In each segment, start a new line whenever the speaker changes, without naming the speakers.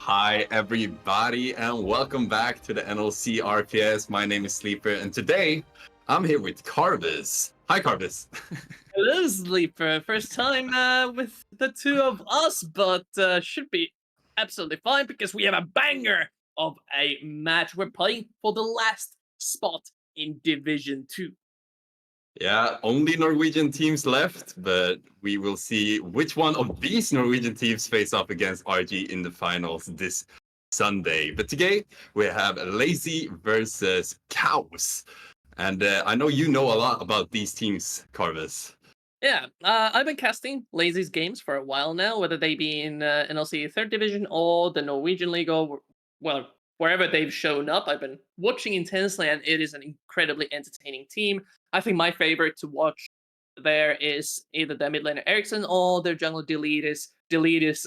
Hi everybody and welcome back to the NLC RPS. My name is Sleeper and today I'm here with Carvis. Hi Carvis.
Hello, Sleeper. First time with the two of us, but should be absolutely fine because we have a banger of a match. We're playing for the last spot in Division 2.
Yeah, only Norwegian teams left, but we will see which one of these Norwegian teams face off against RG in the finals this Sunday. But today we have Lazy versus KAOS. And I know you know a lot about these teams, Carvis.
Yeah, I've been casting Lazy's games for a while now, whether they be in NLC 3rd Division or the Norwegian League or, well, wherever they've shown up. I've been watching intensely, and it is an incredibly entertaining team. I think my favorite to watch there is either their mid laner Ericsson or their jungler Deletus. Deletus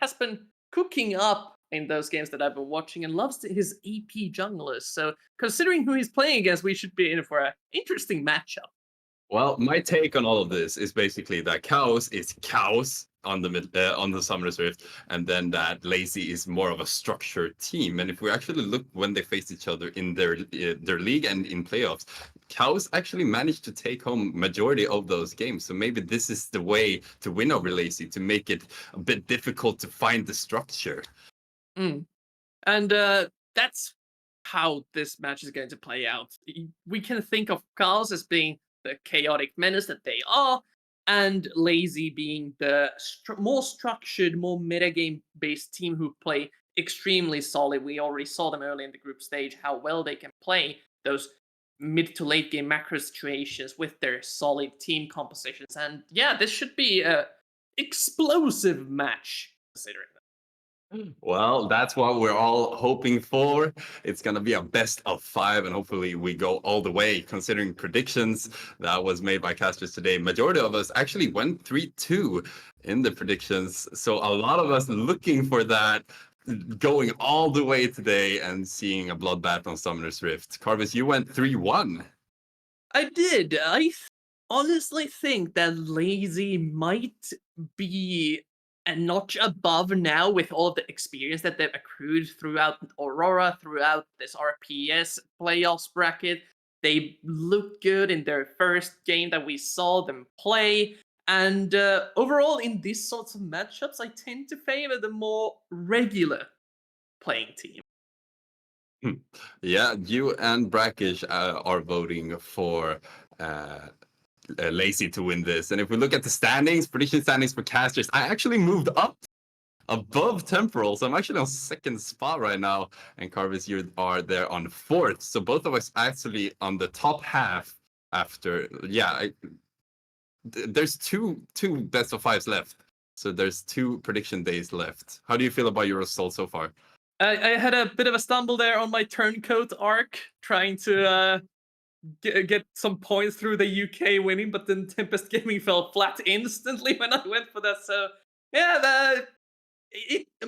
has been cooking up in those games that I've been watching and loves his EP junglers. So considering who he's playing against, we should be in for an interesting matchup.
Well, my take on all of this is basically that KAOS is KAOS on the Summoner's Rift, and then that Lazy is more of a structured team. And if we actually look when they faced each other in their league and in playoffs, KAOS actually managed to take home majority of those games. So maybe this is the way to win over Lazy, to make it a bit difficult to find the structure.
Mm. And that's how this match is going to play out. We can think of KAOS as being the chaotic menace that they are, and Lazy being the more structured, more metagame based team who play extremely solid. We already saw them early in the group stage, how well they can play those mid to late game macro situations with their solid team compositions. And yeah, this should be a explosive match, considering that.
Well, that's what we're all hoping for. It's going to be a best of 5, and hopefully we go all the way. Considering predictions that was made by casters today, majority of us actually went 3-2 in the predictions. So a lot of us looking for that, going all the way today and seeing a bloodbath on Summoner's Rift. Carvis, you went 3-1.
I did. Honestly think that Lazy might be a notch above now with all of the experience that they've accrued throughout Aurora, throughout this RPS playoffs bracket. They looked good in their first game that we saw them play. And overall, in these sorts of matchups, I tend to favor the more regular playing team.
Yeah, you and Brackish are voting for Lazy to win this. And if we look at the standings, prediction standings for casters, I actually moved up above Temporal. So I'm actually on 2nd spot right now. And Carvis, you are there on 4th. So both of us actually on the top half after, yeah, there's two best of 5s left. So there's 2 prediction days left. How do you feel about your results so far?
I had a bit of a stumble there on my turncoat arc, trying to get some points through the UK winning, but then Tempest Gaming fell flat instantly when I went for that. So yeah,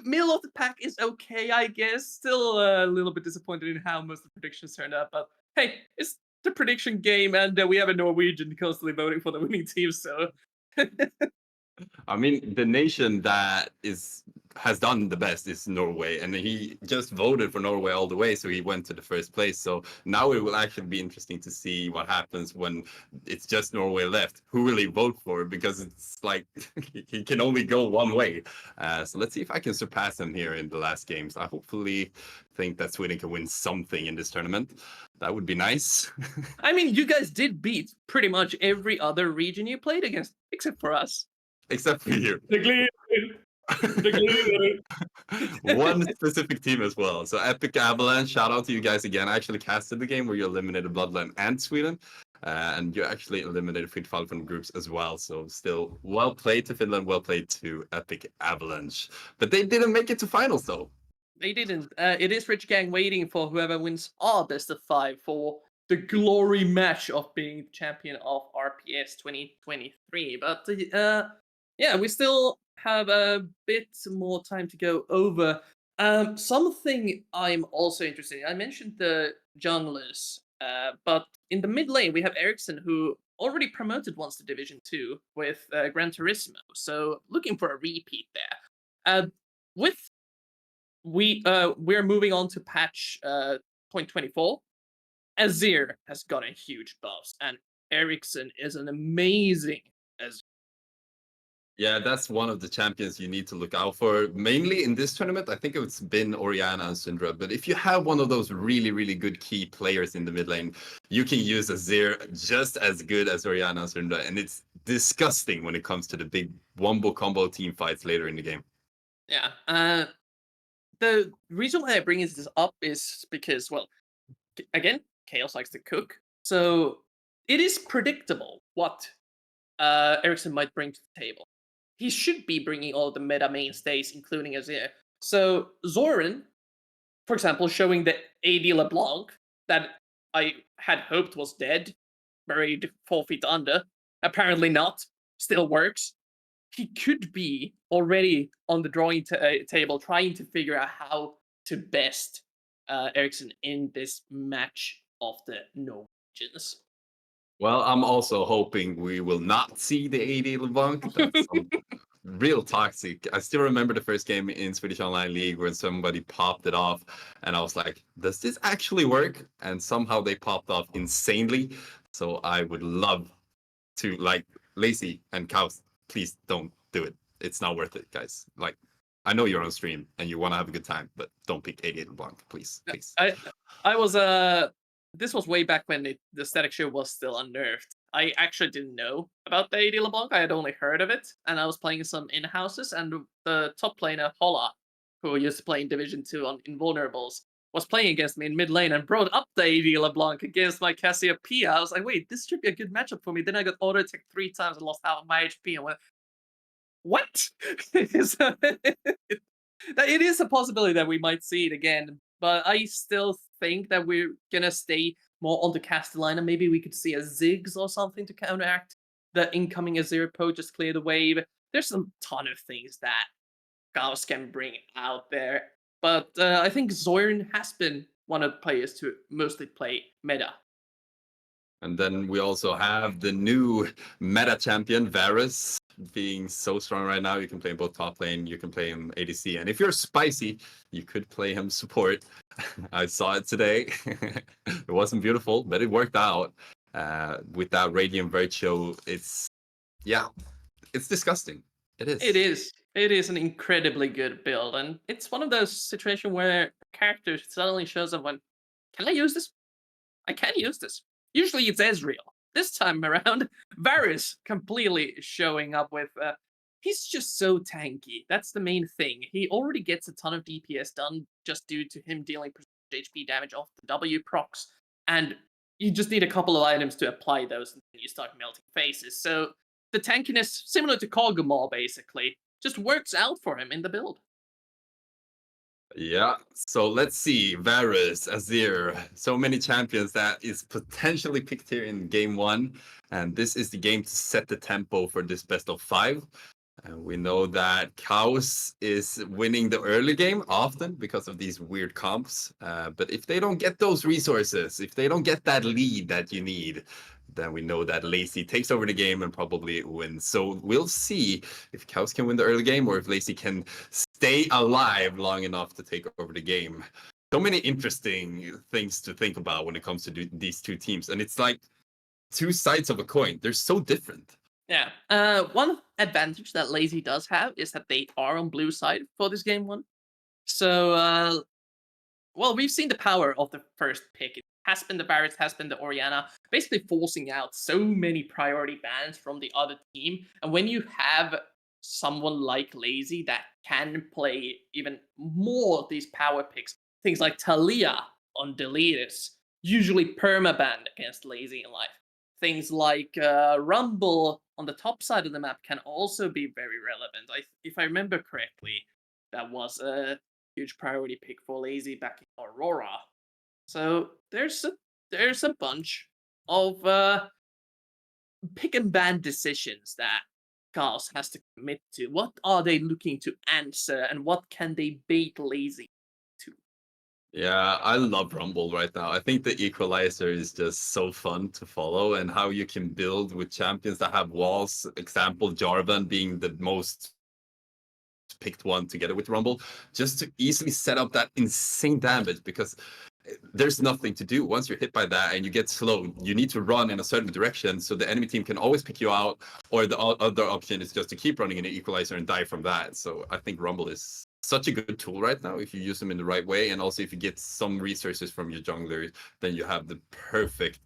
middle of the pack is okay, I guess. Still a little bit disappointed in how most of the predictions turned out, but hey, it's the prediction game, and we have a Norwegian constantly voting for the winning team. So
I mean, the nation that has done the best is Norway, and he just voted for Norway all the way, so he went to the 1st place. So now it will actually be interesting to see what happens when it's just Norway left. Who will he vote for? Because it's like he can only go one way. So let's see if I can surpass him here in the last games. I hopefully think that Sweden can win something in this tournament. That would be nice.
I mean, you guys did beat pretty much every other region you played against, except for us.
Except for you.
The Glee.
One specific team as well. So Epic Avalanche, shout out to you guys again. I actually casted the game where you eliminated Bloodline and Sweden. And you actually eliminated Fitfall from groups as well. So still well played to Finland, well played to Epic Avalanche. But they didn't make it to finals though.
They didn't. It is Rich Gang waiting for whoever wins our best of 5 for the glory match of being champion of RPS 2023. But yeah, we still have a bit more time to go over. Something I'm also interested in. I mentioned the junglers, but in the mid lane we have Ericsson, who already promoted once to Division 2 with Gran Turismo. So looking for a repeat there. With we're moving on to patch 0.24. Azir has gotten huge buffs, and Ericsson is an amazing as
Yeah, that's one of the champions you need to look out for. Mainly in this tournament, I think it's been Orianna and Syndra. But if you have one of those really, really good key players in the mid lane, you can use Azir just as good as Orianna and Syndra. And it's disgusting when it comes to the big wombo combo team fights later in the game.
yeah. The reason why I bring this up is because, well, again, Chaos likes to cook, so it is predictable what Ericsson might bring to the table. He should be bringing all the meta mainstays, including Azir. So Zoran, for example, showing the AD LeBlanc that I had hoped was dead, buried 4 feet under. Apparently not. Still works. He could be already on the drawing table trying to figure out how to best Ericsson in this match of the Norwegians.
Well, I'm also hoping we will not see the AD LeBlanc. That's real toxic. I still remember the first game in Swedish Online League when somebody popped it off, and I was like, "Does this actually work?" And somehow they popped off insanely. So I would love to like Lazy and KAOS. Please don't do it. It's not worth it, guys. Like, I know you're on stream and you want to have a good time, but don't pick 88 LeBlanc, please, please.
I was this was way back when the static shield was still unnerved. I actually didn't know about the AD LeBlanc. I had only heard of it, and I was playing some in-houses, and the top laner, Holla, who used to play in Division 2 on Invulnerables, was playing against me in mid lane and brought up the AD LeBlanc against my Cassiopeia. I was like, wait, this should be a good matchup for me. Then I got auto-attacked 3 times and lost half of my HP and went, what? So, it is a possibility that we might see it again, but I still think that we're gonna stay more on the Castellana. Maybe we could see a Ziggs or something to counteract the incoming Azir poach, just clear the wave. There's a ton of things that KAOS can bring out there, but I think Zoran has been one of the players to mostly play meta.
And then we also have the new meta champion, Varus, being so strong right now. You can play him both top lane, you can play him ADC. And if you're spicy, you could play him support. I saw it today. It wasn't beautiful, but it worked out. With that Radiant Virtue, yeah, it's disgusting. It is.
It is. It is an incredibly good build, and it's one of those situations where a character suddenly shows up when, can I use this? I can use this. Usually it's Ezreal. This time around, Varus completely showing up with. He's just so tanky. That's the main thing. He already gets a ton of DPS done just due to him dealing HP damage off the W procs, and you just need a couple of items to apply those, and then you start melting faces. So the tankiness, similar to Kog'Maw, basically, just works out for him in the build.
Yeah, so let's see. Varus, Azir, so many champions that is potentially picked here in game one. And this is the game to set the tempo for this best of 5. And we know that KAOS is winning the early game often because of these weird comps. But if they don't get those resources, if they don't get that lead that you need, then we know that Lacy takes over the game and probably wins. So we'll see if KAOS can win the early game or if Lacy can stay alive long enough to take over the game. So many interesting things to think about when it comes to these two teams. And it's like two sides of a coin. They're so different.
Yeah. One advantage that Lazy does have is that they are on blue side for this game one. So, well, we've seen the power of the first pick. It has been the Varus, has been the Orianna, basically forcing out so many priority bans from the other team. And when you have someone like Lazy that can play even more of these power picks, things like Talia on Deletus, usually permabanned against Lazy in life. Things like Rumble on the top side of the map can also be very relevant. If I remember correctly, that was a huge priority pick for Lazy back in Aurora. So there's a bunch of pick and ban decisions that KAOS has to commit to. What are they looking to answer, and what can they bait Lazy to?
Yeah, I love Rumble right now. I think the equalizer is just so fun to follow and how you can build with champions that have walls. Example, Jarvan being the most picked one together with Rumble just to easily set up that insane damage because there's nothing to do. Once you're hit by that and you get slow, you need to run in a certain direction so the enemy team can always pick you out, or the other option is just to keep running in an equalizer and die from that. So I think Rumble is such a good tool right now if you use them in the right way, and also if you get some resources from your jungler, then you have the perfect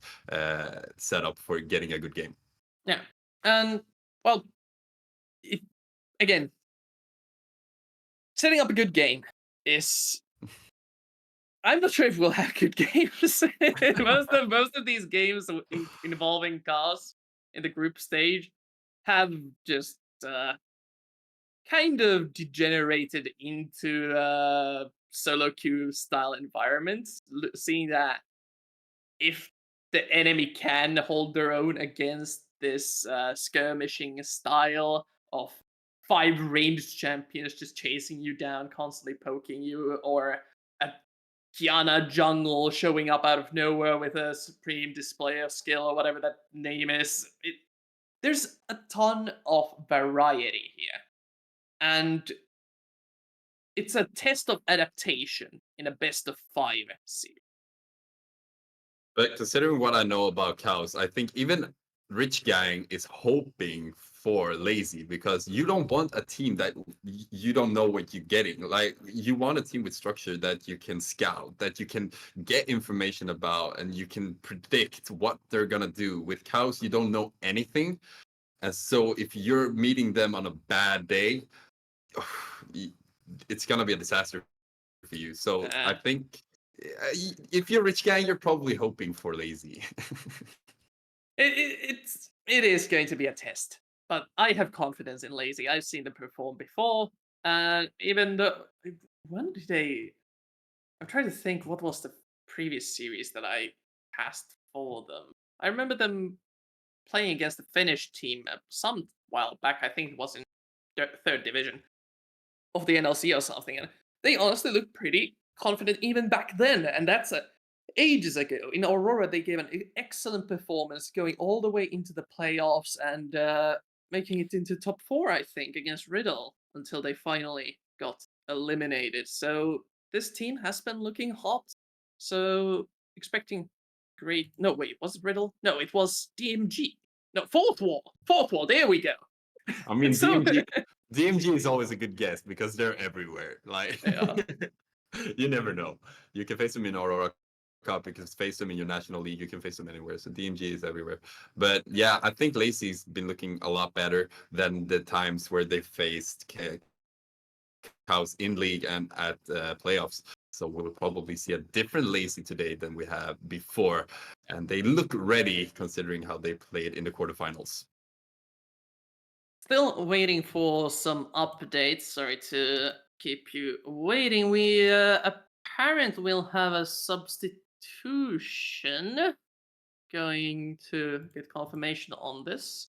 setup for getting a good game.
Yeah. And, well, again, setting up a good game is... I'm not sure if we'll have good games. most of these games involving KAOS in the group stage have just kind of degenerated into solo queue style environments. Seeing that if the enemy can hold their own against this skirmishing style of 5 ranged champions just chasing you down, constantly poking you, or a Kiana jungle showing up out of nowhere with a supreme display of skill or whatever that name is. There's a ton of variety here. And it's a test of adaptation in a best of 5 series.
But considering what I know about KAOS, I think even Rich Gang is hoping for Lazy because you don't want a team that you don't know what you're getting. Like you want a team with structure that you can scout, that you can get information about, and you can predict what they're gonna do. With KAOS, you don't know anything, and so if you're meeting them on a bad day, it's gonna be a disaster for you. So I think if you're Rich Gang, you're probably hoping for Lazy.
It is going to be a test, but I have confidence in Lazy. I've seen them perform before, and even though when did they? I'm trying to think what was the previous series that I passed for them. I remember them playing against the Finnish team some while back. I think it was in third division of the NLC or something, and they honestly looked pretty confident even back then, and that's ages ago. In Aurora, they gave an excellent performance, going all the way into the playoffs and making it into top 4, I think, against Riddle until they finally got eliminated. So this team has been looking hot. So expecting great. No, wait, was it Riddle? No, it was DMG. No, Fourth Wall. There we go.
I mean,
So
DMG is always a good guess because they're everywhere. Like,
yeah.
you never know. You can face them in Aurora Cup, you can face them in your national league, you can face them anywhere. So DMG is everywhere. But yeah, I think Lacy's been looking a lot better than the times where they faced KAOS in league and at playoffs. So we'll probably see a different Lacy today than we have before. And they look ready considering how they played in the quarterfinals.
Still waiting for some updates. Sorry to keep you waiting. We apparently will have a substitution. Going to get confirmation on this.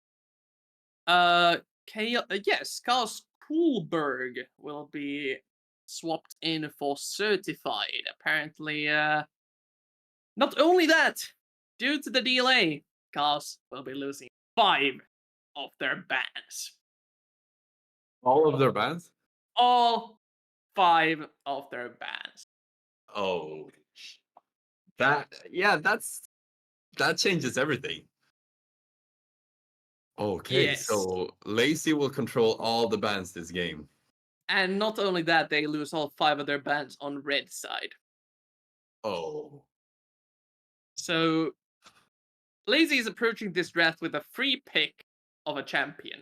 Yes, Carlos Kuhlberg will be swapped in for certified. Apparently, not only that, due to the delay, Carlos will be losing 5 of their bans.
All of their bans?
All 5 of their bans.
Oh, that changes everything. Okay,
Yes.
so Lacy will control all the bans this game.
And not only that, they lose all 5 of their bans on red side.
Oh.
So Lazy is approaching this draft with a free pick of a champion.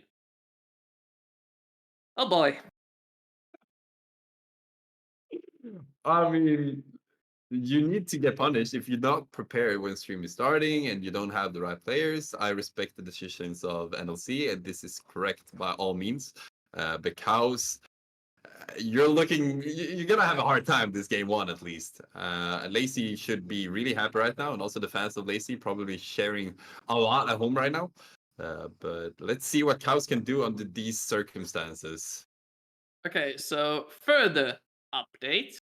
Oh boy.
I mean, you need to get punished if you're not prepared when stream is starting and you don't have the right players. I respect the decisions of NLC, and this is correct by all means. Because you're gonna have a hard time this game 1 at least. Lacy should be really happy right now, and also the fans of Lacy probably sharing a lot at home right now. But let's see what KAOS can do under these circumstances.
Okay, so further update.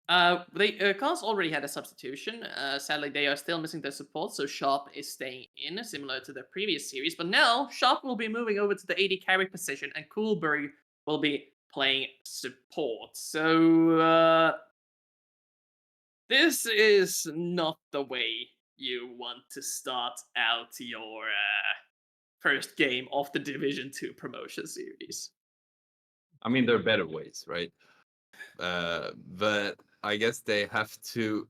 KAOS already had a substitution. Sadly, they are still missing their support, so Sharp is staying in, similar to the previous series. But now, Sharp will be moving over to the AD carry position, and Kuhlberg will be playing support. So this is not the way you want to start out your first game of the Division 2 promotion series.
I mean, there are better ways, right? But I guess they have to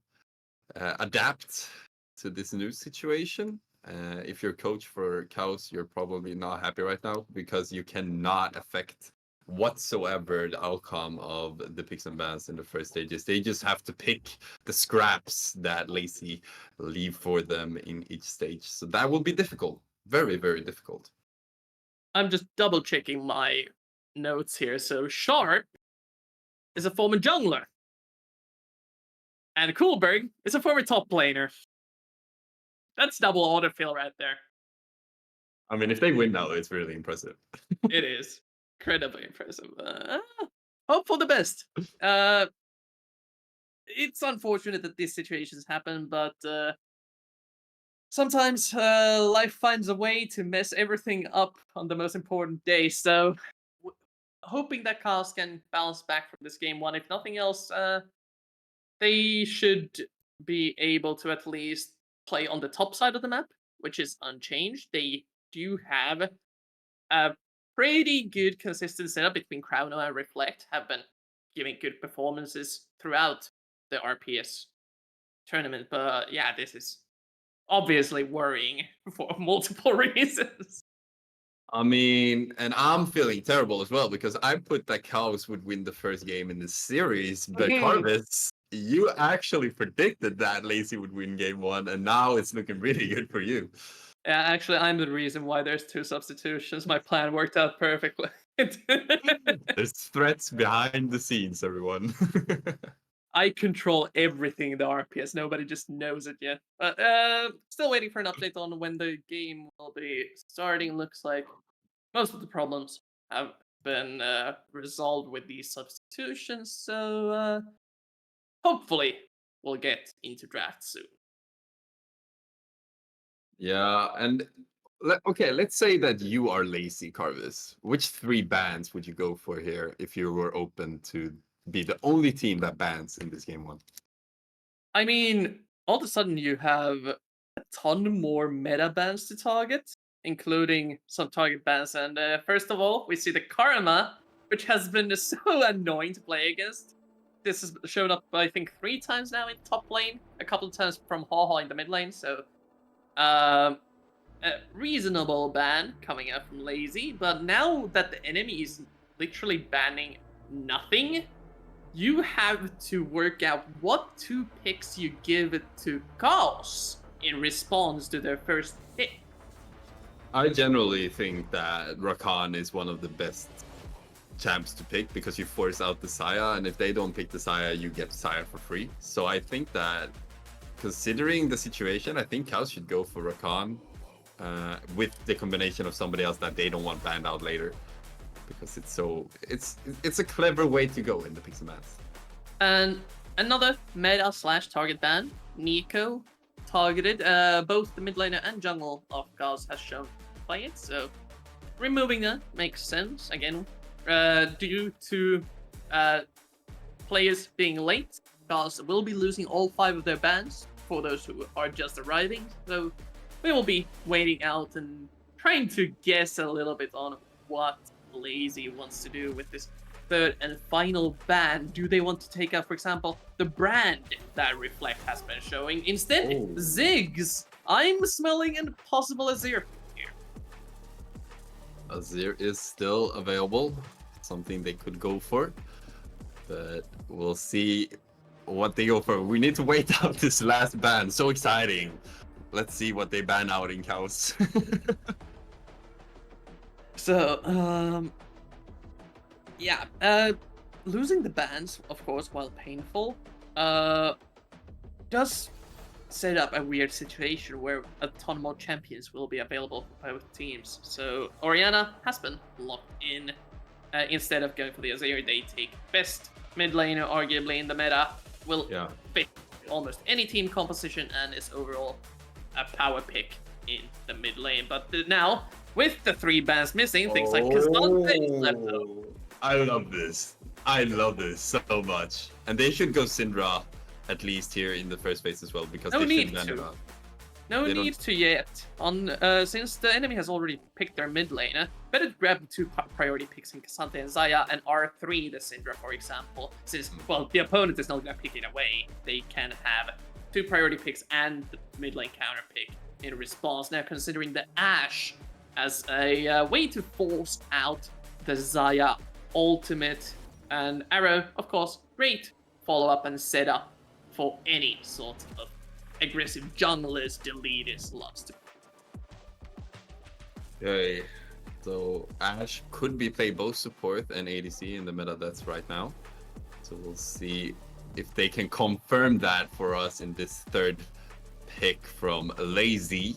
adapt to this new situation. If you're coach for KAOS, you're probably not happy right now because you cannot affect whatsoever the outcome of the picks and bans in the first stages. They just have to pick the scraps that Lazy leave for them in each stage. So that will be difficult. Very, very difficult.
I'm just double checking my notes here. So Sharp is a former jungler. And Kuhlberg is a former top laner. That's double autofill right there.
I mean, if they win now, it's really impressive.
It is incredibly impressive. Hope for the best. It's unfortunate that these situations happen, but sometimes life finds a way to mess everything up on the most important day. So, hoping that KAOS can bounce back from this game one. If nothing else, they should be able to at least play on the top side of the map, which is unchanged. They do have a pretty good consistent setup between Chrono and Reflect, have been giving good performances throughout the RPS tournament. But yeah, this is obviously worrying for multiple reasons.
I mean, and I'm feeling terrible as well because I put that KAOS would win the first game in this series, but Carvis, you actually predicted that Lazy would win game one, and now it's looking really good for you.
Yeah, actually, I'm the reason why there's 2 substitutions. My plan worked out perfectly.
There's threats behind the scenes, everyone.
I control everything in the RPS. Nobody just knows it yet. But still waiting for an update on when the game will be starting. Looks like most of the problems have been resolved with these substitutions. So hopefully we'll get into draft soon.
Yeah, and okay, let's say that you are Lazy, Carvis. Which 3 bans would you go for here if you were open to be the only team that bans in this game one?
I mean, all of a sudden you have a ton more meta bans to target, including some target bans. And first of all, we see the Karma, which has been so annoying to play against. This has shown up, I think, 3 times now in top lane, a couple of times from Haha in the mid lane. So, a reasonable ban coming out from Lazy. But now that the enemy is literally banning nothing, you have to work out what 2 picks you give it to KAOS in response to their first pick.
I generally think that Rakan is one of the best champs to pick because you force out the Saya, and if they don't pick the Saya, you get Saya for free. So I think that considering the situation, I think KAOS should go for Rakan with the combination of somebody else that they don't want banned out later. Because it's a clever way to go in the picks and bans.
And another meta / target ban, Nico, targeted. Both the mid laner and jungle of KAOS has shown to play it, so removing that makes sense. Again, due to players being late, KAOS will be losing all 5 of their bans for those who are just arriving. So we will be waiting out and trying to guess a little bit on what Lazy wants to do with this 3rd and final ban. Do they want to take out, for example, the brand that Reflect has been showing? Instead, Ziggs. I'm smelling a possible Azir here.
Azir is still available, something they could go for, but we'll see what they go for. We need to wait out this last ban. So exciting. Let's see what they ban out in KAOS.
So, yeah, losing the bans, of course, while painful, does set up a weird situation where a ton more champions will be available for both teams. So Orianna has been locked in. Instead of going for the Azir, they take best mid laner, arguably in the meta, will fit almost any team composition and is overall a power pick in the mid lane. But now, with the 3 bans missing, things like Kazante is left over.
I love this. I love this so much. And they should go Syndra at least here in the first phase as well, because
No
they
need
should ban
to.
it out.
No
They don't-
need to yet. Since the enemy has already picked their mid laner, better grab the two priority picks in Cassandra and Zaya and R3 the Syndra, for example. Since, well, the opponent is not going to pick it away. They can have two priority picks and the mid lane counter pick in response. Now, considering the Ashe as a way to force out the Zaya ultimate and arrow, of course, great follow-up and setup for any sort of aggressive junglers Deletus loves to.
Okay. So Ashe could be play both support and ADC in the meta that's right now. So we'll see if they can confirm that for us in this third pick from Lazy.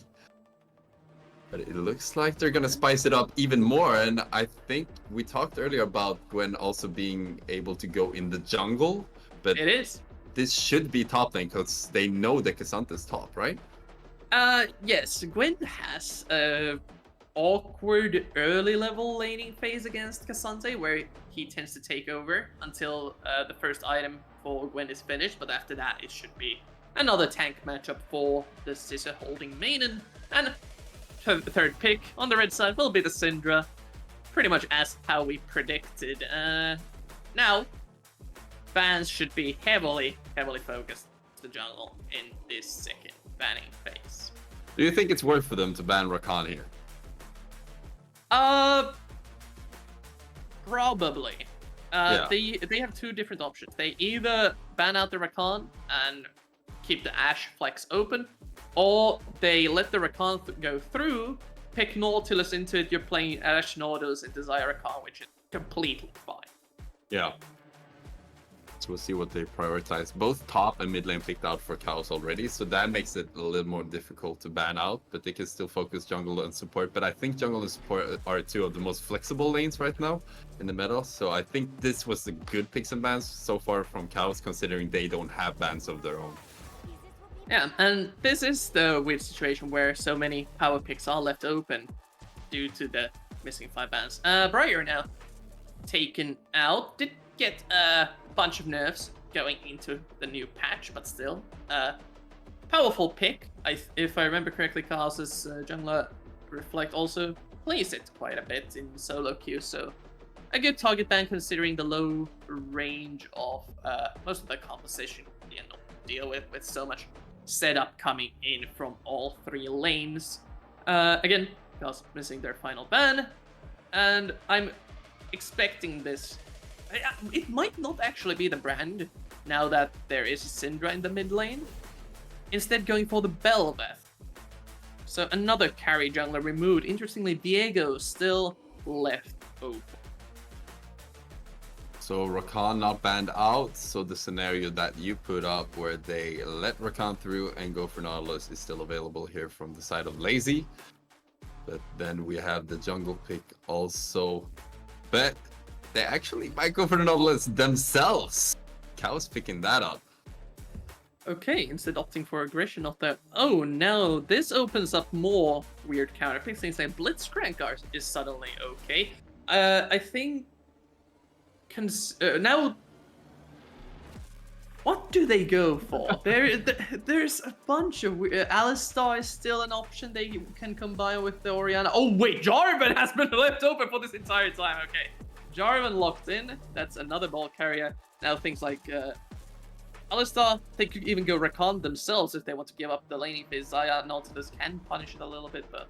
But it looks like they're gonna spice it up even more, and I think we talked earlier about Gwen also being able to go in the jungle, but
It is.
this should be top lane because they know that Cassandra's top, right?
Yes, Gwen has a awkward early level laning phase against Cassandra where he tends to take over until the first item for Gwen is finished, but after that it should be another tank matchup for the Scissor holding maiden. And the third pick on the red side will be the Syndra, pretty much as how we predicted. Now, bans should be heavily focused to the jungle in this second banning phase.
Do you think it's worth for them to ban Rakan here?
Probably.
Yeah.
They have two different options. They either ban out the Rakan and keep the Ashe flex open, or they let the Rakan go through, pick Nautilus into it, you're playing Ashe Nautilus and Desire Rakan, which is completely fine.
Yeah. So we'll see what they prioritize. Both top and mid lane picked out for KAOS already, so that makes it a little more difficult to ban out, but they can still focus jungle and support. But I think jungle and support are two of the most flexible lanes right now in the meta, so I think this was a good picks and bans so far from KAOS, considering they don't have bans of their own.
Yeah, and this is the weird situation where so many power picks are left open due to the missing 5 bans. Briar now taken out. Did get a bunch of nerfs going into the new patch, but still, powerful pick. If I remember correctly, KAOS's jungler Reflect also plays it quite a bit in solo queue, so a good target ban considering the low range of most of the composition you know, deal with so much setup coming in from all 3 lanes. Again, KAOS missing their final ban, and I'm expecting this. It might not actually be the brand now that there is a Syndra in the mid lane. Instead, going for the Bel'Veth. So another carry jungler removed. Interestingly, Diego still left open.
So Rakan not banned out, so the scenario that you put up where they let Rakan through and go for Nautilus is still available here from the side of Lazy. But then we have the jungle pick also. But they actually might go for the Nautilus themselves. KAOS picking that up.
Okay, instead opting for aggression, not that. Oh no, this opens up more weird counter picks. Things like Blitzcrank is suddenly okay. I think now, what do they go for? There's a bunch of Alistar is still an option they can combine with the Orianna. Oh wait, Jarvan has been left open for this entire time. Okay, Jarvan locked in. That's another ball carrier. Now things like Alistar, they could even go Rakan themselves if they want to give up the laning phase. Zaya Nautilus can punish it a little bit, but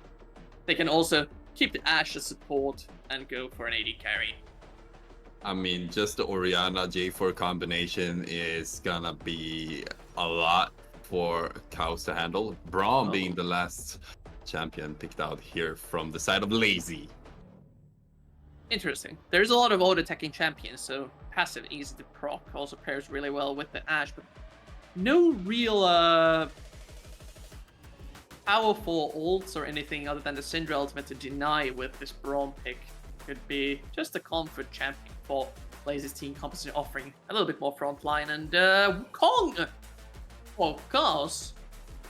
they can also keep the Ashe as support and go for an AD carry.
I mean, just the Orianna J4 combination is gonna be a lot for KAOS to handle. Braum being the last champion picked out here from the side of Lazy.
Interesting. There's a lot of auto-attacking champions, so passive easy to proc also pairs really well with the Ashe, but no real powerful ults or anything other than the Syndra ultimate to deny with this Braum pick. Could be just a comfort champion for Lazy's team composition, offering a little bit more frontline, and Kong for KAOS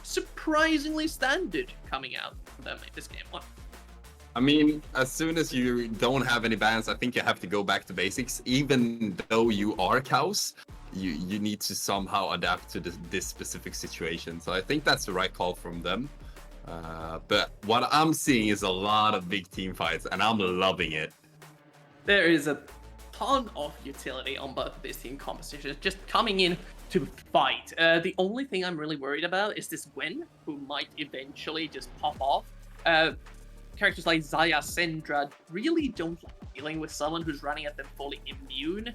surprisingly standard coming out for them in this game. What?
I mean, as soon as you don't have any bans, I think you have to go back to basics. Even though you are KAOS, you need to somehow adapt to this specific situation. So I think that's the right call from them. But what I'm seeing is a lot of big team fights, and I'm loving it.
There is a ton of utility on both of these team compositions, just coming in to fight. The only thing I'm really worried about is this Gwen, who might eventually just pop off. Characters like Xayah, Syndra really don't like dealing with someone who's running at them fully immune.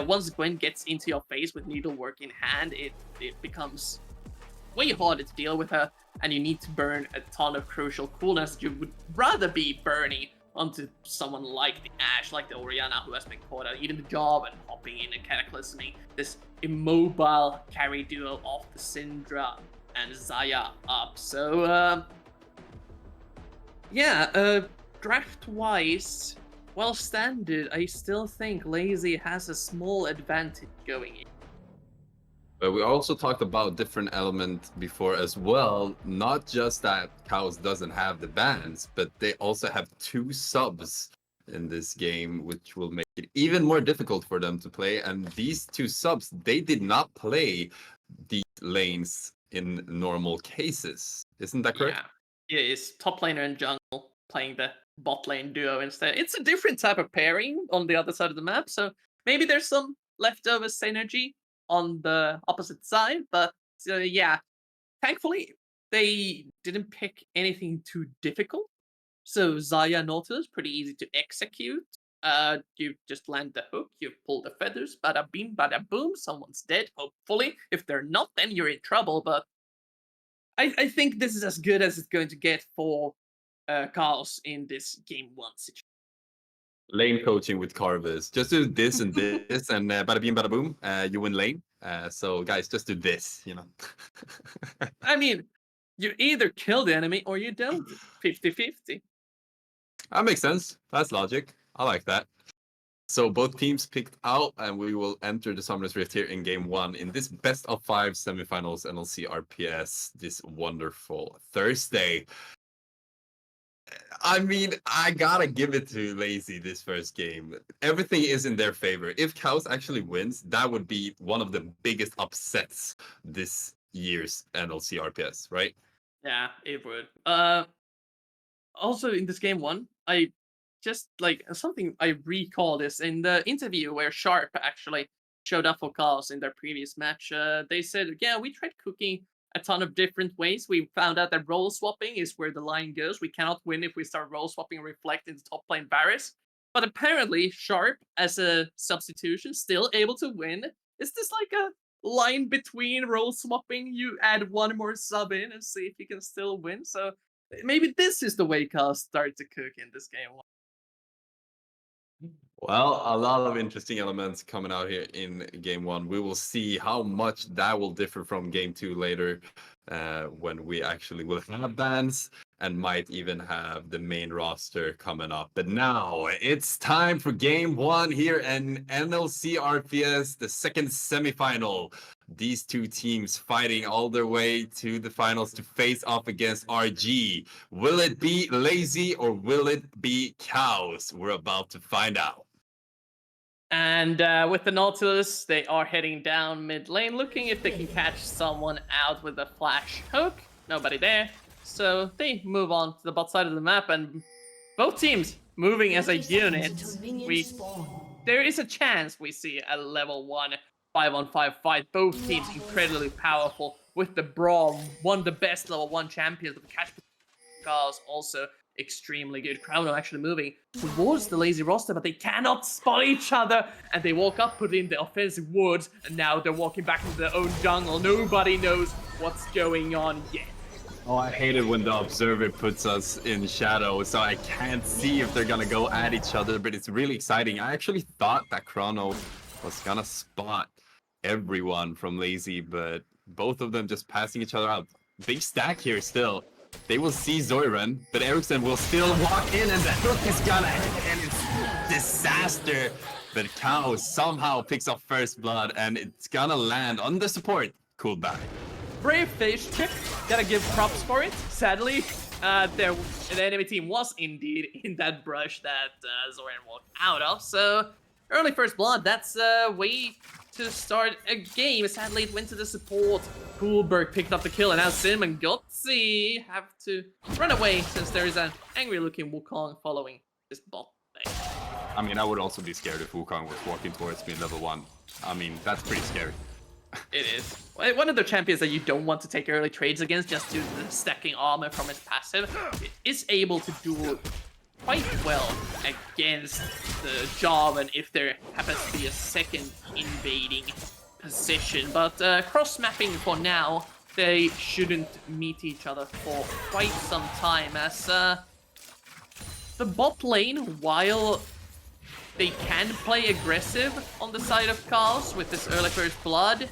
Once Gwen gets into your face with Needlework in hand, it becomes way harder to deal with her, and you need to burn a ton of crucial coolness that you would rather be burning onto someone like the Ashe, like the Orianna, who has been caught out eating the job and hopping in and cataclysming this immobile carry duo of the Syndra and Xayah up. So, yeah, draft-wise, well standard, I still think Lazy has a small advantage going in.
But we also talked about different elements before as well. Not just that KAOS doesn't have the bans, but they also have 2 subs in this game, which will make it even more difficult for them to play. And these 2 subs, they did not play these lanes in normal cases. Isn't that correct?
Yeah, it is top laner and jungle playing the bot lane duo instead. It's a different type of pairing on the other side of the map, so maybe there's some leftover synergy on the opposite side, but yeah, thankfully they didn't pick anything too difficult. So Xayah Nautilus, pretty easy to execute. You just land the hook, you pull the feathers, bada bing, bada boom, someone's dead, hopefully. If they're not, then you're in trouble, but I think this is as good as it's going to get for KAOS in this game 1 situation.
Lane coaching with Carvis. Just do this and this, and bada bing, bada boom, you win lane. So guys, just do this, you know.
I mean, you either kill the enemy or you don't. 50-50.
That makes sense. That's logic. I like that. So both teams picked out, and we will enter the Summoner's Rift here in game 1 in this best of 5 semifinals NLC RPS this wonderful Thursday. I mean, I gotta give it to Lazy this first game. Everything is in their favor. If KAOS actually wins, that would be one of the biggest upsets this year's NLC RPS, right?
Yeah, it would. Also in this game 1, I just like something I recall this in the interview where Sharp actually showed up for KAOS in their previous match. They said, yeah, we tried cooking a ton of different ways. We found out that role swapping is where the line goes. We cannot win if we start role swapping and reflect into top lane Varus. But apparently, Sharp, as a substitution, still able to win. Is this like a line between role swapping? You add one more sub in and see if you can still win. So maybe this is the way KAOS start to cook in this game.
Well, a lot of interesting elements coming out here in game 1. We will see how much that will differ from game 2 later, when we actually will have bans and might even have the main roster coming up. But now it's time for game 1 here in NLC RPS, the second semifinal. These 2 teams fighting all their way to the finals to face off against RG. Will it be Lazy or will it be KAOS? We're about to find out.
And with the Nautilus, they are heading down mid lane, looking if they can catch someone out with a flash hook. Nobody there. So they move on to the bot side of the map, and both teams moving as a unit. There is a chance we see a level 1 5-on-5 fight. Both teams incredibly powerful with the Brawl, one of the best level 1 champions of the catch. KAOS also extremely good. Chrono actually moving towards the Lazy roster, but they cannot spot each other, and they walk up, put in the offensive woods, and now they're walking back into their own jungle. Nobody knows what's going on yet.
Oh, I hate it when the observer puts us in shadow, so I can't see if they're gonna go at each other, but it's really exciting. I actually thought that Chrono was gonna spot everyone from Lazy, but both of them just passing each other out. Big stack here still. They will see Zoiran, but Ericsson will still walk in, and the hook is gonna hit, and it's disaster. But KAOS somehow picks up first blood, and it's gonna land on the support. Cool back.
Brave face chip, gotta give props for it. Sadly, the enemy team was indeed in that brush that Zoran walked out of. So early first blood, that's a way to start a game. Sadly, it went to the support. Coolberg picked up the kill, and now Sim and Gotzi have to run away since there is an angry-looking Wukong following this bot lane.
I mean, I would also be scared if Wukong was walking towards me in level 1. I mean, that's pretty scary.
It is. One of the champions that you don't want to take early trades against just due to the stacking armor from his passive is able to do quite well against the Jarvan if there happens to be a second invading position. But cross-mapping for now, they shouldn't meet each other for quite some time as the bot lane, while they can play aggressive on the side of KAOS with this early first blood,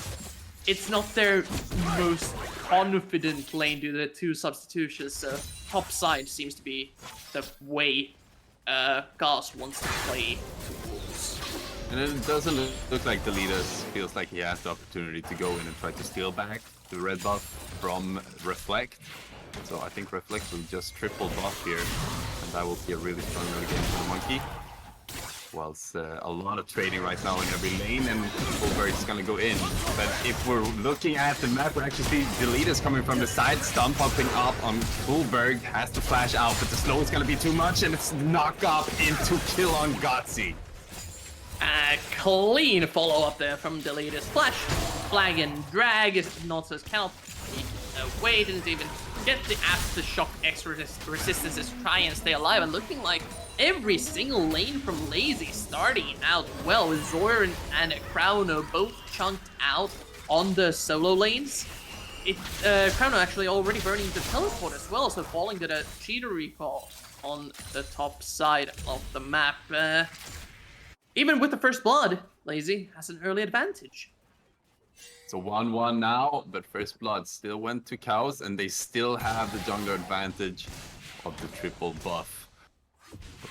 it's not their most confident lane due to the 2 substitutions, so top side seems to be the way KAOS wants to play towards.
And it doesn't look like the leader feels like he has the opportunity to go in and try to steal back the red buff from Reflect. So I think Reflect will just triple buff here, and that will be a really strong early game for the Monkey. Whilst a lot of trading right now in every lane, and Coolberg is gonna go in. But if we're looking at the map, we actually see the leaders coming from the side, stun popping up on Coolberg, has to flash out, but the slow is gonna be too much, and it's knock up into kill on Gotzi.
A clean follow-up there from the leaders. Flash, flag, and drag is not as cannot peek away, didn't even get the aftershock extra resistances to try and stay alive, and looking like every single lane from Lazy starting out well, with Zoran and Chrono both chunked out on the solo lanes. Chrono actually already burning the teleport as well, so falling to the cheater recall on the top side of the map. Even with the first blood, Lazy has an early advantage.
So 1-1 now, but first blood still went to KAOS, and they still have the jungler advantage of the triple buff.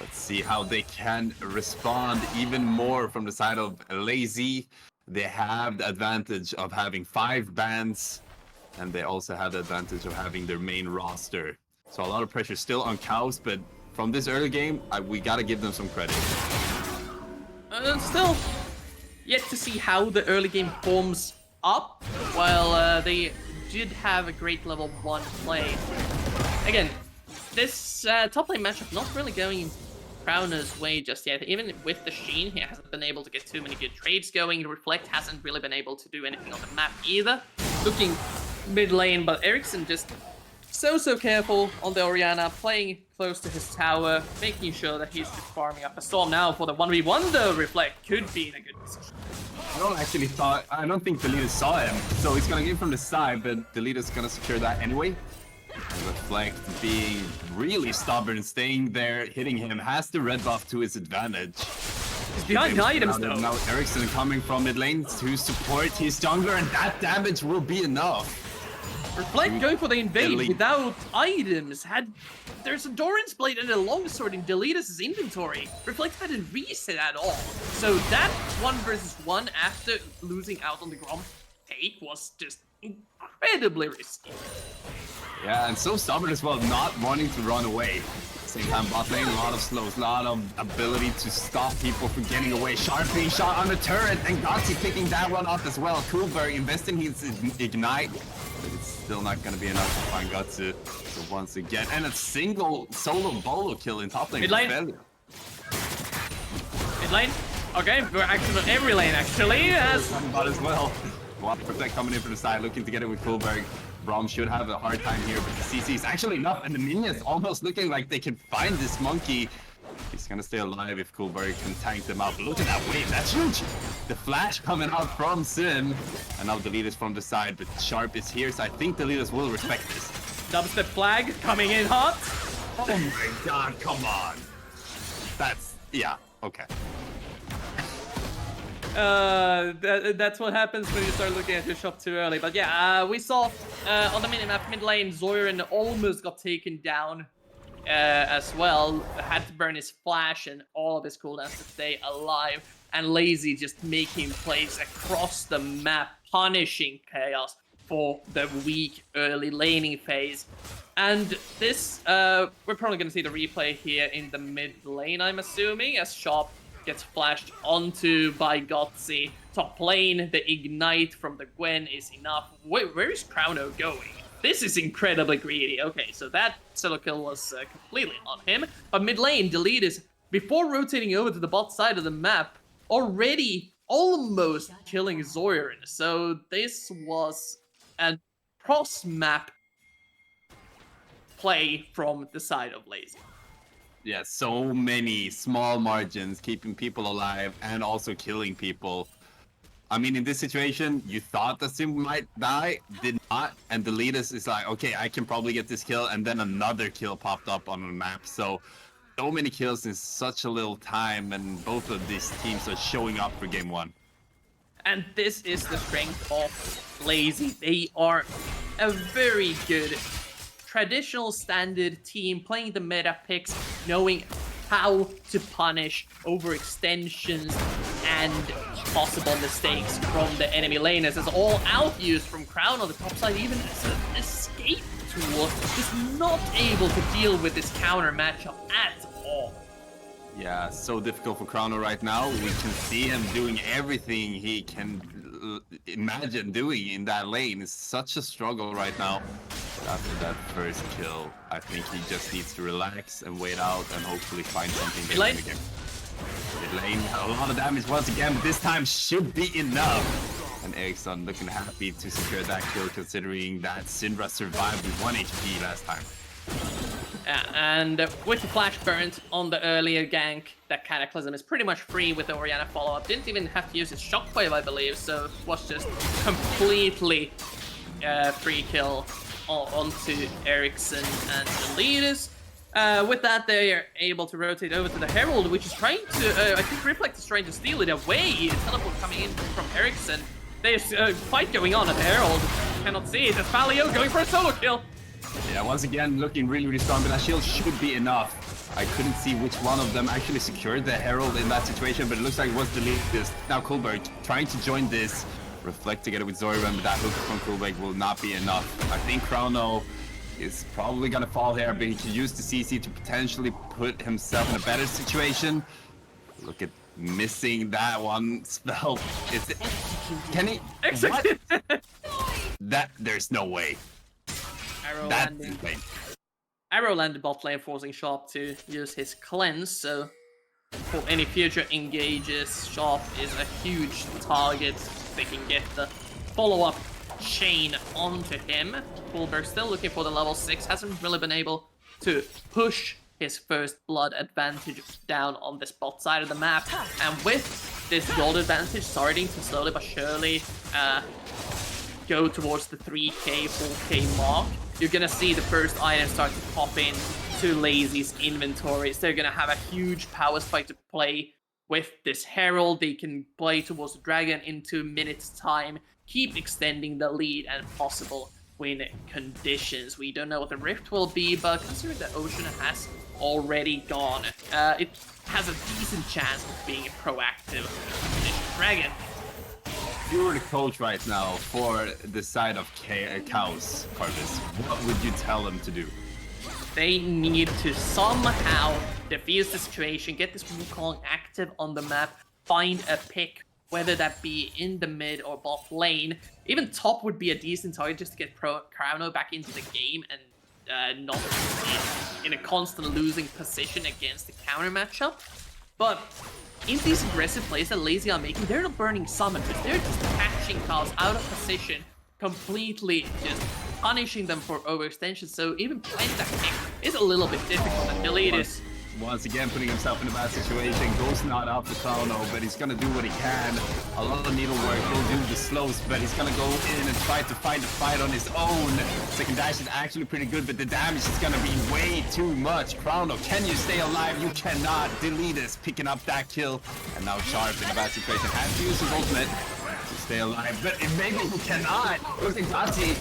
Let's see how they can respond even more from the side of Lazy. They have the advantage of having 5 bans, and they also have the advantage of having their main roster. So a lot of pressure still on KAOS, but from this early game, we gotta give them some credit.
Still yet to see how the early game forms up, while they did have a great level 1 play. Again, this top lane matchup not really going Crowner's way just yet. Even with the Sheen, he hasn't been able to get too many good trades going. Reflect hasn't really been able to do anything on the map either. Looking mid lane, but Ericsson just so careful on the Orianna, playing close to his tower, making sure that he's just farming up a storm. Now for the 1v1, the Reflect could be in a good position.
I don't think the leader saw him, so he's gonna get from the side, but the leader's gonna secure that anyway. And Reflect being really stubborn, staying there, hitting him, has the red buff to his advantage.
He's behind items though.
Now Ericsson coming from mid lane to support his jungler, and that damage will be enough.
Reflect going for the invade without items. There's a Doran's Blade and a longsword in Deletus' inventory. Reflect hadn't reset at all. So that 1 versus 1 after losing out on the Grom take was just incredibly risky.
Yeah, and so stubborn as well, not wanting to run away. Same time, bot lane, a lot of slows, a lot of ability to stop people from getting away. Sharp being shot on the turret, and Gotzi picking that one off as well. Coolberg investing his ignite, but it's still not going to be enough to find Gotzi. So once again, and a single solo bolo kill in top lane.
Mid lane. Mid lane. Okay, we're actually on every lane actually. Yes.
Bot as well. Protect coming in from the side, looking to get it with Coolberg. Braum should have a hard time here, but the CC is actually enough, and the minions almost looking like they can find this monkey. He's gonna stay alive if Coolberg can tank them out. But look at that wave, that's huge! The flash coming out from Sim, and now the leaders from the side, but Sharp is here, so I think the leaders will respect this.
Dubstep flag coming in hot.
Oh my god, come on! That's, yeah, okay.
That's what happens when you start looking at your shop too early. But yeah, we saw on the minimap mid lane, Zoran almost got taken down as well. Had to burn his flash and all of his cooldowns to stay alive. And Lazy just making plays across the map, punishing KAOS for the weak early laning phase. And this, we're probably going to see the replay here in the mid lane, I'm assuming, as Sharp gets flashed onto by Gotzi. Top lane, the ignite from the Gwen is enough. Where is Crowno going? This is incredibly greedy. Okay, so that solo kill was completely on him. But mid lane, Deletus, before rotating over to the bot side of the map, already almost killing Zorin. So this was a cross-map play from the side of Lazy.
Yeah, so many small margins, keeping people alive and also killing people. I mean, in this situation, you thought that Sim might die, did not, and Deletus is like, okay, I can probably get this kill, and then another kill popped up on the map. So many kills in such a little time, and both of these teams are showing up for game one.
And this is the strength of Lazy. They are a very good traditional standard team, playing the meta picks, knowing how to punish overextensions and possible mistakes from the enemy laners. It's all out use from Crown on the top side, even as an escape tool, is not able to deal with this counter matchup at all.
Yeah, so difficult for Crono right now. We can see him doing everything he can imagine doing in that lane. It's such a struggle right now. After that first kill, I think he just needs to relax and wait out and hopefully find something
Lane.
again. Mid lane, a lot of damage once again, but this time should be enough. And Ericsson looking happy to secure that kill, considering that Syndra survived with 1 HP last time.
And with the flash burnt on the earlier gank, that Cataclysm is pretty much free with the Orianna follow-up. Didn't even have to use his Shockwave, I believe, so it was just completely free kill onto Ericsson and Deletus. With that, they are able to rotate over to the Herald, which is trying to, I think Reflect is trying to steal it away. Teleport coming in from Ericsson. There's a fight going on at the Herald. Cannot see it. It's Valio going for a solo kill.
Yeah, once again, looking really, really strong, but that shield should be enough. I couldn't see which one of them actually secured the Herald in that situation, but it looks like it was Deletus. Now Kulberg trying to join this. Reflect together with Zoran, but that hook from Kulberg will not be enough. I think Crono is probably gonna fall here, but he can use the CC to potentially put himself in a better situation. Look at missing that one spell. Can he?
Execute!
That there's no way.
Arrow
That's
landing.
insane.
Arrow landed bot lane, forcing Sharp to use his cleanse, so for any future engages, Sharp is a huge target. They can get the follow-up chain onto him. Kulberg still looking for the level 6, hasn't really been able to push his first blood advantage down on this bot side of the map. And with this gold advantage starting to slowly but surely go towards the 3k, 4k mark, you're gonna see the first items start to pop in to Lazy's inventories. They're gonna have a huge power spike to play with this Herald. They can play towards the Dragon in 2 minutes time, keep extending the lead and possible win conditions. We don't know what the Rift will be, but considering the Ocean has already gone, it has a decent chance of being a proactive Dragon.
You're the coach right now for the side of KAOS, Carvis. What would you tell them to do?
They need to somehow defuse the situation, get this Wukong active on the map, find a pick, whether that be in the mid or bot lane. Even top would be a decent target just to get Crono back into the game and not in a constant losing position against the counter matchup. But in these aggressive plays that Lazy are making, they're not burning summoners, they're just catching KAOS out of position, completely just punishing them for overextension. So even playing that pick is a little bit difficult, and Deletus
once again putting himself in a bad situation, goes not out to Crono, but he's gonna do what he can. A lot of needlework, he'll do the slows, but he's gonna go in and try to find a fight on his own. Second dash is actually pretty good, but the damage is gonna be way too much. Crono, can you stay alive? You cannot. Deletus picking up that kill, and now Sharp in a bad situation. Has to use his ultimate to stay alive, but maybe he cannot. Look at Tati.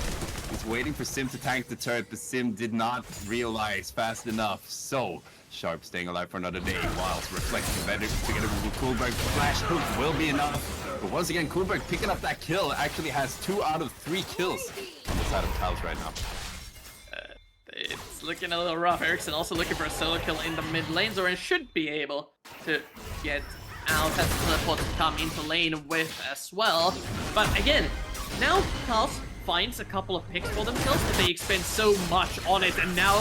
He's waiting for Sim to tank the turret, but Sim did not realize fast enough. So Sharp staying alive for another day, whilst reflecting better together with Kuhlberg. Flash hook will be enough. But once again, Kuhlberg picking up that kill, actually has 2 out of 3 kills on the side of KAOS right now.
It's looking a little rough. Ericsson also looking for a solo kill in the mid lane. Zoran should be able to get out, has the teleport to come into lane with as well. But again, now KAOS finds a couple of picks for themselves, but they expend so much on it, and now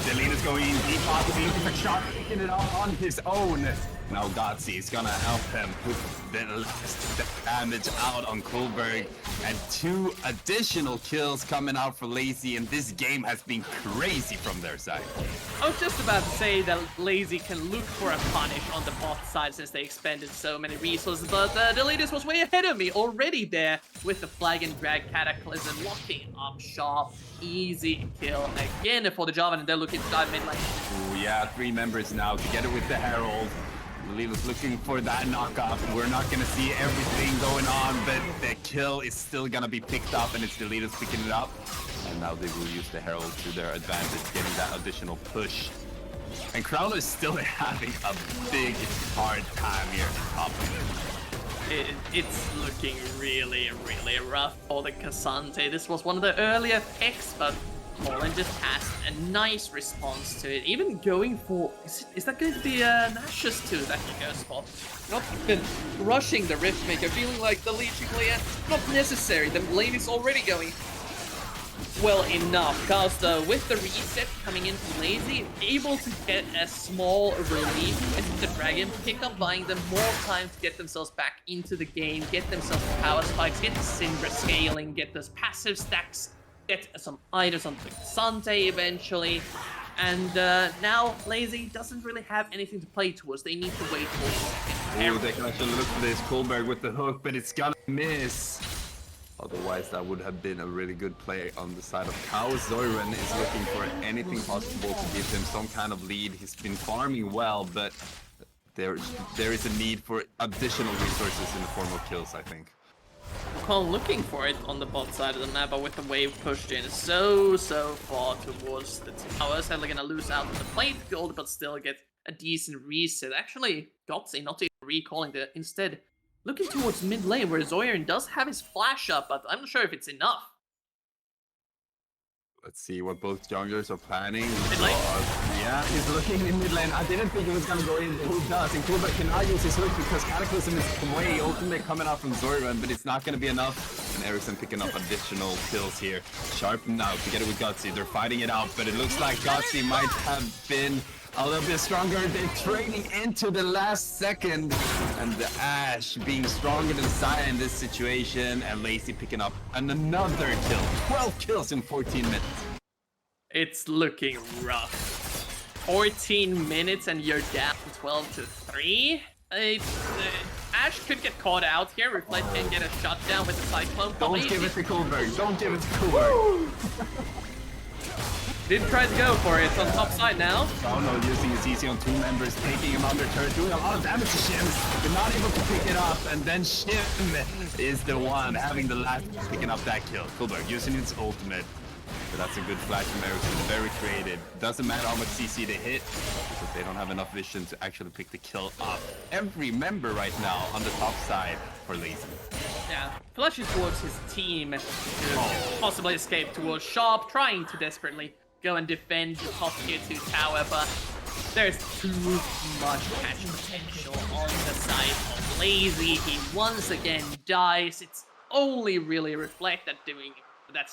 Delete is going deep, possibly looking for Sharp, picking it up on his own. Now Gotzi is gonna help him put the last damage out on Kuhlberg, and 2 additional kills coming out for Lazy, and this game has been crazy from their side.
I was just about to say that Lazy can look for a punish on the bot side since they expended so many resources, but Deletus was way ahead of me already there with the Flag and Drag Cataclysm locking up Sharp. Easy kill again for the Javan, and they're looking to dive mid lane.
Ooh, yeah, 3 members now together with the Herald. Deletus looking for that knockoff. We're not gonna see everything going on, but the kill is still gonna be picked up, and it's Deletus picking it up. And now they will use the Herald to their advantage, getting that additional push. And Crown is still having a big, hard time here in top.
It's looking really, really rough for the Cassante. This was one of the earlier picks, but Poland just has a nice response to it. Even going for... Is that going to be Nash's 2 that he goes for? Not even rushing the Riftmaker, feeling like the leeching layer, not necessary. The lane is already going well enough. KAOS though, with the reset coming into Lazy, able to get a small relief with the Dragon, pick up buying them more time to get themselves back into the game, get themselves power spikes, get the Syndra scaling, get those passive stacks, get some items on the Sante eventually. And now Lazy doesn't really have anything to play towards. They need to wait for a second.
Ooh, they can actually look for this Kuhlberg with the hook, but it's gonna miss. Otherwise, that would have been a really good play on the side of KAOS. Zoran is looking for anything possible to give him some kind of lead. He's been farming well, but there is a need for additional resources in the form of kills, I think.
Well, looking for it on the bot side of the map, but with the wave pushed in so far towards the towers, they're gonna lose out on the plate gold, but still get a decent reset. Actually, Gotzi not even recalling the instead. Looking towards mid lane, where Zoran does have his flash up, but I'm not sure if it's enough.
Let's see what both junglers are planning.
Mid lane?
Yeah, he's looking in mid lane. I didn't think he was gonna go in, but he does. And Kuhlberg cannot use his hook because Cataclysm is away. Ultimate coming out from Zoran, but it's not gonna be enough. And Ericsson picking up additional kills here. Sharp now together with Gotzi. They're fighting it out, but it looks like Gotzi might have been a little bit stronger. They're trading into the last second, and the Ash being stronger than Saya in this situation, and Lazy picking up another kill. 12 kills in 14 minutes.
It's looking rough. 14 minutes and you're down 12-3. Ash could get caught out here. Reflect can get a shutdown with the Cyclone.
Don't give it to Kuhlberg. Don't give it to Kuhlberg.
Did try to go for it on top side now.
Oh no, using his CC on 2 members, taking him under turret, doing a lot of damage to Shim, but not able to pick it up, and then Shim is the one having the last picking up that kill. Kuhlberg using his ultimate. But that's a good flash from Ericsson, very creative. Doesn't matter how much CC they hit, because they don't have enough vision to actually pick the kill up. Every member right now on the top side for Lazy.
Yeah, flushes towards his team to possibly escape towards Sharp, trying to desperately go and defend the top tier 2 tower, but there's too much catch potential on the side of Lazy. He once again dies. It's only really Reflect that's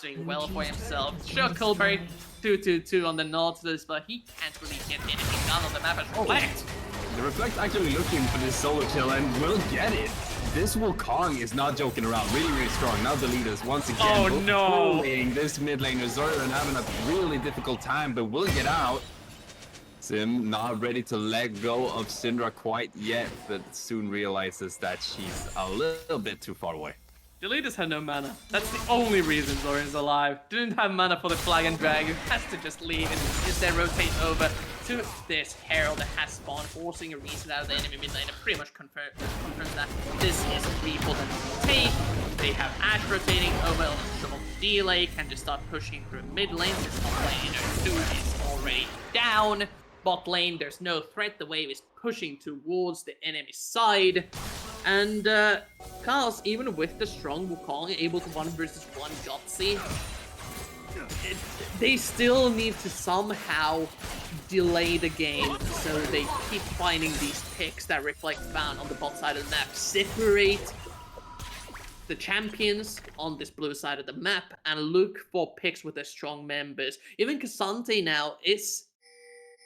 doing well for himself. Sure, Kuhlberg 2-2-2 on the Nautilus, but he can't really get anything done on the map as Reflect.
The Reflect actually looking for this solo kill and will get it. This Wukong is not joking around. Really strong. Now the leaders once again.
Oh no!
This mid laner Zoran having a really difficult time, but will get out. Sim not ready to let go of Syndra quite yet, but soon realizes that she's a little bit too far away.
Deletus had no mana. That's the only reason Zoran's alive. Didn't have mana for the Flag and Drag. Has to just leave and instead rotate over to this Herald that has spawned, forcing a reset out of the enemy mid lane. It pretty much confirms that this is a free for them to take. They have Ash rotating over on a short delay, can just start pushing through mid lane. This top laner 2 is already down. bot lane. There's no threat. The wave is pushing towards the enemy side. And KAOS, even with the strong Wukong, able to 1v1 Gutsy, they still need to somehow delay the game so they keep finding these picks that reflect found on the bot side of the map, separate the champions on this blue side of the map, and look for picks with their strong members. Even Cassante now is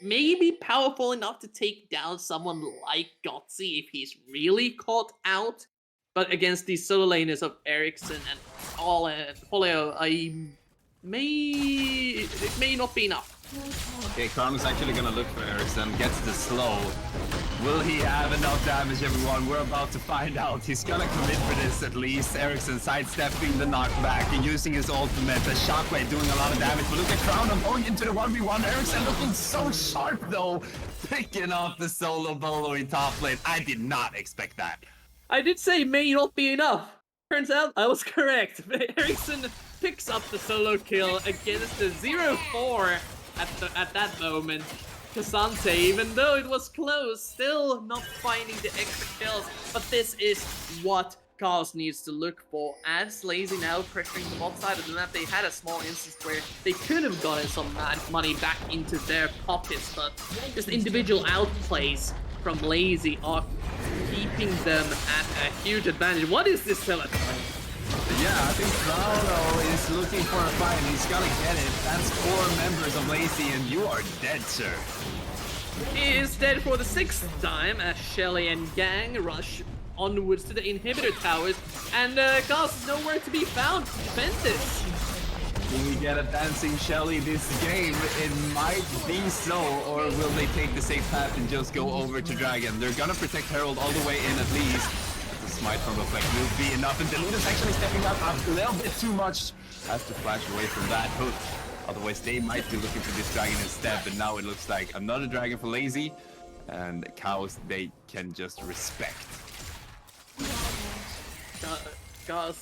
maybe powerful enough to take down someone like Gutsy if he's really caught out, but against these solo laners of Ericsson and Polio, it may not be enough.
Okay, Crown's actually gonna look for Ericsson, gets the slow. Will he have enough damage, everyone? We're about to find out. He's gonna commit for this at least. Ericsson sidestepping the knockback and using his ultimate. The shockwave doing a lot of damage. But look at Crown going into the 1v1. Ericsson looking so sharp though. Picking off the solo bolo in top lane. I did not expect that.
I did say may not be enough. Turns out I was correct. Ericsson picks up the solo kill against the 0-4 at that moment. Cassante, even though it was close, still not finding the extra kills. But this is what KAOS needs to look for, as Lazy now pressuring the bot side of the map. They had a small instance where they could have gotten some money back into their pockets, but just individual outplays from Lazy are keeping them at a huge advantage. What is this Philip?
Yeah, I think Crowno is looking for a fight. He's gonna get it. That's 4 members of Lazy, and you are dead, sir.
He is dead for the 6th time as Shelly and Gang rush onwards to the inhibitor towers, and KAOS is nowhere to be found to defend this.
Will we get a dancing Shelly this game? It might be so, or will they take the safe path and just go over to Dragon? They're gonna protect Herald all the way in at least. The smite from Reflect will be enough, and Delita's actually stepping up a little bit too much. Has to flash away from that hook. Otherwise, they might be looking for this dragon instead, but now it looks like another dragon for Lazy, and KAOS, they can just respect.
KAOS,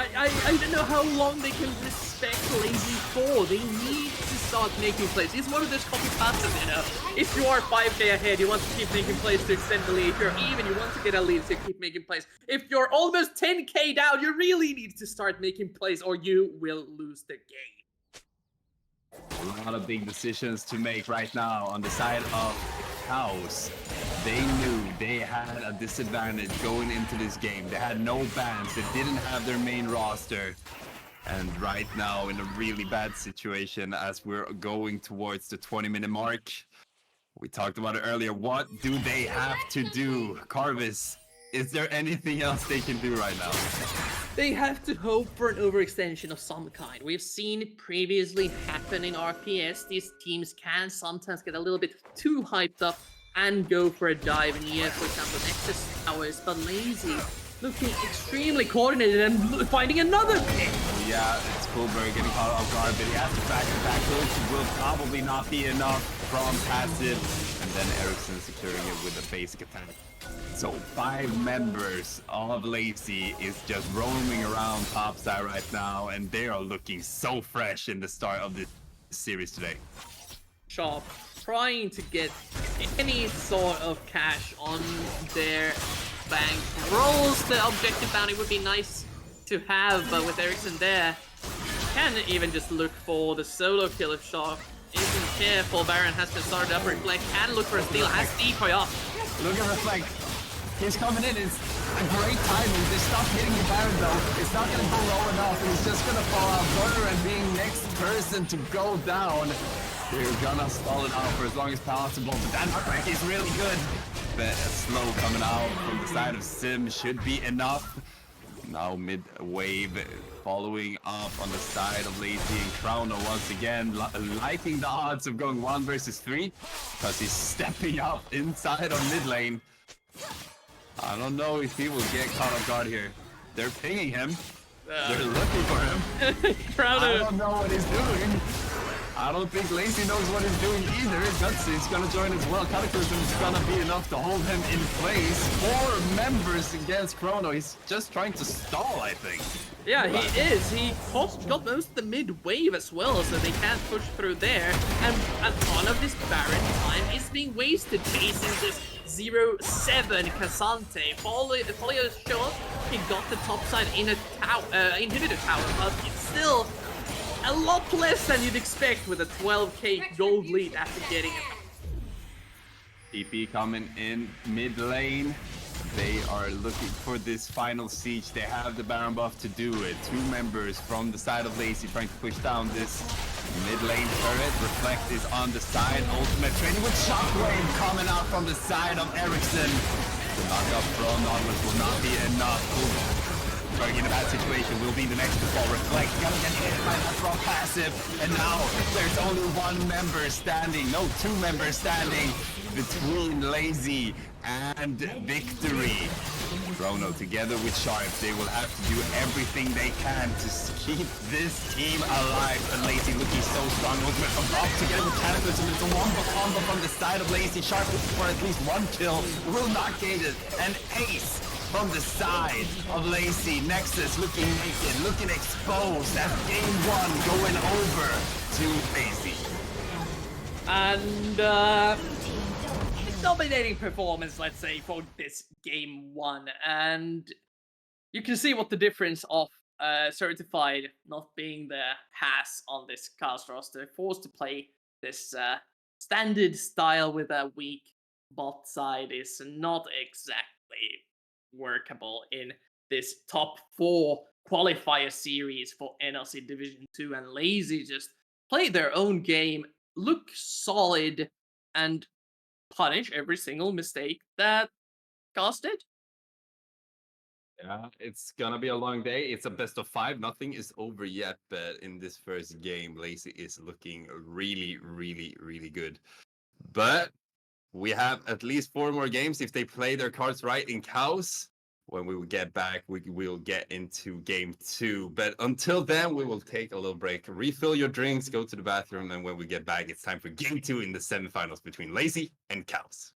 I don't know how long they can respect Lazy for. They need to start making plays. It's one of those copy passes, you know. If you are 5k ahead, you want to keep making plays to extend the lead. If you're even, you want to get a lead, so keep making plays. If you're almost 10k down, you really need to start making plays, or you will lose the game.
A lot of big decisions to make right now on the side of KAOS. They knew they had a disadvantage going into this game. They had no bans, they didn't have their main roster. And right now in a really bad situation as we're going towards the 20-minute mark. We talked about it earlier. What do they have to do? Carvis, is there anything else they can do right now?
They have to hope for an overextension of some kind. We've seen it previously happen in RPS. These teams can sometimes get a little bit too hyped up and go for a dive near, for example, Nexus Towers, but Lazy looking extremely coordinated and finding another pick.
Yeah, it's Coolberg getting caught off guard, but he has to back the back, which will probably not be enough from passive, and then Ericsson securing it with a basic attack. So 5 members of Lazy is just roaming around topside right now, and they are looking so fresh in the start of this series today.
Sharp trying to get any sort of cash on their bank rolls. The objective bounty would be nice to have, but with Ericsson there, can even just look for the solo kill if Sharp isn't careful. Baron has to start up. Reflect can look for a steal, has decoy up.
Look at Reflect. He's coming in. It's a great timing. They stop hitting the Baron though. It's not going to go low enough. He's just going to fall out. Burner and being next person to go down. They're gonna stall it out for as long as possible, but that knockback is really good. But a slow coming out from the side of Sim should be enough. Now mid-wave following up on the side of Lazy, and Crowno once again liking the odds of going 1 versus 3 because he's stepping up inside on mid lane. I don't know if he will get caught off guard here. They're pinging him. They're looking for him.
Crowno.
I don't know what he's doing. I don't think Lazy knows what he's doing either. Gutsy is gonna join as well. Cataclysm is gonna be enough to hold him in place. 4 members against Chrono. He's just trying to stall, I think.
Yeah, he is. He got most of the mid wave as well, so they can't push through there. And a ton of this Baron time is being wasted chasing this 0-7 Cassante. Folio shot, he got the top side in a inhibitor tower, but it's still a lot less than you'd expect with a 12k gold lead after getting it.
TP coming in mid lane. They are looking for this final siege. They have the Baron buff to do it. 2 members from the side of Lazy trying to push down this mid lane turret. Reflect is on the side. Ultimate training with Shockwave coming out from the side of Ericsson. The knockup from Nautilus will not be enough. In a bad situation, will be the next to fall. Reflect, gonna get hit by that raw passive, and now there's only 1 member standing, no, 2 members standing between Lazy and Victory. Chrono together with Sharp, they will have to do everything they can to keep this team alive. And Lazy looking so strong, ultimate from top to get him with Cataclysm. It's a wombo combo from the side of Lazy. Sharp for at least 1 kill, will not get it, and ace from the side of Lacy. Nexus looking naked, looking exposed. That's game 1 going over to Lacy.
And dominating performance, let's say, for this game 1. And you can see what the difference of Certified not being the has on this cast roster. Forced to play this standard style with a weak bot side is not exactly workable in this top 4 qualifier series for NLC Division 2, and Lazy just play their own game, look solid, and punish every single mistake that KAOS did.
Yeah, it's gonna be a long day. It's a best of 5. Nothing is over yet, but in this first game, Lazy is looking really, really, really good. But we have at least 4 more games if they play their cards right in KAOS. When we will get back, we will get into game 2. But until then, we will take a little break, refill your drinks, go to the bathroom, and when we get back, it's time for game 2 in the semifinals between Lazy and KAOS.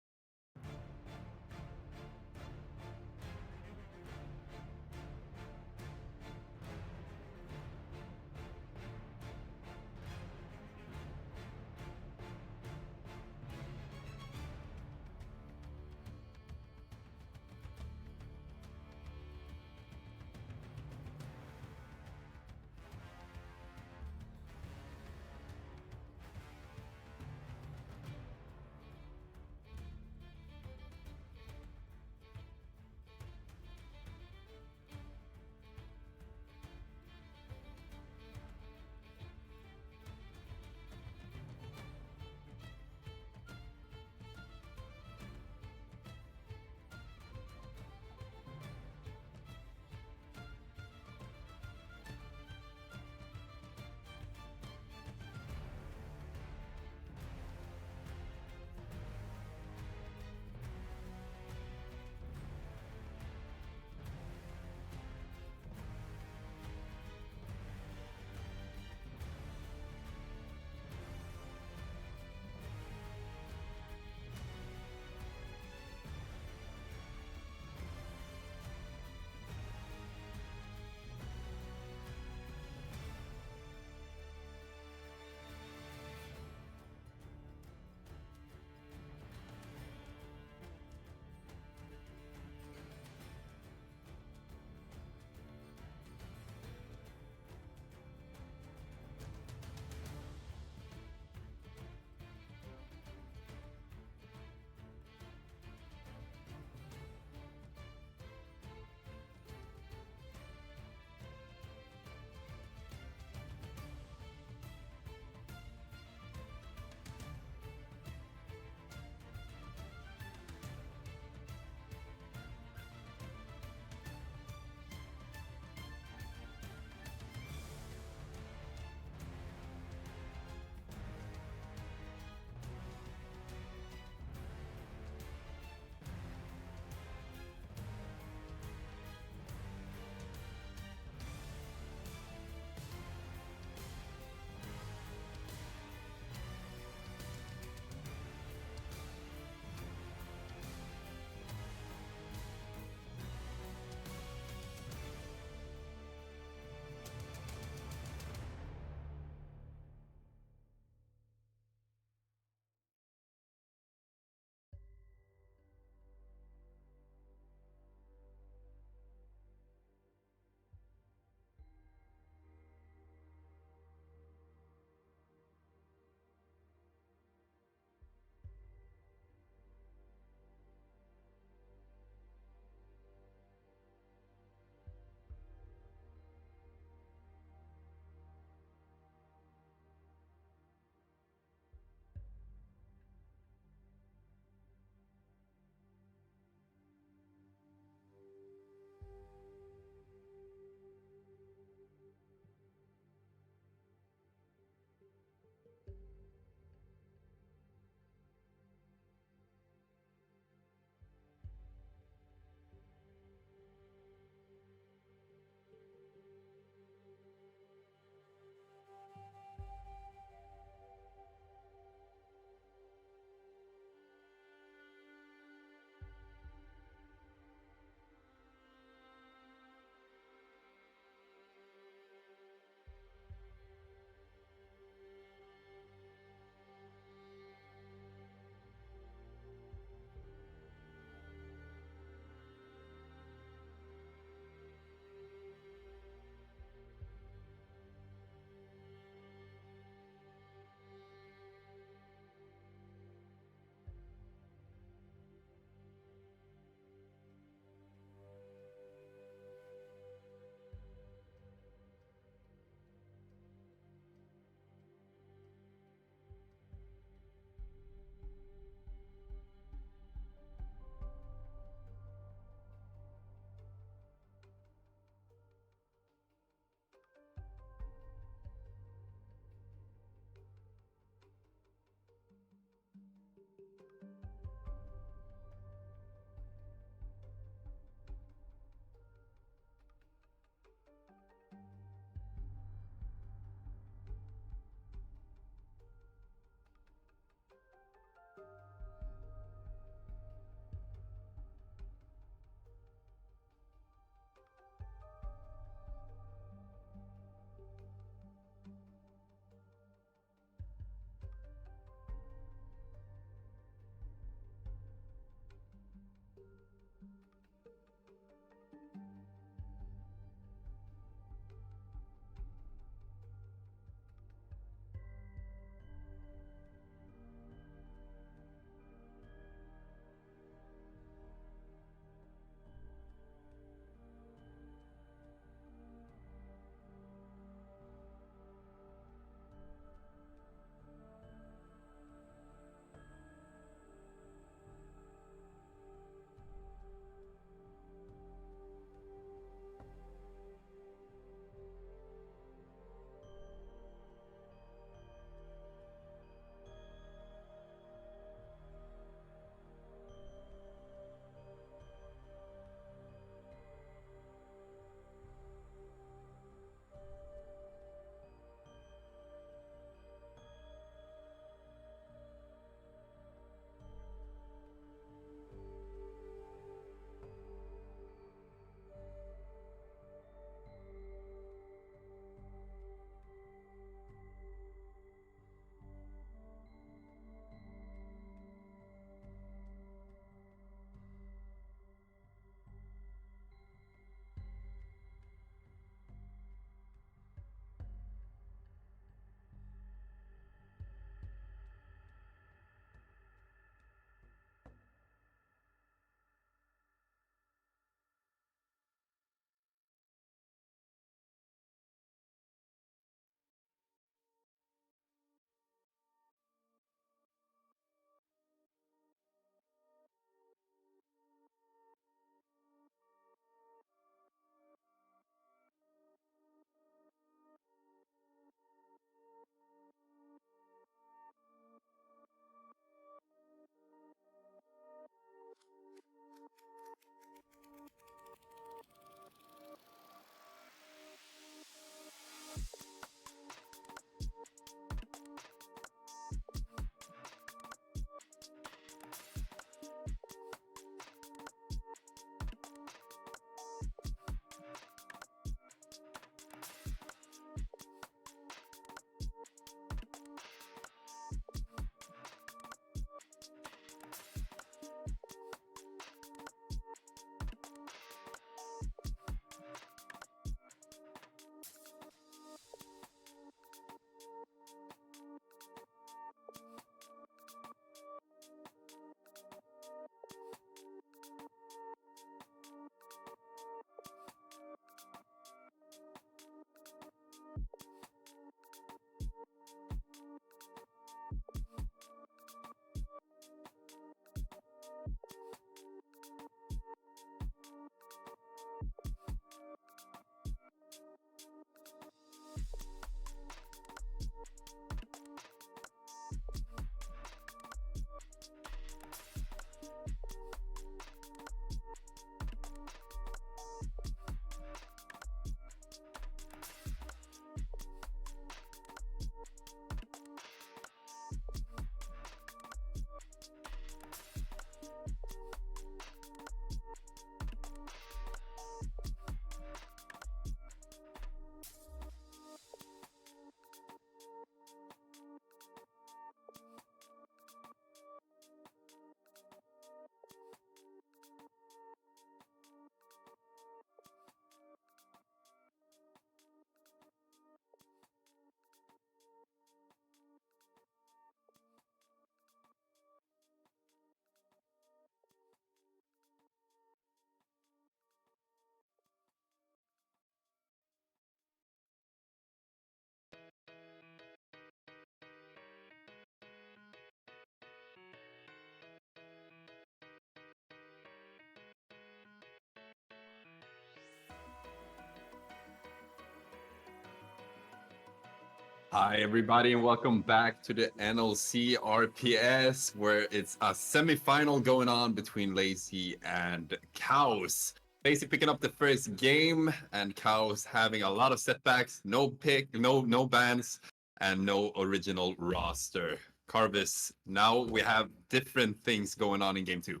Hi, everybody, and welcome back to the NLC RPS, where it's a semifinal going on between Lazy and KAOS. Lazy picking up the first game, and KAOS having a lot of setbacks, no pick, no bans, and no original roster. Carvis, now we have different things going on in game two.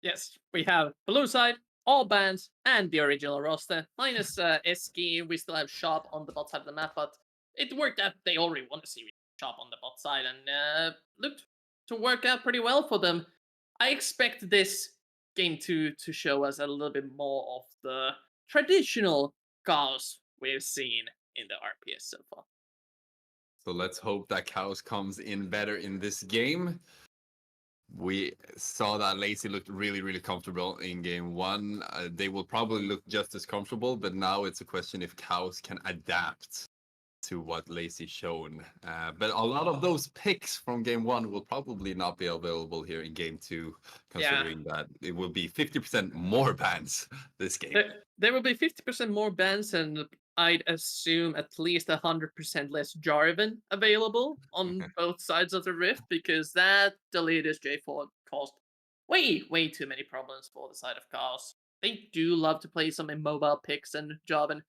Yes, we have blue side, all bans, and the original roster. Minus Eski, we still have Shop on the bot side of the map, but it worked out. They already want to see Shop on the bot side, and looked to work out pretty well for them. I expect this game to show us a little bit more of the traditional KAOS we've seen in the RPS so far.
So let's hope that KAOS comes in better in this game. We saw that Lazy looked really comfortable in game one. They will probably look just as comfortable, but now it's a question if KAOS can adapt to what Lazy's shown. But a lot of those picks from game one will probably not be available here in game two, considering that it will be 50% more bans this game.
There will be 50% more bans, and I'd assume at least 100% less Jarvan available on both sides of the rift, because that deleted J4 caused way too many problems for the side of KAOS. They do love to play some immobile picks, and Jarvan,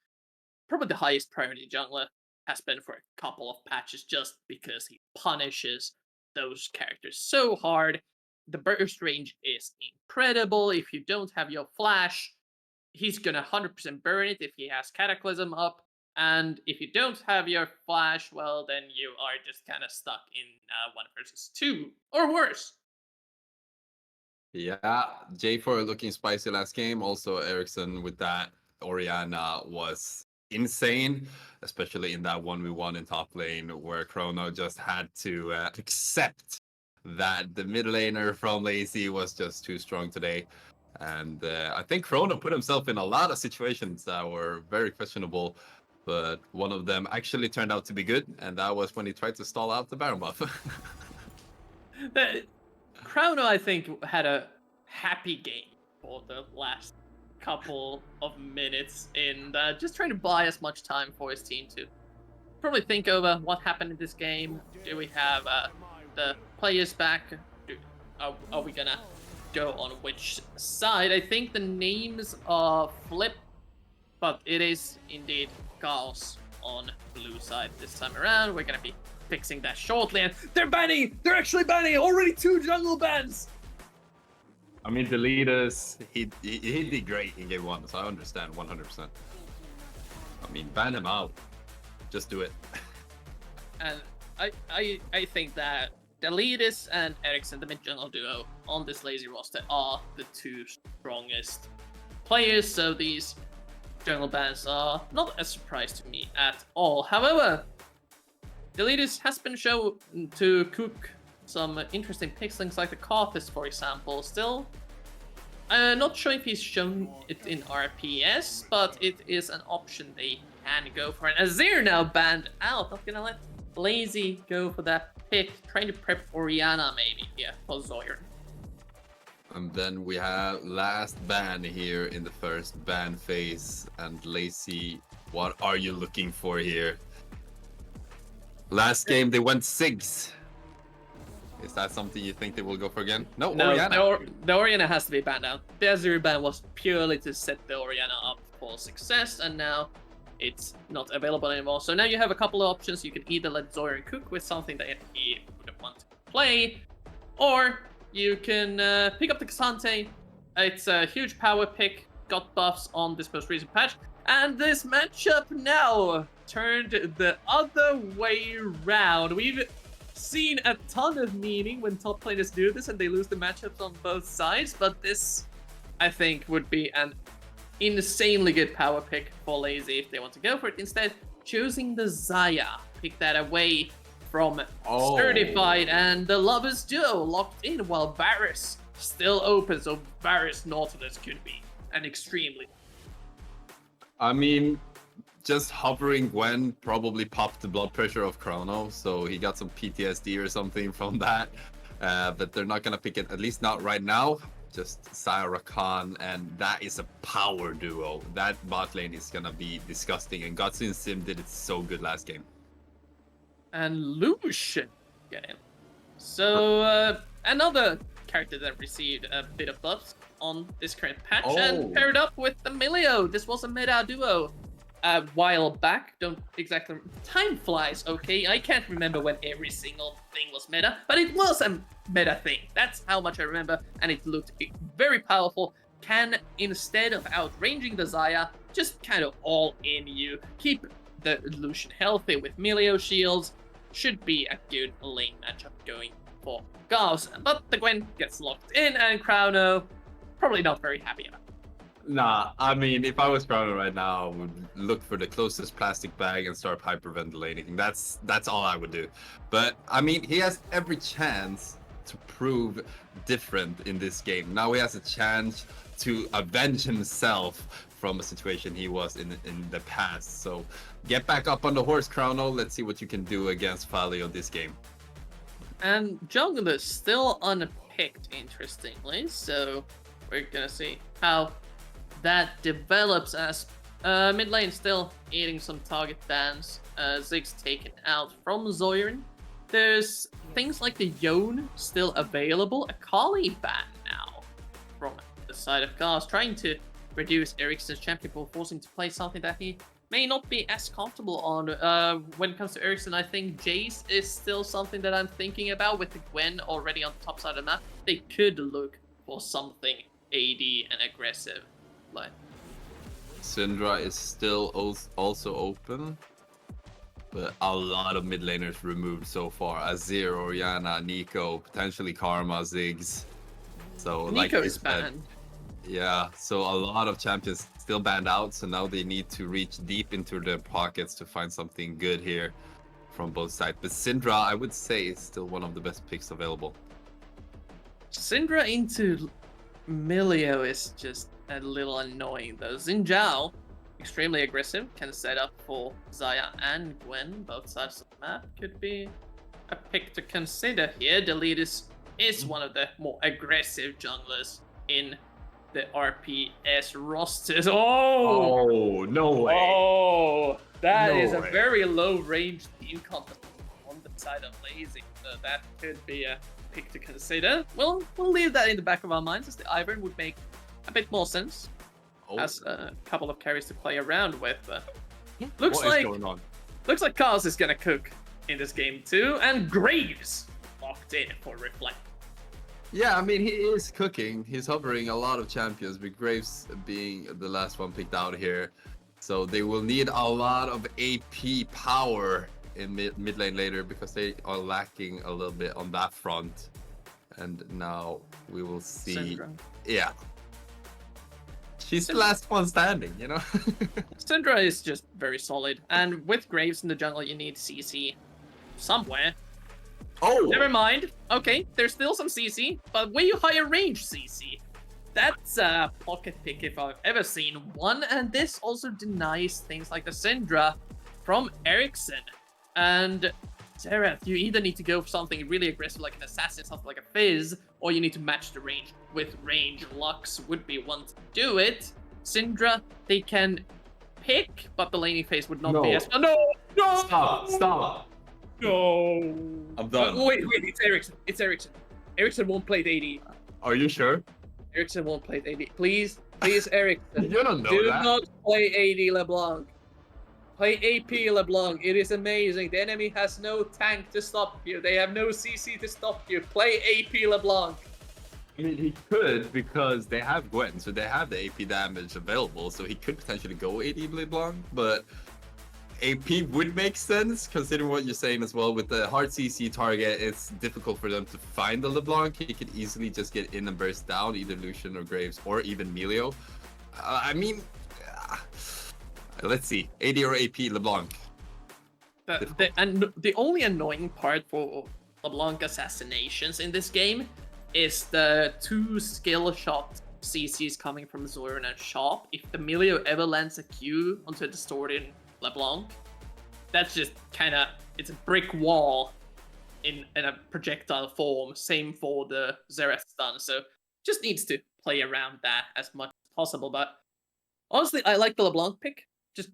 probably the highest priority jungler, has been for a couple of patches just because he punishes those characters so hard. The burst range is incredible. If you don't have your flash, he's gonna 100% burn it if he has Cataclysm up. And if you don't have your flash, well, then you are just kind of stuck in 1 versus 2 or worse.
Yeah, J4 looking spicy last game. Also, Ericsson with that Orianna was insane, especially in that 1v1 in top lane, where Chrono just had to accept that the mid laner from Lazy was just too strong today. And I think Chrono put himself in a lot of situations that were very questionable, but one of them actually turned out to be good, and that was when he tried to stall out the Baron buff.
Chrono, I think, had a happy game for the last couple of minutes in just trying to buy as much time for his team to probably think over what happened in this game. Do we have the players back? Are we gonna go on which side? I think the names are flipped, but it is indeed KAOS on blue side this time around. We're gonna be fixing that shortly, and they're actually banning already 2 jungle bans.
I mean, the leaders, he did great in game one, so I understand 100%. I mean, ban him out. Just do it.
And I think that Deletus and Ericsson, the mid jungle duo on this Lazy roster, are the 2 strongest players, so these jungle bans are not a surprise to me at all. However, Deletus has been shown to cook some interesting picks, things like the Karthus, for example. Still, not sure if he's shown it in RPS, but it is an option they can go for. And Azir now banned out. Not gonna let Lazy go for that pick, trying to prep Orianna maybe here for Zoyer.
And then we have last ban here in the first ban phase. And Lazy, what are you looking for here? Last game they went Sigs. Is that something you think they will go for again? No,
No,
Orianna.
the Orianna has to be banned out. The Azure ban was purely to set the Orianna up for success, and now it's not available anymore. So now you have a couple of options. You can either let Zoran cook with something that he wouldn't want to play, or you can pick up the Cassante. It's a huge power pick, got buffs on this most recent patch, and this matchup now turned the other way round. We've seen a ton of meaning when top laners do this and they lose the matchups on both sides, but this, I think, would be an insanely good power pick for Lazy if they want to go for it. Instead, choosing the Xayah, pick that away from Certified, and the Lovers Duo locked in while Varus still open, so Varus Nautilus could be an extremely...
I mean, just hovering Gwen probably popped the blood pressure of Chrono, so he got some PTSD or something from that. But they're not gonna pick it, at least not right now. Just Xayah Rakan, and that is a power duo. That bot lane is gonna be disgusting, and Gotsu and Sim did it so good last game.
And Lucian get in. So another character that received a bit of buffs on this current patch and paired up with Emilio. This was a meta duo a while back. Don't exactly... Time flies, okay? I can't remember when every single thing was meta, but it was a meta thing. That's how much I remember, and it looked very powerful. Can, instead of outranging the Xayah, just kind of all in you. Keep the Lucian healthy with Emilio shields. Should be a good lane matchup going for KAOS. But the Gwen gets locked in, and Chrono probably not very happy about it.
Nah, I mean, if I was Chrono right now, I would look for the closest plastic bag and start hyperventilating. That's all I would do. But, I mean, he has every chance to prove different in this game. Now he has a chance to avenge himself from a situation he was in the past. So get back up on the horse, Chrono. Let's see what you can do against Falio this game.
And Jungler still unpicked, interestingly. So we're gonna see how that develops as mid lane still eating some target bans. Ziggs taken out from Zoran. There's things like the Yone still available. A Kali ban now from the side of KAOS, trying to reduce Ericsson's champion pool, forcing to play something that he may not be as comfortable on. When it comes to Ericsson, I think Jace is still something that I'm thinking about. With the Gwen already on the top side of the map, they could look for something AD and aggressive. Like
Syndra is still also open, but a lot of mid laners removed so far. Azir, Orianna, Nico, potentially Karma, Ziggs. So
Nico
like
is banned.
Yeah, so a lot of champions still banned out, so now they need to reach deep into their pockets to find something good here from both sides. But Syndra, I would say, is still one of the best picks available.
Syndra into Emilio is just a little annoying though. Xin Zhao, extremely aggressive, can set up for Xayah and Gwen, both sides of the map. Could be a pick to consider here. Deletus is one of the more aggressive junglers in the RPS rosters.
Oh, no way.
Oh, that
No
is a
way.
very low range team comp on the side of Lazy. So that could be a pick to consider. We'll leave that in the back of our minds, as the Ivern would make a bit more sense as a couple of carries to play around with. Looks
What is
like
going on?
KAOS is gonna cook in this game too, and Graves locked in for Reflect.
Yeah, I mean, he is cooking. He's hovering a lot of champions, with Graves being the last one picked out here. So they will need a lot of AP power in mid lane later, because they are lacking a little bit on that front. And now we will see.
Syndra.
Yeah. She's the last one standing, you know?
Syndra is just very solid, and with Graves in the jungle, you need CC somewhere.
Oh!
Never mind. Okay, there's still some CC, but way higher range CC. That's a pocket pick if I've ever seen one, and this also denies things like the Syndra from Ericsson. And Xerath, you either need to go for something really aggressive like an assassin, something like a Fizz, or you need to match the range with range. Lux would be one to do it. Syndra, they can pick, but the laning phase would not be as... No!
Stop!
No.
I'm done.
Wait, it's Ericsson. It's Ericsson. Ericsson won't play AD.
Are you sure?
Ericsson won't play AD. Please, Ericsson.
You don't know
Do
that.
not play AD LeBlanc. Play AP LeBlanc. It is amazing. The enemy has no tank to stop you. They have no CC to stop you. Play AP LeBlanc.
I mean, he could because they have Gwen, so they have the AP damage available, so he could potentially go AD LeBlanc, but AP would make sense considering what you're saying as well. With the hard CC target, it's difficult for them to find the LeBlanc. He could easily just get in and burst down either Lucian or Graves or even Melio. I mean, let's see. AD or AP LeBlanc.
The only annoying part for LeBlanc assassinations in this game is the 2 skill shot CCs coming from Zoran and Sharp. If the Melio ever lands a Q onto a distorted LeBlanc, that's just kind of, it's a brick wall in a projectile form. Same for the Xerath stun, so just needs to play around that as much as possible. But honestly, I like the LeBlanc pick. Just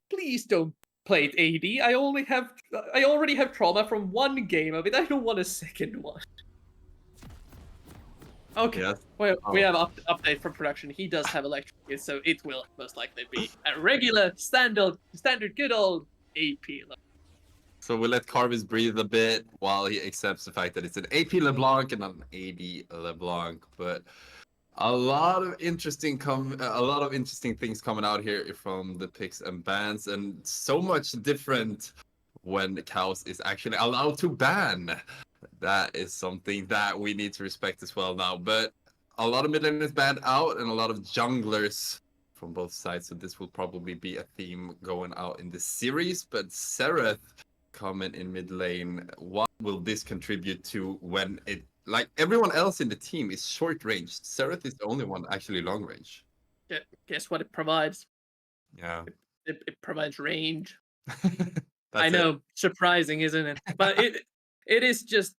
please don't play it AD. I already have trauma from 1 game of it. I don't want a second one. Okay,
Yes.
well, we have update from production. He does have electric, so it will most likely be a regular, standard, good old AP.
So we'll let Carvis breathe a bit while he accepts the fact that it's an AP LeBlanc and an AD LeBlanc. But a lot of interesting things coming out here from the picks and bans, and so much different when the KAOS is actually allowed to ban. That is something that we need to respect as well now. But a lot of mid laners banned out and a lot of junglers from both sides. So this will probably be a theme going out in this series. But Xerath coming in mid lane, what will this contribute to when it, like everyone else in the team is short range? Xerath is the only one actually long range.
Guess what it provides?
Yeah.
It provides range.
That's
I know, surprising, isn't it? But it is just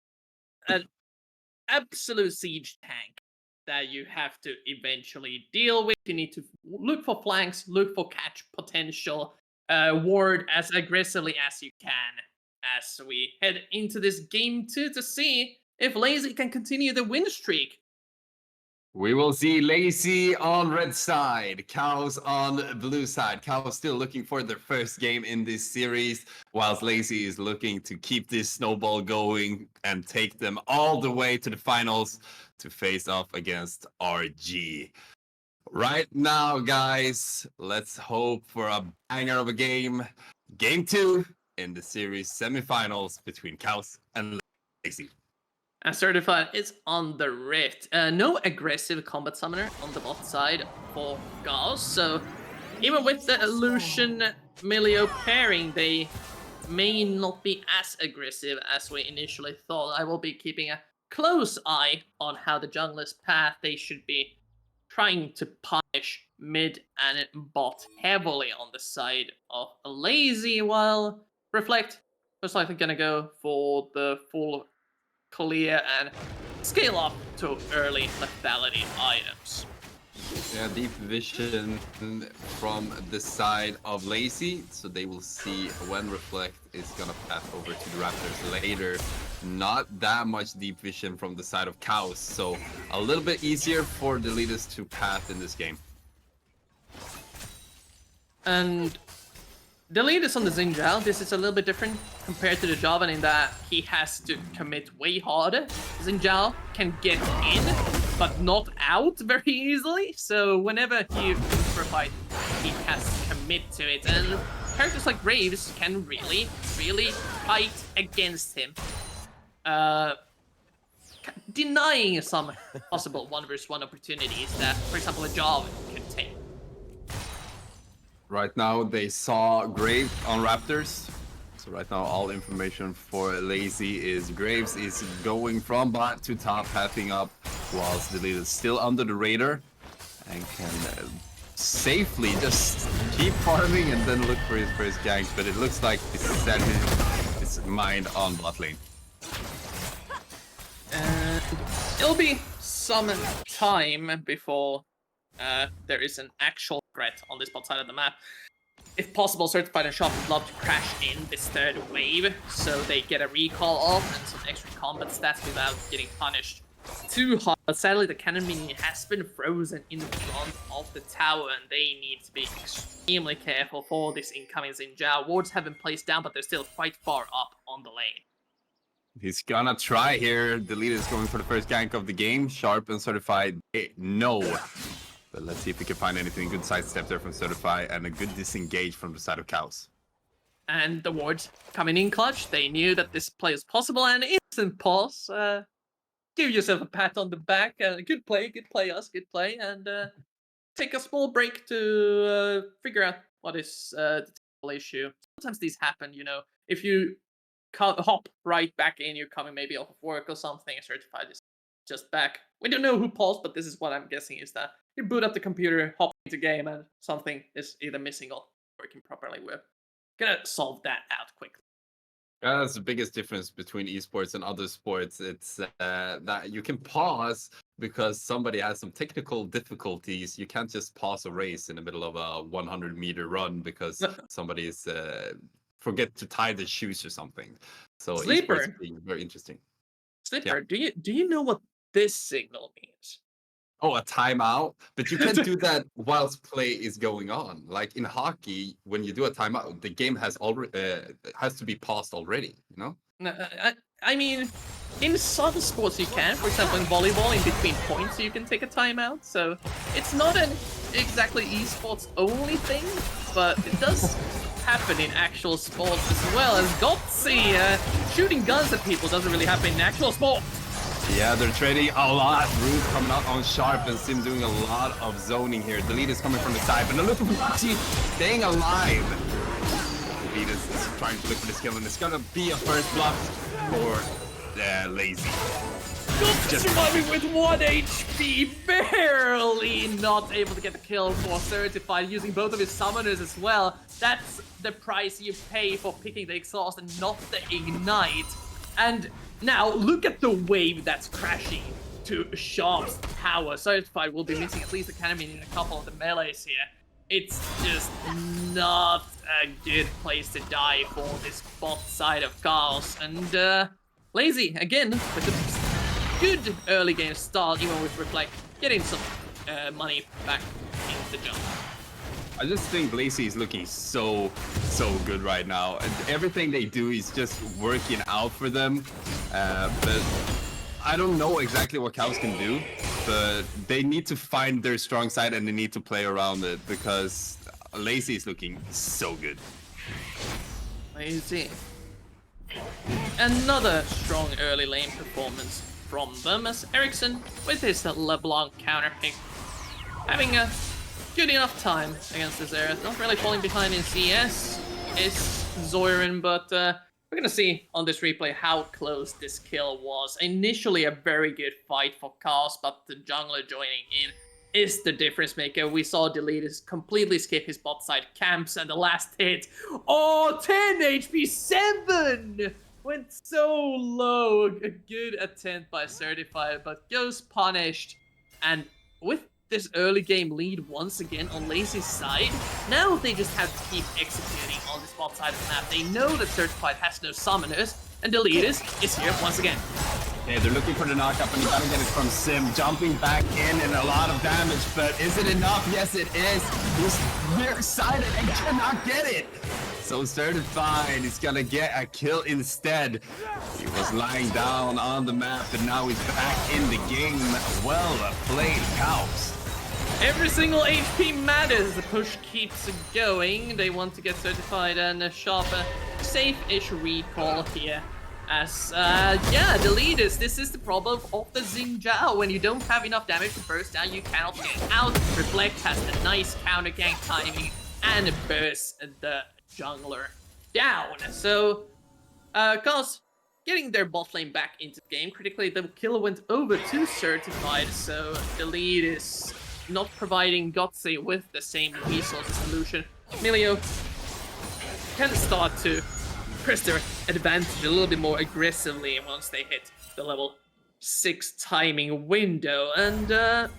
an absolute siege tank that you have to eventually deal with. You need to look for flanks, look for catch potential, ward as aggressively as you can as we head into this game 2 to see if Lazy can continue the win streak.
We will see Lazy on red side, KAOS on blue side. KAOS still looking for their first game in this series, whilst Lazy is looking to keep this snowball going and take them all the way to the finals to face off against RG. Right now, guys, let's hope for a banger of a game. Game 2 in the series semifinals between KAOS and Lazy.
Certified is on the rift. No aggressive combat summoner on the bot side for KAOS, so even with the Illusion Melio pairing, they may not be as aggressive as we initially thought. I will be keeping a close eye on how the junglers path. They should be trying to punish mid and bot heavily on the side of Lazy, while Reflect most likely gonna go for the full clear and scale up to early lethality items.
Yeah, deep vision from the side of Lazy, so they will see when Reflect is gonna pass over to the Raptors later. Not that much deep vision from the side of KAOS, so a little bit easier for the leaders to path in this game.
And the lead is on the Xinjiao. This is a little bit different compared to the Javan in that he has to commit way harder. Xinjiao can get in, but not out very easily. So whenever he goes for a fight, he has to commit to it. And characters like Graves can really fight against him. Denying some possible 1v1 opportunities that, for example, a Javan could take.
Right now, they saw Graves on Raptors. So right now, all information for Lazy is Graves is going from bot to top, pathing up, whilst the lead is still under the radar and can safely just keep farming and then look for his first ganks. But it looks like he's set his mind on bot lane.
And it'll be some time before there is an actual threat on this bot side of the map. if possible, Certified and Shop would love to crash in this third wave, so they get a recall off and some extra combat stats without getting punished too hard. But sadly, the cannon minion has been frozen in front of the tower, and they need to be extremely careful for this incoming Xin Zhao. Wards have been placed down, but they're still quite far up on the lane.
He's gonna try here. The leader is going for the first gank of the game. Sharp and Certified, no. But let's see if we can find anything. Good sidestep there from Certified and a good disengage from the side of KAOS.
And the wards coming in clutch. They knew that this play was possible, and instant pause. Give yourself a pat on the back. Good play, us, good play. And take a small break to figure out what is the issue. Sometimes these happen, you know. If you hop right back in, you're coming maybe off of work or something, Certified is just back. We don't know who paused, but this is what I'm guessing is that you boot up the computer, hop into game, and something is either missing or working properly. We're gonna solve that out quickly.
Yeah, that's the biggest difference between esports and other sports. It's that you can pause because somebody has some technical difficulties. You can't just pause a race in the middle of a 100-meter run because somebody is forget to tie the shoes or something. So
Sleeper,
esports is being very interesting.
Sleeper, do you know what this signal means?
Oh, a timeout? But you can't do that whilst play is going on. Like in hockey, when you do a timeout, the game has already has to be paused already. You know?
I mean, in some sports you can. For example, in volleyball, in between points, you can take a timeout. So it's not an exactly esports only thing, but it does happen in actual sports as well. As Gotzi shooting guns at people doesn't really happen in actual sport.
Yeah, they're trading a lot. Root coming out on Sharp and Sim doing a lot of zoning here. The lead is coming from the side, but look for Gotzi staying alive. The lead is trying to look for this kill, and it's gonna be a first block for Lazy.
Just surviving with 1 HP, barely not able to get the kill for Certified, using both of his summoners as well. That's the price you pay for picking the exhaust and not the ignite. And now look at the wave that's crashing to Sharp's tower. Certified will be missing at least a cannon in a couple of the melees here. It's just not a good place to die for this bot side of KAOS. And Lazy, again, with a good early game start, even with Reflect, getting some money back into the jump.
I just think Lazy is looking so good right now. And everything they do is just working out for them. But I don't know exactly what KAOS can do, but they need to find their strong side and they need to play around it because Lazy is looking so good.
Lazy. Another strong early lane performance from them as Ericsson with his LeBlanc counter pick, having a good enough time against this area. Not really falling behind in CS is Zoirin, but we're gonna see on this replay how close this kill was. Initially a very good fight for KAOS, but the jungler joining in is the difference maker. We saw Deletus completely skip his bot side camps, and the last hit, oh, 10 HP, 7! Went so low. A good attempt by Certified, but goes punished. And with this early game lead once again on Lazy's side, now they just have to keep executing on this bot side of the map. They know that Certified has no summoners, and Deletus is here once again.
Yeah, they're looking for the knockup, and you gotta get it from Sim. Jumping back in and a lot of damage, but is it enough? Yes, it is. He's very excited and cannot get it. So Certified is gonna get a kill instead. He was lying down on the map, and now he's back in the game. Well played, KAOS.
Every single HP matters. The push keeps going. They want to get Certified and a sharper, safe-ish recall here. As, yeah, Deletus, this is the problem of the Xin Zhao. When you don't have enough damage to burst down, you cannot get out. Reflect has the nice counter gank timing and bursts the jungler down. So, KAOS getting their bot lane back into the game. Critically, the kill went over to Certified, so Deletus not providing Gotze with the same resource solution. Emilio can start to press their advantage a little bit more aggressively once they hit the level 6 timing window. And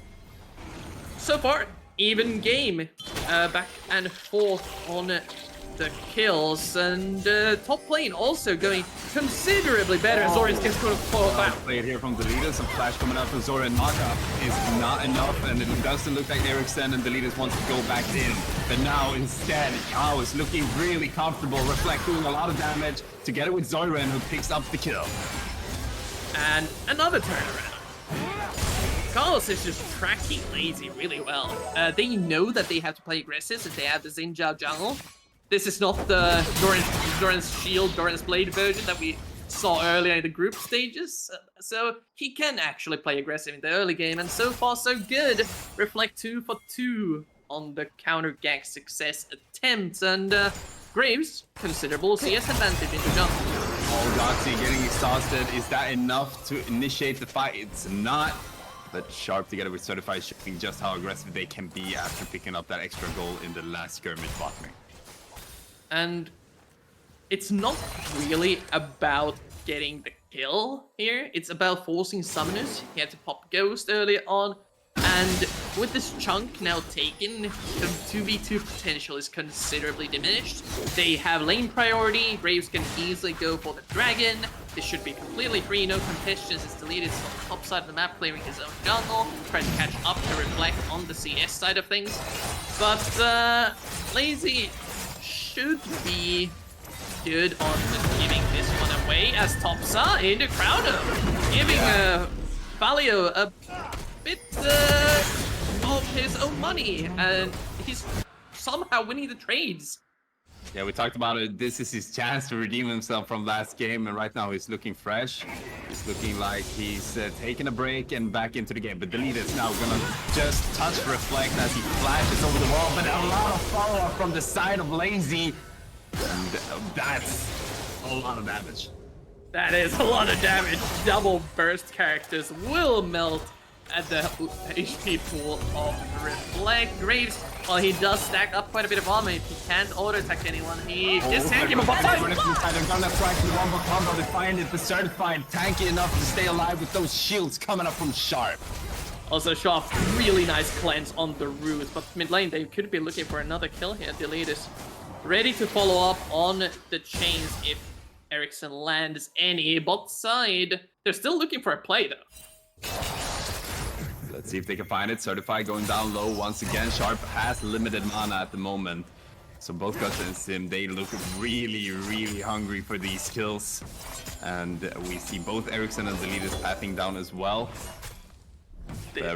so far, even game, back and forth on the kills, and top lane also going considerably better.
Oh.
Zoran's gets going to fall back.
Played here from Deletus, some flash coming out from Zora, and knockup is not enough, and it doesn't look like Ericsson and Deletus wants to go back in. But now instead, KAOS looking really comfortable, Reflect doing a lot of damage together with Zoran, who picks up the kill.
And another turnaround. KAOS is just tracking Lazy really well. They know that they have to play aggressive since they have the Xin Zhao jungle. This is not the Doran's Shield, Doran's Blade version that we saw earlier in the group stages. So he can actually play aggressive in the early game, and so far so good. Reflect 2 for 2 on the counter gank success attempt, and Graves, considerable CS advantage into jungle.
Oh, Doxy getting exhausted. Is that enough to initiate the fight? It's not. But Sharp together with Certified showing just how aggressive they can be after picking up that extra goal in the last skirmish bot lane.
And it's not really about getting the kill here. It's about forcing summoners. He had to pop Ghost earlier on. And with this chunk now taken, the 2v2 potential is considerably diminished. They have lane priority. Graves can easily go for the dragon. This should be completely free, no contestions. It's deleted on the top side of the map, clearing his own jungle, trying to catch up to Reflect on the CS side of things. But Lazy should be good on giving this one away, as Topsa in the crowd giving Valio a bit of his own money, and he's somehow winning the trades.
Yeah, we talked about it. This is his chance to redeem himself from last game, and right now he's looking fresh. He's looking like he's taking a break and back into the game. But Delete is now gonna just touch Reflect as he flashes over the wall, but a lot of follow-up from the side of Lazy, and that's a lot of damage.
That is a lot of damage. Double burst characters will melt at the HP pool of Reflect. Graves, while he does stack up quite a bit of armor, if he can't auto-attack anyone, he just can't give a bot fight.
They're gonna try to wombo combo to find it, but Certified tanky enough to stay alive with those shields coming up from Sharp.
Also, Sharp, really nice cleanse on the root, but mid lane, they could be looking for another kill here. Delete is ready to follow up on the chains if Ericsson lands any. Bot side, they're still looking for a play though.
Let's see if they can find it. Certified going down low once again. Sharp has limited mana at the moment. So both Guts and Sim, they look really, really hungry for these kills. And we see both Ericsson and Deletus pathing down as well.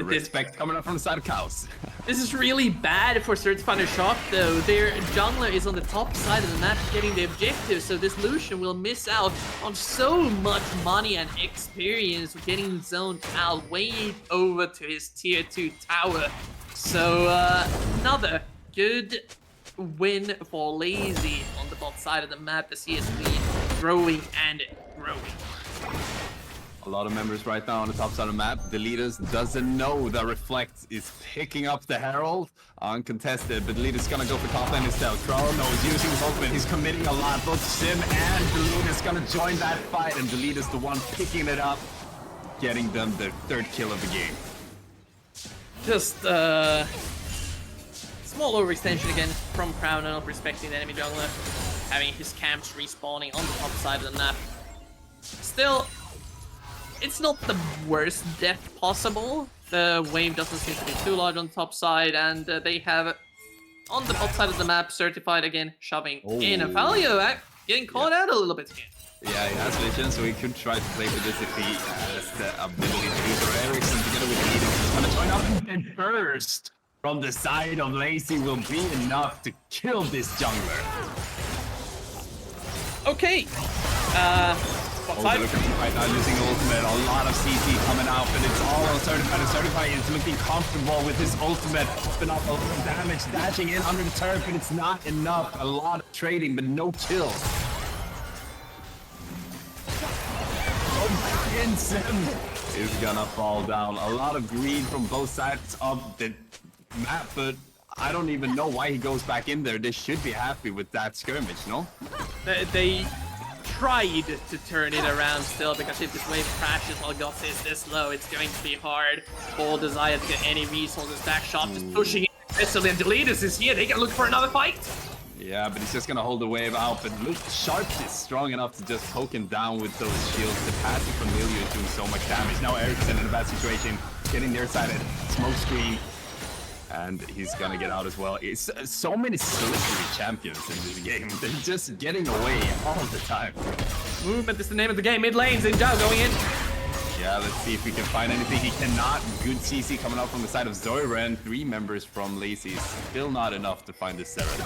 Respect coming up from the side of KAOS.
This is really bad for Certified and Sharp though. Their jungler is on the top side of the map getting the objective, so this Lucian will miss out on so much money and experience getting zoned out way over to his tier 2 tower. So another good win for Lazy on the bot side of the map as he is growing and growing.
A lot of members right now on the top side of the map. Deletus doesn't know that Reflect is picking up the Herald uncontested, but Deletus gonna go for top lane instead. Chrono is using his ultimate. He's committing a lot. Both Sim and Deletus gonna join that fight, and Deletus the one picking it up, getting them their 3rd kill of the game.
Just small overextension again from Crown, not respecting the enemy jungler, having his camps respawning on the top side of the map. Still, it's not the worst death possible. The wave doesn't seem to be too large on the top side, and they have, on the bot side of the map, Certified again, shoving in. And Valio getting caught out a little bit here.
Yeah, he has vision, so he could try to play with this if he has the ability to do so. Ericsson together with Eden is going to join up, and burst from the side of Lazy will be enough to kill this jungler.
Okay.
Right now using ultimate, a lot of CC coming out, but it's all on Certified, and Certified is looking comfortable with his ultimate, popping up a lot of damage, dashing in under the turret, but it's not enough. A lot of trading, but no kills. Oh, Sim is gonna fall down. A lot of greed from both sides of the map, but I don't even know why he goes back in there. They should be happy with that skirmish, no?
They tried to turn it around still, because if this wave crashes while Goth is this low, it's going to be hard for Desire to get any resources back. Sharp just pushing it Especially Deletus is here. They can look for another fight.
Yeah, but he's just gonna hold the wave out. But look, Sharp is strong enough to just poke him down with those shields. The passive from Milio is doing so much damage. Now Ericsson in a bad situation, getting near sided, smoke screen, and he's gonna get out as well. It's so many slippery champions in this game. They're just getting away all the time.
Movement is the name of the game. Mid lane, Zinjao going in.
Yeah, let's see if we can find anything. He cannot. Good CC coming out from the side of Zoiran. 3 members from Lazy. Still not enough to find the Seren.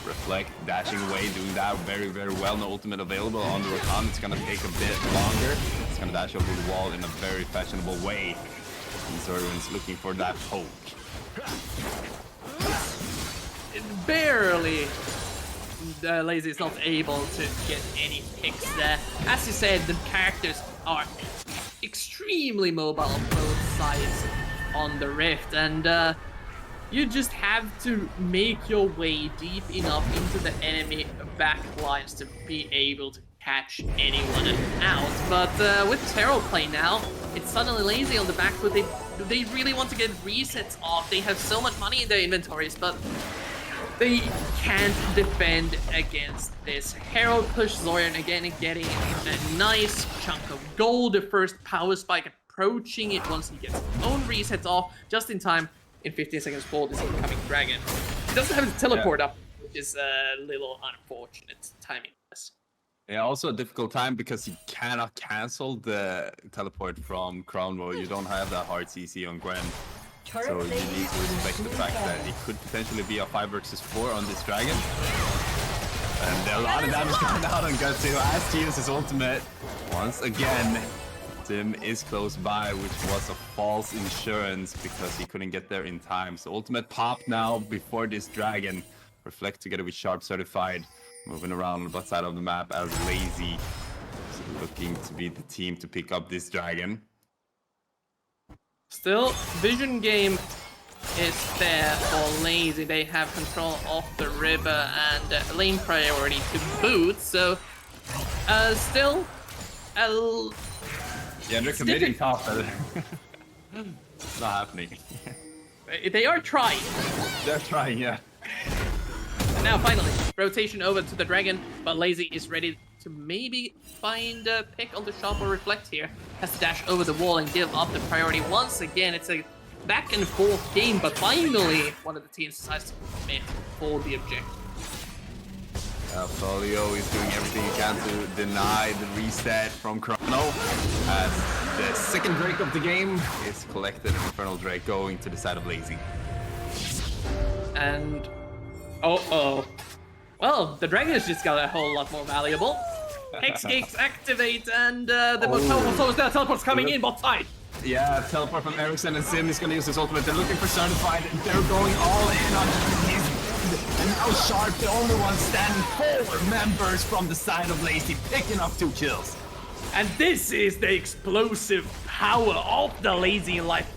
Reflect, dashing away, doing that very, very well. No ultimate available on the Rakan. It's gonna take a bit longer. It's gonna dash over the wall in a very fashionable way. And Zoiran's looking for that poke.
Barely. Lazy is not able to get any picks there. As you said, the characters are extremely mobile on both sides on the Rift, and you just have to make your way deep enough into the enemy back lines to be able to catch anyone out. But with Terror play now, it's suddenly Lazy on the back foot. They really want to get resets off. They have so much money in their inventories, but they can't defend against this. Herald push Zoran again and getting a nice chunk of gold. The first power spike approaching it once he gets his own resets off just in time in 15 seconds for this incoming dragon. He doesn't have his teleport up, which is a little unfortunate timing.
Yeah, also a difficult time because he cannot cancel the teleport from Crown Royal. You don't have that hard CC on Gren. So you need to respect the fact that it could potentially be a 5 versus 4 on this dragon. And a lot of damage coming out on Gutsy, who has to use his ultimate. Once again, Tim is close by, which was a false insurance because he couldn't get there in time. So ultimate pop now before this dragon. Reflect together with Sharp certified. Moving around on the butt side of the map as Lazy is looking to be the team to pick up this dragon.
Still, vision game is there for Lazy. They have control of the river and lane priority to boot. So, still,
yeah, they're committing top. It's not happening.
They are trying.
They're trying, yeah.
And now finally, rotation over to the dragon, but Lazy is ready to maybe find a pick on the shop or reflect here. Has to dash over the wall and give up the priority once again. It's a back and forth game, but finally one of the teams decides to commit for the objective.
Folio is doing everything he can to deny the reset from Chrono, as the second Drake of the game is collected. Infernal Drake going to the side of Lazy.
And well, the dragon has just got a whole lot more valuable. Hex gates activate, and the teleport's coming in bot side.
Yeah, teleport from Ericsson, and Sim is going to use his ultimate. They're looking for certified. They're going all in on his. And now Sharp, the only one standing 4 members from the side of Lazy, picking up 2 kills.
And this is the explosive power of the Lazy Life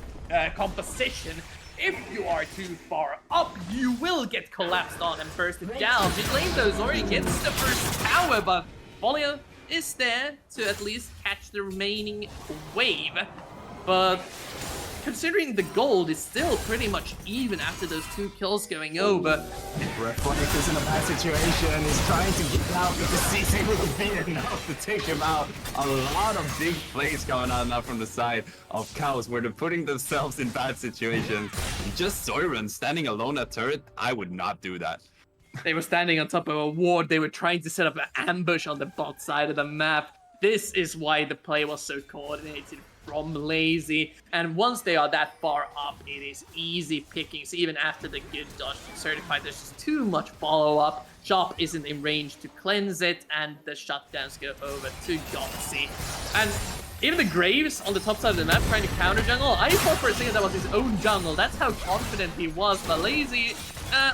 composition. If you are too far up, you will get collapsed on and bursted down. Mid lane though, Zori gets the first tower, but Folio is there to at least catch the remaining wave. But considering the gold is still pretty much even after those 2 kills going over.
Reflect is in a bad situation. He's trying to get out because CC will be enough to take him out. A lot of big plays going on now from the side of KAOS, where they're putting themselves in bad situations. Just Zoiran standing alone at turret, I would not do that.
They were standing on top of a ward. They were trying to set up an ambush on the bot side of the map. This is why the play was so coordinated from Lazy, and once they are that far up, it is easy pickings. Even after the good dodge from certified, there's just too much follow-up. Shop isn't in range to cleanse it, and the shutdowns go over to Gotsy. And even the Graves on the top side of the map trying to counter jungle, I thought for a second that was his own jungle. That's how confident he was, but Lazy,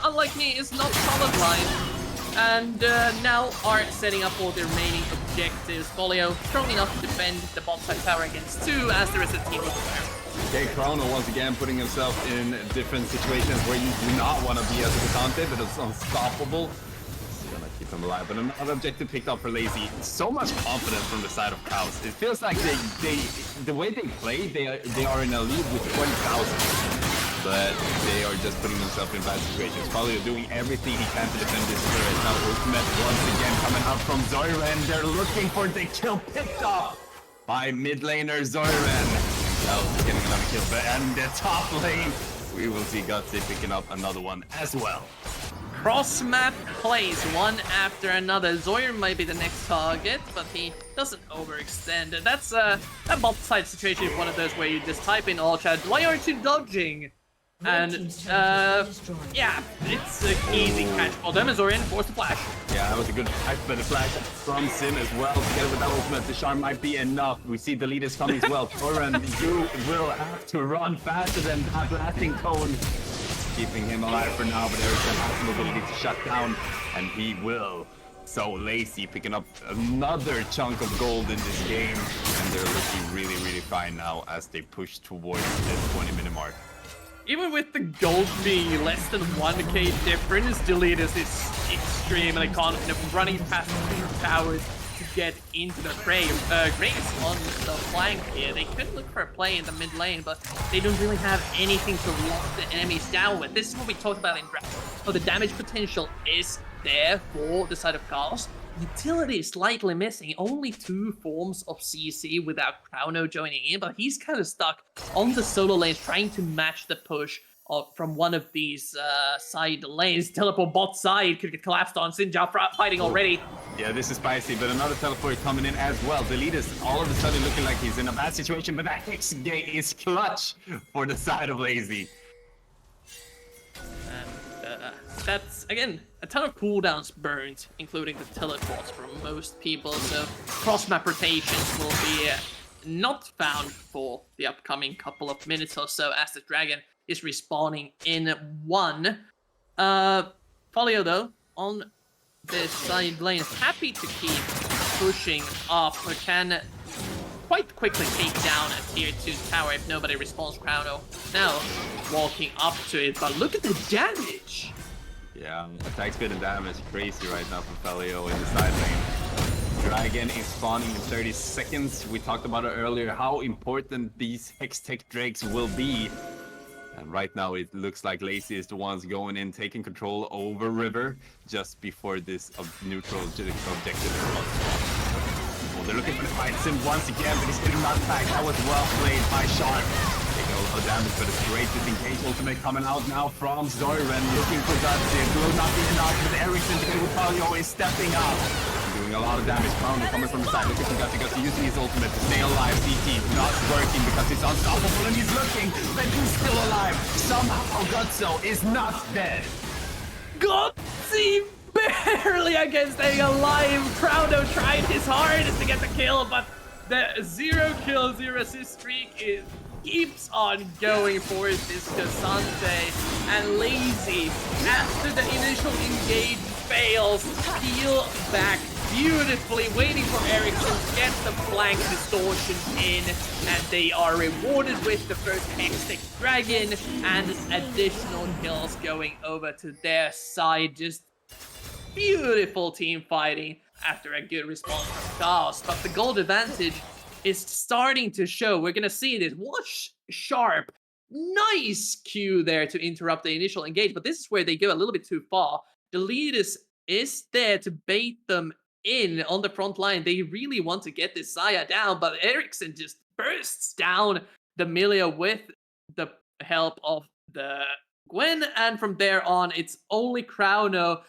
unlike me, is not solid line. And now are setting up all the remaining objectives. Folio strong enough to defend the bot side tower against 2 as the rest of the team is there.
Okay, Chrono once again putting himself in different situations where you do not want to be as a Vitante, but it's unstoppable. It's gonna keep him alive. But another objective picked up for Lazy. So much confidence from the side of KAOS. It feels like the way they play, they are in a lead with 20,000. but they are just putting themselves in bad situations. Palio doing everything he can to defend this turret. Now ultimate once again coming out from Zoiren. They're looking for the kill picked up by mid laner Zoiren. Now getting another kill, but and the top lane, we will see Gutsy picking up another one as well.
Cross-map plays one after another. Zoiren might be the next target, but he doesn't overextend. That's that bot side situation is one of those where you just type in all chat, why aren't you dodging? And yeah, it's an easy catch for them as Zoiren forced the flash.
Yeah, that was a good catch, but the flash from Sim as well. Together with that ultimate, the charm might be enough. We see the leaders coming as well. Zoiren, you will have to run faster than that blasting cone. Keeping him alive for now, but Ericsson has the mobility to shut down, and he will. So Lazy picking up another chunk of gold in this game, and they're looking really, really fine now as they push towards the 20-minute mark.
Even with the gold being less than 1k difference, Deletus is extremely confident running past 2 towers to get into the fray. Grace on the flank here. They could look for a play in the mid lane, but they don't really have anything to lock the enemies down with. This is what we talked about in draft. So the damage potential is there for the side of KAOS. Utility is slightly missing. Only 2 forms of CC without Crowno joining in, but he's kind of stuck on the solo lanes trying to match the push from one of these side lanes. Teleport bot side could get collapsed on. Sinja fighting already.
Yeah, this is spicy, but another teleport coming in as well. The leader's all of a sudden looking like he's in a bad situation, but that Hex Gate is clutch for the side of Lazy.
That's, again, a ton of cooldowns burned, including the teleports for most people, so cross-map rotations will be not found for the upcoming couple of minutes or so as the dragon is respawning in 1. Folio, though, on this side lane, is happy to keep pushing up, but can quite quickly take down a tier 2 tower if nobody responds. Crowno now walking up to it, but look at the damage!
Yeah, attack speed and damage crazy right now from Felio in the side lane. Dragon is spawning in 30 seconds. We talked about it earlier, how important these Hextech Drakes will be. And right now it looks like Lazy is the ones going in, taking control over River just before this neutral objective is about to spawn. Well, they're looking for the fight Sim once again, but he's getting knocked back. That was well played by Shark. Taking a lot of damage, but it's great disengage. Ultimate coming out now from Zoiren, looking for Gutsy. Will not be enough, but Ericsson together with Palio is stepping up. Doing a lot of damage. Crowno coming from the side, looking for Gutsy. Gutsy using his ultimate to stay alive. CT not working because he's unstoppable and he's looking, but he's still alive. Somehow Gutso is not dead.
Gutsy barely again staying alive. Crowno tried his hardest to get the kill, but the 0 kill, 0 assist streak keeps on going for this Cassante, and Lazy, after the initial engage fails, peel back beautifully, waiting for Ericsson to get the flank distortion in, and they are rewarded with the first Hextech Dragon and additional kills going over to their side. Just beautiful team fighting after a good response from KAOS, but the gold advantage is starting to show. We're gonna see this. Watch Sharp. Nice cue there to interrupt the initial engage, but this is where they go a little bit too far. The lead is there to bait them in on the front line. They really want to get this Xayah down, but Ericsson just bursts down the Milia with the help of the Gwen, and from there on, it's only Crowno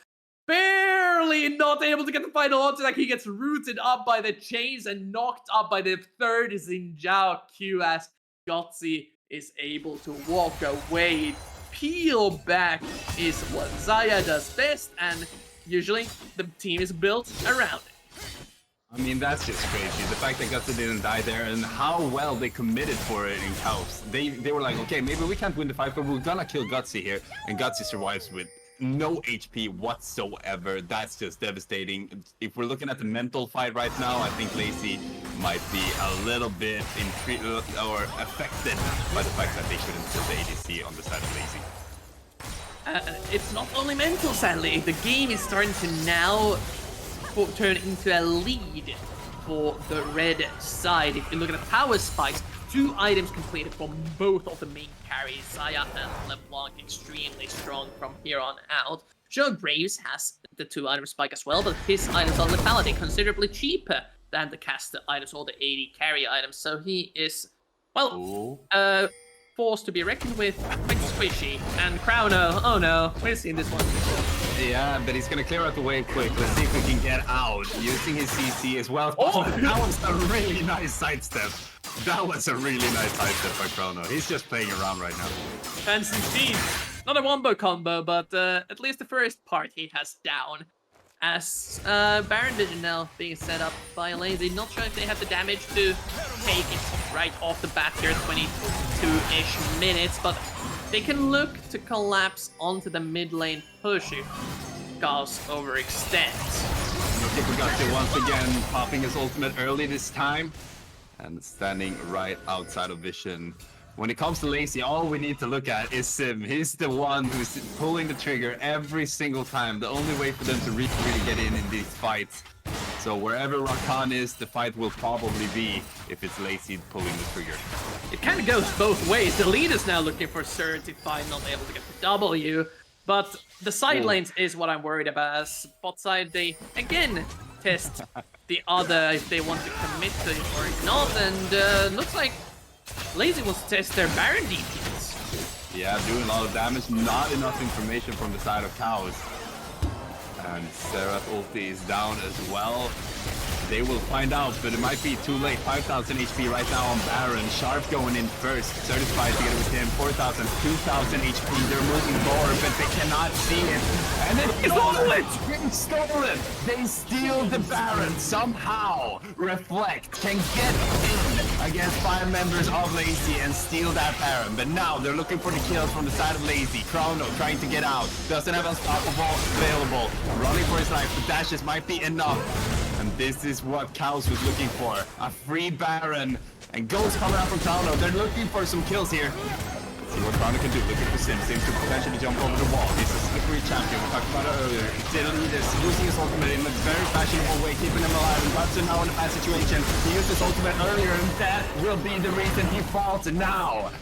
barely not able to get the final answer. Like, he gets rooted up by the chains and knocked up by the third Xinjiao Q as Gutsy is able to walk away. Peel back is what Xayah does best, and usually the team is built around it.
I mean, that's just crazy. The fact that Gutsy didn't die there and how well they committed for it in KAOS. They were like, okay, maybe we can't win the fight, but we're gonna kill Gutsy here. And Gutsy survives with no HP whatsoever. That's just devastating. If we're looking at the mental fight right now, I think Lazy might be a little bit affected by the fact that they shouldn't kill the ADC on the side of Lazy.
It's not only mental, sadly. The game is starting to now turn into a lead for the red side. If you look at the power spikes, 2 items completed from both of the main carries. Saya and LeBlanc extremely strong from here on out. Sure, Graves has the 2 item spike as well, but his items on lethality considerably cheaper than the caster items or the 80 carry items. So he is, well, forced to be reckoned with, quite squishy. And Crowno, oh no, we've seen this one before.
Yeah, but he's gonna clear out the wave quick. Let's see if we can get out using his CC as well.
Oh,
that was a really nice sidestep. That was a really nice sidestep by Chrono. He's just playing around right now.
Fancy speed. Not a wombo combo, but at least the first part he has down. As Baron Vision now being set up by Lazy. Not sure if they have the damage to take it right off the bat here, 22-ish minutes, but they can look to collapse onto the mid lane push if KAOS overextends.
Pikachu once again popping his ultimate early this time and standing right outside of vision. When it comes to Lazy, all we need to look at is Sim. He's the one who's pulling the trigger every single time. The only way for them to really get in these fights. So wherever Rakan is, the fight will probably be if it's Lazy pulling the trigger.
It kind of goes both ways. The lead is now looking for Certified, not able to get the W. But the side lanes is what I'm worried about. As bot side, they again test the other if they want to commit to it or not. And looks like Lazy wants to test their Baron defense.
Yeah, doing a lot of damage. Not enough information from the side of KAOS. And Sarah's ulti is down as well. They will find out, but it might be too late. 5,000 HP right now on Baron. Sharp going in first. Certified together with him. 4,000, 2,000 HP. They're moving forward, but they cannot see it. And then they stole it! They stole it! They steal the Baron somehow. Reflect can get in against 5 members of Lazy and steal that Baron. But now they're looking for the kills from the side of Lazy. Chrono trying to get out. Doesn't have Unstoppable available. Running for his life. The dashes might be enough. And this is what KAOS was looking for. A free Baron. And Ghost coming out from Chrono. They're looking for some kills here. Let's see what Chrono can do. Looking for Sim. Sim could potentially jump over the wall. He's a slippery champion. We talked about it earlier. Leaders using his ultimate in a very fashionable way, keeping him alive. And Butson now in a bad situation. He used his ultimate earlier, and that will be the reason he falls now.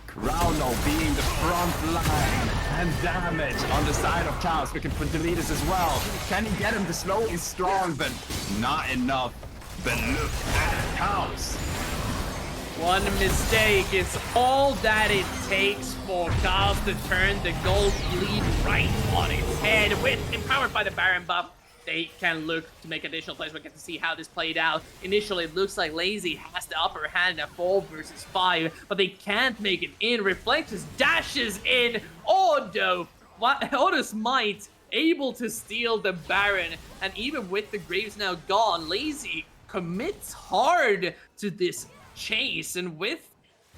Crowno being the front line and damage on the side of KAOS, looking for Deletus as well. Can he get him? The slow is strong, but not enough. But look at KAOS.
One mistake is all that it takes for KAOS to turn the gold lead right on its head. With empowered by the Baron buff, they can look to make additional plays. We get to see how this played out. Initially, it looks like Lazy has the upper hand in a 4 versus 5, but they can't make it in. Reflect just dashes in. Odo's might able to steal the Baron, and even with the Graves now gone, Lazy commits hard to this chase, and with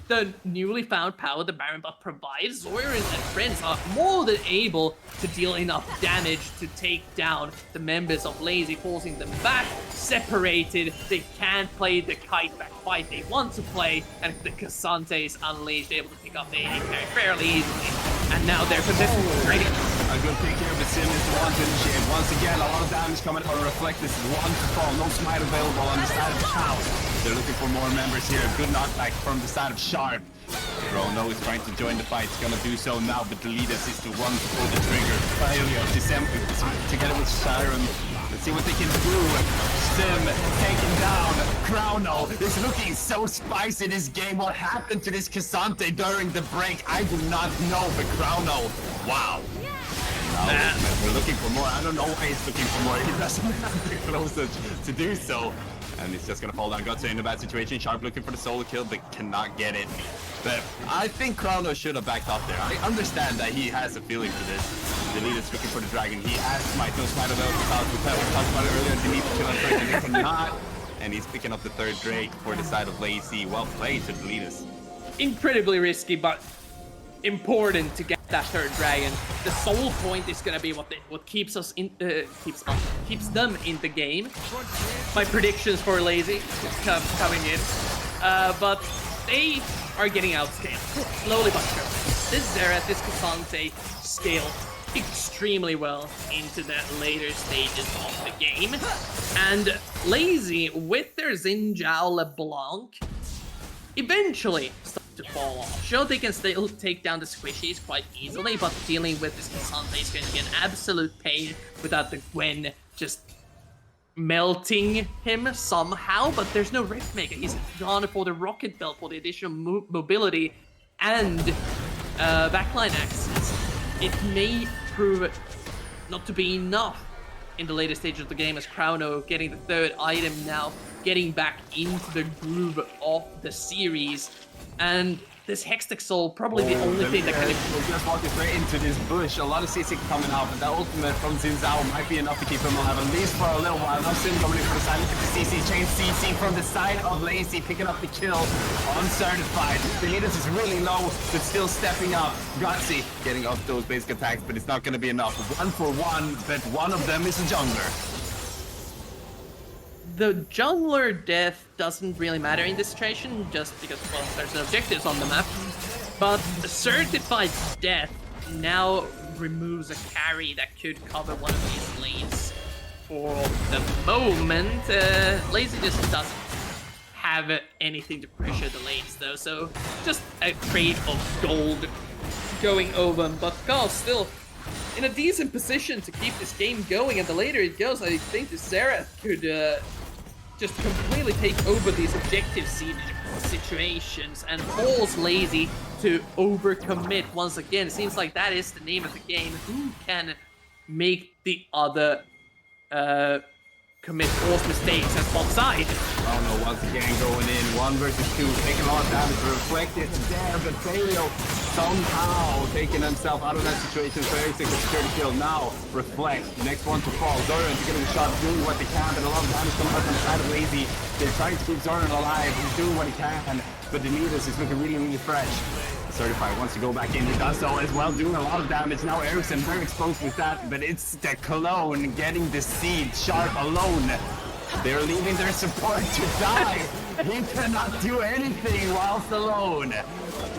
the newly found power the Baron buff provides, Zoran and friends are more than able to deal enough damage to take down the members of Lazy, forcing them back, separated. They can't play the kite back fight they want to play, and the Cassante is unleashed, able to pick up the AD carry fairly easily. And now they're contesting ready.
A good pick here, but Sim is the one to initiate. Once again, a lot of damage coming out of Reflect. This is one to fall. No smite available on the side of KAOS. They're looking for more members here. Good knockback from the side of Sharp. Chrono is trying to join the fight. He's gonna do so now, but Deletus is the one to pull the trigger. Failure. December together with Siren. Let's see what they can do. Sim taken down. Chrono is looking so spicy this game. What happened to this Cassante during the break? I do not know, but Chrono, wow. Now we're looking for more. I don't know why he's looking for more. He doesn't have the closer to do so. And he's just gonna fall down. Gotcha in a bad situation. Sharp looking for the solo kill, but cannot get it. But I think Chrono should have backed up there. I understand that he has a feeling for this. The lead is looking for the dragon. He has smite. No smite available without the pet. We talked about it earlier. They need to kill him first, and they cannot. And he's picking up the 3rd Drake for the side of Lazy. Well played to Deletus.
Incredibly risky, but important to get that 3rd dragon. The soul point is gonna be what keeps us in keeps them in the game. My predictions for Lazy coming in, but they are getting outscaled slowly but surely. This Xerath, this Cassante scale extremely well into the later stages of the game, and Lazy with their Xin Zhao LeBlanc eventually start to fall off. Sure, they can still take down the squishies quite easily, but dealing with this Cassandra is going to be an absolute pain without the Gwen just melting him somehow. But there's no Rift Maker. He's gone for the Rocket Belt for the additional mobility and backline access. It may prove not to be enough in the later stage of the game, as Crowno getting the third item now, getting back into the groove of the series. And this Hextech Soul, probably the only thing that can...
We're just walking straight into this bush. A lot of CC coming out, but that ultimate from Xin Zhao might be enough to keep him alive, at least for a little while. Now Sin coming in for the side. Look at the CC chain. CC from the side of Lazy, picking up the kill. Uncertified. The Leaders is really low, but still stepping up. Gutsy getting off those basic attacks, but it's not going to be enough. 1-for-1, but one of them is a jungler.
The jungler death doesn't really matter in this situation, just because, well, there's no objectives on the map. But the certified death now removes a carry that could cover one of these lanes. For the moment, Lazy just doesn't have anything to pressure the lanes though, so just a crate of gold going over. But KAOS still in a decent position to keep this game going, and the later it goes, I think the Xerath could just completely take over these objective situations and force Lazy to overcommit once again. It seems like that is the name of the game. Who can make the other commit false mistakes as top side?
Oh no, once again going in, 1 versus 2, taking a lot of damage, reflected there, but Failio somehow taking himself out of that situation. So Ericsson can secure the kill. Now, reflect, next one to fall. Zoran to get a shot, doing what they can, but a lot of damage coming out from the side of Lazy. They're trying to keep Zoran alive, he's doing what he can, but the Needles is looking really, really fresh. Certified wants to go back in, he does so as well, doing a lot of damage. Now Ericsson very exposed with that, but it's the clone getting the seed sharp alone. They're leaving their support to die. He cannot do anything whilst alone.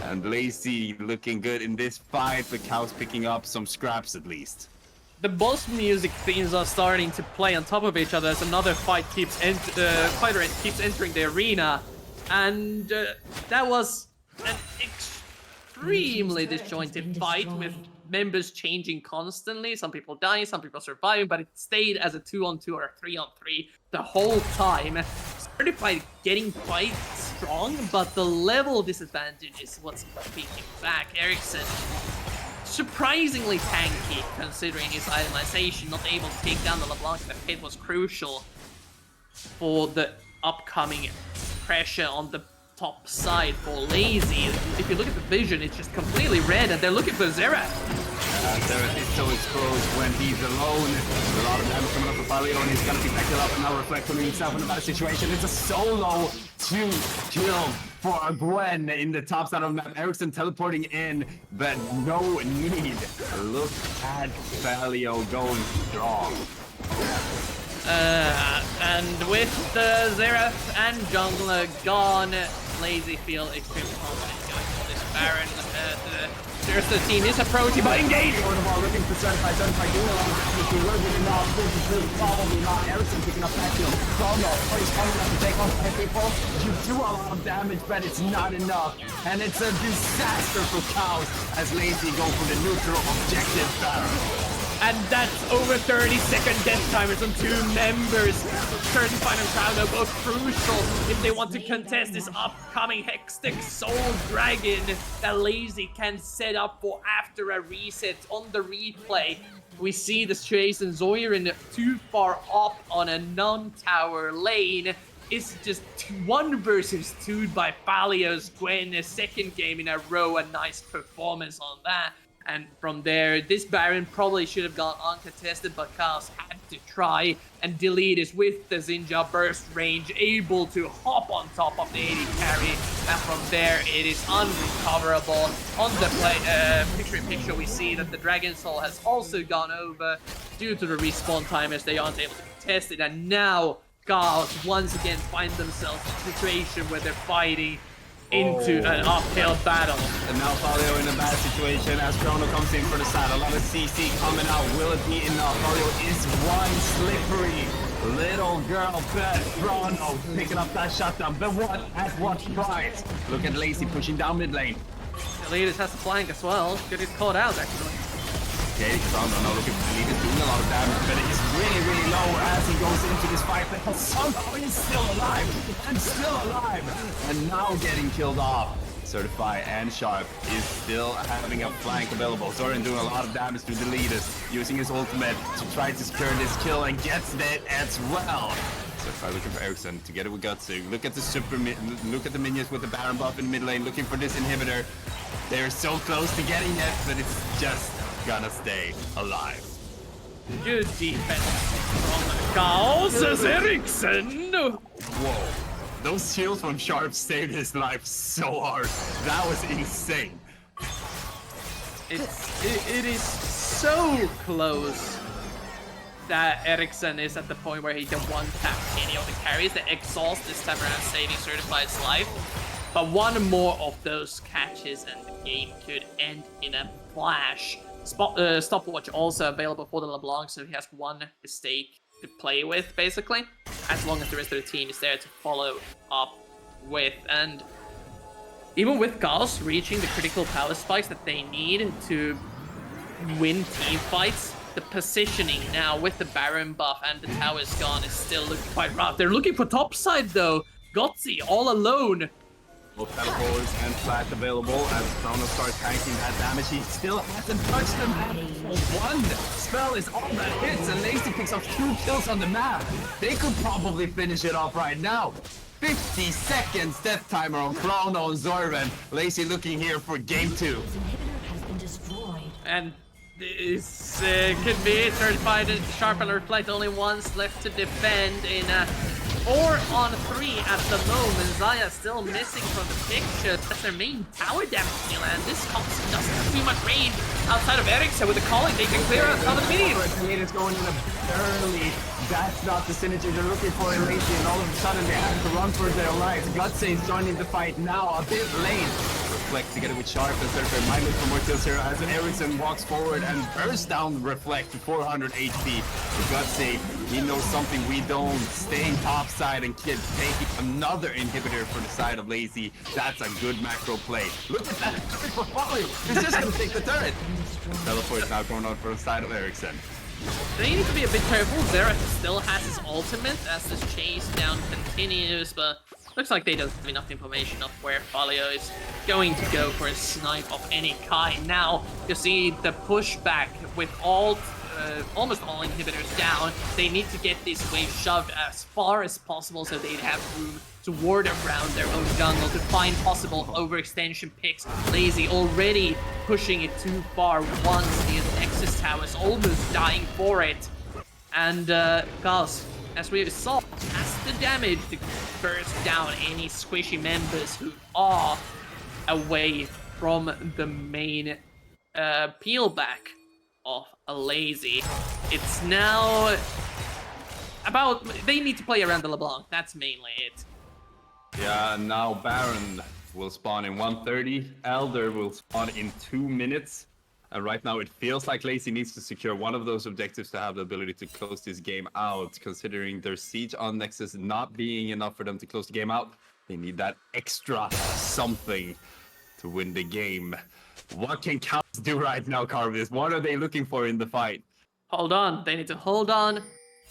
And Lazy looking good in this fight, but KAOS picking up some scraps at least.
The boss music themes are starting to play on top of each other as another fight keeps fighter keeps entering the arena, and that was an extremely disjointed fight with members changing constantly. Some people dying, some people surviving, but it stayed as a 2-on-2 or a 3-on-3 the whole time. Certified getting quite strong, but the level disadvantage is what's keeping him back. Ericsson surprisingly tanky considering his itemization, not able to take down the LeBlanc. That hit was crucial for the upcoming pressure on the top side for Lazy. If you look at the vision, it's just completely red, and they're looking for Xerath.
Xerath is so exposed when he's alone. A lot of damage coming up for Palio, and he's gonna be backed up and now Reflect putting himself in a bad situation. It's a solo 2 kill for a Gwen in the top side of the map. Ericsson teleporting in, but no need. Look at Palio going strong.
And with the Xerath and jungler gone, Lazy feel extremely confident going for this Baron. There's the team is approaching, but engage!
Looking for Certified doing a lot of damage. He will get enough. This is probably not. Ericsson picking up that kill. Chrono, he's coming up to take on 5 people. You do a lot of damage, but it's not enough. And it's a disaster for KAOS as Lazy go for the neutral objective Baron.
And that's over 30-second death timers on 2 members. Certified and Crowd are both crucial if they want to contest this upcoming Hextech Soul Dragon that Lazy can set up for after a reset. On the replay, we see the situation Zoirin too far up on a non-tower lane. It's just 1 versus 2 by Palio's Gwen, a second game in a row, a nice performance on that. And from there, this Baron probably should have gone uncontested, but KAOS had to try. And Delete is with the Xinja burst range, able to hop on top of the 80 carry. And from there, it is unrecoverable. On the picture-in-picture, we see that the Dragon Soul has also gone over due to the respawn time as they aren't able to contest it. And now, KAOS once again find themselves in a situation where they're fighting into an uphill battle.
And now Palio in a bad situation as Chrono comes in for the side. A lot of CC coming out. Will it be enough? Palio is one slippery Little girl Beth Bruno picking up that shutdown, but at what price? Look at Lazy pushing down mid lane.
Elias has the flank as well. Could get caught out actually.
Okay, Bruno now looking for Elias doing a lot of damage, but he's really low as he goes into this fight, but somehow he's still alive, and now getting killed off. Certify and Sharp is still having a flank available. Zoran doing a lot of damage to the leaders, using his ultimate to try to secure this kill and gets it as well. Certify looking for Ericsson together with Gutsu. Look at the look at the minions with the Baron buff in mid lane, looking for this inhibitor. They're so close to getting it, but it's just gonna stay alive.
Good defense from KAOS as Ericsson.
Whoa. Those shields from Sharp saved his life so hard. That was insane.
It is so close that Ericsson is at the point where he can one-tap any of the carries. The exhaust this time around saving Certified's life. But one more of those catches and the game could end in a flash. Stopwatch also available for the LeBlanc, so he has one mistake to play with, basically, as long as the rest of the team is there to follow up with. And even with KAOS reaching the critical power spikes that they need to win team fights, the positioning now with the Baron buff and the towers gone is still looking quite rough. They're looking for topside though. Gotzi all alone.
Both teleports and flash available as Chrono starts tanking that damage. He still hasn't touched them. One spell is all that hits, and Lazy picks up 2 kills on the map. They could probably finish it off right now. 50 seconds death timer on Chrono and Zorvan. Lazy looking here for game 2.
And this could be it. Certified and Sharp and Reflect only once left to defend in 4-on-3 at the moment. Zaya still missing from the picture. That's their main tower damage deal, and this Cox doesn't have too much range outside of Ericsson. With the calling, they can clear out some of the minions.
It's going in a early. That's not the synergy they're looking for in Lazy, and all of a sudden they have to run for their lives. Gutsy is joining the fight now, a bit late. Reflect together with Sharp and Surfer might look for more kills here as Ericsson walks forward and bursts down Reflect to 400 HP. Gutsy, he knows something we don't. Staying topside and taking another inhibitor for the side of Lazy. That's a good macro play. Look at that turret for Folly. He's just gonna take the turret. Teleport is now going on for the side of Ericsson.
They need to be a bit careful. Xerath still has his ultimate as this chase down continues, but looks like they don't have enough information of where Folio is going to go for a snipe of any kind. Now, you see the pushback with almost all inhibitors down. They need to get this wave shoved as far as possible so they'd have room to ward around their own jungle to find possible overextension picks. Lazy already pushing it too far once. The Nexus Tower is almost dying for it. And KAOS, as we saw, has the damage to burst down any squishy members who are away from the main peel back of a Lazy. It's now about, they need to play around the LeBlanc. That's mainly it.
Yeah, now Baron will spawn in 1:30. Elder will spawn in 2 minutes. And right now it feels like Lazy needs to secure one of those objectives to have the ability to close this game out. Considering their siege on Nexus not being enough for them to close the game out, they need that extra something to win the game. What can KAOS do right now, Carvis? What are they looking for in the fight?
Hold on. They need to hold on,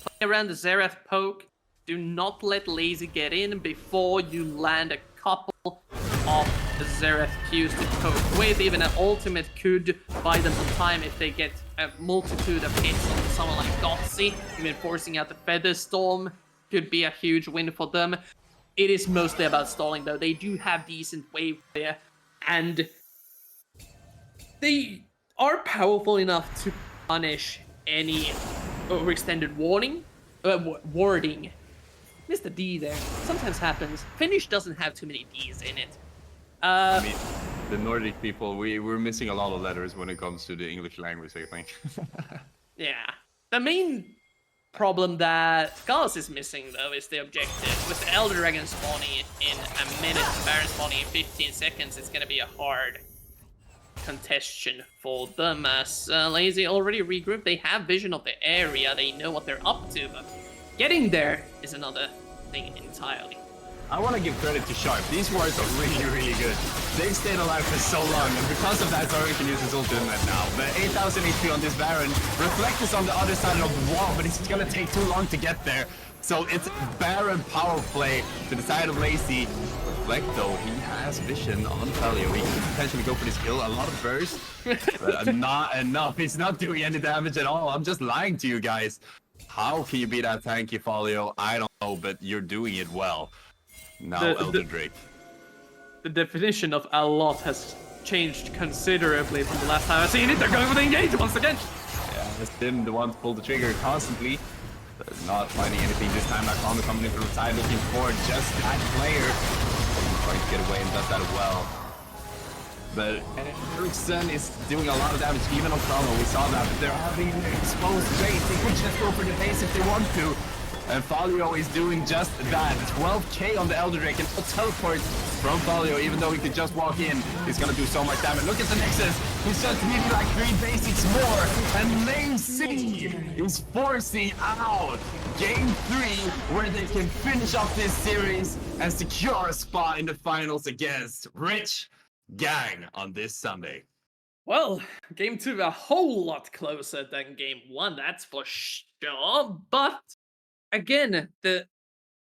play around the Xerath poke. Do not let Lazy get in before you land a couple of Xerath Qs to poke with. Even an ultimate could buy them some time if they get a multitude of hits on someone like Gotzi. Even forcing out the Feather Storm could be a huge win for them. It is mostly about stalling though. They do have decent wave there, and they are powerful enough to punish any overextended warding. Missed a D there. Sometimes happens. Finnish doesn't have too many Ds in it.
I mean, the Nordic people, we're missing a lot of letters when it comes to the English language, I think.
Yeah. The main problem that KAOS is missing, though, is the objective. With the Elder Dragon spawning in a minute, Baron spawning in 15 seconds, it's gonna be a hard contestation for them, as Lazy already regrouped. They have vision of the area, they know what they're up to, but getting there is another thing entirely.
I want to give credit to Sharp. These wards are really, really good. They've stayed alive for so long, and because of that, Zoran can use his ultimate now. But 8,000 HP on this Baron. Reflect is on the other side of the wall, but it's gonna take too long to get there. So it's Baron power play to the side of Lazy. Reflect though, he has vision on Falio. He can potentially go for this kill. A lot of burst, but not enough. He's not doing any damage at all. I'm just lying to you guys. How can you be that tanky, Falio? I don't know, but you're doing it well. Now Elder Drake.
The definition of a lot has changed considerably from the last time I've seen it. They're going for the engage once again.
Yeah, it's him the one to pull the trigger constantly. But not finding anything this time. Akana coming in from the side looking for just that player. Trying to get away and does that well. But Ericsson is doing a lot of damage even on Chrono. We saw that, but they're having exposed base. They could just go for the base if they want to. And Falio is doing just that. 12k on the Elder Drake and teleport from Falio, even though he could just walk in. He's gonna do so much damage. Look at the Nexus. He's just needing like 3 basics more. And Lane C is forcing out Game 3, where they can finish off this series and secure a spot in the finals against Rich Gang on this Sunday.
Well, game 2 a whole lot closer than game 1, that's for sure. But again, the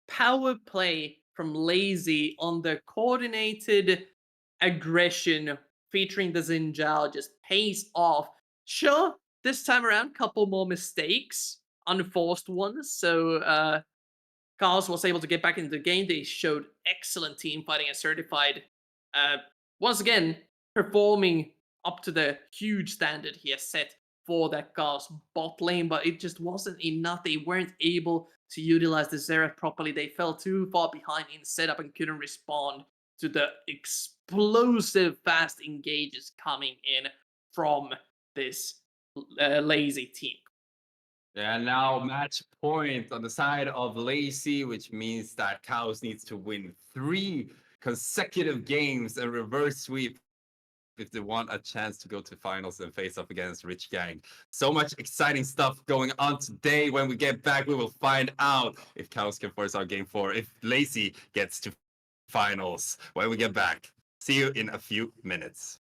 power play from Lazy on the coordinated aggression featuring the Zinjao just pays off. Sure, this time around, couple more mistakes, unforced ones. So KAOS was able to get back into the game. They showed excellent team fighting and certified. Once again, performing up to the huge standard he has set for that KAOS bot lane, but it just wasn't enough. They weren't able to utilize the Xerath properly. They fell too far behind in setup and couldn't respond to the explosive fast engages coming in from this Lazy team.
Yeah, now match point on the side of Lazy, which means that KAOS needs to win 3 consecutive games and reverse sweep if they want a chance to go to finals and face up against Rich Gang. So much exciting stuff going on today. When we get back, we will find out if KAOS can force out game 4, if Lazy gets to finals. When we get back, see you in a few minutes.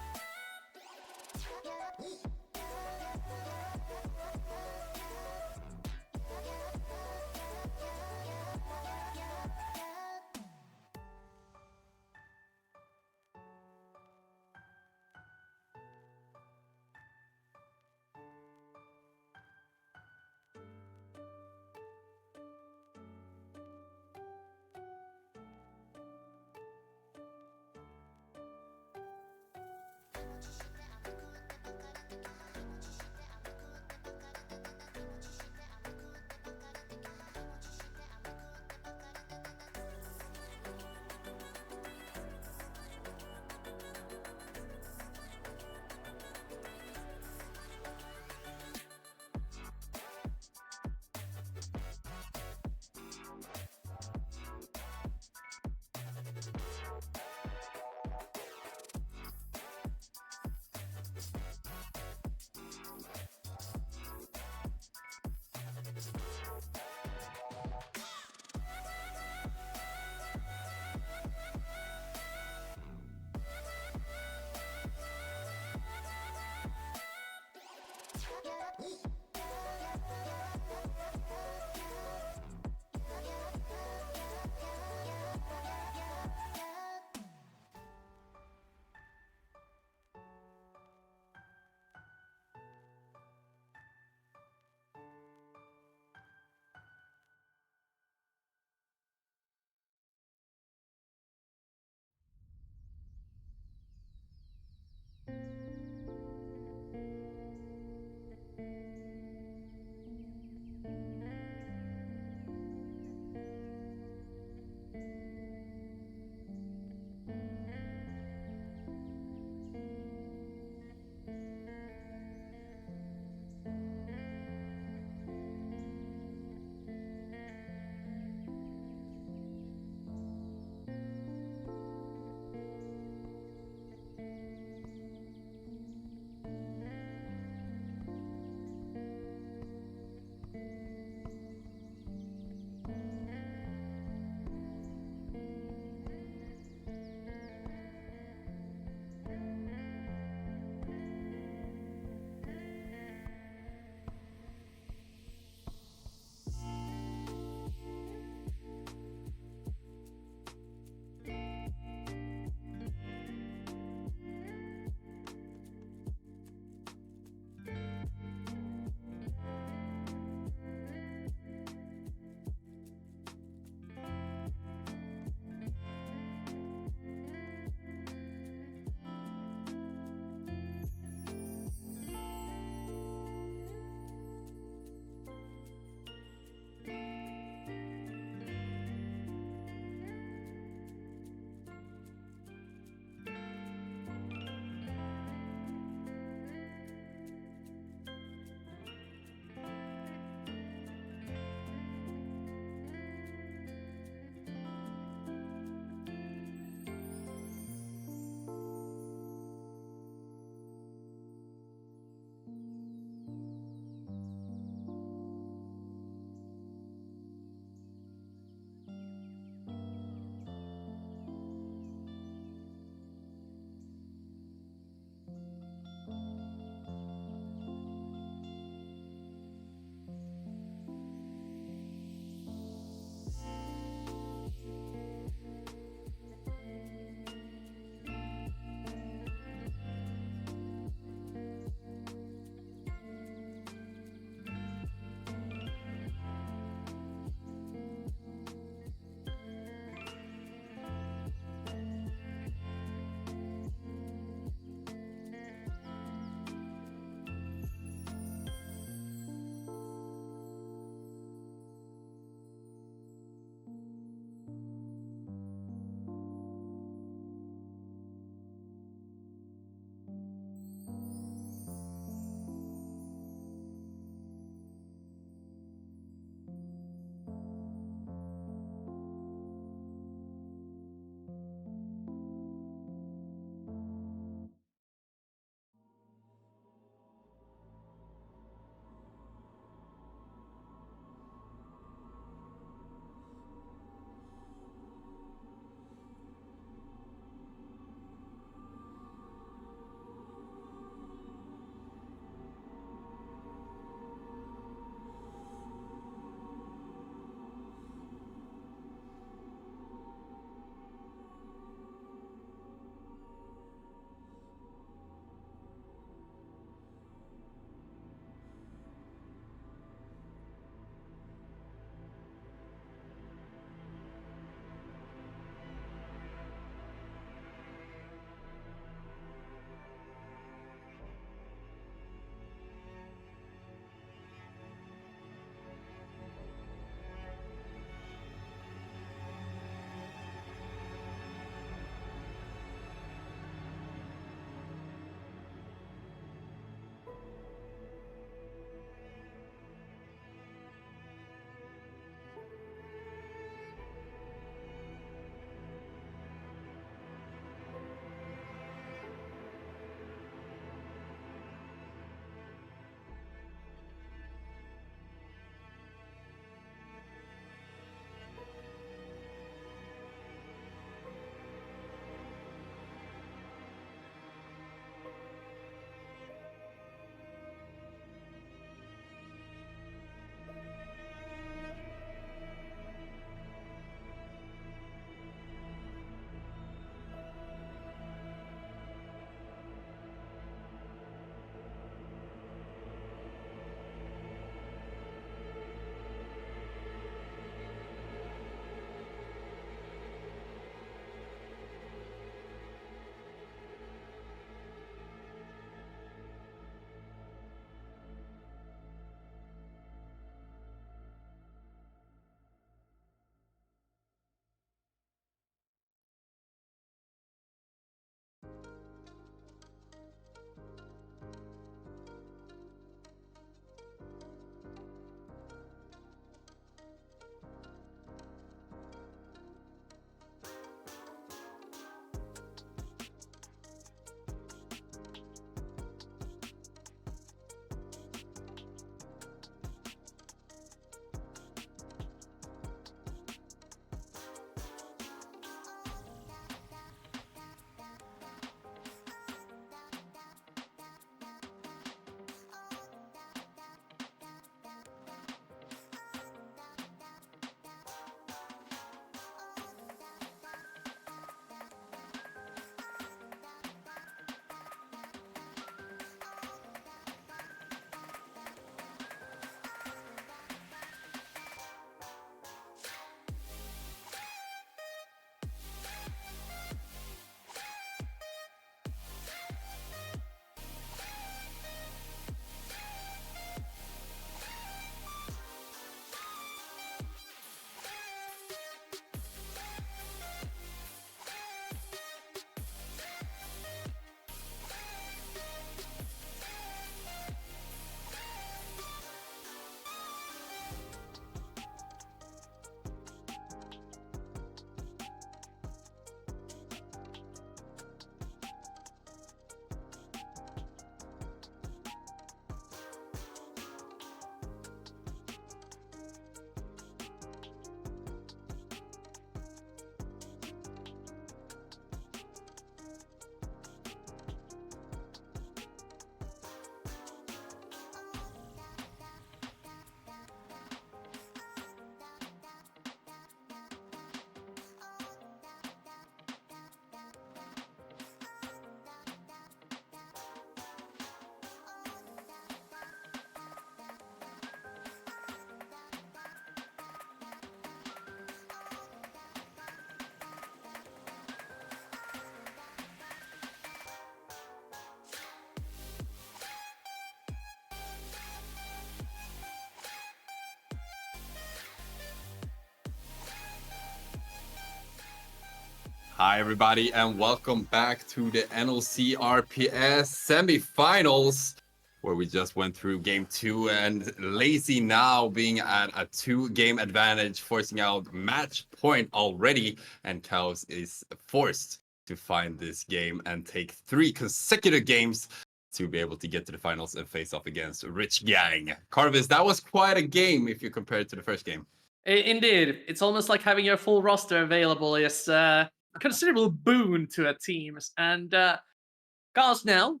Hi, everybody, and welcome back to the NLC RPS Semifinals, where we just went through game 2, and Lazy now being at a 2-game advantage, forcing out match point already, and KAOS is forced to find this game and take 3 consecutive games to be able to get to the finals and face off against Rich Gang. Carvis, that was quite a game if you compare it to the first game.
Indeed, it's almost like having your full roster available is a considerable boon to a team. And KAOS now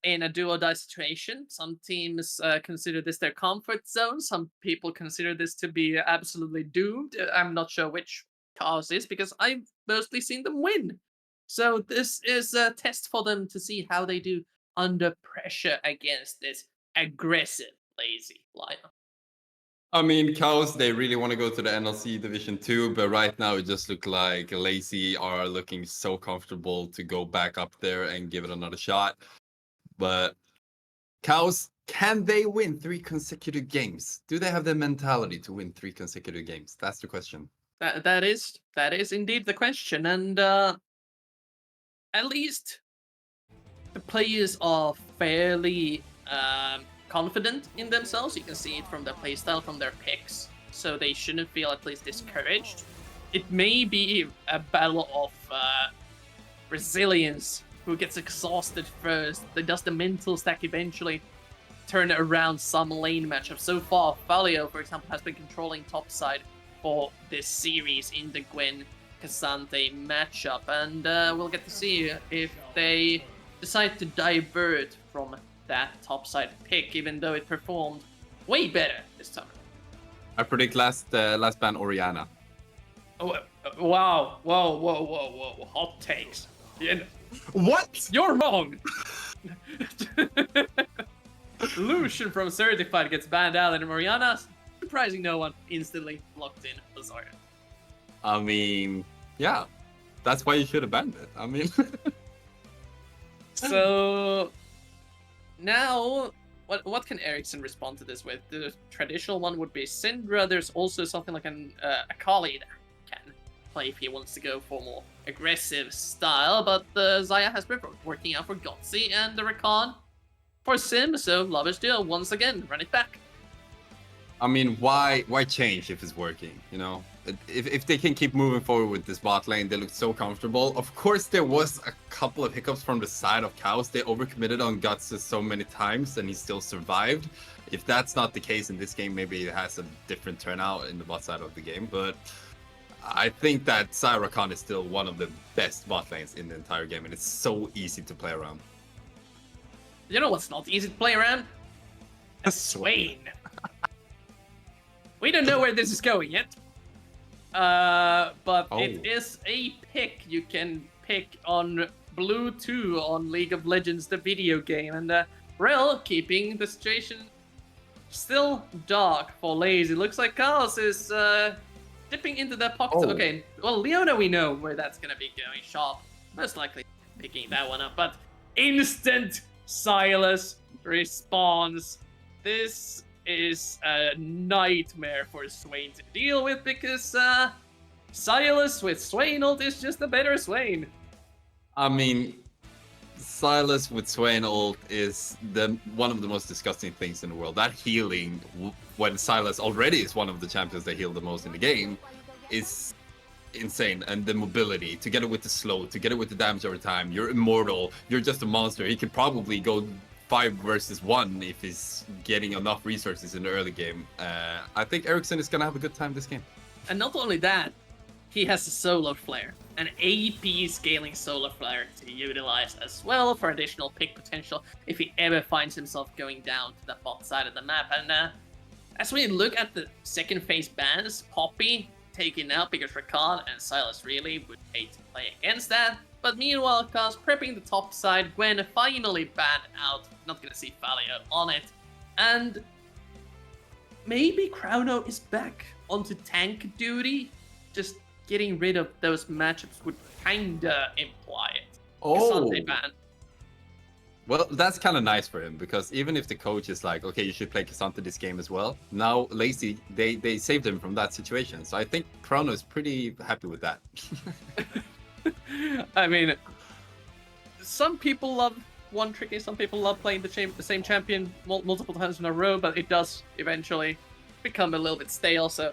in a do-or-die situation. Some teams consider this their comfort zone. Some people consider this to be absolutely doomed. I'm not sure which KAOS is because I've mostly seen them win. So this is a test for them to see how they do under pressure against this aggressive, lazy lineup.
I mean, KAOS, they really want to go to the NLC Division 2, but right now it just looks like Lazy are looking so comfortable to go back up there and give it another shot. But KAOS, can they win 3 consecutive games? Do they have the mentality to win 3 consecutive games? That's the question.
That is indeed the question, and at least the players are fairly confident in themselves. You can see it from their playstyle, from their picks, so they shouldn't feel at least discouraged. It may be a battle of resilience. Who gets exhausted first? Does the mental stack eventually turn around some lane matchup? So far, Falio, for example, has been controlling topside for this series in the Gwen Cassante matchup, and we'll get to see if they decide to divert from that topside pick, even though it performed way better this time.
I predict last ban Oriana.
Oh, wow. Whoa. Hot takes. Yeah,
What?
you're wrong. Lucian from Certified gets banned out, and Mariana, surprising no one, instantly locked in Lazard.
I mean, yeah. That's why you should have banned it. I mean...
So... Now, what can Ericsson respond to this with? The traditional one would be Syndra. There's also something like a Kali that can play if he wants to go for more aggressive style, but Zaya has been working out for Gotzi and the Rakan for Sim, so Lovers Duel once again, run it back.
I mean, why change if it's working, you know? If they can keep moving forward with this bot lane, they look so comfortable. Of course, there was a couple of hiccups from the side of KAOS. They overcommitted on Guts so many times, and he still survived. If that's not the case in this game, maybe it has a different turnout in the bot side of the game. But I think that Zaya Rakan is still one of the best bot lanes in the entire game, and it's so easy to play around.
You know what's not easy to play around? A Swain. We don't know where this is going yet. But it is a pick you can pick on Blue 2 on League of Legends, the video game. And Rel keeping the situation still dark for Lazy. Looks like KAOS is dipping into their pockets.
Oh.
Okay, well, Leona, we know where that's going to be going. Sharp, most likely picking that one up. But instant Silas response. This is a nightmare for Swain to deal with because Silas with Swain ult is just a better Swain.
I mean, Silas with Swain ult is one of the most disgusting things in the world. That healing, when Silas already is one of the champions that heal the most in the game, is insane. And the mobility, together with the slow, together with the damage over time, you're immortal, you're just a monster. He could probably go 5 versus 1 if he's getting enough resources in the early game. I think Ericsson is going to have a good time this game.
And not only that, he has a solar flare, an AP scaling solar flare to utilize as well for additional pick potential if he ever finds himself going down to the bot side of the map. And as we look at the second phase bans, Poppy taken out because Rakan and Silas really would hate to play against that. But meanwhile, KAOS prepping the top side, Gwen finally banned out. Not gonna see Falio on it. And maybe Chrono is back onto tank duty. Just getting rid of those matchups would kinda imply it. Cassante ban.
Well, that's kind of nice for him, because even if the coach is like, okay, you should play Cassante this game as well, now Lazy, they saved him from that situation. So I think Chrono is pretty happy with that.
I mean, some people love one tricky, some people love playing the same champion multiple times in a row, but it does eventually become a little bit stale, so...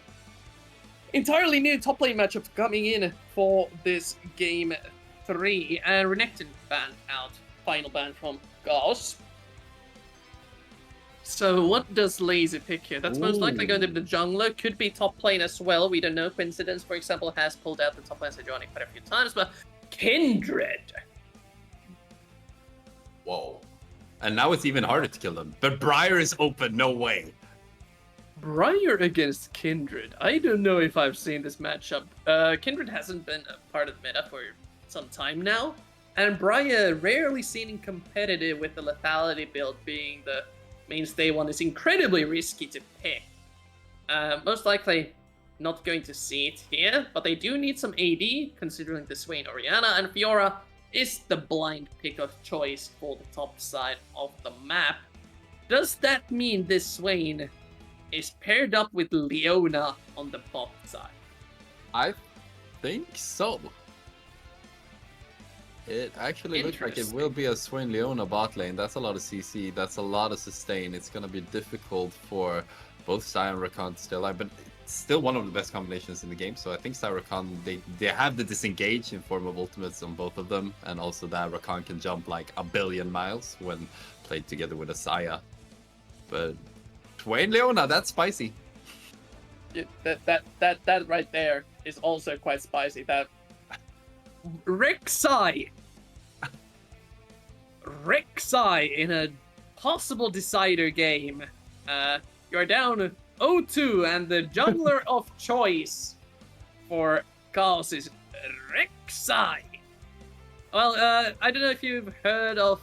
Entirely new top lane matchup coming in for this game 3, and Renekton banned out. Final ban from KAOS. So what does Lazy pick here? That's most likely going to be the jungler, could be top lane as well, we don't know. Coincidence, for example, has pulled out the top lane Sejuani quite a few times, but Kindred!
Whoa. And now it's even harder to kill them. But Briar is open, no way.
Briar against Kindred. I don't know if I've seen this matchup. Kindred hasn't been a part of the meta for some time now, and Briar rarely seen in competitive with the lethality build being the mainstay one is incredibly risky to pick. Most likely not going to see it here, but they do need some AD, considering the Swain Orianna, and Fiora is the blind pick of choice for the top side of the map. Does that mean this Swain is paired up with Leona on the bot side?
I think so. It actually looks like it will be a Swain Leona bot lane. That's a lot of CC, that's a lot of sustain. It's going to be difficult for both Sai and Rakan to stay alive, but it's still one of the best combinations in the game. So I think Sai Rakan, they have the disengage in form of ultimates on both of them, and also that Rakan can jump like a billion miles when played together with a Saya. But Swain Leona, that's spicy.
Yeah, that right there is also quite spicy. That Rek'Sai in a possible decider game. You're down 0-2, and the jungler of choice for KAOS is Rek'Sai. Well, I don't know if you've heard of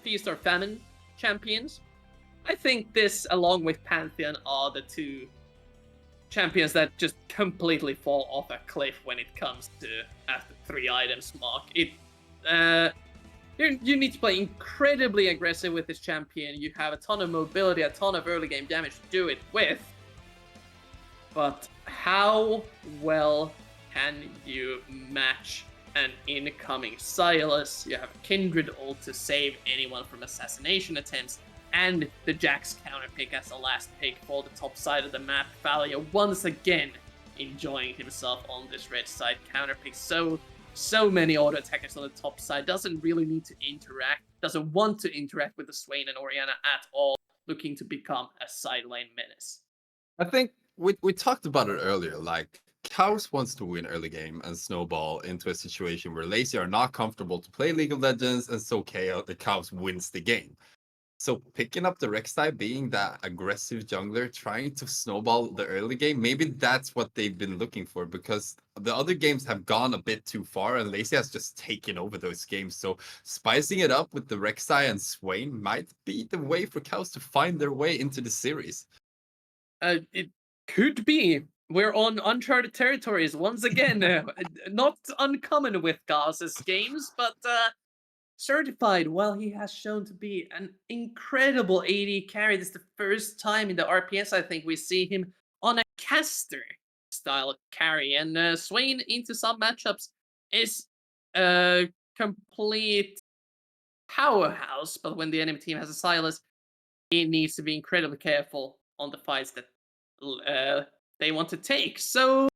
Feast or Famine champions. I think this, along with Pantheon, are the two champions that just completely fall off a cliff when it comes to at the 3 items mark. You need to play incredibly aggressive with this champion. You have a ton of mobility, a ton of early game damage to do it with. But how well can you match an incoming Sylas? You have Kindred ult to save anyone from assassination attempts, and the Jax counter pick as the last pick for the top side of the map. Valia once again enjoying himself on this red side counter pick. So many auto attackers on the top side, doesn't really need to interact, doesn't want to interact with the Swain and Orianna at all, looking to become a side lane menace.
I think we talked about it earlier, like KAOS wants to win early game and snowball into a situation where Lazy are not comfortable to play League of Legends, and so KAOS wins the game. So picking up the Rek'Sai, being that aggressive jungler, trying to snowball the early game, maybe that's what they've been looking for, because the other games have gone a bit too far and Lazy has just taken over those games. So spicing it up with the Rek'Sai and Swain might be the way for KAOS to find their way into the series.
It could be. We're on uncharted territories once again. Not uncommon with KAOS's games, but certified, while he has shown to be an incredible AD carry. This is the first time in the RPS, I think, we see him on a caster style carry. And Swain into some matchups is a complete powerhouse, but when the enemy team has a Sylas, he needs to be incredibly careful on the fights that they want to take. So,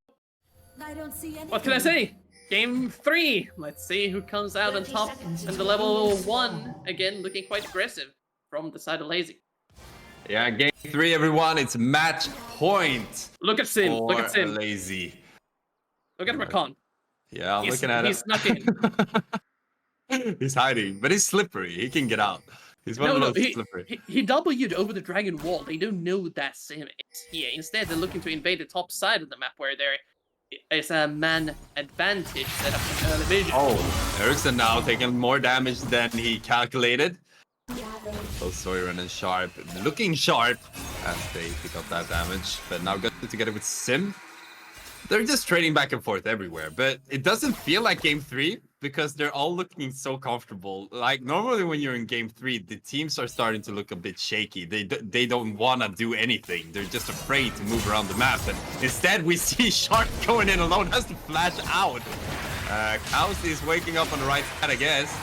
what can I say? Game 3. Let's see who comes out on top. And the level 1, again, looking quite aggressive from the side of Lazy.
Yeah, game 3, everyone. It's match point.
Look at Sim. Look at Sim.
Lazy.
Look at Rakan.
Yeah, I'm looking at him.
He's snuck in.
He's hiding, but he's slippery. He can get out. He's one of those slippery.
He W'd over the dragon wall. They don't know that Sim is here. Instead, they're looking to invade the top side of the map where there is a man advantage set up in early vision.
Oh, Ericsson now taking more damage than he calculated. Both Soiran and Sharp looking sharp as they pick up that damage, but now got it together with Sim. They're just trading back and forth everywhere, but it doesn't feel like game 3 because they're all looking so comfortable. Like normally when you're in game 3, the teams are starting to look a bit shaky. They don't want to do anything. They're just afraid to move around the map. And instead we see Sharp going in alone, has to flash out. KAOS is waking up on the right side, I guess.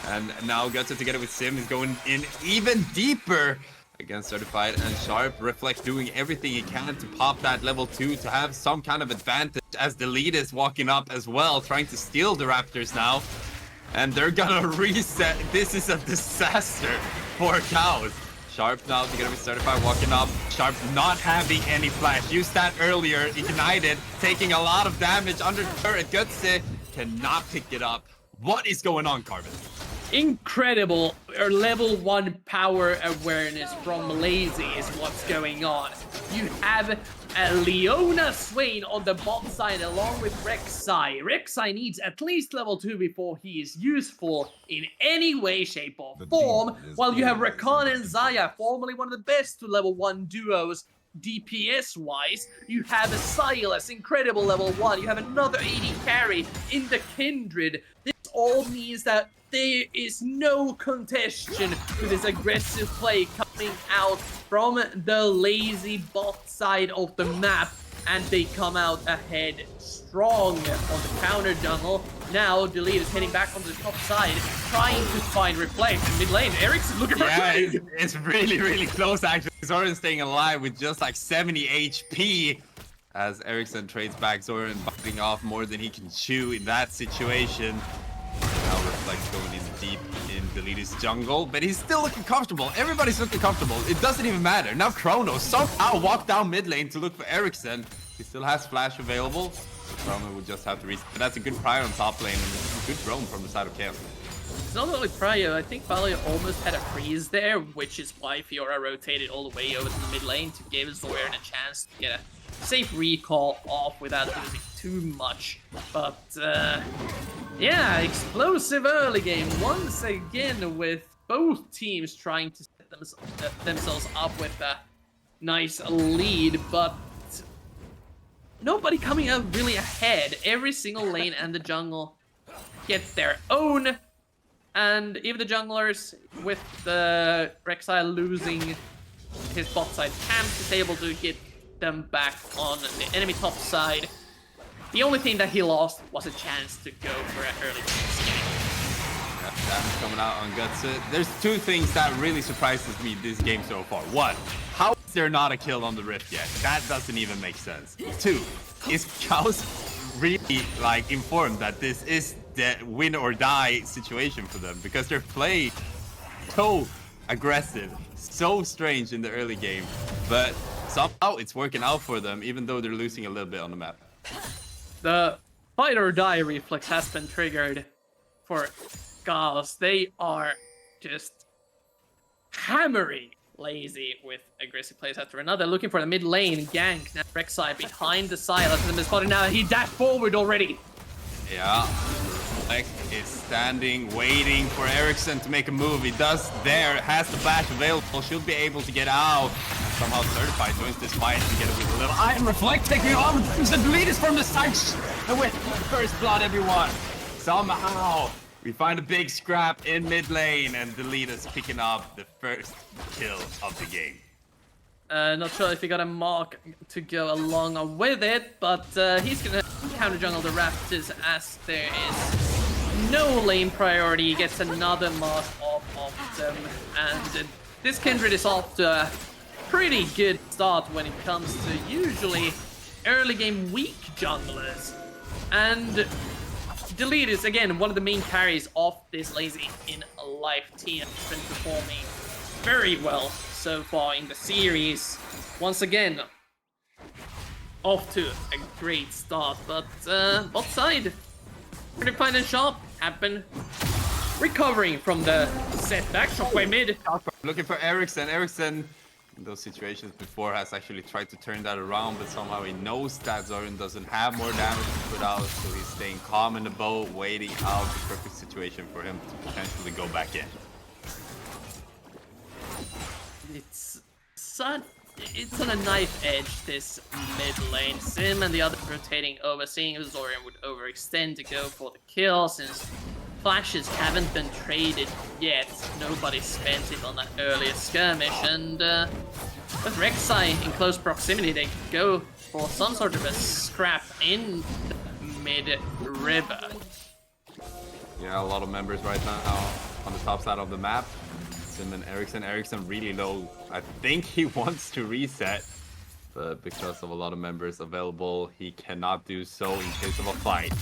And now Gutsa together with Sim is going in even deeper against Certified, and Sharp Reflect doing everything he can to pop that level 2 to have some kind of advantage, as the lead is walking up as well, trying to steal the Raptors now. And they're gonna reset. This is a disaster for KAOS. Sharp now together with Certified walking up. Sharp not having any flash. Used that earlier. Ignited. Taking a lot of damage under turret. Gutse cannot pick it up. What is going on, Carbon?
Incredible level 1 power awareness from Lazy is what's going on. You have a Leona Swain on the bot side along with Rek'Sai. Rek'Sai needs at least level 2 before he is useful in any way, shape or form, while you have Rakan and Xayah, formerly one of the best to level 1 duos DPS wise. You have a Silas, incredible level 1. You have another AD carry in the Kindred. This all means that there is no contention to this aggressive play coming out from the Lazy bot side of the map, and they come out ahead strong on the counter jungle. Now Delete is heading back onto the top side, trying to find Reflect in mid lane. Eric's looking for
it's really, really close actually. Zoran staying alive with just like 70 HP. As Ericsson trades back, Zoran biting off more than he can chew in that situation. Now Reflect's going in deep in Delete's jungle, but he's still looking comfortable. Everybody's looking comfortable. It doesn't even matter. Now Chrono somehow walked down mid lane to look for Ericsson. He still has flash available. Chrono would just have to reset. But that's a good pry on top lane, and a good drone from the side of KAOS.
It's not only Prio, I think Valia almost had a freeze there, which is why Fiora rotated all the way over to the mid lane to give Zoran a chance to get a safe recall off without losing too much. But yeah, explosive early game once again, with both teams trying to set themselves up with a nice lead, but nobody coming out really ahead. Every single lane and the jungle get their own. And even the junglers, with the Rek'Sai losing his bot side camp, is able to get them back on the enemy top side. The only thing that he lost was a chance to go for an early game.
Damage coming out on Gutsa. There's two things that really surprises me this game so far. One, how is there not a kill on the Rift yet? That doesn't even make sense. Two, is KAOS really like informed that this is the win or die situation for them? Because they're playing so aggressive, so strange in the early game, but somehow it's working out for them, even though they're losing a little bit on the map.
The fight or die reflex has been triggered for KAOS. They are just hammering Lazy with aggressive plays after another, looking for the mid lane gank. Now Rek'Sai behind the Silas and the spotted. Now he dashed forward already.
Yeah, Reflect is standing, waiting for Ericsson to make a move. He does there, has the flash available, should be able to get out. Somehow Certified joins this fight and get with a little
Iron Reflect taking on the lead is from the side. And with first blood, everyone.
Somehow we find a big scrap in mid lane, and Delete is picking up the first kill of the game.
Not sure if he got a mark to go along with it, but he's gonna counter jungle the Raptors as there is no lane priority. He gets another mark off of them, and this Kindred is off to a pretty good start when it comes to usually early game weak junglers. And Delete is again one of the main carries of this Lazy in a live team. Has been performing very well so far in the series. Once again, off to a great start, but bot side, pretty fine and sharp, have been recovering from the setback. Shockwave mid.
Looking for Ericsson. Ericsson, in those situations before, has actually tried to turn that around, but somehow he knows that Zoran doesn't have more damage to put out, so he's staying calm in the boat, waiting out the perfect situation for him to potentially go back in.
It's on a knife edge, this mid lane. Sim and the other rotating over, seeing if Zoran would overextend to go for the kill, since flashes haven't been traded yet. Nobody spent it on that earlier skirmish, and with Rek'Sai in close proximity, they go for some sort of a scrap in the mid-river.
Yeah, a lot of members right now on the top side of the map. Sim and Ericsson. Ericsson really low. I think he wants to reset, but because of a lot of members available, he cannot do so in case of a fight.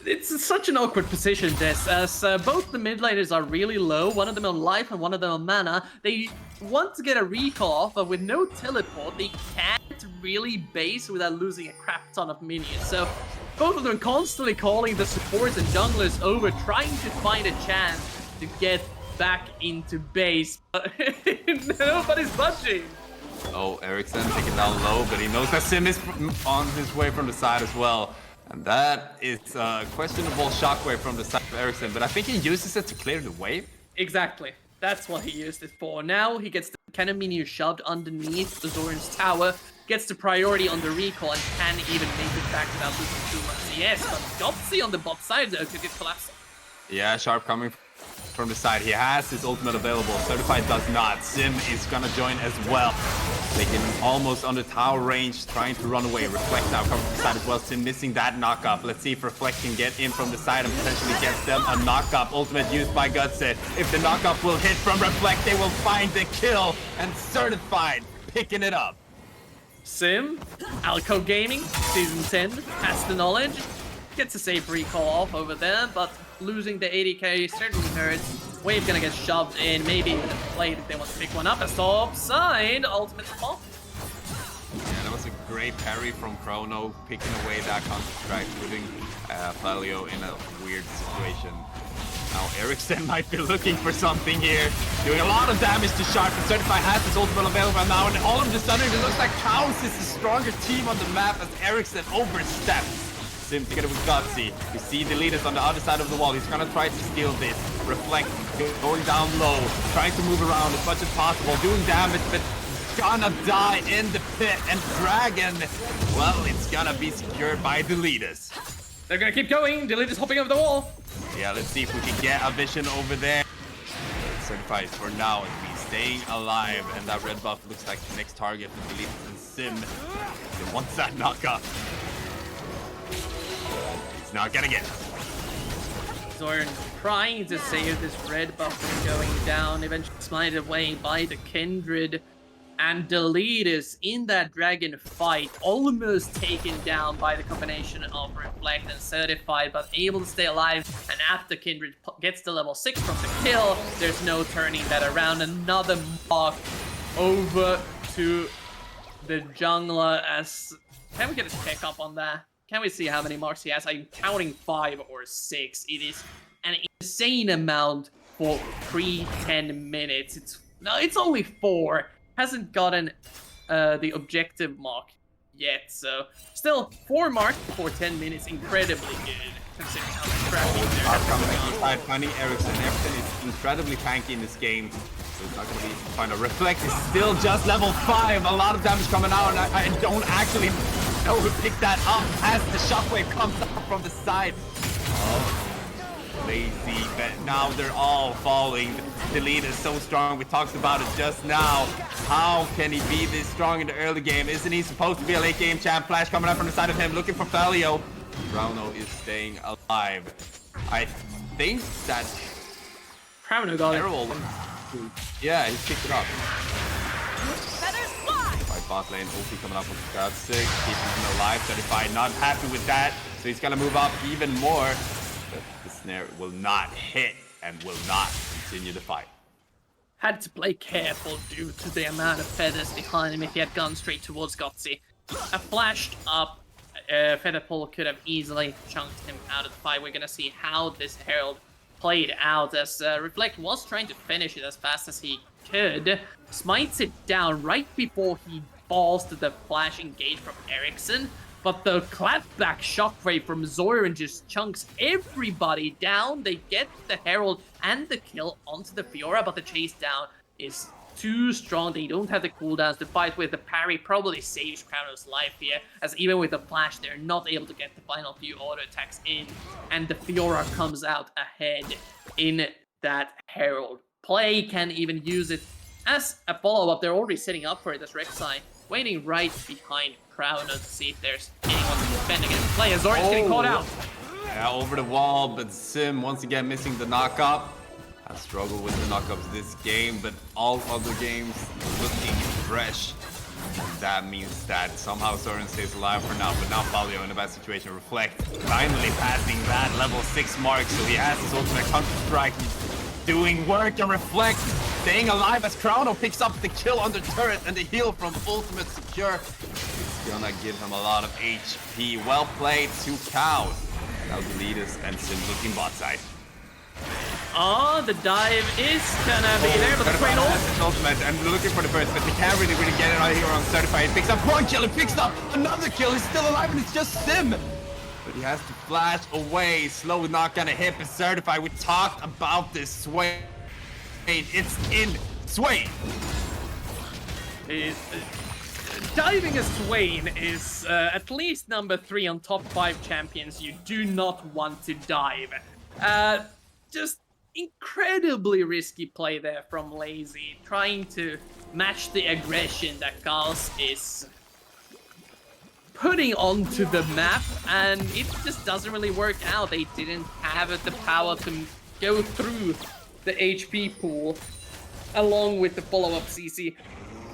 It's such an awkward position, this, as both the mid laners are really low, one of them on life and one of them on mana. They want to get a recall off, but with no teleport, they can't really base without losing a crap ton of minions. So both of them constantly calling the supports and junglers over, trying to find a chance to get back into base, but nobody's budging.
Oh, Ericsson taking down low, but he knows that Sim is on his way from the side as well. And that is a questionable shockwave from the side of Ericsson, but I think he uses it to clear the wave.
Exactly. That's what he used it for. Now he gets the cannon minion shoved underneath the Zoran's tower, gets the priority on the recall, and can even make it back without losing too much. Yes, but Gopsy on the bot side though could get collapsed.
Yeah, Sharp coming from the side. He has his ultimate available. Certified does not. Sim is gonna join as well. Taking almost on the tower range, trying to run away. Reflect now coming from the side as well. Sim missing that knock-up. Let's see if Reflect can get in from the side and potentially gets them a knock-up. Ultimate used by Gutset. If the knock-up will hit from Reflect, they will find the kill. And Certified picking it up.
Sim, Alco Gaming, Season 10, has the knowledge. Gets a safe recall off over there, but losing the 80k certainly hurts. Wave gonna get shoved in, maybe even a plate if they want to pick one up. A stop sign, ultimate spot.
Yeah, that was a great parry from Chrono, picking away that counter strike, putting Falio in a weird situation. Now Ericsson might be looking for something here, doing a lot of damage to Sharp, and Certified has his ultimate available now, and all of a sudden it looks like KAOS is the stronger team on the map as Ericsson oversteps. Sim together with Gutsy. You see the leaders on the other side of the wall. He's gonna try to steal this. Reflect, going down low, trying to move around as much as possible, doing damage, but gonna die in the pit. And Dragon, well, it's gonna be secured by the leaders.
They're gonna keep going. The leader's hopping over the wall.
Yeah, let's see if we can get a vision over there. Certified for now at least staying alive, and that red buff looks like the next target for the leaders and Sim. He wants that knockup. He's not gonna get it.
Zoran trying to save this red buff from going down, eventually smited away by the Kindred. And the leaders in that dragon fight almost taken down by the combination of Reflect and Certified, but able to stay alive. And after Kindred gets to level 6 from the kill, there's no turning that around. Another mark over to the jungler as... Can we get a check up on that? Can we see how many marks he has? I'm counting 5 or 6. It is an insane amount for 3-10 minutes. It's only 4. Hasn't gotten the objective mark yet, so still 4 marks for 10 minutes, incredibly good considering how much traffic
I'm finding Ericsson. Ericsson is incredibly tanky in this game, so it's not going to be easy to find. A Reflect is still just level 5. A lot of damage coming out, and I don't actually know who picked that up as the shockwave comes up from the side. Oh. Lazy, but now they're all falling. The lead is so strong. We talked about it just now. How can he be this strong in the early game? Isn't he supposed to be a late game champ? Flash coming up from the side of him, looking for Falio. Browno is staying alive. I think that
Browno got
it. Yeah, he picked it up. By bot lane, OP coming up with Scout 6, keeping him alive. Certified not happy with that, so he's gonna move up even more. But the snare will not hit and will not continue the fight.
Had to play careful due to the amount of feathers behind him if he had gone straight towards Gutsy. A flashed up Featherpool could have easily chunked him out of the fight. We're gonna see how this Herald played out as Reflect was trying to finish it as fast as he could. Smites it down right before he falls to the flash engage from Ericsson. But the clapback shockwave from Zoran just chunks everybody down. They get the Herald and the kill onto the Fiora, but the chase down is too strong. They don't have the cooldowns to fight with. The parry probably saves Chrono's life here, as even with the flash, they're not able to get the final few auto attacks in. And the Fiora comes out ahead in that Herald play. Can even use it as a follow-up. They're already setting up for it as Rek'Sai, waiting right behind Chrono to see if there's anyone defend against players. Zoran's getting caught out.
Yeah, over the wall, but Sim once again missing the knockup. I struggle with the knockups this game, but all other games looking fresh. And that means that somehow Soren stays alive for now, but now Falio in a bad situation. Reflect finally passing that level 6 mark, so he has his ultimate counter-strike. He's doing work, and Reflect staying alive as Crowno picks up the kill on the turret, and the heal from ultimate secure. It's gonna give him a lot of HP. Well played to KAOS. Now Deletus and Sim looking bot side.
Oh, the dive is gonna be there, but the train
ultimate and looking for the burst, but he can't really get it out here on Certified. He picks up one kill, he picks up another kill, he's still alive, and it's just Sim. But he has to flash away. Slow is not gonna hit, but Certified. We talked about this Swain. It's in Swain.
Diving a Swain is at least number 3 on top 5 champions you do not want to dive. Just incredibly risky play there from Lazy, trying to match the aggression that KAOS is putting onto the map, and it just doesn't really work out. They didn't have the power to go through the HP pool along with the follow-up CC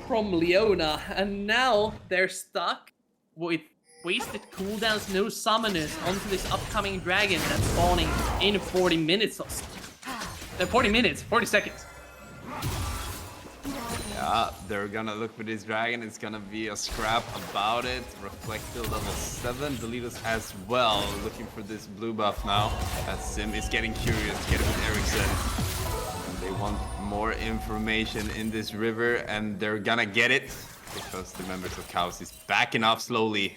from Leona, and now they're stuck with wasted cooldowns, no summoners onto this upcoming dragon that's spawning in 40 minutes or so. 40 seconds.
Yeah, they're gonna look for this dragon. It's gonna be a scrap about it. Reflector level 7. Deletus as well, looking for this blue buff now. As Sim is getting curious, get it with Ericsson. And they want more information in this river, and they're gonna get it because the members of KAOS is backing off slowly.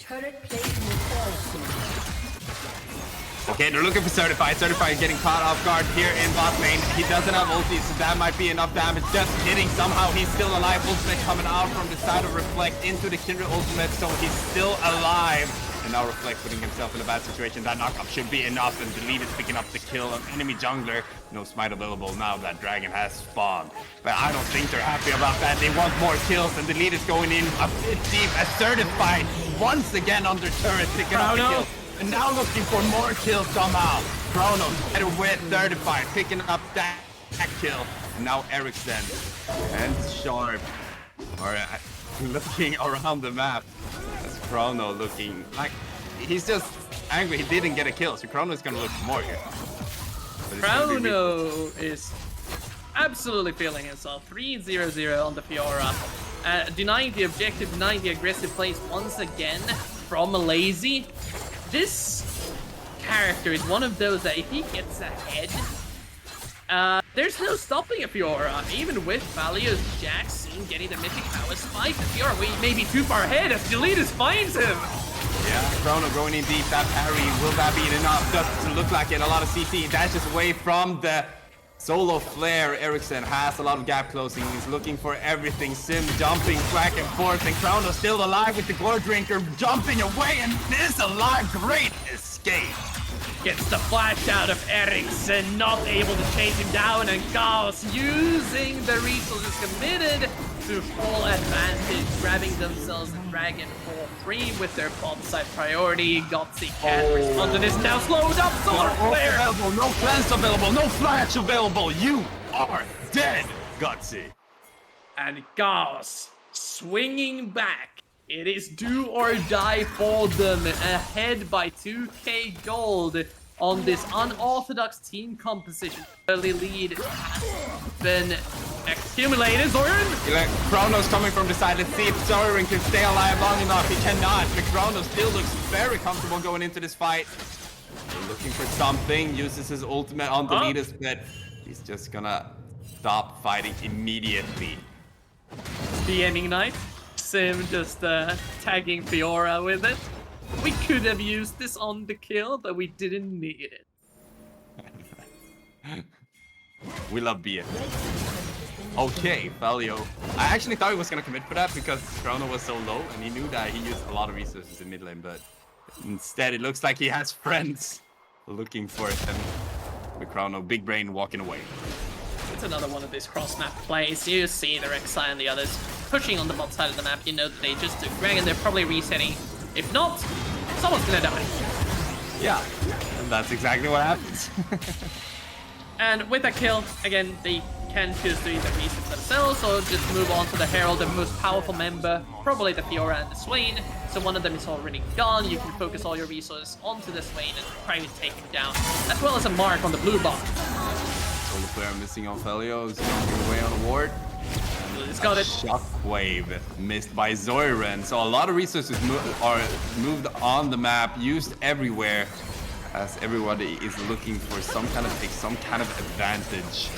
Okay, they're looking for Certified. Certified getting caught off guard here in bot lane. He doesn't have ulti, so that might be enough damage. Just hitting. Somehow he's still alive. Ultimate coming out from the side of Reflect into the Kindred ultimate, so he's still alive. And now Reflect putting himself in a bad situation. That knockup should be enough, and Delete is picking up the kill. An enemy jungler. No smite available now that dragon has spawned. But I don't think they're happy about that. They want more kills, and Delete is going in a bit deep as Certified once again under turret, picking up the kill. And now looking for more kills somehow. Chrono better with Certified, picking up that kill. And now Ericsson and Sharp are looking around the map. As Chrono looking like he's just angry he didn't get a kill. So Chrono's gonna look for more here.
Chrono is absolutely feeling himself. 3-0-0 on the Fiora. Denying the objective, denying the aggressive plays once again from Lazy. This character is one of those that if he gets ahead, there's no stopping a Fiora. Even with Falio's Jack soon getting the mythic power spike, the Fiora may be too far ahead as Deletus finds him.
Yeah, Chrono going in deep. That parry, will that be enough? Doesn't look like it. A lot of CT dashes away from the solo flare. Ericsson has a lot of gap closing. He's looking for everything. Sim jumping back and forth, and Chrono still alive with the Gore Drinker jumping away and is alive. Great escape.
Gets the flash out of Ericsson, not able to chase him down, and KAOS using the resources committed to full advantage, grabbing themselves the dragon for free with their bot side priority. Gotsy can't respond to this, now slowed up, solar flare!
Available, no cleanse available, no flash available, you are dead, Gotsy.
And KAOS swinging back. It is do or die for them, ahead by 2k gold on this unorthodox team composition. Early lead has been accumulated. Zoran?
Chrono's coming from the side. Let's see if Zoran can stay alive long enough. He cannot, but Chrono still looks very comfortable going into this fight. Looking for something, uses his ultimate on Deletus, but he's just gonna stop fighting immediately.
DMing knife. Sim just tagging Fiora with it. We could have used this on the kill, but we didn't need it.
We love BS. Okay, Falio. I actually thought he was gonna commit for that because Chrono was so low, and he knew that he used a lot of resources in mid lane, but instead it looks like he has friends looking for him. With Chrono, big brain walking away.
It's another one of these cross-map plays. You see the Rek'Sai and the others pushing on the bot side of the map. You know that they just took Dragon. They're probably resetting. If not, someone's gonna die.
Yeah, and that's exactly what happens.
And with that kill, again, they can choose to either reset themselves or just move on to the Herald, the most powerful member, probably the Fiora and the Swain. So one of them is already gone. You can focus all your resources onto the Swain and try to take him down, as well as a mark on the blue buff.
Only player missing on Felio is going away on a ward.
It's got it.
Shockwave missed by Zoiran. So a lot of resources are moved on the map, used everywhere, as everybody is looking for some kind of advantage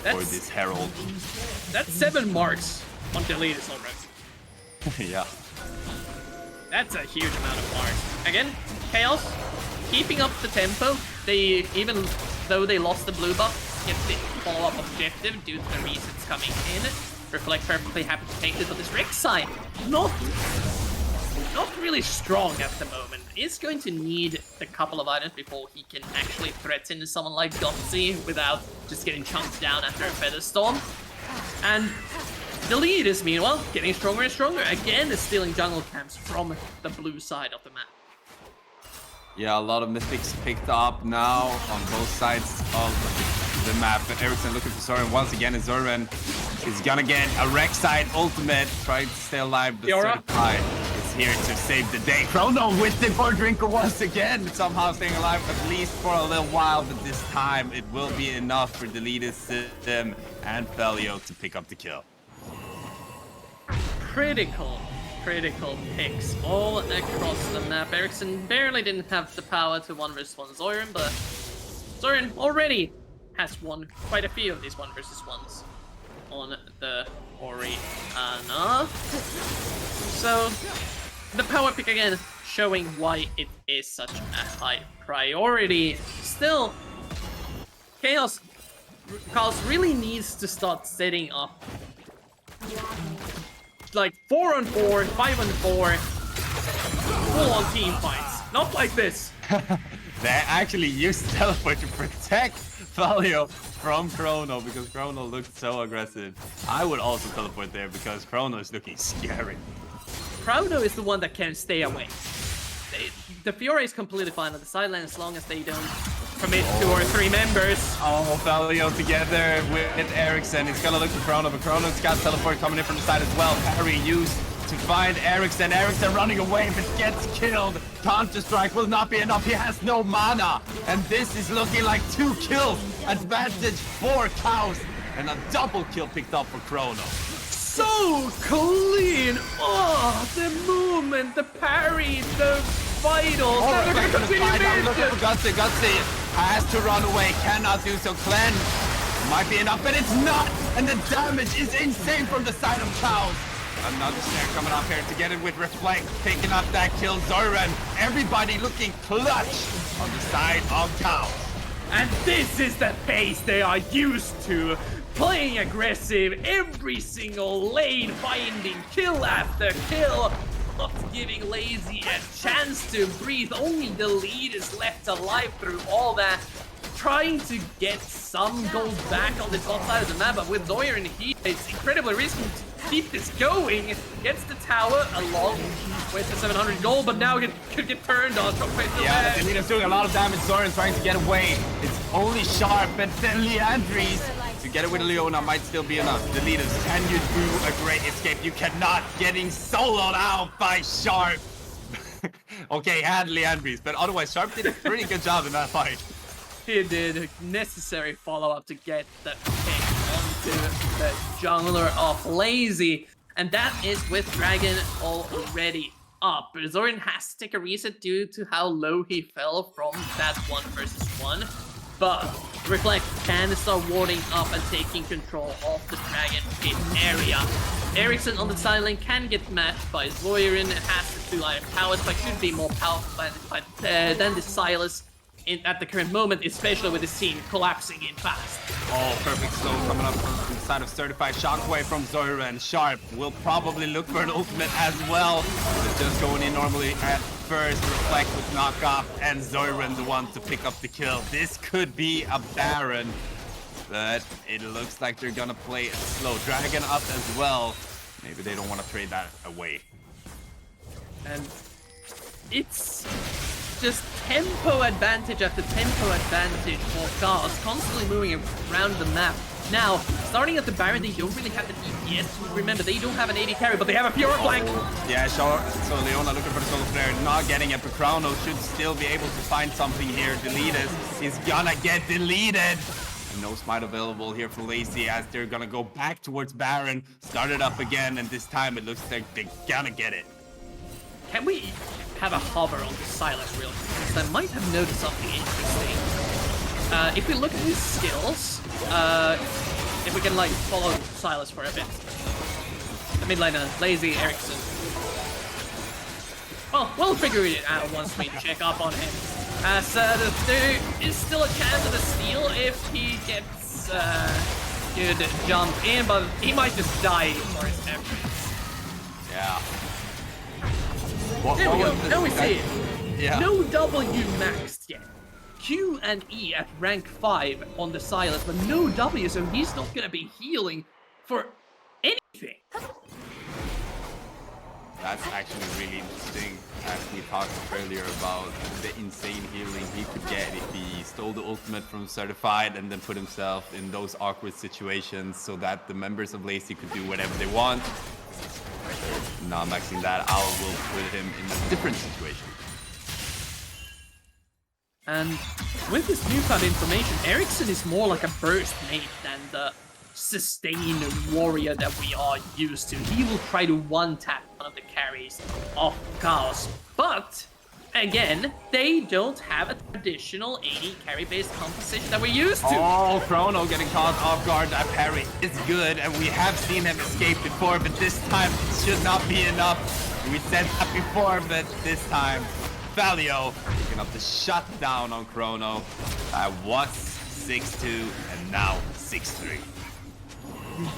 for this Herald.
That's 7 marks on deleted already.
Yeah.
That's a huge amount of marks. Again, KAOS keeping up the tempo. They, even though they lost the blue buff, get the follow-up objective due to the resets coming in. Reflect perfectly happy to take this, but this Rek'Sai, not really strong at the moment. He's going to need a couple of items before he can actually threaten someone like Gutsy without just getting chunked down after a Feather Storm. And the lead is, meanwhile, getting stronger and stronger. Again, is stealing jungle camps from the blue side of the map.
Yeah, a lot of mythics picked up now on both sides of the map. But Ericsson looking for Zoran once again, and Zoran is gonna get a Rek'Sai ultimate, trying to stay alive. The certified is here to save the day. Chrono with the for drinker once again, somehow staying alive at least for a little while, but this time it will be enough for deleted system and Felio to pick up the kill.
Critical picks all across the map. Ericsson barely didn't have the power to 1v1 Zoran, but Zoran already has won quite a few of these 1v1s on the Orianna. So the power pick again, showing why it is such a high priority. Still, KAOS really needs to start setting up like 4-on-4, 5-on-4, full-on team fights. Not like this.
They actually used teleport to protect Felio from Chrono because Chrono looked so aggressive. I would also teleport there because Chrono is looking scary.
Chrono is the one that can stay away. The Fiora is completely fine on the sideline as long as they don't commit 2 or 3 members.
Oh, Felio together with Ericsson. He's gonna look for Chrono, but Chrono's got teleport coming in from the side as well. Parry used to find Ericsson. Ericsson running away, but gets killed. Counter-strike will not be enough. He has no mana. And this is looking like 2 kills. Advantage for KAOS. And a double kill picked up for Chrono.
So clean! Oh, the movement, the parry, the vitals.
Oh,
They're gonna continue
looking for Gutsy. Gutsy has to run away. Cannot do so. Cleanse might be enough, but it's not. And the damage is insane from the side of KAOS. Another snare coming up here together with Reflect, picking up that kill. Zoran, everybody looking clutch on the side of KAOS.
And this is the pace they are used to. Playing aggressive, every single lane, finding kill after kill. Not giving Lazy a chance to breathe. Only the lead is left alive through all that. Trying to get some gold back on the top side of the map, but with Zoiran here, it's incredibly risky to keep this going. Gets the tower along with the 700 gold, but now it could get turned on.
Yeah, the leader's doing a lot of damage. Zoran's trying to get away. It's only Sharp, and then Leandries. To get it with Leona might still be enough. The leaders, can you do a great escape? You cannot. Getting soloed out by Sharp. Okay, had Leandries, but otherwise Sharp did a pretty good job in that fight.
He did a necessary follow-up to get the pick onto the jungler of Lazy. And that is with Dragon already up. Zoran has to take a reset due to how low he fell from that 1v1. But Reflect can start warding up and taking control of the Dragon Pit area. Ericsson on the sideline can get matched by Zoiran, has the 2 iron towers, but should be more powerful than the Silas at the current moment, especially with the scene collapsing in fast.
Oh, perfect slow coming up from the side of Certified. Shockwave from Zoiran. Sharp will probably look for an ultimate as well. But just going in normally at first. Reflect with knockoff, and Zoiran the one to pick up the kill. This could be a Baron, but it looks like they're gonna play it slow. Dragon up as well. Maybe they don't want to trade that away.
And it's just tempo advantage after tempo advantage for KAOS, constantly moving around the map. Now, starting at the Baron, they don't really have the DPS. Remember, they don't have an AD carry, but they have a Fiora flank.
Yeah, sure. So Leona looking for the solo flare, not getting it, but Chrono should still be able to find something here. Deletus is gonna get deleted. And no smite available here for Lacy as they're gonna go back towards Baron, start it up again, and this time it looks like they're gonna get it.
Can we have a hover on the Silas real quick? Because I might have noticed something interesting. If we look at his skills, if we can like follow Silas for a bit. The mid laner, Lazy Ericsson. Well, we'll figure it out once we check up on him. As there is still a chance of a steal if he gets good jump in, but he might just die for his efforts.
Yeah.
There we go. Now we see it.
Yeah.
No W maxed yet. Q and E at rank 5 on the Silas, but no W, so he's not gonna be healing for anything.
That's actually really interesting, as we talked earlier about the insane healing he could get if he stole the ultimate from Certified and then put himself in those awkward situations so that the members of Lacy could do whatever they want. Not maxing that out will put him in a different situation.
And with this newfound information, Ericsson is more like a burst mate than the sustained warrior that we are used to. He will try to one-tap one of the carries of KAOS. But, again, they don't have a traditional AD carry-based composition that we're used to.
Oh, Chrono getting caught off guard. That parry is good, and we have seen him escape before, but this time it should not be enough. We said that before, but this time, Valio picking up the shutdown on Chrono. Was 6-2, and now 6-3.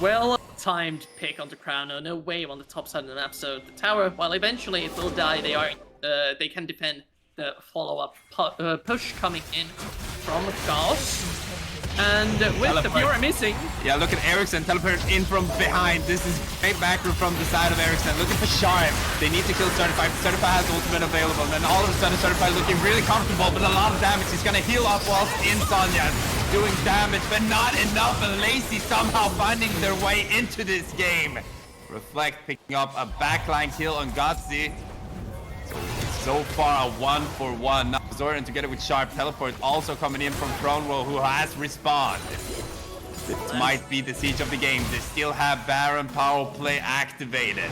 Well-timed pick onto Chrono. No wave on the top side of the map, so the tower, while eventually it will die, they can defend the follow-up push coming in from KAOS. And with the Fiora missing...
Yeah, look at Ericsson teleported in from behind. This is great macro from the side of Ericsson. Looking for Sharp. They need to kill Certified. Certified has ultimate available. And then all of a sudden, Certified looking really comfortable, but a lot of damage. He's going to heal up whilst in Sonya. Doing damage, but not enough. And Lacy somehow finding their way into this game. Reflect picking up a backline kill on Gotzi. So far, a 1-for-1. Now Zoran together with Sharp teleport also coming in from Kronwell, who has respawned. This might be the siege of the game. They still have Baron power play activated.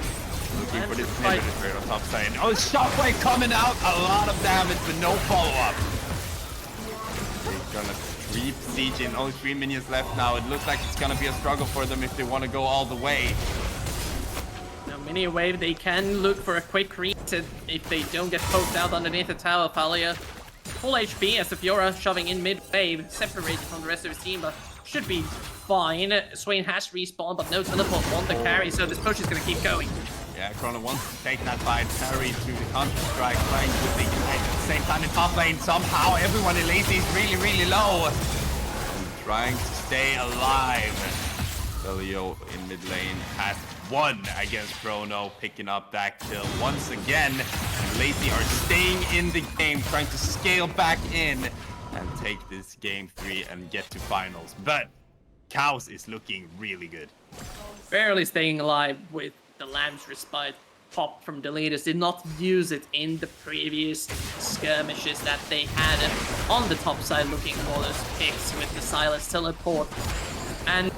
Looking for this inhibitor on top side. Oh, Shockwave coming out. A lot of damage, but no follow-up. They're gonna creep siege in. Only 3 minions left now. It looks like it's gonna be a struggle for them if they want to go all the way.
Mini wave, they can look for a quick reset if they don't get poked out underneath the tower. Thalia full HP as the Fiora shoving in mid wave, separated from the rest of his team, but should be fine. Swain has respawned, but no teleport on the carry, so this push is gonna keep going.
Yeah, Chrono wants to take that fight, parry through the counter-strike, trying to think at the same time in top lane. Somehow everyone in Lacy is really low. And trying to stay alive. Valio in mid lane has won against Chrono, picking up that kill once again. And Lacy are staying in the game, trying to scale back in and take this game 3 and get to finals. But KAOS is looking really good.
Barely staying alive with the Lamb's Respite pop from Deletus. Did not use it in the previous skirmishes that they had on the top side, looking for those picks with the Silas teleport. And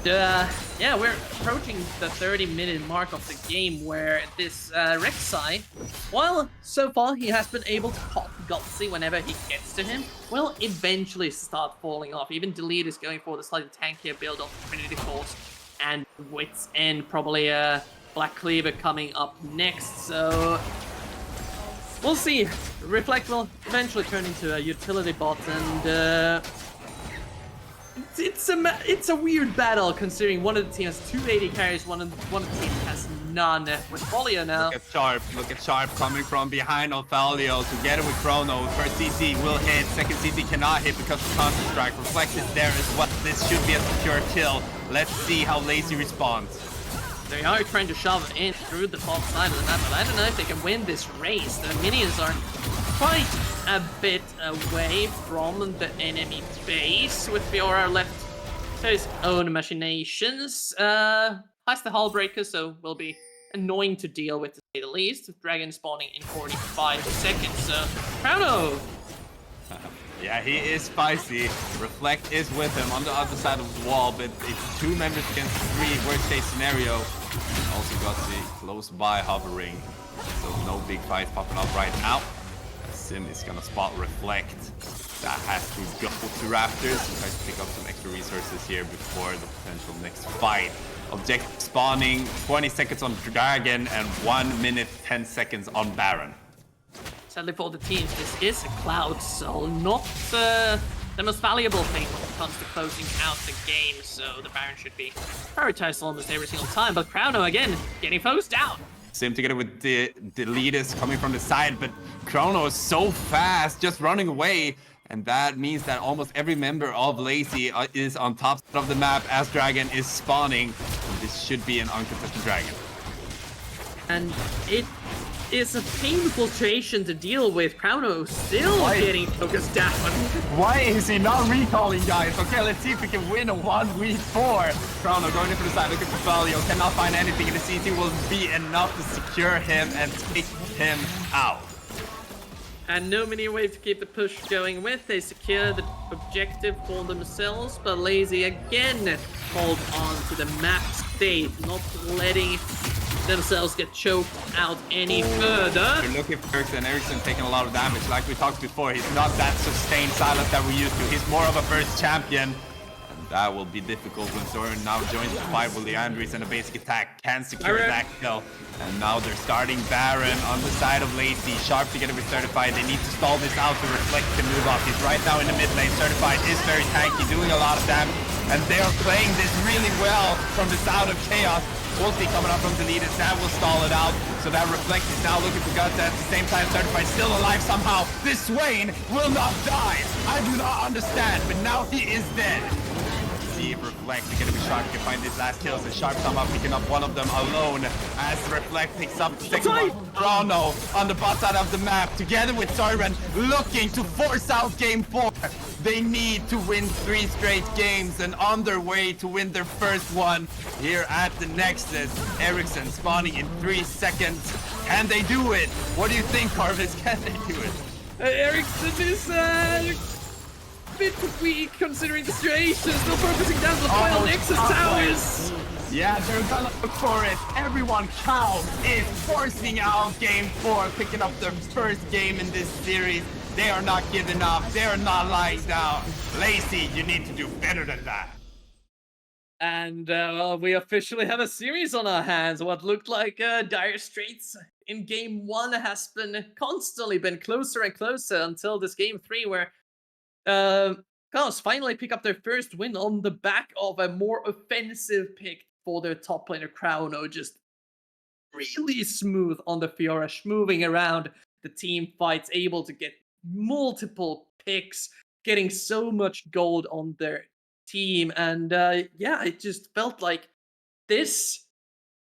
yeah, we're approaching the 30-minute mark of the game where this Rek'Sai, while so far he has been able to pop Gotzi whenever he gets to him, will eventually start falling off. Even Delete is going for the slightly tankier build of Trinity Force and Wits End, probably a Black Cleaver coming up next, so we'll see. Reflect will eventually turn into a utility bot, and it's a weird battle considering one of the teams has 280 carries, one of the teams has none. With Folio now.
Look at Sharp coming from behind Othalio together with Chrono. First CC will hit, second CC cannot hit because of Counter Strike. Reflect is there as well. This should be a secure kill. Let's see how Lacy responds.
They are trying to shove in through the top side of the map, but I don't know if they can win this race. The minions are quite a bit away from the enemy base, with Fiora left to his own machinations. Has the hull breaker, so will be annoying to deal with, to say the least. Dragon spawning in 45 seconds, so Crowno!
Yeah, he is spicy. Reflect is with him on the other side of the wall, but it's 2 members against 3, worst case scenario. Also got the close by hovering, so no big fight popping up right now. Sim is gonna spot Reflect. That has to go to Raptors and try to pick up some extra resources here before the potential next fight. Objective spawning, 20 seconds on Dragon and 1 minute 10 seconds on Baron.
Sadly for the teams, this is a Cloud Soul, not the most valuable thing when it comes to closing out the game, so the Baron should be prioritized almost every single time, but Crowno again, getting foes down.
Sim together with the leaders coming from the side, but Chrono is so fast, just running away, and that means that almost every member of Lazy is on top of the map as Dragon is spawning, and this should be an uncontested Dragon.
And it is a painful situation to deal with. Crowno still getting focused down.
Why is he not recalling, guys? Okay, let's see if we can win a 1v4.
Chrono going in for the side, looking for Valio, cannot find anything, and the CT will be enough to secure him and take him out.
And no mini wave to keep the push going with. They secure the objective for themselves, but Lazy again hold on to the map state, not letting themselves get choked out any further.
You're looking for Ericsson taking a lot of damage. Like we talked before, he's not that sustained silence that we're used to. He's more of a burst champion. And that will be difficult when Soren now joins the fight with Leandris and a basic attack can secure that kill. And now they're starting Baron on the side of Lazy. Sharp together with Certified. They need to stall this out to Reflect to move up. He's right now in the mid lane. Certified is very tanky, doing a lot of damage. And they are playing this really well from the side of KAOS. Ulti coming up from the leaders, that will stall it out. So that Reflect is now looking for guts. At the same time, Certified still alive somehow. This Swain will not die. I do not understand, but now he is dead. See if Reflect together with Sharp can find these last kills, and Sharp somehow picking up one of them alone as Reflect picks up the second one. Chrono on the bot side of the map together with Soren looking to force out game 4. They need to win 3 straight games and on their way to win their first one here at the Nexus. Ericsson spawning in 3 seconds. Can they do it? What do you think, Carvis? Can they do it?
Ericsson is a bit weak considering the situation. Still focusing down the final Nexus towers.
Yeah, they're gonna look for it. Everyone count
Is forcing out game 4, picking up their first game in this series. They are not giving up. They are not lying down. Lazy, you need to do better than that.
And well, we officially have a series on our hands. What looked like dire straits in game 1 has been constantly been closer and closer until this game 3, where KAOS finally pick up their first win on the back of a more offensive pick for their top laner Crowno. Just really smooth on the Fiora, moving around the team fights, able to get multiple picks, getting so much gold on their team. And yeah, it just felt like this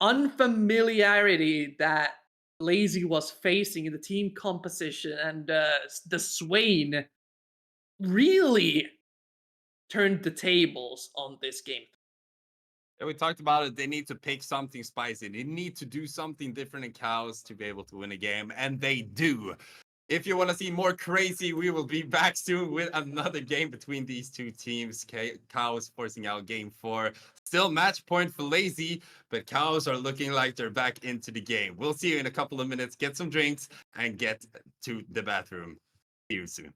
unfamiliarity that Lazy was facing in the team composition and the Swain really turned the tables on this game.
Yeah, we talked about it. They need to pick something spicy. They need to do something different in KAOS to be able to win a game, and they do. If you want to see more crazy, we will be back soon with another game between these two teams. KAOS forcing out game 4. Still match point for Lazy, but KAOS are looking like they're back into the game. We'll see you in a couple of minutes. Get some drinks and get to the bathroom. See you soon.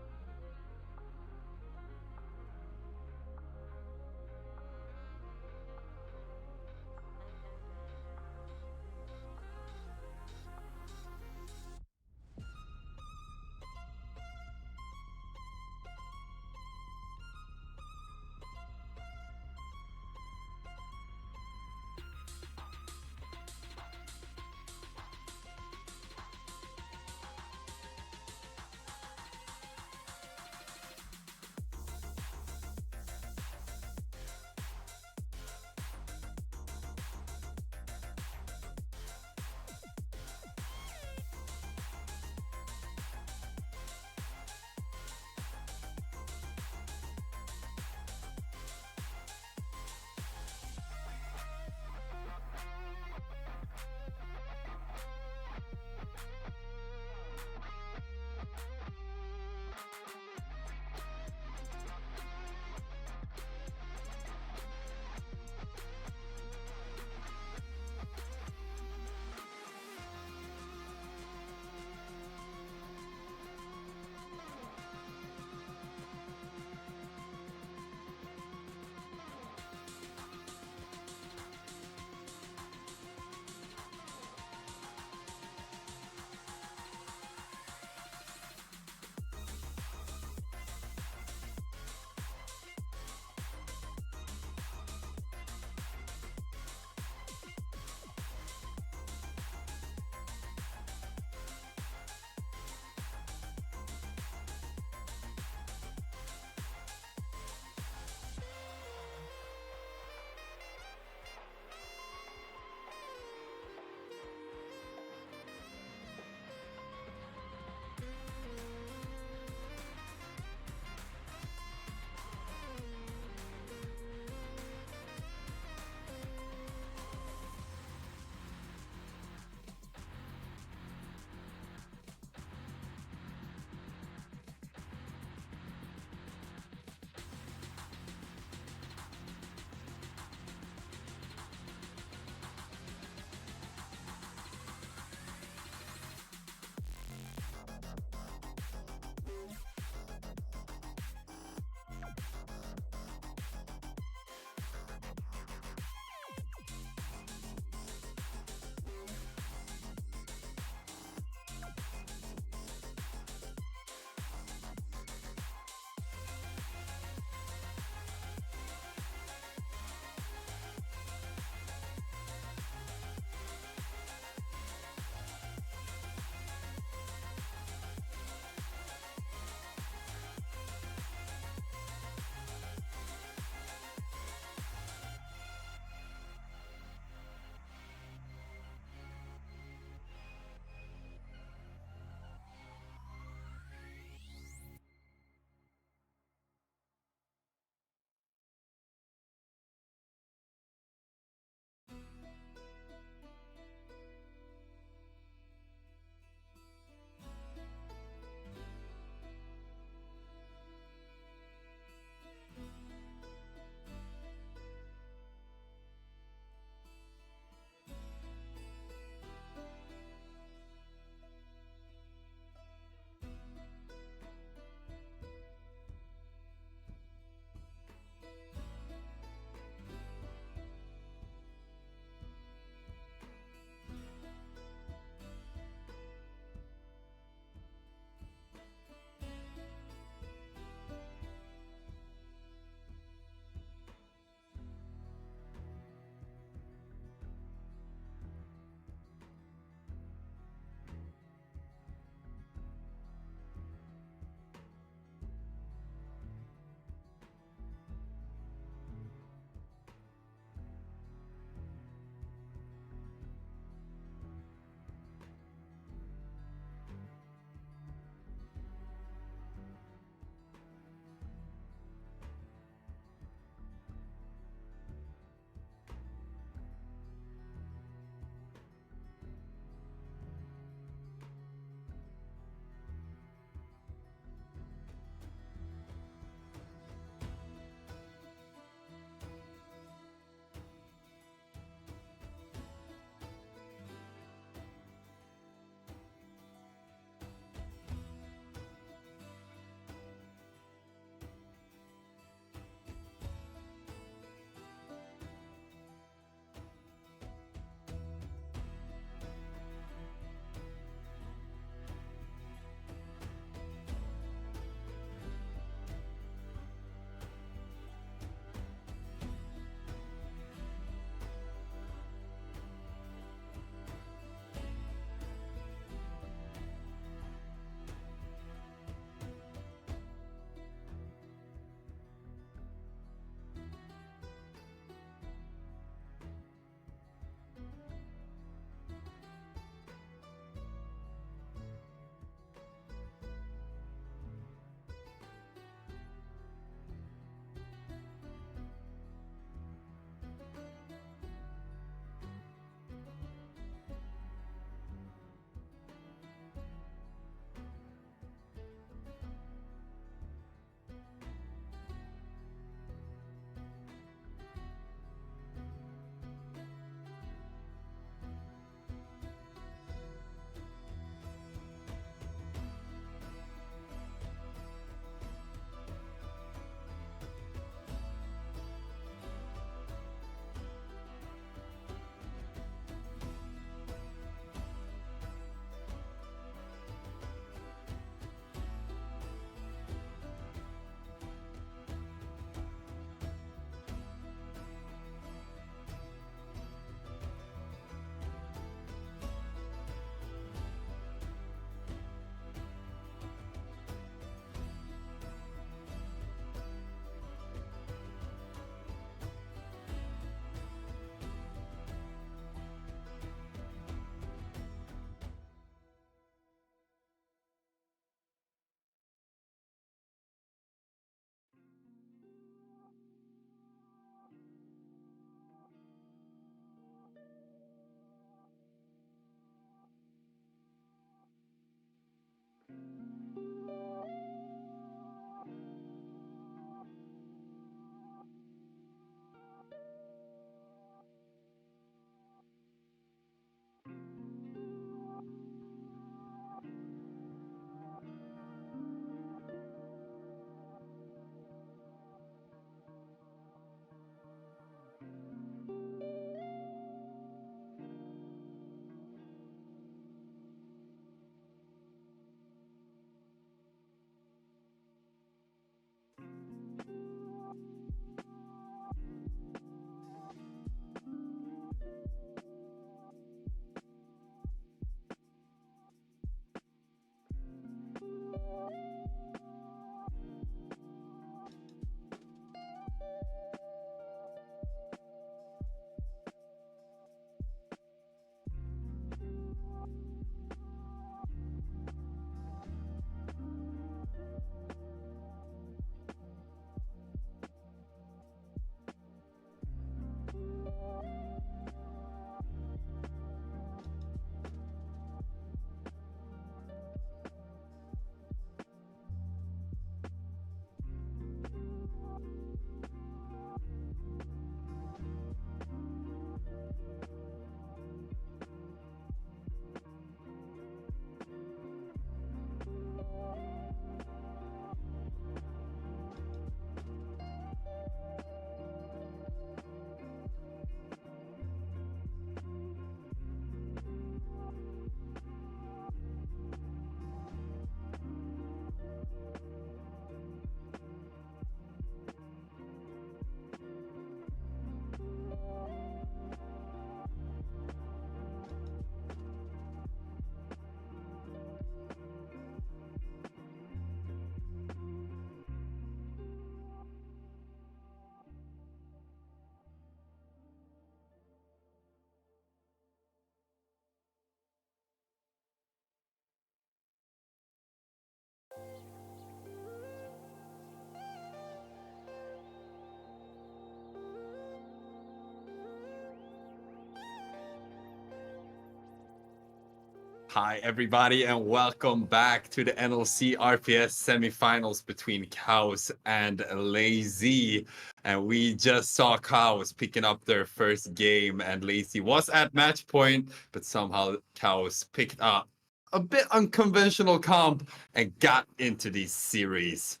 Hi, everybody, and welcome back to the NLC RPS semifinals between KAOS and Lazy. And we just saw KAOS picking up their first game, and Lazy was at match point, but somehow KAOS picked up a bit unconventional comp and got into the series.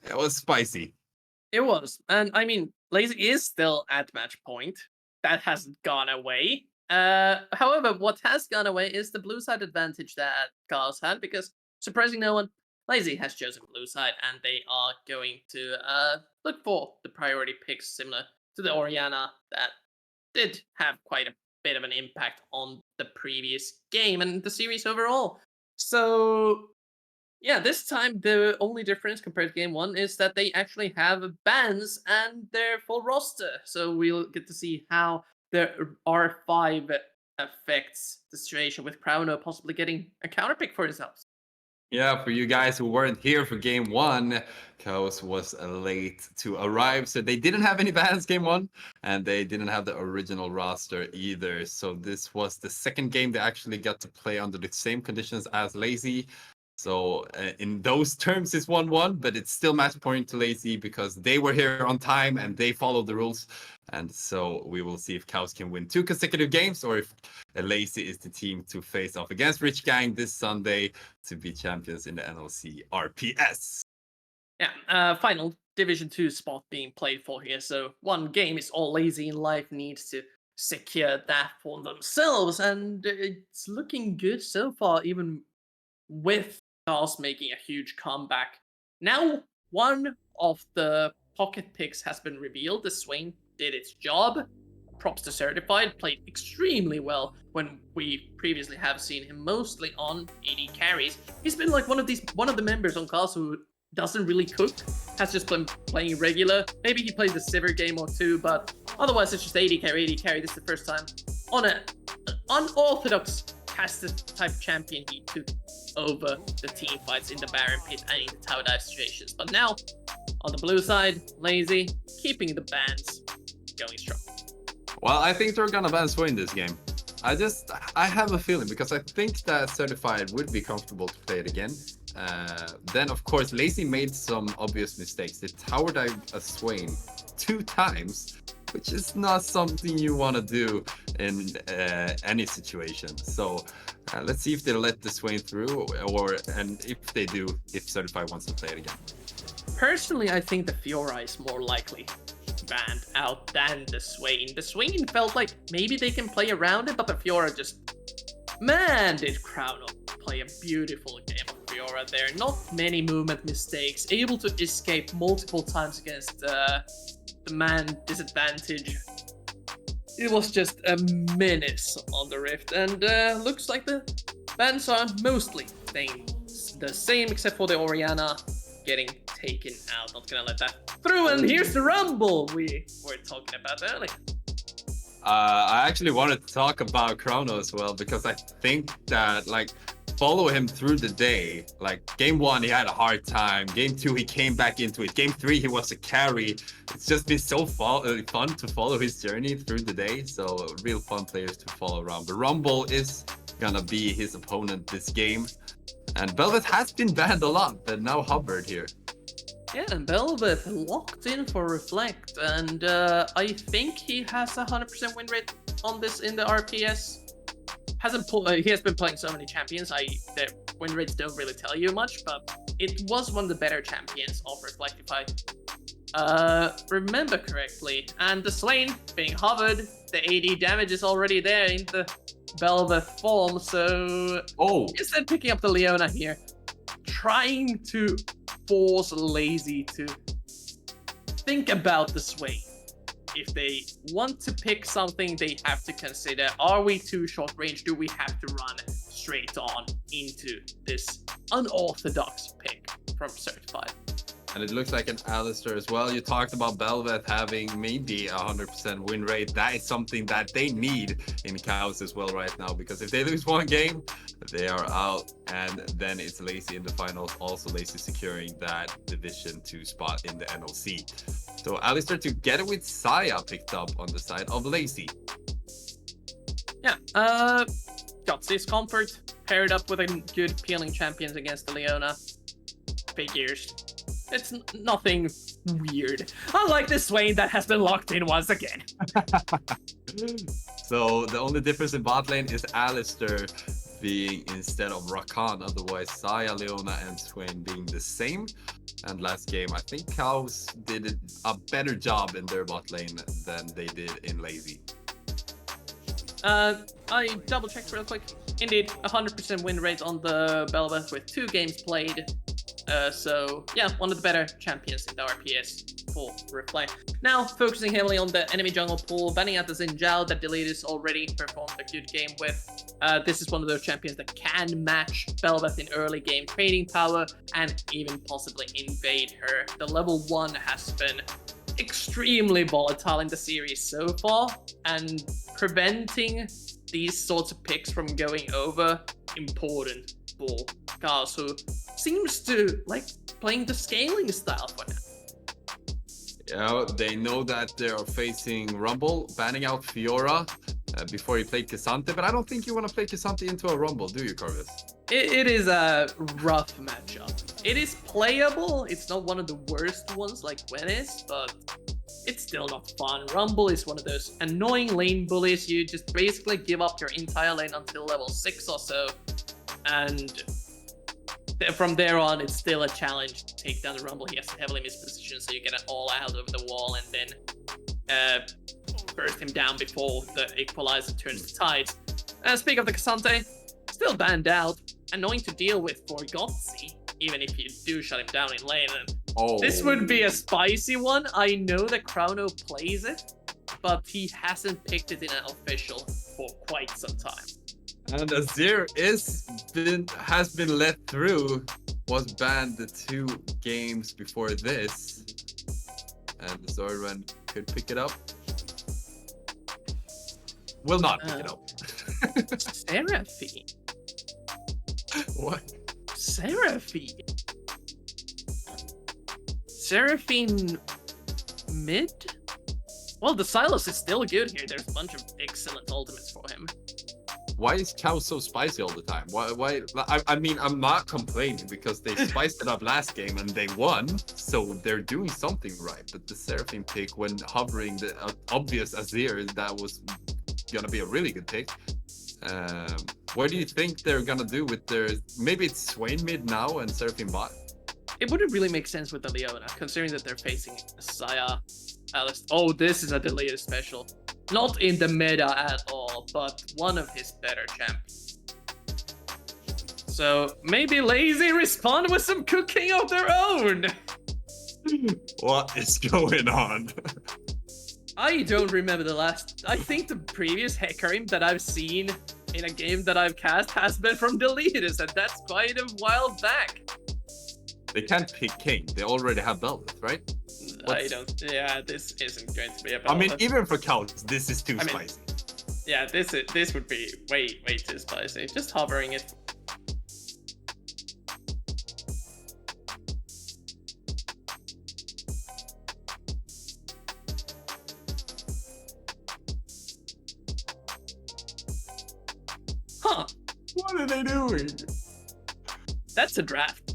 It was spicy.
It was. And I mean, Lazy is still at match point. That hasn't gone away. However, what has gone away is the blue side advantage that KAOS had, because surprising no one, Lazy has chosen blue side, and they are going to look for the priority picks similar to the Oriana that did have quite a bit of an impact on the previous game and the series overall. So yeah, this time the only difference compared to game one is that they actually have bans and their full roster. So we'll get to see how the R5 affects the situation with Crowno possibly getting a counter pick for themselves.
Yeah, for you guys who weren't here for game one, KAOS was late to arrive, so they didn't have any bans game one, and they didn't have the original roster either. So this was the second game they actually got to play under the same conditions as Lazy. So in those terms, it's 1-1, but it's still match point to Lazy because they were here on time and they followed the rules. And so we will see if KAOS can win 2 consecutive games, or if Lazy is the team to face off against Rich Gang this Sunday to be champions in the NLC RPS.
Yeah, final Division 2 spot being played for here. So one game is all Lazy in life needs to secure that for themselves. And it's looking good so far, even with KAOS making a huge comeback. Now, one of the pocket picks has been revealed. The Swain did its job. Props to Certified, played extremely well when we previously have seen him mostly on AD carries. He's been like one of the members on KAOS who doesn't really cook, has just been playing regular. Maybe he plays a Sivir game or two, but otherwise it's just AD carry, AD carry. This is the first time on an unorthodox caster type champion he took over the team fights in the Baron Pit and in the tower dive situations. But now, on the blue side, Lazy, keeping the bans going strong.
Well, I think they're gonna ban Swain this game. I have a feeling, because I think that Certified would be comfortable to play it again. Then, of course, Lazy made some obvious mistakes. They tower dived a Swain 2 times, which is not something you want to do in any situation. So let's see if they let the Swain through, and if they do, if Certified wants to play it again.
Personally, I think the Fiora is more likely banned out than the Swain. The Swain felt like maybe they can play around it, but the Fiora just... Man, did Crowno play a beautiful game of Fiora there. Not many movement mistakes, able to escape multiple times against the man disadvantage. It was just a menace on the Rift, and looks like the bans are mostly staying the same, except for the Oriana getting taken out. Not gonna let that through, and here's the Rumble we were talking about earlier.
I actually wanted to talk about Chrono as well, because I think that, like, follow him through the day. Like, game 1, he had a hard time. Game 2, he came back into it. Game 3, he was a carry. It's just been so fun to follow his journey through the day. So, real fun players to follow around. But Rumble is gonna be his opponent this game. And Velvet has been banned a lot, but now Hubbard here.
Yeah, and Velvet locked in for Reflect, and I think he has a 100% win rate on this in the RPS. He has been playing so many champions, the win rates don't really tell you much, but it was one of the better champions of Reflect if I remember correctly. And the Slain being hovered, the AD damage is already there in the Velvet form, so instead picking up the Leona here, trying to force Lazy to think about the Swain. If they want to pick something, they have to consider, are we too short range? Do we have to run straight on into this unorthodox pick from Certified?
And it looks like an Alistar as well. You talked about Velvet having maybe a 100% win rate. That is something that they need in KAOS as well right now, because if they lose one game, they are out. And then it's Lazy in the finals, also Lazy securing that Division 2 spot in the NLC. So Alistar together with Saya picked up on the side of Lazy.
Yeah, got this comfort, paired up with a good peeling champions against the Leona. Figures. It's nothing weird. Unlike the Swain that has been locked in once again.
So the only difference in bot lane is Alistair being instead of Rakan, otherwise Saya, Leona, and Swain being the same. And last game, I think KAOS did a better job in their bot lane than they did in Lazy.
I double checked real quick. Indeed, 100% win rate on the Bel'Veth with 2 games played. So yeah, one of the better champions in the RPS for replay. Now, focusing heavily on the enemy jungle pool, banning out the Xin Zhao that Deletus already performed a good game with. This is one of those champions that can match Bel'Veth in early game trading power and even possibly invade her. The level 1 has been extremely volatile in the series so far, and preventing these sorts of picks from going over, important for KAOS, who seems to like playing the scaling style for now.
Yeah, they know that they are facing Rumble, banning out Fiora before he played Cassante, but I don't think you want to play Cassante into a Rumble, do you, Carvis?
It is a rough matchup. It is playable. It's not one of the worst ones like Gwen is, but it's still not fun. Rumble is one of those annoying lane bullies. You just basically give up your entire lane until level 6 or so, and from there on, it's still a challenge to take down the Rumble. He has to heavily miss position, so you get it all out over the wall and then burst him down before the Equalizer turns the tide. Speak of the Cassante, still banned out. Annoying to deal with for Gotzi, even if you do shut him down in lane. And this would be a spicy one. I know that Chrono plays it, but he hasn't picked it in an official for quite some time.
And Azir has been let through, was banned the 2 games before this. And Zorran could pick it up. Will not pick it up.
Seraphine.
What?
Seraphine. Seraphine mid? Well, the Silas is still good here. There's a bunch of excellent ultimates for him.
Why is KAOS so spicy all the time? Why? I mean, I'm not complaining because they spiced it up last game and they won, so they're doing something right. But the Seraphine pick, when hovering the obvious Azir, that was gonna be a really good pick. What do you think they're gonna do with their? Maybe it's Swain mid now and Seraphine bot.
It wouldn't really make sense with the Leona, considering that they're facing Saya, Alice. Oh, this is a deleted special. Not in the meta at all, but one of his better champions. So maybe Lazy respond with some cooking of their own.
What is going on?
I don't remember the last. I think the previous Hecarim that I've seen in a game that I've cast has been from Deletus, and that's quite a while back.
They can't pick King. They already have Bel'Veth, right?
I don't. Yeah, this isn't going to be a.
I mean, even for KAOS, this is too spicy.
Yeah, this would be way too spicy. Just hovering it. Huh?
What are they doing?
That's a draft.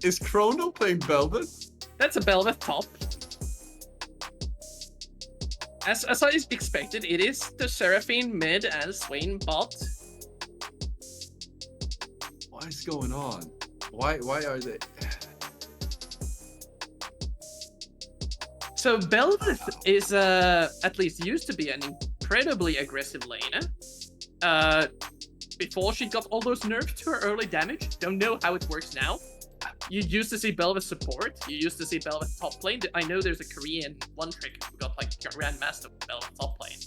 Is Chrono playing Bel'Veth?
That's a Bel'Veth top. As I expected, it is the Seraphine mid and Swain bot.
What is going on? Why are they?
So Bel'Veth is at least used to be an incredibly aggressive laner. Before she got all those nerfs to her early damage. Don't know how it works now. You used to see Bel'Veth support. You used to see Bel'Veth top lane. I know there's a Korean one trick who got like Grandmaster Bel'Veth top lane.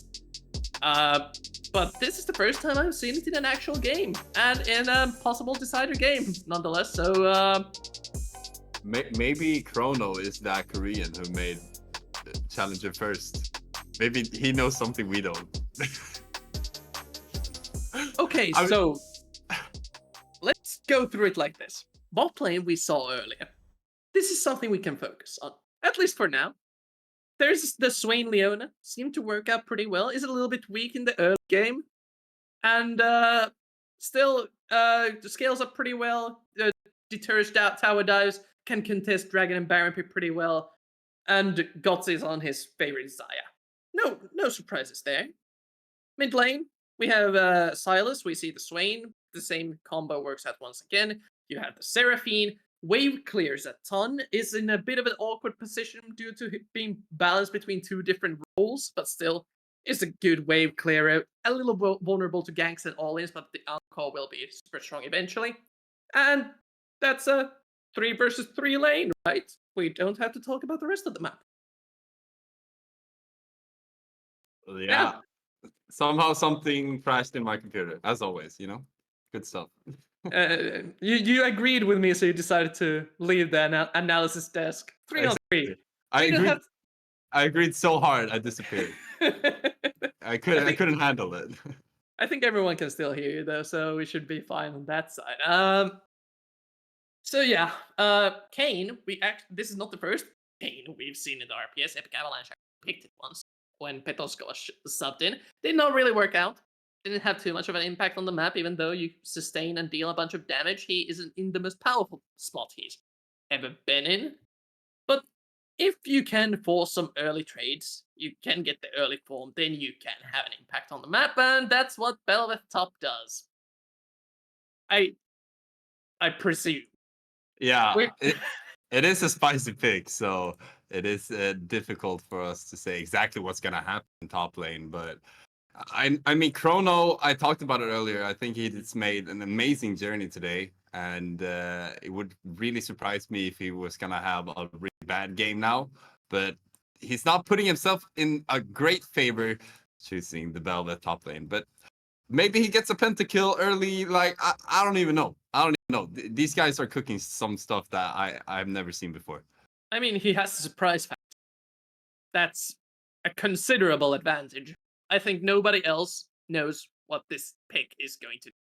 But this is the first time I've seen it in an actual game, and in a possible decider game, nonetheless. So
maybe Chrono is that Korean who made Challenger first. Maybe he knows something we don't.
Okay, so let's go through it like this. Bot lane we saw earlier. This is something we can focus on, at least for now. There's the Swain Leona, seemed to work out pretty well. Is a little bit weak in the early game. And still scales up pretty well. Deters tower dives, can contest Dragon and Baron pick pretty well, and Guts is on his favorite Zaya. No surprises there. Mid lane, we have Silas, we see the Swain, the same combo works out once again. You have the Seraphine, wave clears a ton, is in a bit of an awkward position due to being balanced between two different roles, but still is a good wave clearer. A little vulnerable to ganks and all-ins, but the Encore will be super strong eventually. And that's a 3 versus 3 lane, right? We don't have to talk about the rest of the map.
Yeah. Somehow something crashed in my computer, as always, you know? Good stuff.
You agreed with me, so you decided to leave the analysis desk. 3 on 3.
I agreed so hard, I disappeared. I couldn't handle it.
I think everyone can still hear you though, so we should be fine on that side. So yeah, Kane. This is not the first Kane we've seen in the RPS. Epic Avalanche picked it once when Petoska was subbed in. Did not really work out. Didn't have too much of an impact on the map, even though you sustain and deal a bunch of damage. He isn't in the most powerful spot he's ever been in. But if you can force some early trades, you can get the early form, then you can have an impact on the map, and that's what Belveth Top does. I presume.
Yeah, it is a spicy pick, so it is difficult for us to say exactly what's gonna happen in top lane. But I mean, Chrono, I talked about it earlier. I think he's made an amazing journey today, and it would really surprise me if he was gonna have a really bad game now. But he's not putting himself in a great favor choosing the Belveth top lane. But maybe he gets a pentakill early. Like I don't even know. No, these guys are cooking some stuff that I've never seen before.
I mean, he has a surprise factor. That's a considerable advantage. I think nobody else knows what this pick is going to do.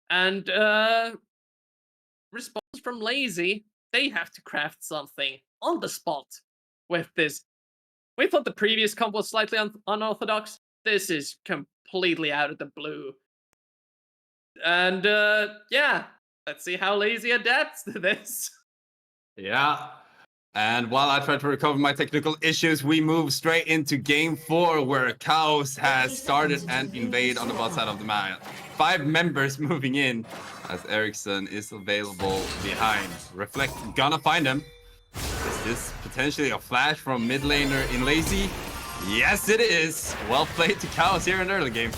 And response from Lazy, they have to craft something on the spot with this. We thought the previous comp was slightly unorthodox. This is completely out of the blue. And yeah. Let's see how Lazy adapts to this.
Yeah. And while I try to recover my technical issues, we move straight into game 4, where KAOS has started and invade on the bot side of the map. 5 members moving in as Ericsson is available behind. Reflect gonna find him. Is this potentially a flash from mid laner in Lazy? Yes, it is. Well played to KAOS here in early game.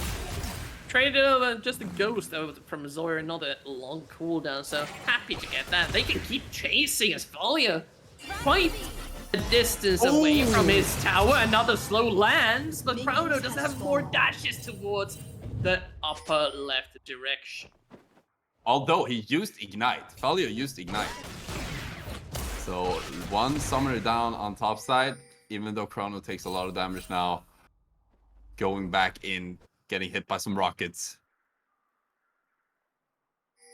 Traded over just a ghost over from Zoya, not a long cooldown, so happy to get that. They can keep chasing as Valia quite a distance away from his tower. Another slow lands, but Chrono does have more dashes towards the upper left direction.
Although he used Ignite. Valia used Ignite. So 1 summoner down on top side, even though Chrono takes a lot of damage now. Going back in. Getting hit by some rockets.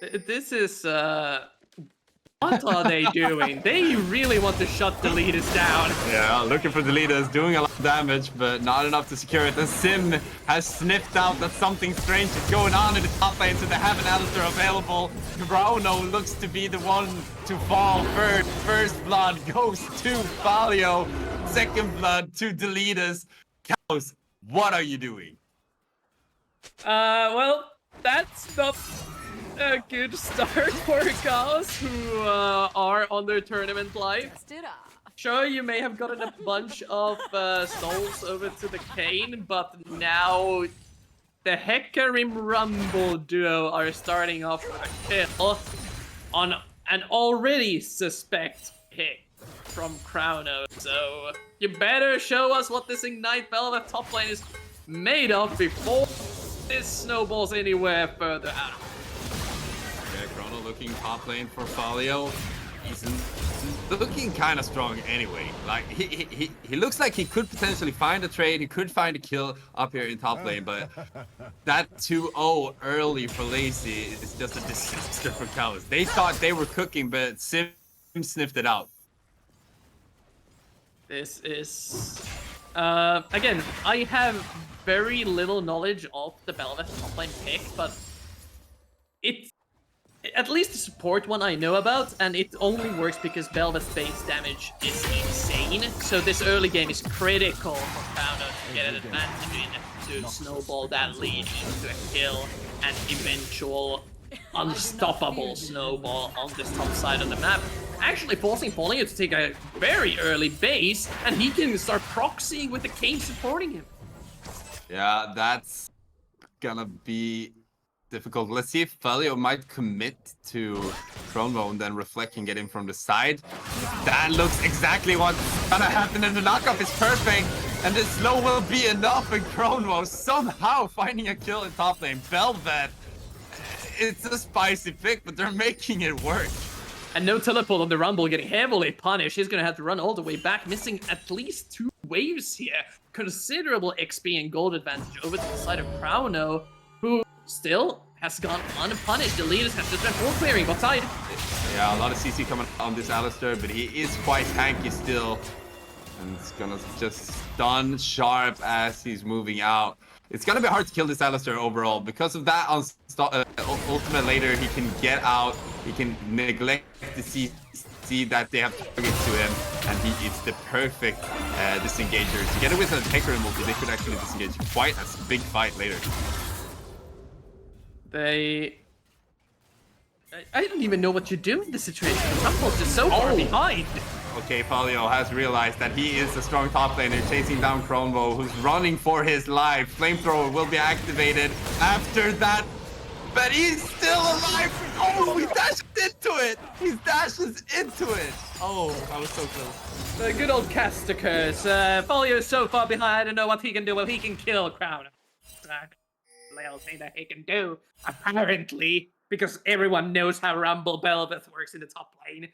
This is what are they doing? They really want to shut the leaders down.
Yeah, looking for the leaders, doing a lot of damage, but not enough to secure it. The Sim has sniffed out that something strange is going on in the top lane, so they have an Alistair available. Chrono looks to be the one to fall first. First blood goes to Falio. Second blood to the leaders. KAOS, what are you doing?
Well, that's not a good start for KAOS, who are on their tournament life. Sure, you may have gotten a bunch of souls over to the Kane, but now the Hecarim Rumble duo are starting off a kill on an already suspect pick from Chrono. So you better show us what this Ignite Belveth top lane is made of before this snowballs anywhere further out.
Yeah, Chrono looking top lane for Falio. He's looking kind of strong anyway. Like he looks like he could potentially find a trade. He could find a kill up here in top lane, but that 2-0 early for Lazy is just a disaster for KAOS. They thought they were cooking, but Sim sniffed it out.
This is again, I have very little knowledge of the Belveth top lane pick, but at least the support one I know about, and it only works because Belvet's base damage is insane. So this early game is critical for Fauno to get an advantage in to snowball that lead into a kill and eventual unstoppable snowball on this top side of the map. Actually forcing Polio to take a very early base, and he can start proxying with the Kane supporting him.
Yeah, that's gonna be difficult. Let's see if Folio might commit to Chrono and then Reflect can get in from the side. That looks exactly what's gonna happen, and the knockup is perfect. And the slow will be enough, and Chrono somehow finding a kill in top lane. Velvet, it's a spicy pick, but they're making it work.
And no teleport on the Rumble, getting heavily punished. He's gonna have to run all the way back, missing at least 2 waves here. Considerable XP and gold advantage over to the side of Crowno, who still has gone unpunished. The leaders have just been full clearing both side.
Yeah, a lot of CC coming on this Alistar, but he is quite tanky still. And it's gonna just stun Sharp as he's moving out. It's gonna be hard to kill this Alistar overall. Because of that ultimate later, he can get out, he can neglect the CC that they have targets to him, and it's the perfect disengager. Together with a Taker multi, they could actually disengage quite a big fight later.
I don't even know what to do in this situation. Rumble's just so far behind.
Okay, Folio has realized that he is a strong top laner, chasing down Cronvo, who's running for his life. Flamethrower will be activated after that, but he's still alive. Oh, he dashes into it. He dashes into it. Oh, I was so close.
The good old caster curse. Folio is so far behind. I don't know what he can do. Well, he can kill Crown. Little thing that he can do, apparently, because everyone knows how Rumble Belveth works in the top lane.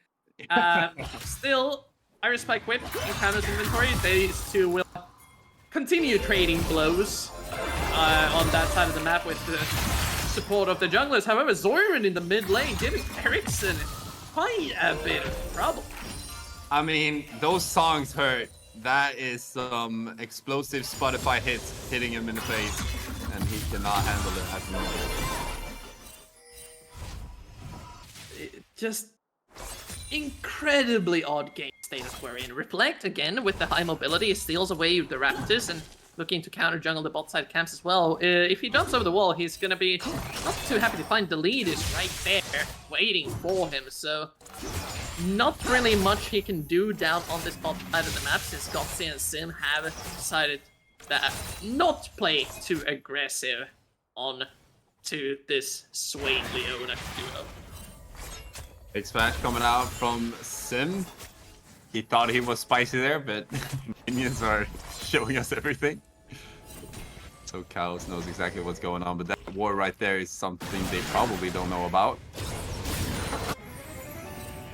Still, Iron Spike Whip in Crown's inventory. These two will continue trading blows on that side of the map with the support of the junglers. However, Zoran in the mid lane giving Ericsson quite a bit of trouble.
I mean, those songs hurt. That is some explosive Spotify hits hitting him in the face, and he cannot handle it at the moment.
Just incredibly odd game status we're in. Reflect, again, with the high mobility, steals away the Raptors and looking to counter jungle the bot side camps as well. If he jumps over the wall, he's gonna be not too happy to find the lead is right there, waiting for him, so not really much he can do down on this bot side of the map, since Gotsy and Sim have decided that not play too aggressive on to this Swain Leona duo.
Big smash coming out from Sim. He thought he was spicy there, but minions are showing us everything. So KAOS knows exactly what's going on, but that war right there is something they probably don't know about.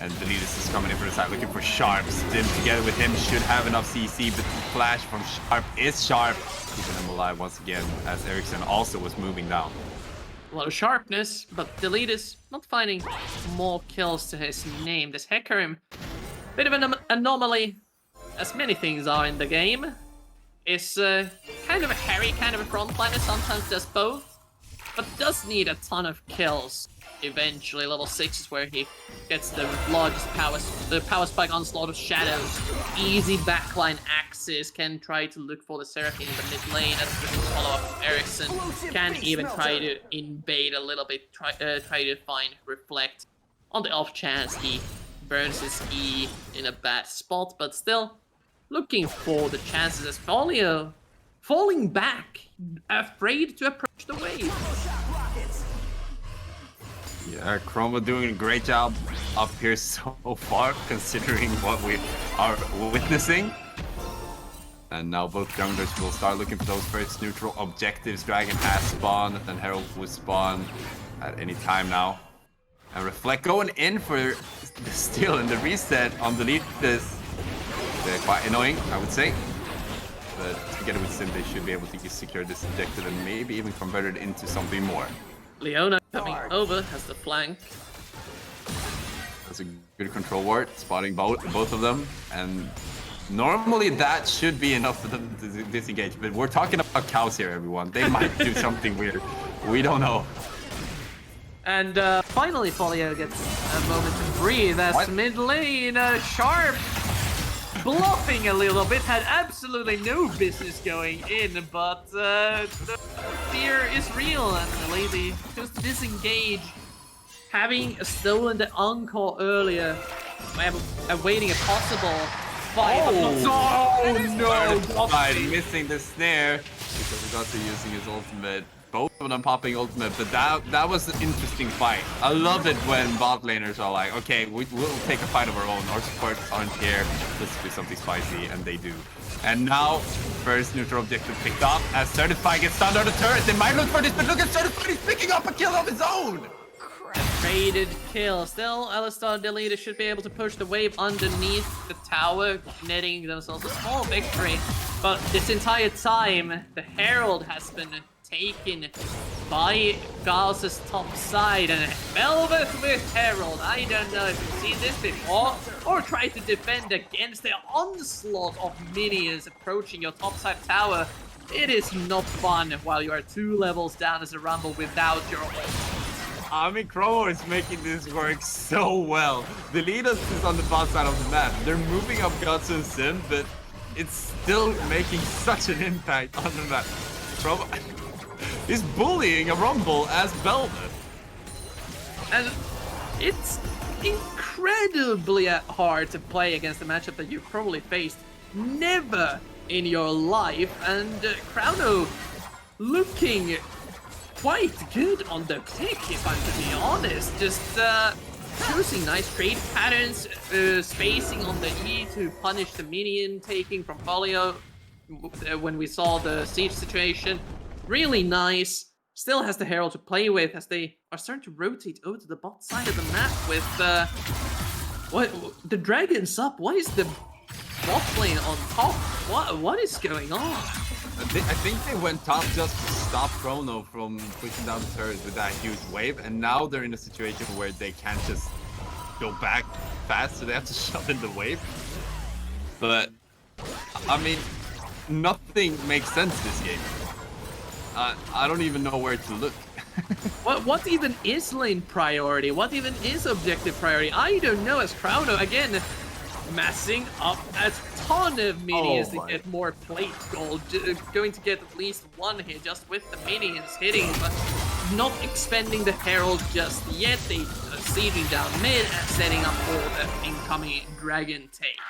And Deletus is coming in for the side looking for Sharp. Stim together with him should have enough CC, but the flash from Sharp is Sharp. Keeping him alive once again, as Ericsson also was moving down.
A lot of sharpness, but Deletus not finding more kills to his name. This Hecarim, bit of an anomaly, as many things are in the game. Is kind of a harry, kind of a frontliner, sometimes does both, but does need a ton of kills. Eventually, level 6 is where he gets the largest power spike onslaught of shadows. Easy backline axes, can try to look for the Seraphine in the mid lane as the follow up of Ericsson. Can even try to invade a little bit, try to find Reflect on the off chance he burns his E in a bad spot, but still looking for the chances as Folio falling back, afraid to approach the wave.
Yeah, Chroma doing a great job up here so far, considering what we are witnessing. And now both junglers will start looking for those first neutral objectives. Dragon has spawned, and Herald will spawn at any time now. And Reflect going in for the steal and the reset on the lead. This quite annoying, I would say. But together with Sim, they should be able to secure this objective and maybe even convert it into something more.
Leona coming over has the flank.
That's a good control ward, spotting both of them, and normally that should be enough for them to disengage, but we're talking about KAOS here, everyone. They might do something weird. We don't know.
And finally, Folio gets a moment to breathe as mid lane, Sharp, bluffing a little bit, had absolutely no business going in, but the fear is real, and Lazy just disengage, having stolen the encore earlier, awaiting a possible fight.
Oh no! Missing the snare because he got to using his ultimate. Both of them popping ultimate, but that was an interesting fight. I love it when bot laners are like, okay, we'll take a fight of our own. Our supports aren't here. Let's do something spicy, and they do. And now, first neutral objective picked up as Certified gets stunned on the turret. They might look for this, but look at Certified, he's picking up a kill of his own!
Traded kill. Still, Alistar and Delita should be able to push the wave underneath the tower, netting themselves a small victory. But this entire time, the Herald has been taken by KAOS' top side, and Velvet with Herald. I don't know if you've seen this before, or try to defend against the onslaught of minions approaching your top side tower. It is not fun while you are 2 levels down as a Rumble without your ult.
I mean, Chromo is making this work so well. The leaders is on the bot side of the map. They're moving up Guts and Sim, but it's still making such an impact on the map. Chromo is bullying a Rumble as Velvet.
And it's incredibly hard to play against a matchup that you probably faced never in your life. And Chrono looking quite good on the pick, if I'm to be honest. Just choosing nice trade patterns, spacing on the E to punish the minion taking from Folio when we saw the siege situation. Really nice. Still has the Herald to play with as they are starting to rotate over to the bot side of the map with what the Dragon's up. Why is the bot lane on top? What is going on?
I think they went top just to stop Chrono from pushing down the turret with that huge wave, and now they're in a situation where they can't just go back fast, so they have to shove in the wave. But, I mean, nothing makes sense this game. I don't even know where to look.
What even is lane priority? What even is objective priority? I don't know, as Chrono, again, massing up a ton of minions to get more plate gold. Going to get at least one here just with the minions hitting, but not expending the Herald just yet. They are sieging down mid and setting up for the incoming Dragon take.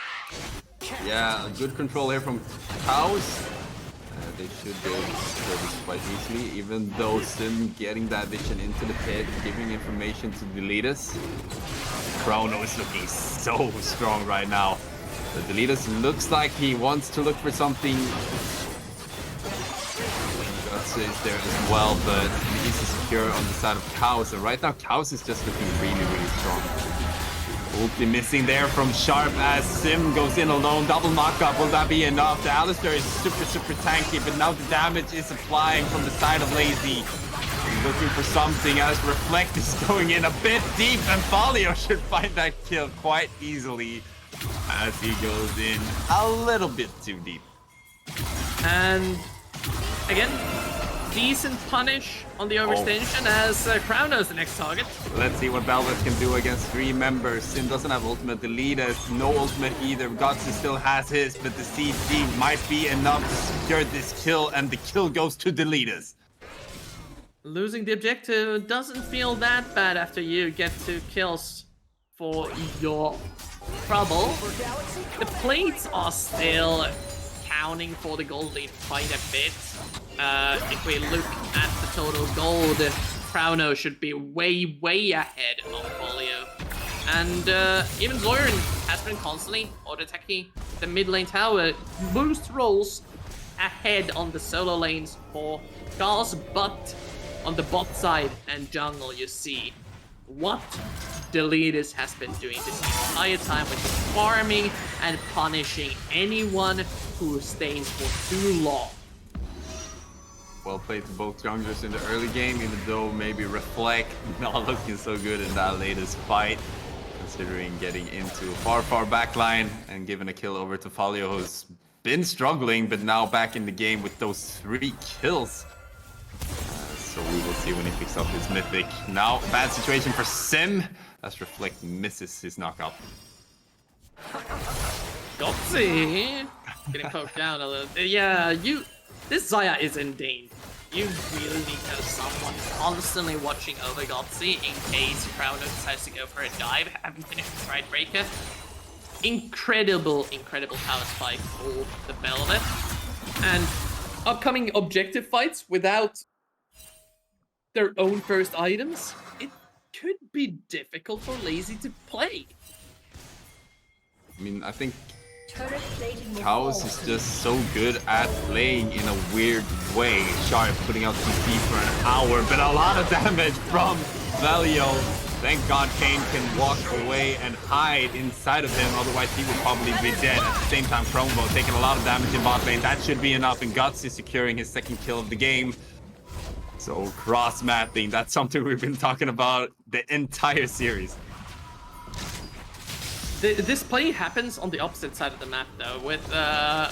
Yeah, good control here from KAOS. They should be able to secure this quite easily, even though Sim getting that vision into the pit, giving information to Deletus. Chrono is looking so strong right now. The Deletus looks like he wants to look for something. Guts is there as well, but he's secure on the side of KAOS. And right now, KAOS is just looking really, really strong. Ulti missing there from Sharp as Sim goes in alone. Double knockup, will that be enough? The Alistar is super tanky, but now the damage is applying from the side of Lazy. Looking for something as Reflect is going in a bit deep, and Folio should find that kill quite easily as he goes in a little bit too deep.
And again, decent punish on the overextension as Chrono's the next target.
Let's see what Velvet can do against 3 members. Sim doesn't have ultimate. Deletus, no ultimate either. Gotsu still has his, but the CG might be enough to secure this kill, and the kill goes to Deletus.
Losing the objective doesn't feel that bad after you get 2 kills for your trouble. The plates are still counting for the gold lead quite a bit. If we look at the total gold, Chrono should be way ahead of Folio. And even Zoran has been constantly auto-attacking the mid lane tower. Boost rolls ahead on the solo lanes for KAOS, but on the bot side and jungle, you see what Deletus has been doing this entire time, which is farming and punishing anyone who stays for too long.
Well played to both junglers in the early game, even though maybe Reflect not looking so good in that latest fight, considering getting into a far back line and giving a kill over to Folio, who's been struggling, but now back in the game with those 3 kills. So we will see when he picks up his mythic. Now, bad situation for Sim, as Reflect misses his knockup.
Gotzi getting poked down a little. Yeah, this Xayah is in danger. You really need to have someone constantly watching over Gotzi in case Crowno decides to go for a dive, having finished the Stride Breaker. Incredible power spike for the Velvet. And upcoming objective fights without their own first items, it could be difficult for Lazy to play.
I mean, I think KAOS is just so good at playing in a weird way. Sharp putting out CC for an hour, but a lot of damage from Valio. Thank God Kane can walk away and hide inside of him, otherwise he would probably be dead. At the same time, Chromo taking a lot of damage in bot lane. That should be enough, and Guts is securing his second kill of the game. So cross-mapping, that's something we've been talking about the entire series.
This play happens on the opposite side of the map, though. With the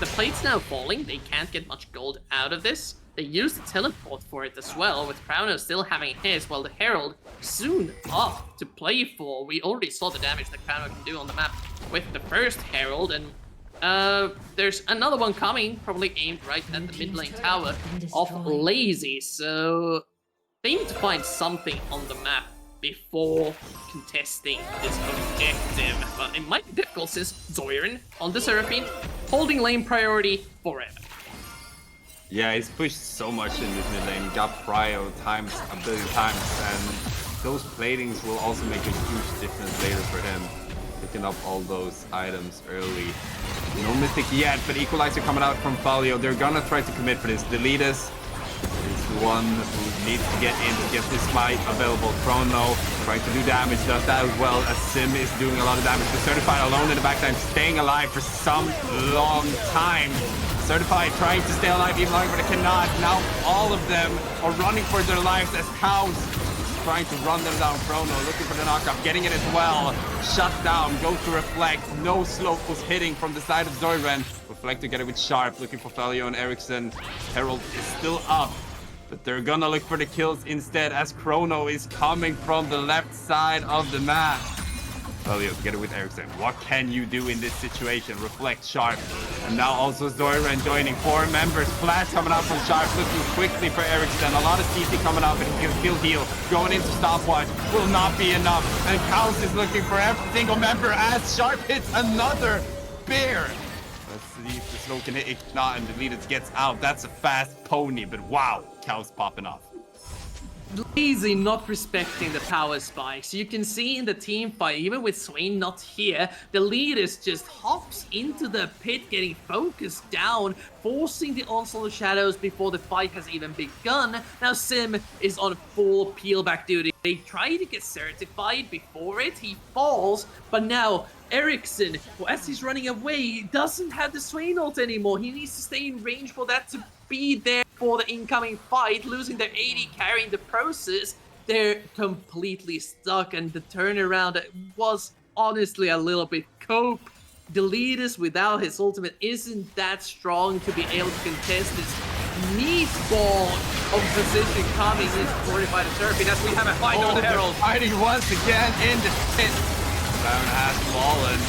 plates now falling, they can't get much gold out of this. They use the teleport for it as well, with Crowno still having his, while the Herald soon up to play for. We already saw the damage that Crowno can do on the map with the first Herald, and there's another one coming, probably aimed right at the mid lane tower of Lazy. So they need to find something on the map before contesting this objective. But it might be difficult since Zoirin on the Seraphine, holding lane priority forever.
Yeah, he's pushed so much in this mid lane, got prio times a billion times, and those platings will also make a huge difference later for him. Picking up all those items early. No mythic yet, but Equalizer coming out from Falio. They're gonna try to commit for this. Deletus is the one who needs to get in to get this smite available. Chrono trying to do damage, does that as well as Sim is doing a lot of damage. The Certified alone in the backside, staying alive for some long time. Certified trying to stay alive even longer, but they cannot. Now all of them are running for their lives as KAOS trying to run them down. Chrono looking for the knockup, getting it as well. Shut down, go to Reflect. No slope was hitting from the side of Zoiren. Reflect together with Sharp, looking for Falio and Ericsson. Herald is still up, but they're gonna look for the kills instead as Chrono is coming from the left side of the map. Falio together with Ericsson. What can you do in this situation? Reflect, Sharp, and now also Zoiren joining. 4 members. Flash coming out from Sharp, looking quickly for Ericsson. A lot of CC coming out, but he can still heal. Going into stopwatch will not be enough. And KAOS is looking for every single member as Sharp hits another bear. Let's see if the slow can hit. If not, and Deletus gets out. That's a fast pony, but wow, KAOS popping off.
Lazy not respecting the power spikes. You can see in the team fight, even with Swain not here, the Deletus just hops into the pit, getting focused down, forcing the onslaught of shadows before the fight has even begun. Now Sim is on full peel back duty. They try to get certified before it, he falls, but now Ericsson, as he's running away, doesn't have the Swain ult anymore. He needs to stay in range for that to be there for the incoming fight, losing their AD carry in the process. They're completely stuck, and the turnaround was honestly a little bit cope. Deletus without his ultimate isn't that strong to be able to contest this meatball of position coming in supported by the Seraphine as we have a fight on the Herald.
Fighting once again in the pit. Baron has fallen.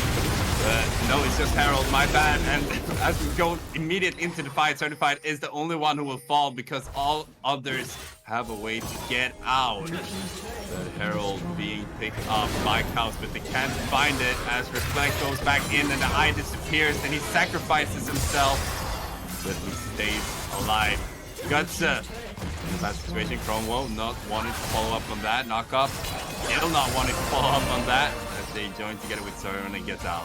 No, it's just Herald, my bad. And as we go immediate into the fight, Certified is the only one who will fall because all others have a way to get out. The Herald being picked up by KAOS, but they can't find it as Reflect goes back in and the eye disappears and he sacrifices himself, but he stays alive. Guts in a bad situation. Cromwell not wanting to follow up on that. Knockup. Still not wanting to follow up on that as they join together with Zoiren and gets out.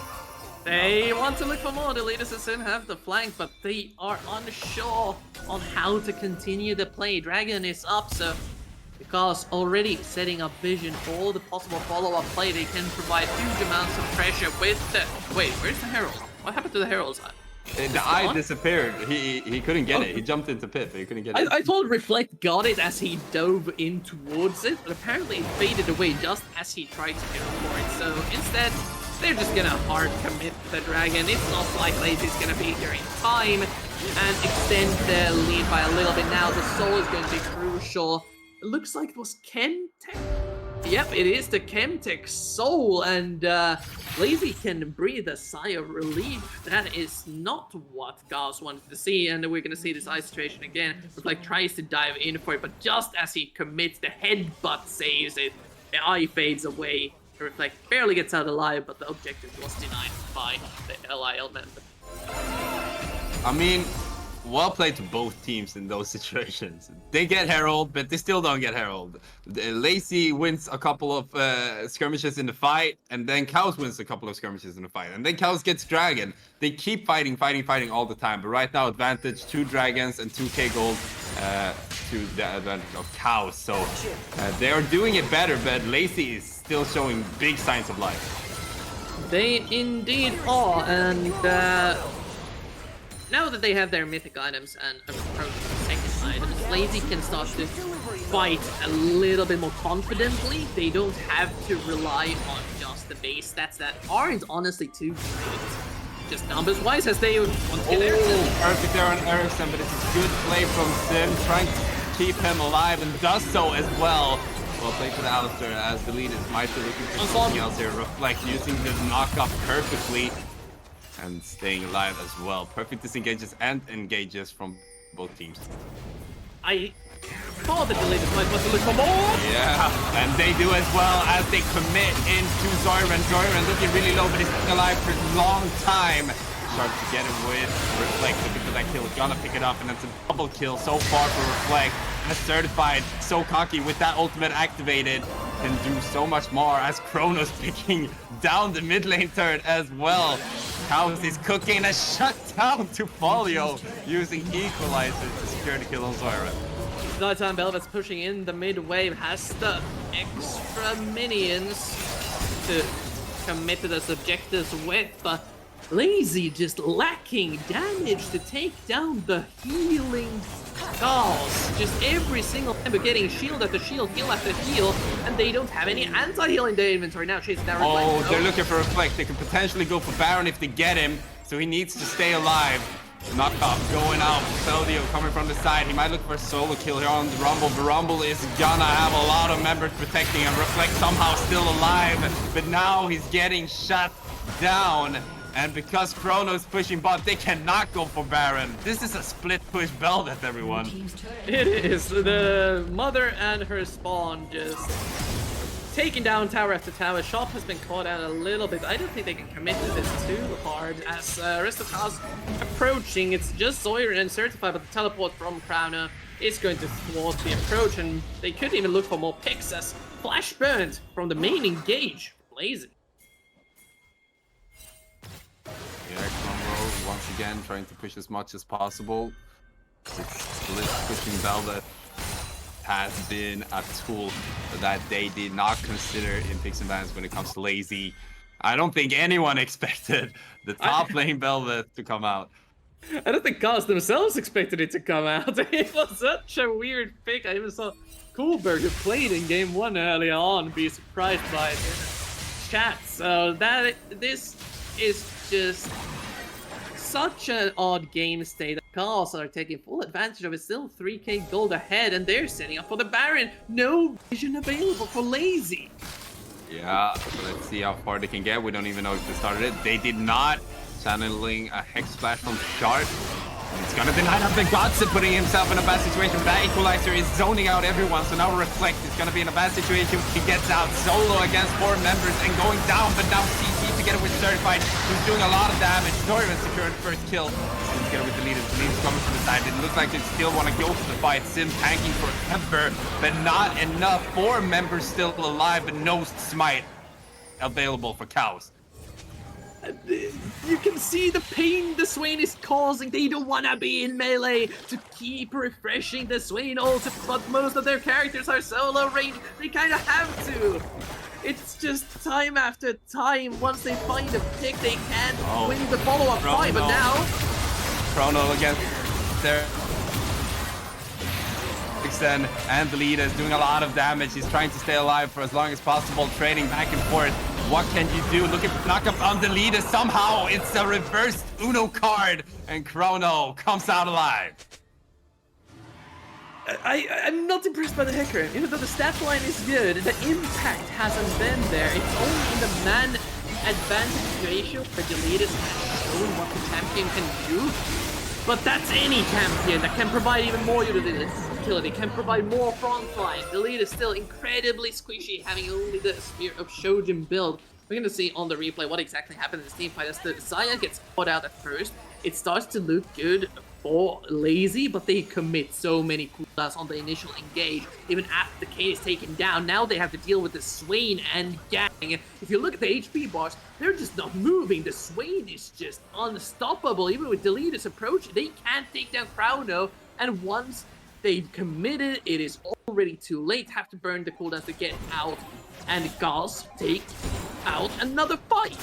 They want to look for more. The Deletus and Sim have the flank, but they are unsure on how to continue the play. Dragon is up, so because already setting up vision for all the possible follow-up play, they can provide huge amounts of pressure with the... Wait, where's the Herald? What happened to the Herald's eye?
The eye disappeared. He couldn't get it. He jumped into pit, but he couldn't get it.
I thought Reflect got it as he dove in towards it, but apparently it faded away just as he tried to get for it. So instead, they're just gonna hard commit the dragon. It's not like Lazy's gonna be here in time and extend the lead by a little bit now. The soul is going to be crucial. It looks like it was Chemtech. Yep, it is the Chemtech soul, and Lazy can breathe a sigh of relief. That is not what KAOS wanted to see, and we're gonna see this eye situation again. Reflect tries to dive in for it, but just as he commits, the headbutt saves it. The eye fades away. Reflect barely gets out alive, but the objective was denied by the LI element.
I mean, well played to both teams in those situations. They get Herald, but they still don't get Herald. Lazy wins a couple of skirmishes in the fight, and then KAOS wins a couple of skirmishes in the fight, and then KAOS gets Dragon. They keep fighting all the time, but right now advantage 2 dragons and 2k gold to the advantage of KAOS. So they are doing it better, but Lazy is still showing big signs of life.
They indeed are, and now that they have their mythic items and approach second items, Lazy can start to fight a little bit more confidently. They don't have to rely on just the base stats that aren't honestly too great. Just numbers-wise, as they want to get Ericsson.
Perfect there on Ericsson, but it's a good play from Sim, trying to keep him alive, and does so as well. Well played for the Alistair, as the lead is might be looking for something else here. Reflect using the knockoff perfectly. And staying alive as well. Perfect disengages and engages from both teams.
I thought that the latest fight was to look for more.
Yeah, and they do as well as they commit into Zoran. Zoran looking really low, but he's staying alive for a long time. Sharp to get him with Reflect, looking for that kill. Gonna pick it up, and that's a double kill so far for Reflect. As certified, so cocky with that ultimate activated. Can do so much more as Kronos picking down the mid lane turret as well. KAOS is cooking a shutdown to Folio using Equalizer to secure the kill on Zoran.
Nighttime Velvet's pushing in the mid wave, has the extra minions to commit to those objectives with, but Lazy just lacking damage to take down the healing KAOS. Just every single time we're getting shield after shield, heal after heal, and they don't have any anti-heal in their inventory now. Chasing down Reflect.
Oh, they're looking for Reflect. They could potentially go for Baron if they get him, so he needs to stay alive. Knockoff going out. Feldio coming from the side. He might look for a solo kill here on the Rumble. The Rumble is gonna have a lot of members protecting him. Reflect somehow still alive, but now he's getting shut down. And because Chrono's pushing bot, they cannot go for Baron. This is a split push Beldet, everyone.
It is. The mother and her spawn just taking down tower after tower. Shop has been caught out a little bit. I don't think they can commit to this too hard as rest of KAOS approaching. It's just Sawyer and Certified, but the teleport from Crowner is going to thwart the approach, and they could even look for more picks as Flash burned from the main engage. Lazy.
Yeah, Cromwell once again trying to push as much as possible. Split pushing Velvet has been a tool that they did not consider in picks and bans when it comes to Lazy. I don't think anyone expected the top lane Velvet to come out.
I don't think KAOS themselves expected it to come out. It was such a weird pick. I even saw Kohlberg, who played in game 1 earlier on, be surprised by it in chat. So this is just such an odd game state. KAOS are taking full advantage of it, still 3k gold ahead, and they're setting up for the Baron. No vision available for Lazy.
Yeah, so let's see how far they can get. We don't even know if they started it. They did not. Channeling a Hex Splash from Sharp. It's gonna deny up the Godson, putting himself in a bad situation. That Equalizer is zoning out everyone, so now Reflect is gonna be in a bad situation. He gets out solo against 4 members and going down, but now CC together with Certified, who's doing a lot of damage. Dorian secured first kill. Sim together with the leader. The leader's coming from the side. It looks like they still want to go for the fight. Sim tanking forever, but not enough. 4 members still alive, but no smite available for KAOS.
You can see the pain the Swain is causing. They don't want to be in melee to keep refreshing the Swain ult, but most of their characters are solo range. They kind of have to. It's just time after time. Once they find a pick, they can't win the follow-up fight, but now...
Chrono against their... Extend, and the leader is doing a lot of damage. He's trying to stay alive for as long as possible, trading back and forth. What can you do? Looking for knockup on the leader. Somehow it's a reversed Uno card, and Chrono comes out alive.
I'm not impressed by the Hacker. Even though the stat line is good, the impact hasn't been there. It's only in the man advantage ratio where Deletus has shown what the champion can do. But that's any champion that can provide even more utility, can provide more frontline. Deletus is still incredibly squishy, having only the Spear of Shojin build. We're going to see on the replay what exactly happened in this team fight as the Xayah gets caught out at first. It starts to look good for Lazy, but they commit so many cooldowns on the initial engage. Even after the Kane is taken down, now they have to deal with the Swain and Gang. If you look at the HP bars, they're just not moving. The Swain is just unstoppable. Even with Deletus approach, they can't take down Chrono. And once they've committed, it is already too late. Have to burn the cooldowns to get out. And KAOS take out another fight.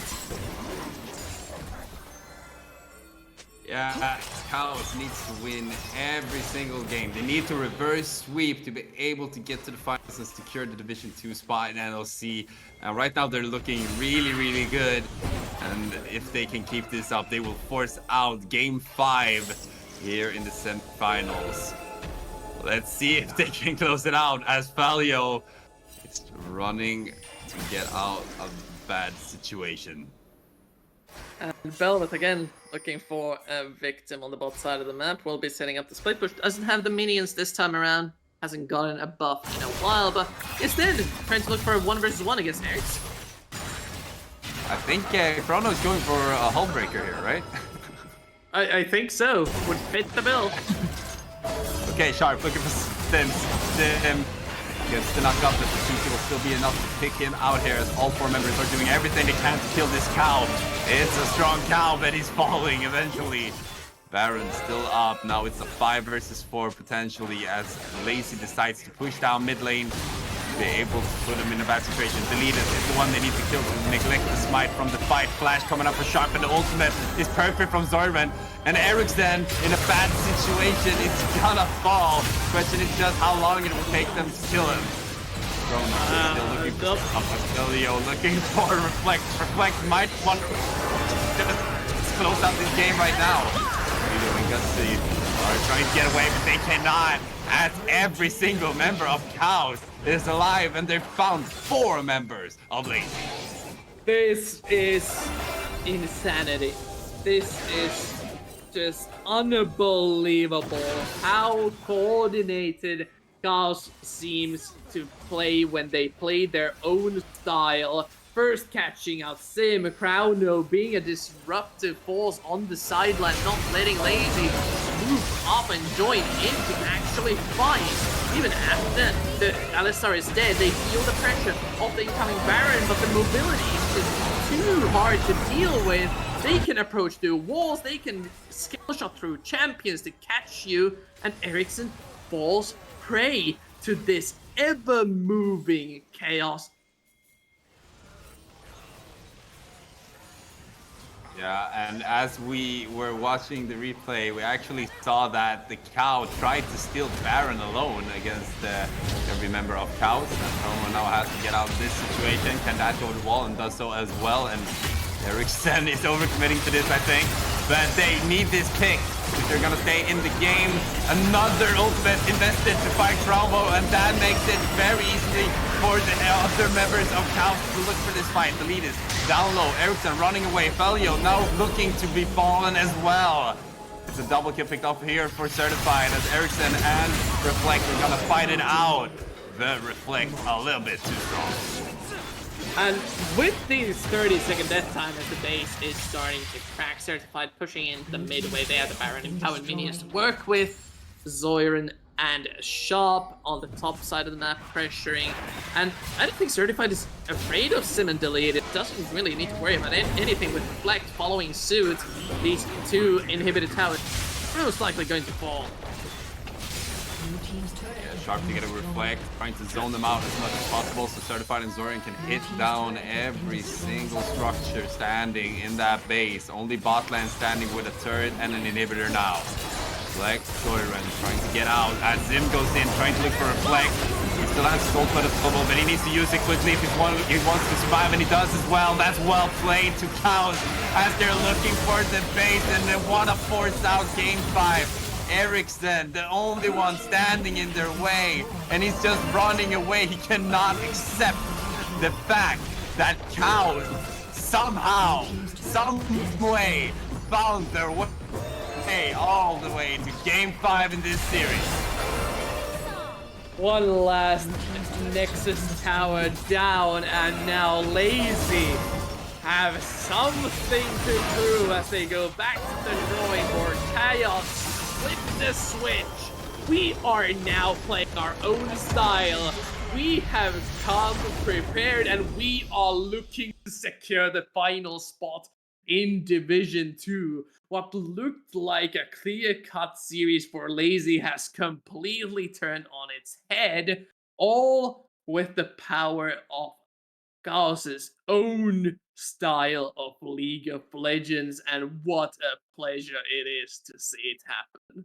Yeah, KAOS needs to win every single game. They need to reverse sweep to be able to get to the finals and secure the Division 2 spot in NLC. And right now they're looking really, really good. And if they can keep this up, they will force out Game 5 here in the semifinals. Let's see if they can close it out as Falio is running to get out of a bad situation.
And Velvet again looking for a victim on the bot side of the map. Will be setting up the split push. Doesn't have the minions this time around. Hasn't gotten a buff in a while, but instead trying to look for a 1v1 against Erics.
I think Chrono's going for a hull breaker here, right?
I think so. Would fit the bill.
Okay, Sharp looking for Sims. Gets the knock up, but the CC will still be enough to pick him out here as all four members are doing everything they can to kill this cow. It's a strong cow, but he's falling eventually. Baron still up. Now it's a 5 versus 4 potentially as Lazy decides to push down mid lane. Be able to put him in a bad situation. Deletus is the one they need to kill to neglect the smite from the fight. Flash coming up for Sharp, and the ultimate is perfect from Zoran. And Eric's then in a bad situation. It's gonna fall. Question is just how long it will take them to kill him. Still looking for Apostolio, looking for Reflect. Reflect might want to close out this game right now. Vito and Gutsy are trying to get away, but they cannot. As every single member of KAOS is alive, and they've found 4 members of Lazy.
This is insanity. This is just unbelievable how coordinated KAOS seems to play when they play their own style. First catching out Sim, Chrono being a disruptive force on the sideline, not letting Lazy move up and join in to actually fight. Even after the Alistar is dead, they feel the pressure of the incoming Baron, but the mobility is just too hard to deal with. They can approach through walls, they can skill shot through champions to catch you, and Ericsson falls prey to this ever-moving chaos.
Yeah, and as we were watching the replay, we actually saw that the cow tried to steal Baron alone against every member of KAOS. And Chrono now has to get out of this situation. Can that go to the wall, and does so as well. And Ericsson is overcommitting to this, I think. But they need this pick if they're gonna stay in the game. Another ultimate invested to fight Bravo, and that makes it very easy for the other members of KAOS to look for this fight. The lead is down low. Ericsson running away. Falio now looking to be fallen as well. It's a double kill picked up here for Certified as Ericsson and Reflect are gonna fight it out. But Reflect a little bit too strong.
And with these 30-second death time as the base is starting to crack, Certified pushing into the midway, they have the Baron and Cow and minions to work with. Zoran and Sharp on the top side of the map pressuring. And I don't think Certified is afraid of Sim and Delete. It doesn't really need to worry about anything with Reflect following suit. These 2 inhibited towers are most likely going to fall.
Yeah, Sharp to get a Reflect, trying to zone them out as much as possible so Certified and Zoran can hit down every single structure standing in that base. Only bot lane standing with a turret and an inhibitor now. Reflect, Zoran trying to get out as Zim goes in, trying to look for Reflect. He's
still has Soul for the bubble, but he needs to use it quickly if he wants to survive, and he does as well. That's well played to KAOS as they're looking for the base, and they want to force out Game 5. Ericsson, the only one standing in their way, and he's just running away. He cannot accept the fact that KAOS somehow, some way, found their way all the way to Game 5 in this series.
One last Nexus tower down, and now Lazy have something to prove as they go back to the drawing board. KAOS flip the switch. We are now playing our own style. We have come prepared, and we are looking to secure the final spot in Division 2. What looked like a clear-cut series for Lazy has completely turned on its head, all with the power of KAOS's own style of League of Legends, and what a pleasure it is to see it happen.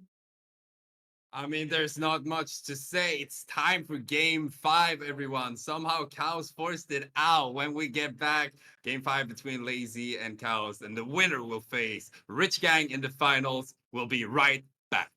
I mean, there's not much to say. It's time for Game 5, everyone. Somehow KAOS forced it out. When we get back, Game 5 between Lazy and KAOS, and the winner will face Rich Gang in the finals. We'll be right back.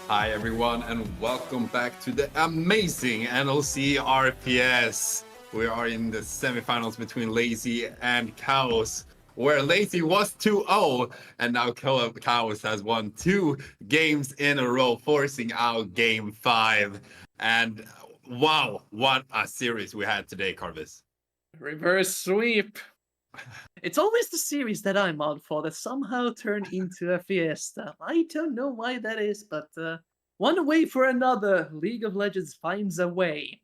Hi everyone, and welcome back to the amazing NLC RPS. We are in the semifinals between Lazy and KAOS, where Lazy was 2-0, and now KAOS has won 2 games in a row, forcing out Game 5. And wow, what a series we had today, Carvis.
Reverse sweep. It's always the series that I'm on for that somehow turn into a fiesta. I don't know why that is, but one way for another, League of Legends finds a way.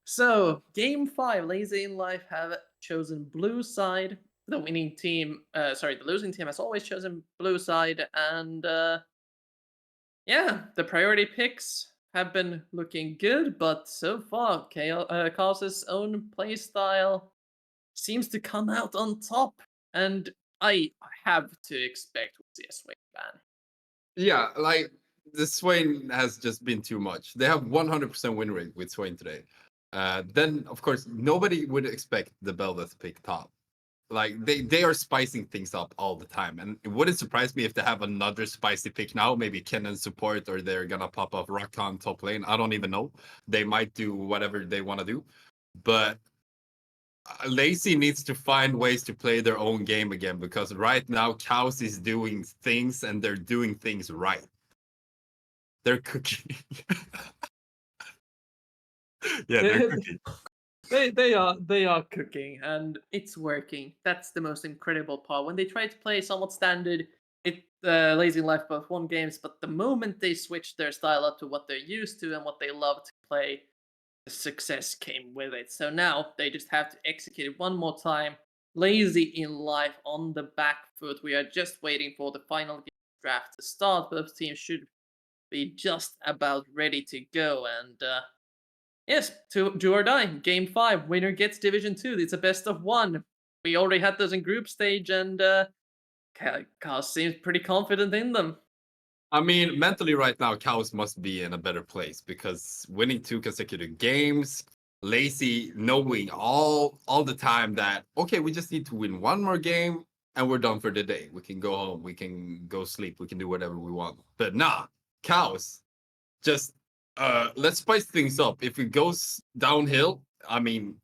So, Game 5, Lazy in Life have chosen blue side. The winning team, the losing team has always chosen blue side, and yeah, the priority picks have been looking good, but so far, KAOS's own playstyle seems to come out on top, and I have to expect we'll see a Swain ban.
Yeah, like the Swain has just been too much. They have 100% win rate with Swain today. Then, of course, nobody would expect the Belva to pick top. Like they are spicing things up all the time, and it wouldn't surprise me if they have another spicy pick now. Maybe Kennen support, or they're gonna pop off Rakan top lane. I don't even know. They might do whatever they want to do, but Lazy needs to find ways to play their own game again, because right now KAOS is doing things, and they're doing things right. They're cooking. Yeah, they're cooking.
They are cooking, and it's working. That's the most incredible part. When they try to play somewhat standard, Lazy Life both won games, but the moment they switched their style up to what they're used to and what they love to play, the success came with it. So now they just have to execute it one more time. Lazy in Life on the back foot. We are just waiting for the final draft to start. Both teams should be just about ready to go, and yes, do or die. Game 5, winner gets Division 2. It's a best of 1. We already had those in group stage, and KAOS seems pretty confident in them.
I mean, mentally right now, KAOS must be in a better place, because winning 2 consecutive games, Lazy knowing all the time that, okay, we just need to win 1 more game and we're done for the day. We can go home, we can go sleep, we can do whatever we want. But nah, KAOS, just let's spice things up. If it goes downhill, I mean,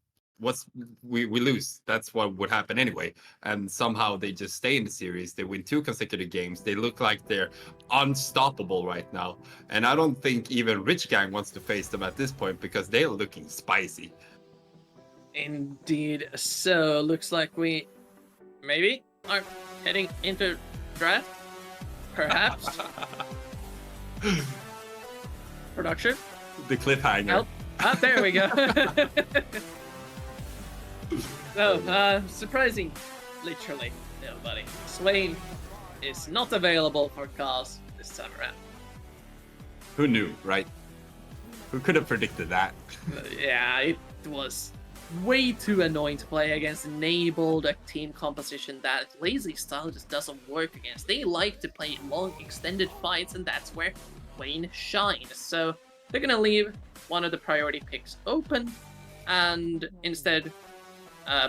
we lose. That's what would happen anyway. And somehow they just stay in the series. They win 2 consecutive games. They look like they're unstoppable right now. And I don't think even Rich Gang wants to face them at this point, because they're looking spicy.
Indeed. So, looks like we maybe are heading into draft. Perhaps. Production.
The cliffhanger.
There we go. So, surprising, literally nobody. Swain is not available for KAOS this time around.
Who knew, right? Who could have predicted that?
Yeah, it was way too annoying to play against, enabled a team composition that Lazy style just doesn't work against. They like to play long, extended fights, and that's where Wayne shines. So they're gonna leave one of the priority picks open, and instead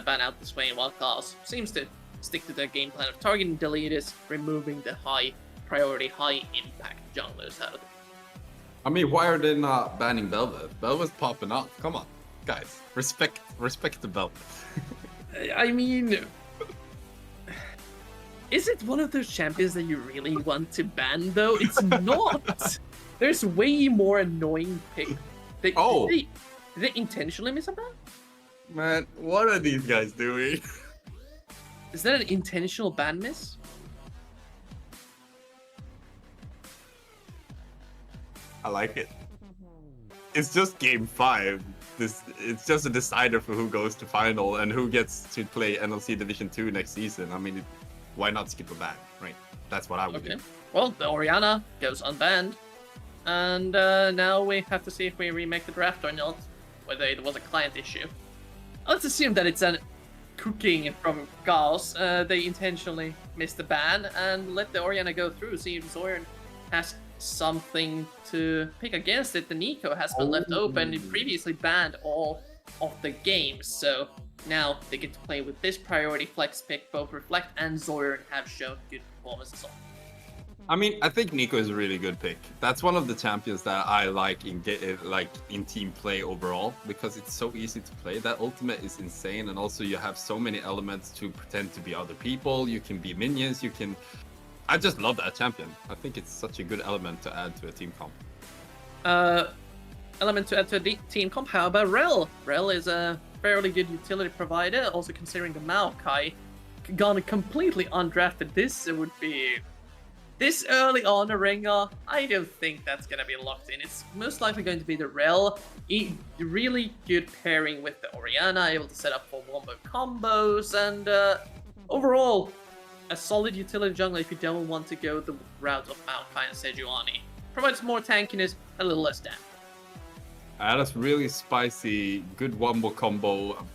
ban out the Swain, while KAOS seems to stick to their game plan of targeting deleters, removing the high priority, high impact junglers out of it.
I mean, why are they not banning Belva? Belva's popping up. Come on, guys. Respect the Belva.
I mean, is it one of those champions that you really want to ban, though? It's not. There's way more annoying picks. Did they intentionally miss a ban?
Man, what are these guys doing?
Is that an intentional ban miss?
I like it. It's just game 5. It's just a decider for who goes to final and who gets to play NLC Division 2 next season. I mean, why not skip a ban, right? That's what I would do.
Well, the Orianna goes unbanned. And now we have to see if we remake the draft or not, whether it was a client issue. Let's assume that it's a cooking from KAOS. They intentionally missed the ban and let the Orianna go through, see if Zoran has something to pick against it. The Nico has been left open. It previously banned all of the games, so now they get to play with this priority flex pick. Both Reflect and Zoran have shown good performances on.
I mean, I think Nico is a really good pick. That's one of the champions that I like in team play overall, because it's so easy to play. That ultimate is insane, and also you have so many elements to pretend to be other people. You can be minions. You can. I just love that champion. I think it's such a good element to add to a team comp.
Element to add to a team comp. How about Rel? Rel is a fairly good utility provider. Also considering the Maokai gone completely undrafted. This would be. This early on a ringer, I don't think that's going to be locked in. It's most likely going to be the Rel. Really good pairing with the Orianna, able to set up for wombo combos, and overall, a solid utility jungler if you don't want to go the route of Maokai and Sejuani. Provides more tankiness, a little less damage.
That's really spicy, good wombo combo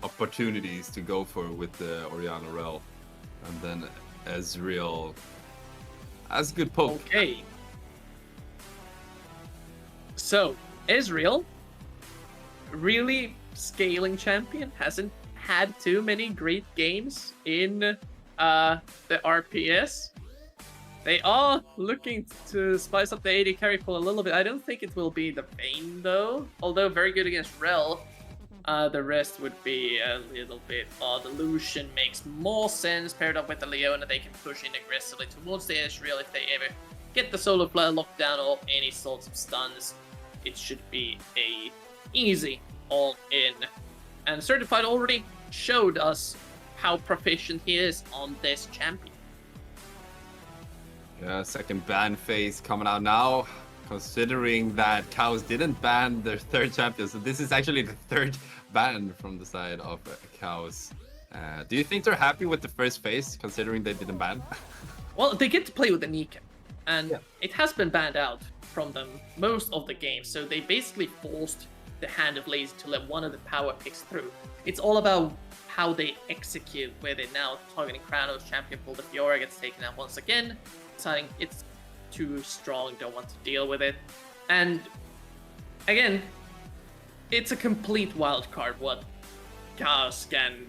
opportunities to go for with the Orianna Rel. And then Ezreal. That's a good poke.
Okay. So, Ezreal, really scaling champion, hasn't had too many great games in the RPS. They are looking to spice up the AD carry pool a little bit. I don't think it will be the Vayne though, although very good against Rel. The rest would be a little bit odd. The Lucian makes more sense paired up with the Leona. They can push in aggressively towards the Ezreal if they ever get the Solar Flare locked down or any sorts of stuns. It should be a easy all-in. And Certified already showed us how proficient he is on this champion.
Yeah, second ban phase coming out now. Considering that KAOS didn't ban their third champion, so this is actually the third ban from the side of KAOS. Do you think they're happy with the first phase, considering they didn't ban?
Well, they get to play with the Nika, and
Yeah.
it has been banned out from them most of the games, so they basically forced the hand of Lazy to let one of the power picks through. It's all about how they execute with it now. Targeting Kranos, champion pool, the Fiora gets taken out once again, deciding it's too strong, don't want to deal with it. And again, it's a complete wild card what KAOS can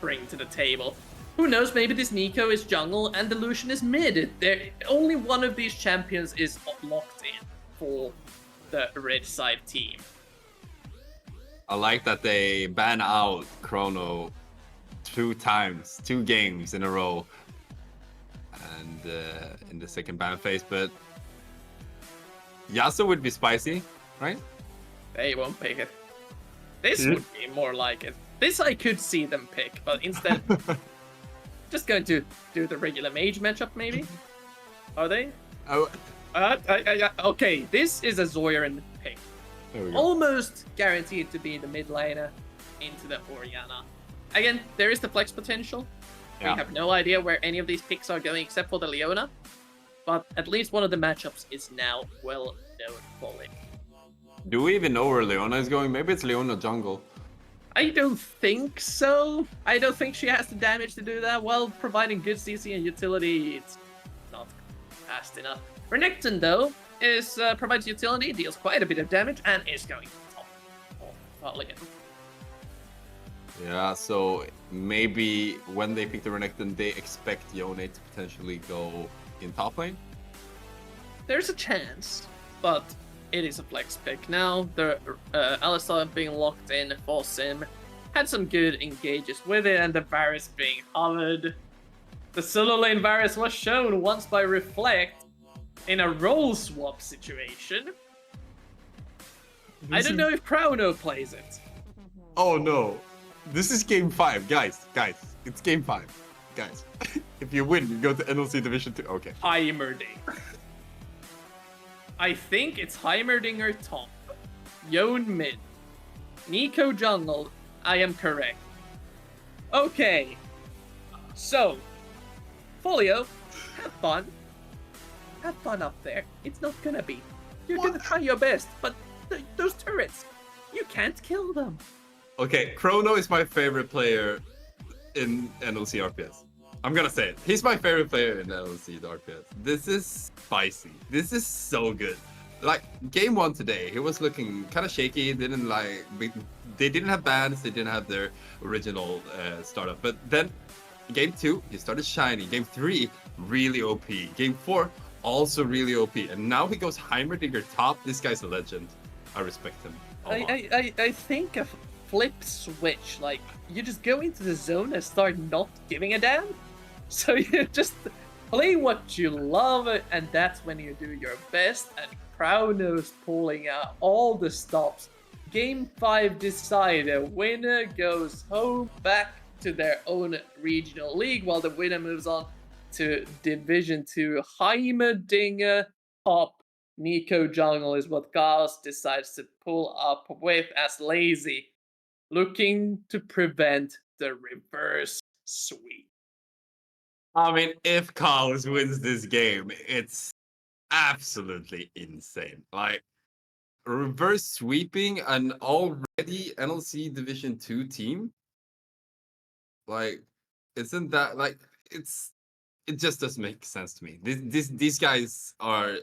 bring to the table. Who knows, maybe this Nico is jungle and the Lucian is mid. Only one of these champions is locked in for the red side team.
I like that they ban out Chrono 2 times, 2 games in a row, and in the second ban phase, but Yasuo would be spicy, right?
They won't pick it. This would be more like it. This I could see them pick, but instead, just going to do the regular mage matchup, maybe? Are they?
Oh,
Okay, this is a Zoran pick.
there we go.
Almost guaranteed to be the mid laner into the Orianna. Again, there is the flex potential.
Yeah.
We have no idea where any of these picks are going except for the Leona. But at least one of the matchups is now well known for it.
Do we even know where Leona is going? Maybe it's Leona jungle.
I don't think so. I don't think she has the damage to do that. While providing good CC and utility, it's not fast enough. Renekton, though, provides utility, deals quite a bit of damage, and is going top. Oh, look at him.
Yeah, so maybe when they pick the Renekton, they expect Yone to potentially go in top lane?
There's a chance, but it is a flex pick. Now, the Alistar being locked in for Sim had some good engages with it, and the Varus being hovered. The solo lane Varus was shown once by Reflect in a role swap situation. I don't know if Chrono plays it.
Oh no. This is game 5, guys. It's game 5. Guys, if you win, you go to NLC Division 2. Okay.
Heimerdinger. I think it's Heimerdinger top. Yone mid. Nico jungle. I am correct. Okay. So, Folio, have fun. Have fun up there. It's not gonna be. You're gonna try your best, but those turrets, you can't kill them.
Okay, Chrono is my favorite player in NLC RPS. I'm gonna say it. He's my favorite player in NLC RPS. This is spicy. This is so good. Like, game 1 today, he was looking kind of shaky. They didn't have bans. They didn't have their original startup. But then, game 2, he started shining. Game 3, really OP. Game 4, also really OP. And now he goes Heimerdinger top. This guy's a legend. I respect him a lot.
I think a flip switch, like you just go into the zone and start not giving a damn. So you just play what you love, and that's when you do your best. And Krauno's pulling out all the stops. Game 5 decided. Winner goes home back to their own regional league, while the winner moves on to Division 2. Heimerdinger top. Nico Jungle is what KAOS decides to pull up with as Lazy, looking to prevent the reverse sweep.
I mean, if KAOS wins this game, it's absolutely insane. Like, reverse sweeping an already NLC Division 2 team? Like, isn't that, like, it just doesn't make sense to me. These guys are,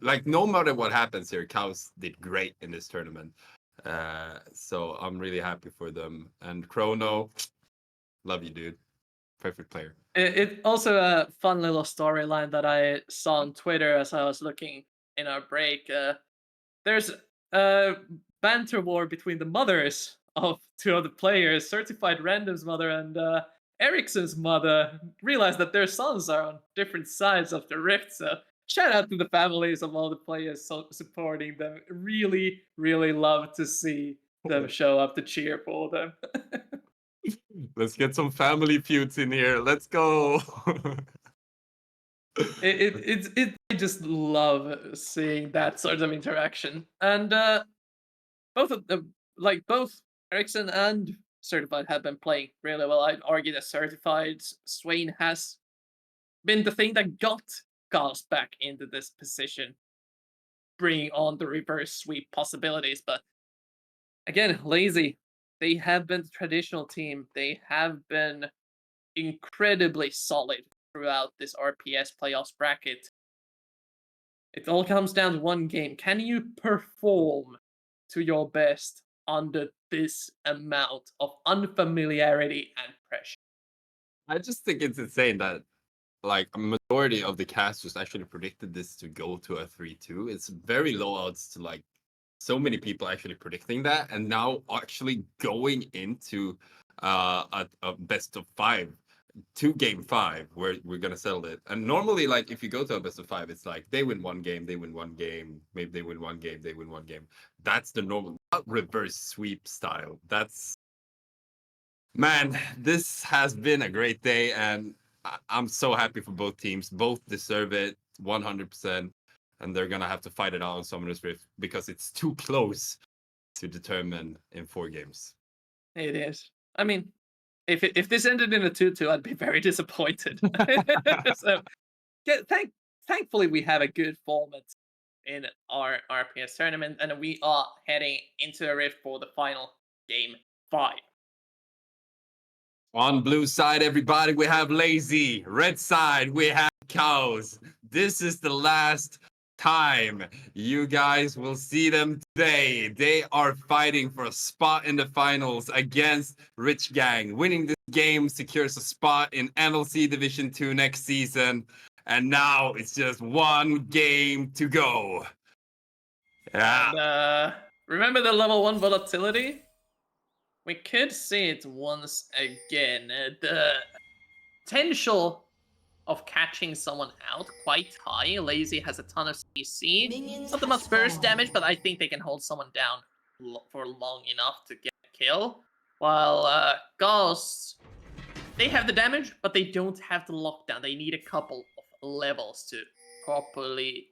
like, no matter what happens here, KAOS did great in this tournament. So I'm really happy for them. And Chrono, love you, dude. Perfect player.
It's also a fun little storyline that I saw on Twitter as I was looking in our break. There's a banter war between the mothers of two of the players. Certified Random's mother and Ericsson's mother realized that their sons are on different sides of the rift. So shout out to the families of all the players supporting them. Really, really love to see them show up to cheer for them.
Let's get some family feuds in here. Let's go.
I just love seeing that sort of interaction. And both of them, like both Ericsson and Certified, have been playing really well. I'd argue that Certified Swain has been the thing that got KAOS back into this position, bringing on the reverse sweep possibilities. But again, Lazy, they have been the traditional team. They have been incredibly solid throughout this RPS playoffs bracket. It all comes down to one game. Can you perform to your best under this amount of unfamiliarity and pressure?
I just think it's insane that, like, a majority of the casters actually predicted this to go to a 3-2. It's very low odds to, like, so many people actually predicting that, and now actually going into a best of 5 to game 5 where we're gonna settle it. And normally, like, if you go to a best of 5, it's like they win one game, they win one game, maybe they win one game, they win one game. That's the normal, not reverse sweep style. That's, man, this has been a great day, and I'm so happy for both teams. Both deserve it 100%. And they're gonna have to fight it out on Summoner's Rift because it's too close to determine in 4 games.
It is. I mean, if this ended in a 2-2, I'd be very disappointed. So, thankfully, we have a good format in our RPS tournament, and we are heading into a rift for the final game 5.
On blue side, everybody, we have Lazy. Red side, we have KAOS. This is the last time you guys will see them today. They are fighting for a spot in the finals against Rich Gang. Winning this game secures a spot in NLC Division 2 next season. And now it's just one game to go. Yeah.
And, remember the level 1 volatility? We could see it once again. The potential of catching someone out quite high. Lazy has a ton of CC. Not the much burst damage, but I think they can hold someone down for long enough to get a kill. While KAOS, they have the damage, but they don't have the lockdown. They need a couple of levels to properly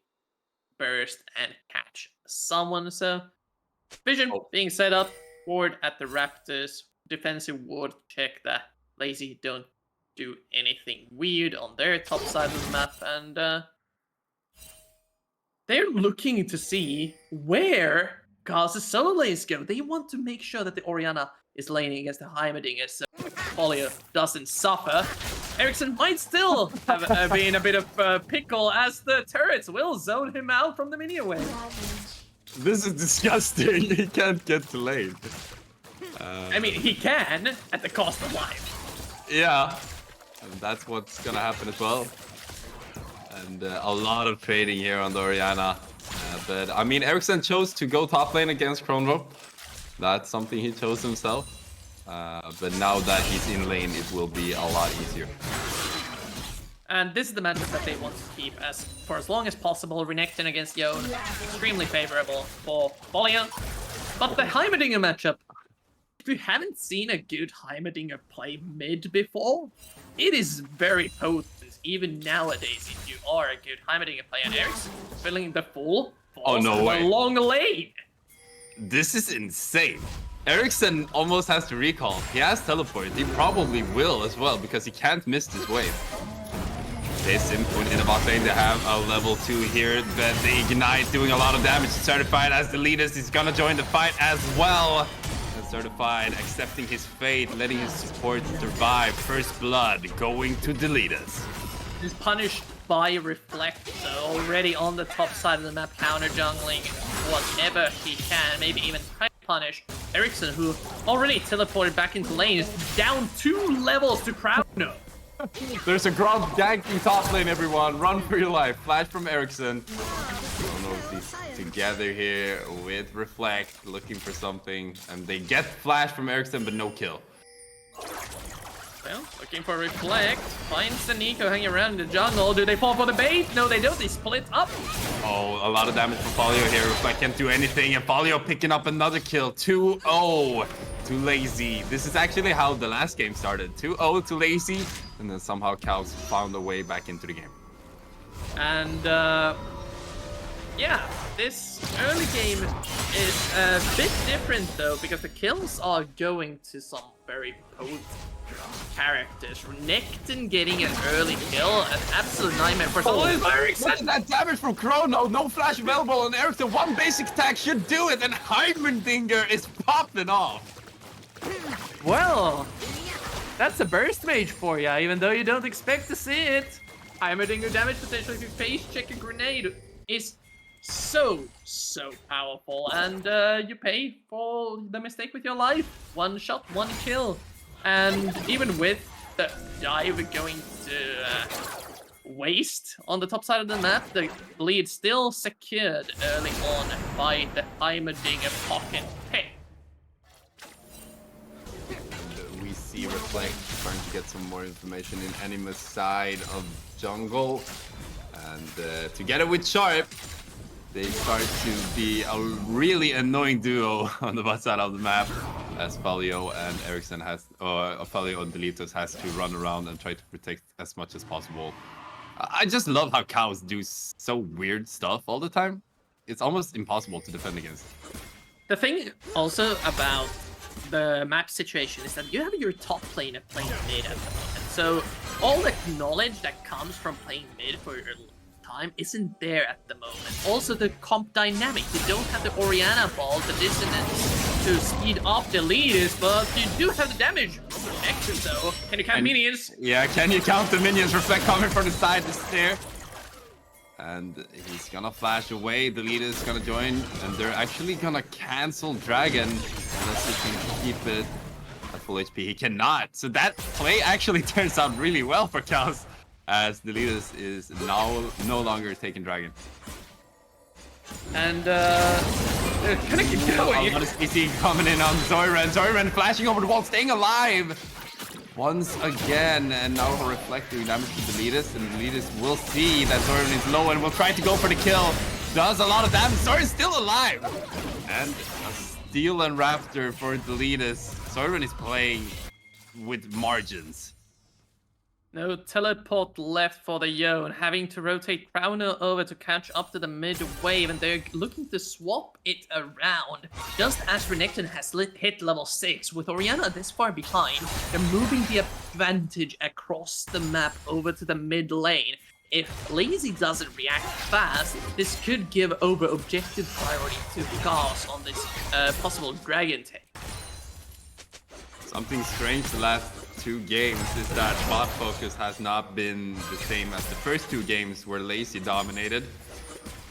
burst and catch someone. So, vision being set up, ward at the Raptors, defensive ward check that Lazy don't do anything weird on their top side of the map, and they're looking to see where KAOS' solo lanes go. They want to make sure that the Orianna is laning against the Heimerdinger, so Polio doesn't suffer. Ericsson might still have been a bit of a pickle, as the turrets will zone him out from the minion wave.
This is disgusting. He can't get to lane.
I mean, he can, at the cost of life.
Yeah. And that's what's gonna happen as well.
And a lot of trading here on the Orianna. But I mean, Ericsson chose to go top lane against Kronvo. That's something he chose himself. But now that he's in lane, it will be a lot easier.
And this is the matchup that they want to keep for as long as possible. Renekton against Yone, extremely favorable for Folio. But the Heimerdinger matchup, if you haven't seen a good Heimerdinger play mid before, it is very potent, even nowadays, if you are a good Heimerdinger player. And Ericsson filling the full
Oh, no way.
long lane.
This is insane. Ericsson almost has to recall. He has teleport. He probably will as well because he can't miss this wave. They Simpoon in the bot lane. They have a level 2 here, but the Ignite doing a lot of damage to Certified as the leaders. He's gonna join the fight as well. And Certified accepting his fate, letting his support survive. First blood going to the leaders.
He's punished by Reflect, so already on the top side of the map, counter jungling whatever he can, maybe even try to punish Ericsson, who already teleported back into lane, is down 2 levels to Crown. No.
There's a Gromp ganking top lane, everyone. Run for your life. Flash from Ericsson. I don't know if he's together here with Reflect, looking for something. And they get flash from Ericsson, but no kill.
Well, looking for Reflect. Finds the Nico hanging around in the jungle. Do they fall for the bait? No, they don't. They split up.
Oh, a lot of damage from Folio here. Reflect can't do anything. And Folio picking up another kill. 2-0 to Lazy. This is actually how the last game started. 2-0 to Lazy. And then somehow KAOS found a way back into the game.
And, yeah, this early game is a bit different, though, because the kills are going to some very potent characters. Renekton getting an early kill, an absolute nightmare for someone.
Ericsson! That damage from Chrono, no flash available on Ericsson. One basic attack should do it, and Heimerdinger is popping off.
Well, that's a burst mage for you, even though you don't expect to see it. Heimerdinger damage potential if you face check a grenade is so powerful, and you pay for the mistake with your life. 1 shot, 1 kill. And even with the dive going to waste on the top side of the map, the lead still secured early on by the Heimerdinger pocket pick.
We see Reflect trying to get some more information in Animus side of jungle. And together with Sharp, they start to be a really annoying duo on the bot side of the map, as Folio and Ericsson Folio and Delitos has to run around and try to protect as much as possible. I just love how KAOS do so weird stuff all the time. It's almost impossible to defend against.
The thing also about the map situation is that you have your top laner playing mid at the moment. So all the knowledge that comes from playing mid for your time isn't there at the moment. Also the comp dynamic. You don't have the Orianna ball, the dissonance to speed up the leaders, but you do have the damage protection though. Can you count minions?
Yeah, can you count the minions? Reflect coming from the side is there. And he's gonna flash away, the leader is gonna join, and they're actually gonna cancel Dragon unless he can keep it at full HP. He cannot, so that play actually turns out really well for KAOS, as the leader is now no longer taking Dragon.
And they're gonna keep going.
A lot of CC coming in on Zoran. Zoran flashing over the wall, staying alive once again, and now Reflect doing damage to the leaders, and the leaders will see that Zoran is low and will try to go for the kill. Does a lot of damage. Zoran's still alive, and a steal and Raptor for the leaders. Zoran is playing with margins.
No teleport left for the Yone, having to rotate Crowner over to catch up to the mid wave, and they're looking to swap it around. Just as Renekton has hit level 6, with Orianna this far behind, they're moving the advantage across the map over to the mid lane. If Lazy doesn't react fast, this could give over objective priority to KAOS on this possible Dragon take.
Something strange the last 2 games is that bot focus has not been the same as the first 2 games where Lazy dominated.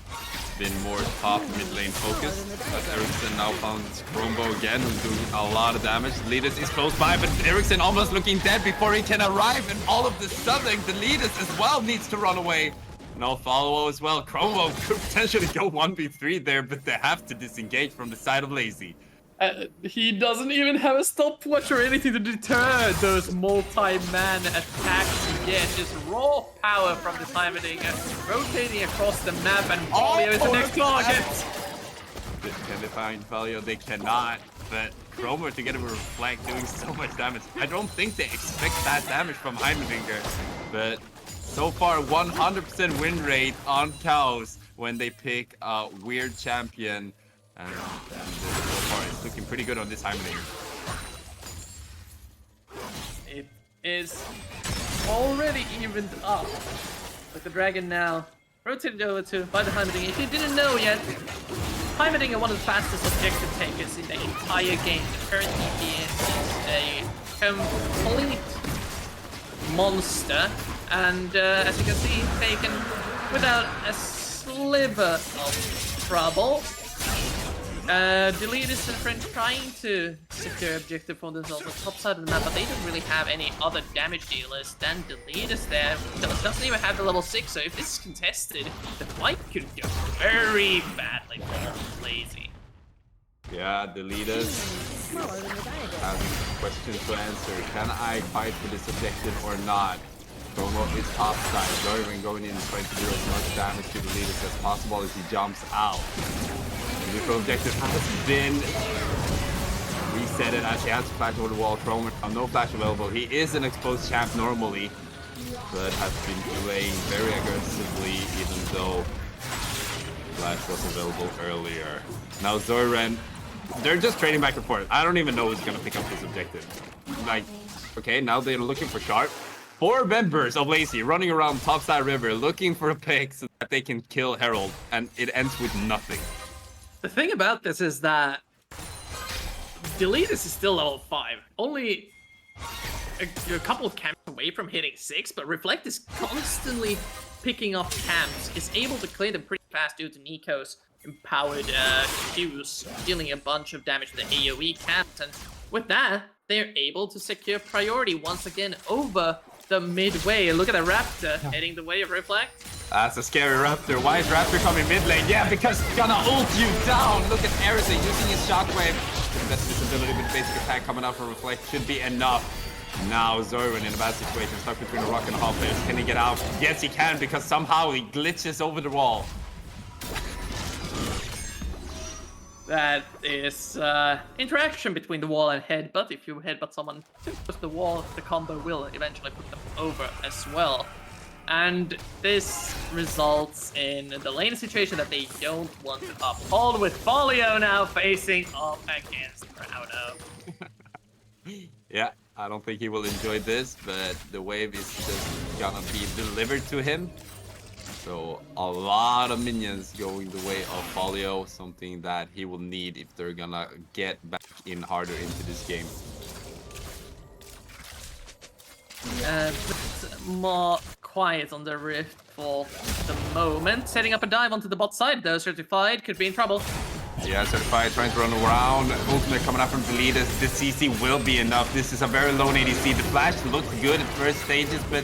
It's been more top mid lane focused, as Ericsson now found Chrombo again, who's doing a lot of damage. Leaders is close by, but Ericsson almost looking dead before he can arrive, and all of the sudden the Leaders as well needs to run away.
No follow as well. Chromo could potentially go 1v3 there, but they have to disengage from the side of Lazy.
He doesn't even have a stopwatch or anything to deter those multi-man attacks he gets. Just raw power from this Heimerdinger, rotating across the map, and Folio is the next target.
Can they find Folio? They cannot. But Chromo together with Reflect doing so much damage. I don't think they expect that damage from Heimerdinger. But so far, 100% win rate on KAOS when they pick a weird champion. And so far, it's looking pretty good on this Heimerdinger.
It is already evened up. With the Dragon now rotated over to by the Heimerdinger. If you didn't know yet, Heimerdinger, one of the fastest objective takers in the entire game. The current DPS is a complete monster. And as you can see, taken without a sliver of trouble. Deletus and French trying to secure objective for themselves on the top side of the map, but they don't really have any other damage dealers than Deletus there. Doesn't even have the level 6, so if this is contested, the fight could go very badly for Lazy.
Yeah, Deletus has a question to answer. Can I fight for this objective or not? Chromo is topside. Zorvin going in trying to do as much damage to Deletus as possible as he jumps out. The neutral objective has been reset it as he has to flash over the wall. Chromo, no flash available. He is an exposed champ normally, but has been playing very aggressively even though flash was available earlier. Now Zoran, they're just trading back and forth. I don't even know who's gonna pick up this objective. Like, okay, now they're looking for Sharp. 4 members of Lazy running around topside river looking for a pick so that they can kill Herald, and it ends with nothing.
The thing about this is that Deletus is still level 5. Only a couple of camps away from hitting 6, but Reflect is constantly picking up camps, is able to clear them pretty fast due to Nico's empowered Qs, dealing a bunch of damage to the AoE camps, and with that, they're able to secure priority once again over the midway. Look at the Raptor heading the way of Reflect.
That's a scary Raptor. Why is Raptor coming mid lane? Yeah, because it's gonna ult you down. Look at Erisa using his shockwave. The best visibility with basic attack coming out from Reflect should be enough. Now Zorwin in a bad situation, stuck between a rock and a hard players. Can he get out? Yes, he can, because somehow he glitches over the wall.
That is interaction between the wall and headbutt. If you headbutt someone too close to the wall, the combo will eventually put them over as well. And this results in the lane situation that they don't want to uphold, with Folio now facing off against Browno.
Yeah, I don't think he will enjoy this, but the wave is just gonna be delivered to him. So a lot of minions going the way of Folio, something that he will need if they're gonna get back in harder into this game.
More quiet on the rift for the moment. Setting up a dive onto the bot side though, Certified could be in trouble.
Yeah, Certified trying to run around. Ultimate coming up from Deletus. The CC will be enough. This is a very low ADC. The flash looked good at first stages, but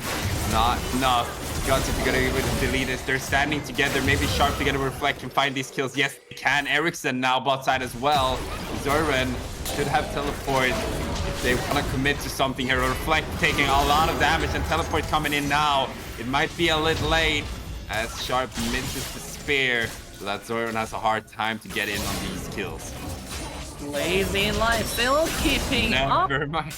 not enough. Guns if you're gonna with Deletus. They're standing together. Maybe Sharp together with Reflect can find these kills. Yes, they can. Ericsson now bot side as well. Zoran should have teleport if they want to commit to something here. Reflect taking a lot of damage and teleport coming in now. It might be a little late as Sharp misses the spear. So that Zoran has a hard time to get in on these kills.
Lazy in life, still keeping up.
Never mind.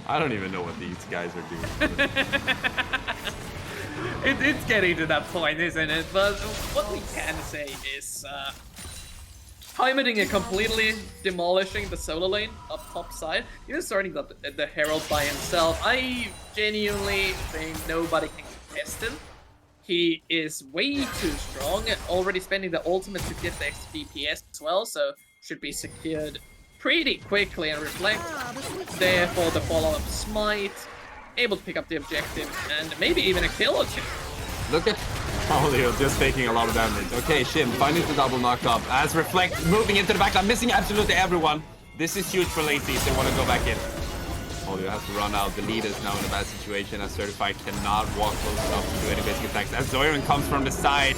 I don't even know what these guys are doing.
It's getting to that point, isn't it? But what we can say is Heimerdinger completely demolishing the solo lane up top side. He was starting the Herald by himself. I genuinely think nobody can contest him. He is way too strong, already spending the ultimate to get the extra DPS as well, so should be secured pretty quickly. And Reflect there for the follow-up smite, able to pick up the objective and maybe even a kill or two.
Look at Folio just taking a lot of damage. Okay, Shim finding the double knock up
As Reflect moving into the backline, missing absolutely everyone. This is huge for Lazy if they want to go back in. Folio has to run out. The lead is now in a bad situation as Certified cannot walk close enough to do any basic attacks. As Zoran comes from the side.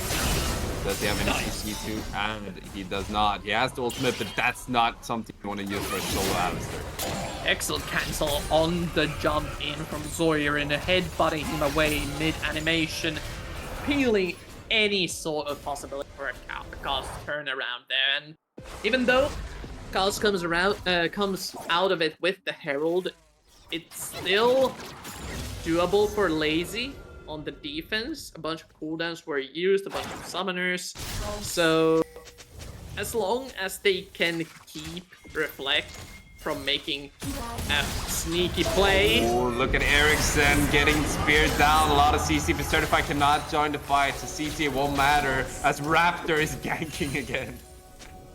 Does he have any CC too? And he does not. He has the ultimate, but that's not something you want to use for a solo Alistair.
Excellent cancel on the jump in from Zoran, headbutting him away mid-animation, peeling any sort of possibility for a KAOS turnaround there. And even though KAOS comes out of it with the Herald, it's still doable for Lazy on the defense. A bunch of cooldowns were used, a bunch of summoners. So as long as they can keep Reflect from making a sneaky play.
Ooh, look at Ericsson getting speared down. A lot of CC, but Certified cannot join the fight. So CC, it won't matter as Raptor is ganking again.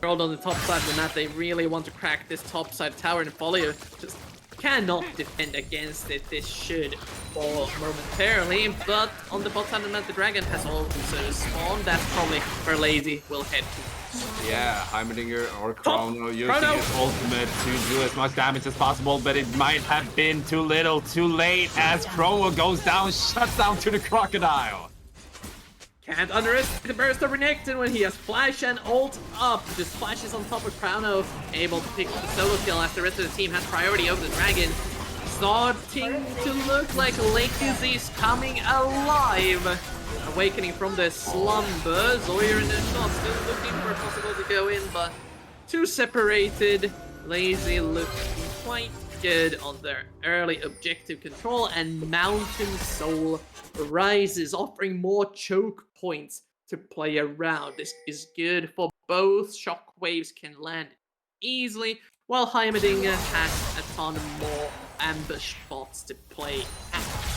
On the top side of the map, they really want to crack this top side tower, and Folio just cannot defend against it. This should fall momentarily, but on the bot side of the map, the Dragon has also spawned. That's probably where Lazy will head to.
Yeah, Heimerdinger or Chrono using his ultimate to do as much damage as possible, but it might have been too little, too late as Chrono goes down, shuts down to the Crocodile.
Can't underestimate the burst of Renekton when he has flash and ult up. Just flashes on top of Chrono, able to pick up the solo kill as the rest of the team has priority over the Dragon. Starting to look like Legacy's coming alive. Awakening from their slumber. Zoya in the shot, still looking for a possibility to go in, but two separated. Lazy looking quite good on their early objective control, and Mountain Soul rises, offering more choke points to play around. This is good for both. Shockwaves can land easily, while Heimerdinger has a ton more ambush spots to play at.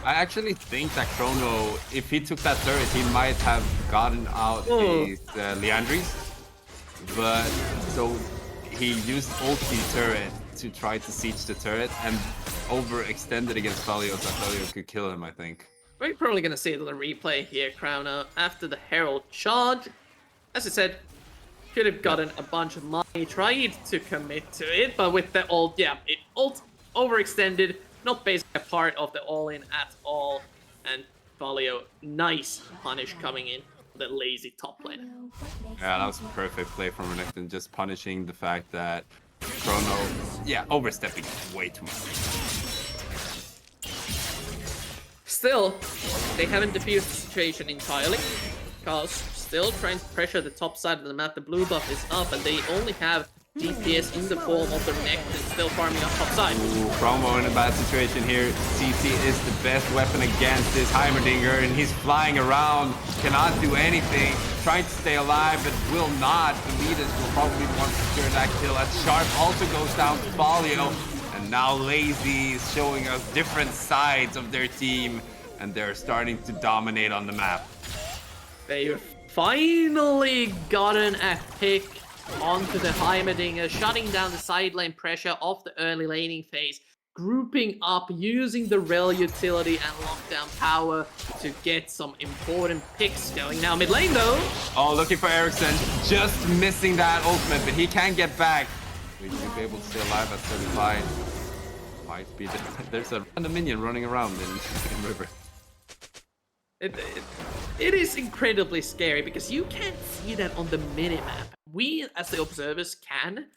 I actually think that Chrono, if he took that turret, he might have gotten out his Leandries. But so he used ulti turret to try to siege the turret and overextended against Folio, so Folio could kill him, I think.
We're probably gonna see it on the replay here, Chrono, after the Herald charge. As I said, could have gotten a bunch of money, tried to commit to it, but with the ult, yeah, it ult overextended, not basically a part of the all-in at all. And Folio, nice punish coming in, the Lazy top lane.
Yeah, that was a perfect play from Renekton, just punishing the fact that Chrono, yeah, overstepping way too much.
Still, they haven't defused the situation entirely. KAOS still trying to pressure the top side of the map. The blue buff is up, and they only have DPS in the form of the Renekton still farming up top side.
Ooh, Chrono in a bad situation here. CC is the best weapon against this Heimerdinger, and he's flying around, cannot do anything, trying to stay alive, but will not. The leaders will probably want to secure that kill as Sharp also goes down to Folio. And now Lazy is showing us different sides of their team, and they're starting to dominate on the map.
They've finally gotten a pick onto the Heimerdinger, shutting down the side lane pressure of the early laning phase, grouping up, using the rel utility and lockdown power to get some important picks going. Now mid lane though.
Oh, looking for Ericsson, just missing that ultimate, but he can get back. We should be able to stay alive at 35. Might be there's a random minion running around in River.
It is incredibly scary because you can't see that on the minimap. We, as the observers, can,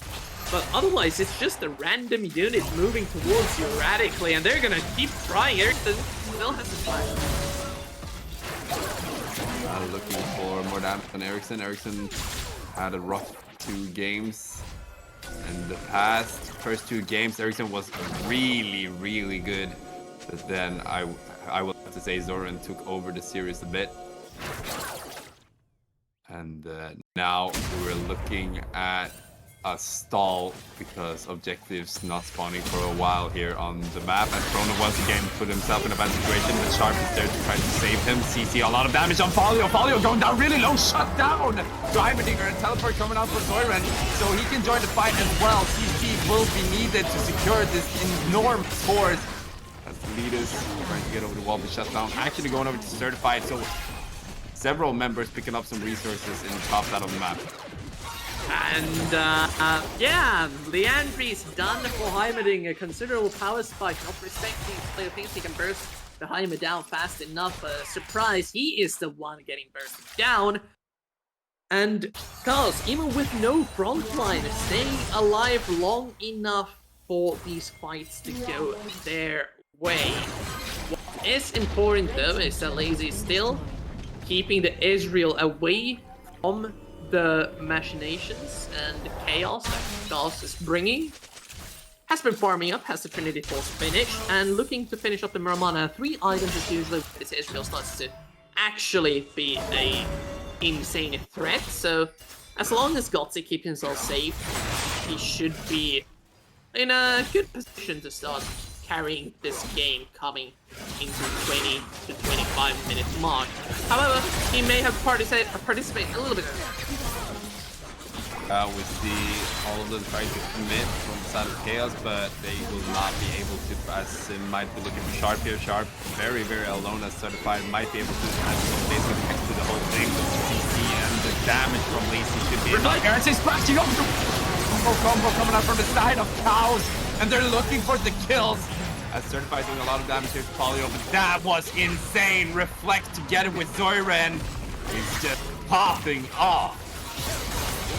but otherwise it's just a random unit moving towards you erratically, and they're gonna keep trying. Ericsson still has the time.
Looking for more damage than Ericsson. Ericsson had a rough 2 games. In the past first 2 games, Ericsson was really, really good. But then I will have to say Zoran took over the series a bit. And now we're looking at a stall because objectives not spawning for a while here on the map. And Chrono once again put himself in a bad situation, but Sharp is there to try to save him. CC a lot of damage on Folio. Folio going down really low, shut down. Heimerdinger and teleport coming out for Zoran, so he can join the fight as well. CC will be needed to secure this enormous force. As the leaders trying to get over the wall, but shut down. Actually going over to Certified, so several members picking up some resources in the top side of the map.
And yeah, Leandri's done for Heimerdinger. A considerable power spike, not respecting his player thinks he can burst the Heimer down fast enough. Surprise, he is the one getting bursted down. And KAOS, even with no frontline, staying alive long enough for these fights to go their way. What is important though is that Lazy is still keeping the Ezreal away from the machinations and the chaos that KAOS is bringing. Has been farming up, has the Trinity Force finished, and looking to finish up the Muramana. 3 items is usually where this Ezreal starts to actually be a insane threat. So as long as Gotzi keeps himself safe, he should be in a good position to start carrying this game coming into 20 to 25 minute mark. However, he may have participated a little bit
We see all of them trying to commit from the side of KAOS, but they will not be able to, as Sim might be looking for Sharp here. Sharp, very, very alone as certified, might be able to basically connect to the whole thing, but the CC and the damage from Lazy should be enough.
RPS splashing up the combo coming out from the side of KAOS, and they're looking for the kills. As Certified doing a lot of damage here to Polio, but that was insane. Reflect together with Zoiren is just popping off.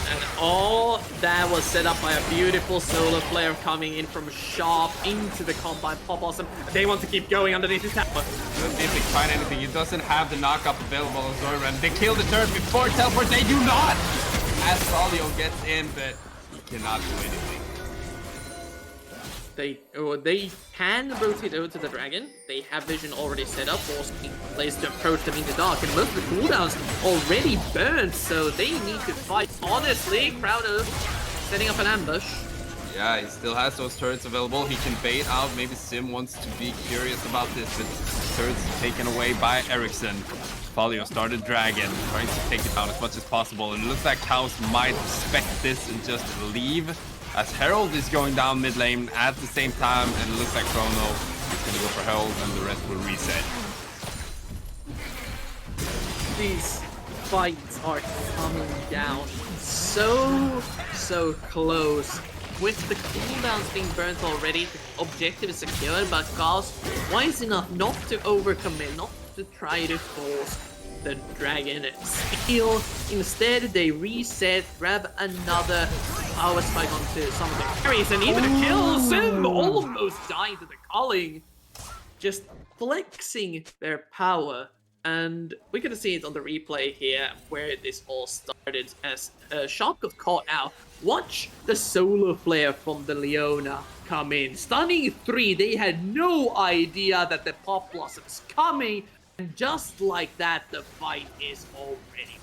And all that was set up by a beautiful solo player coming in from Sharp into the Combine Pop Awesome. They want to keep going underneath his tower.
Let's see if they find anything. He doesn't have the knockup available on Zoiren. They kill the turret before teleport. They do not! As Polio gets in, but he cannot do anything.
They can rotate over to the dragon. They have vision already set up, forcing players to approach them in the dark, and most of the cooldowns already burned, so they need to fight. Honestly, Crowder setting up an ambush.
Yeah, he still has those turrets available. He can bait out. Maybe Sim wants to be curious about this, but turrets taken away by Ericsson. Polio started Dragon, trying to take it down as much as possible, and it looks like KAOS might respect this and just leave. As Herald is going down mid lane at the same time, and it looks like Chrono is going to go for Herald, and the rest will reset.
These fights are coming down so close. With the cooldowns being burnt already, the objective is secured, but KAOS wise enough not to overcommit, not to try to force the dragon steal. Instead, they reset, grab another power spike onto some of the carries, and even a kill. Sim almost dying to the culling, just flexing their power. And we're gonna see it on the replay here where this all started as Sharp got caught out. Watch the solo flare from the Leona come in. Stunning 3, they had no idea that the Pop Blossom's coming. And just like that, the fight is already.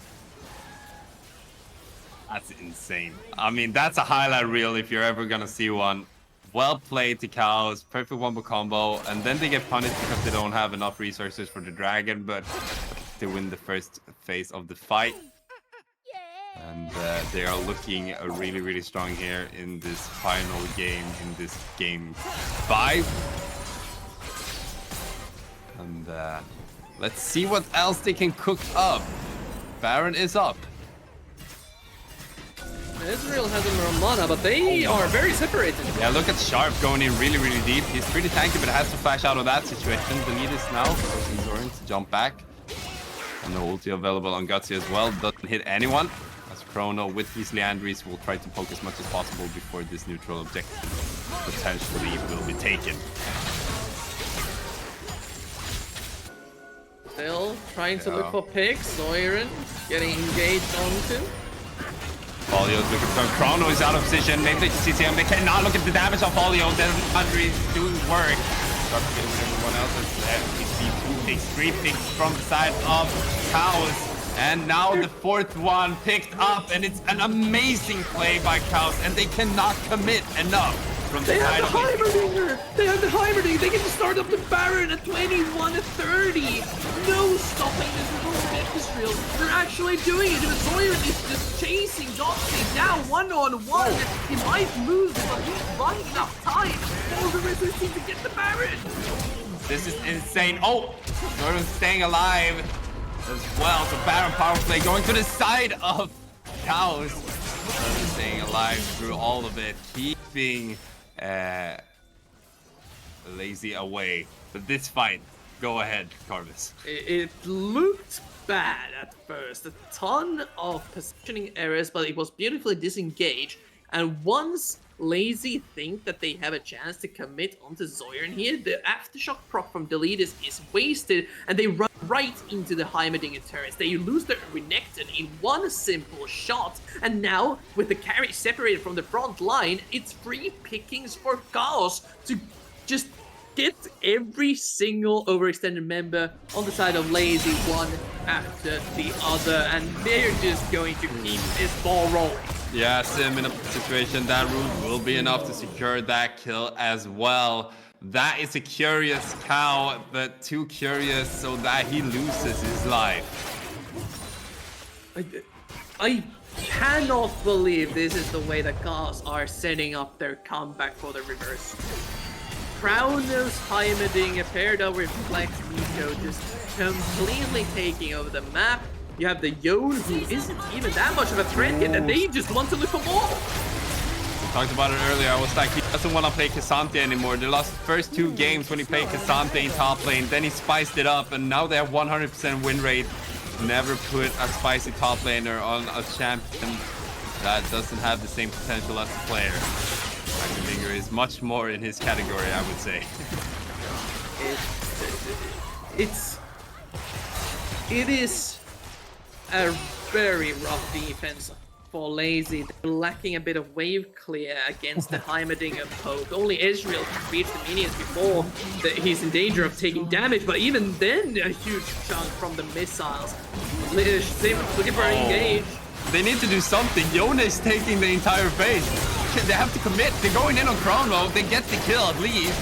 That's insane. I mean, that's a highlight reel if you're ever gonna see one. Well played to KAOS, perfect wombo combo, and then they get punished because they don't have enough resources for the dragon, but they win the first phase of the fight. And they are looking really, really strong here in this final game, in this game 5. And let's see what else they can cook up. Baron is up.
Ezreal has a Muramana, but they are very separated.
Yeah, look at Sharp going in really, really deep. He's pretty tanky, but has to flash out of that situation. The need is now forcing Zorin to jump back. And the ulti available on Gutsy as well. Doesn't hit anyone. As Chrono with his Leandries will try to poke as much as possible before this neutral objective potentially will be taken.
Still trying to look for picks. Zoiren getting engaged onto.
Folio's looking for Chrono is out of position. Maybe they can see him. They cannot look at the damage on Folio. Then Andre is doing work. Start to get with everyone else. We see 2 picks, 3 picks from the side of KAOS. And now the 4th one picked up, and it's an amazing play by KAOS, and they cannot commit enough from the side of
Heimerdinger! They have the Heimerdinger! They get to start up the Baron at 21-30! No stopping this Israel! They're actually doing it! But Zoiren is just chasing Doxy down one-on-one! He might lose, but he's buying enough time for the Rizzers team to get the Baron!
This is insane. Oh! Zoiren's staying alive as well. So Baron power play going to the side of KAOS. Staying alive through all of it, keeping Lazy away. But this fight, go ahead, Carlos.
It looked bad at first. A ton of positioning errors, but it was beautifully disengaged. And once Lazy think that they have a chance to commit onto Zoyern here, the aftershock proc from Deletus is wasted, and they run right into the Heimerdinger turrets. They lose their Renekton in one simple shot, and now, with the carry separated from the front line, it's free pickings for KAOS to just get every single overextended member on the side of Lazy one after the other, and they're just going to keep this ball rolling.
Yeah, Sim in a situation that route will be enough to secure that kill as well. That is a curious cow, but too curious so that he loses his life.
I cannot believe this is the way that KAOS are setting up their comeback for the reverse. Crownos, Heimerdinger paired up with Flex Nico just completely taking over the map. You have the Yone, who isn't even that much of a threat yet, and they just want to look for more.
We talked about it earlier. I was like, he doesn't want to play K'Sante anymore. They lost the first 2 games when he played K'Sante in top lane. Then he spiced it up, and now they have 100% win rate. Never put a spicy top laner on a champion that doesn't have the same potential as a player. Heimerdinger is much more in his category, I would say.
It is a very rough defense for Lazy. They're lacking a bit of wave clear against the Heimerdinger poke. Only Ezreal can reach the minions before he's in danger of taking damage, but even then a huge chunk from the missiles. Sim looking for an engage.
They need to do something. Yone is taking the entire base. They have to commit. They're going in on Crown mode. They get the kill at least.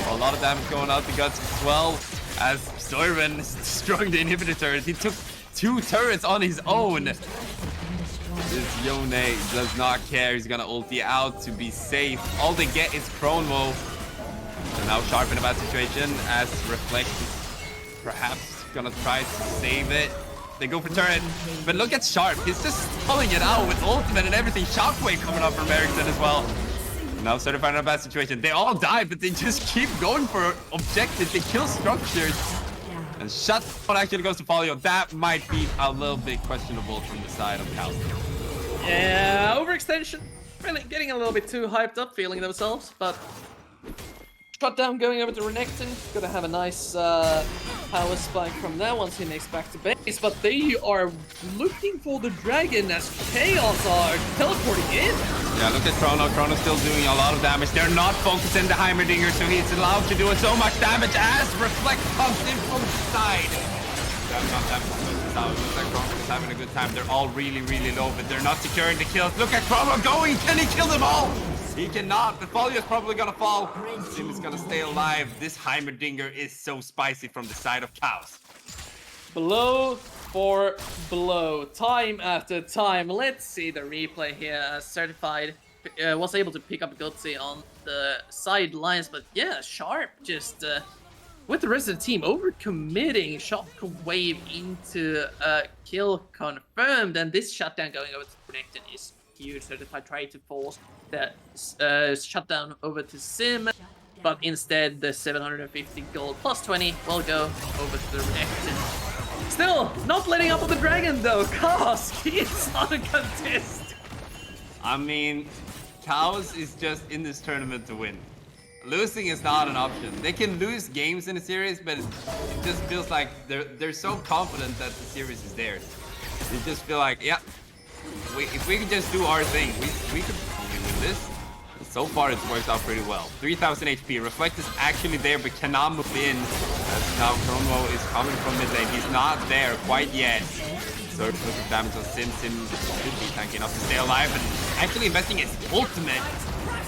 A lot of damage going out the guts as well, as Zoyern is destroying the inhibitor turret. He took 2 turrets on his own. This Yone does not care. He's gonna ulti out to be safe. All they get is Chrono. And now Sharp in a bad situation as Reflect is perhaps gonna try to save it. They go for turret, but look at Sharp. He's just pulling it out with ultimate and everything. Shockwave coming up from Ericsson as well. Now Certified in a bad situation. They all die, but they just keep going for objectives. They kill structures. And Shutdown actually goes to Folio. That might be a little bit questionable from the side of KAOS.
Yeah, overextension. Really getting a little bit too hyped up, feeling themselves, but Shutdown going over to Renekton. Gonna have a nice power spike from that once he makes back to base, but they are looking for the dragon as KAOS are teleporting in.
Yeah, look at Chrono. Chrono's still doing a lot of damage. They're not focusing the Heimerdinger, so he's allowed to do so much damage as Reflect comes in from the side. That's not damage. Looks like Chrono is having a good time. They're all really, really low, but they're not securing the kills. Look at Chrono going. Can he kill them all? He cannot. The Folio is probably gonna fall. Sim is gonna stay alive. This Heimerdinger is so spicy from the side of KAOS.
Blow for blow, time after time. Let's see the replay here. Certified was able to pick up Gutsy on the sidelines, but yeah, Sharp just with the rest of the team overcommitting. Shockwave into kill confirmed, and this shutdown going over to Renekton is huge. Certified tried to force the shutdown over to Sim, but instead the 750 gold plus 20 will go over to the Renekton. Still not letting up on the dragon though. KAOS keeps on a contest.
I mean, KAOS is just in this tournament to win. Losing is not an option. They can lose games in a series, but it just feels like they're so confident that the series is theirs. They just feel like, yeah, if we could just do our thing, we could probably win this. So far, it's worked out pretty well. 3000 HP. Reflect is actually there, but cannot move in. As now Chrono is coming from mid lane. He's not there quite yet. So look at damage on Sim. Sim should be tanky enough to stay alive, and actually investing his ultimate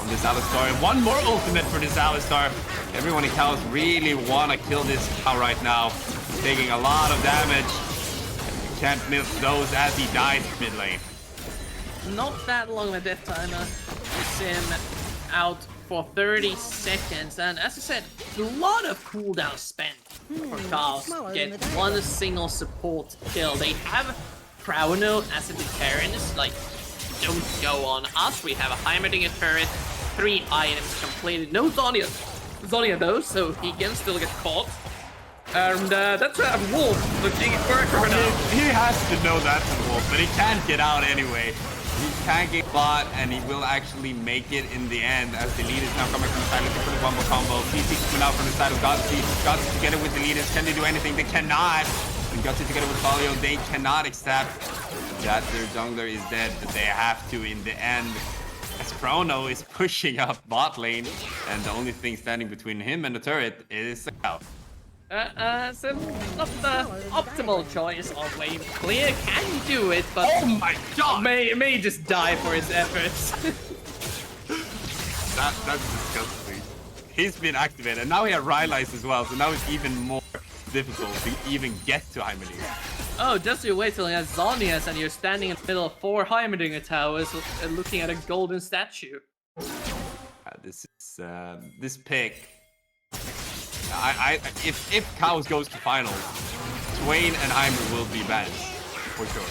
on this Alistar. And one more ultimate for this Alistar. Everyone in KAOS really want to kill this cow right now. He's taking a lot of damage. You can't miss those as he dies mid lane.
Not that long of a death timer. Sim out for 30 seconds, and as I said, a lot of cooldown spent for KAOS to get one single support kill. They have Chrono as a deterrent, like don't go on us. We have a Heimerdinger turret, 3 items completed. No Zonia though, so he can still get caught. And that's a Wolf looking for a crocodile.
He has to know that's a Wolf, but he can't get out anyway. He can't get bot, and he will actually make it in the end as the lead is now coming from the side looking for the Wumble combo. PC coming out from the side of Gutsy. Gutsy together with the leaders. Can they do anything? They cannot. And Gutsy together with Folio, they cannot accept that their jungler is dead, but they have to in the end. As Chrono is pushing up bot lane, and the only thing standing between him and the turret is a cow.
So not the optimal choice of wave clear. Can do it, but
Oh my god!
may just die for his efforts.
That's disgusting. He's been activated, and now he has Rylai's as well, so now it's even more difficult to even get to Heimerdinger.
Oh, just you wait till he has Zonias and you're standing in the middle of 4 Heimerdinger towers looking at a golden statue.
This is this pick. If KAOS goes to finals, Swain and Heimer will be banned for sure.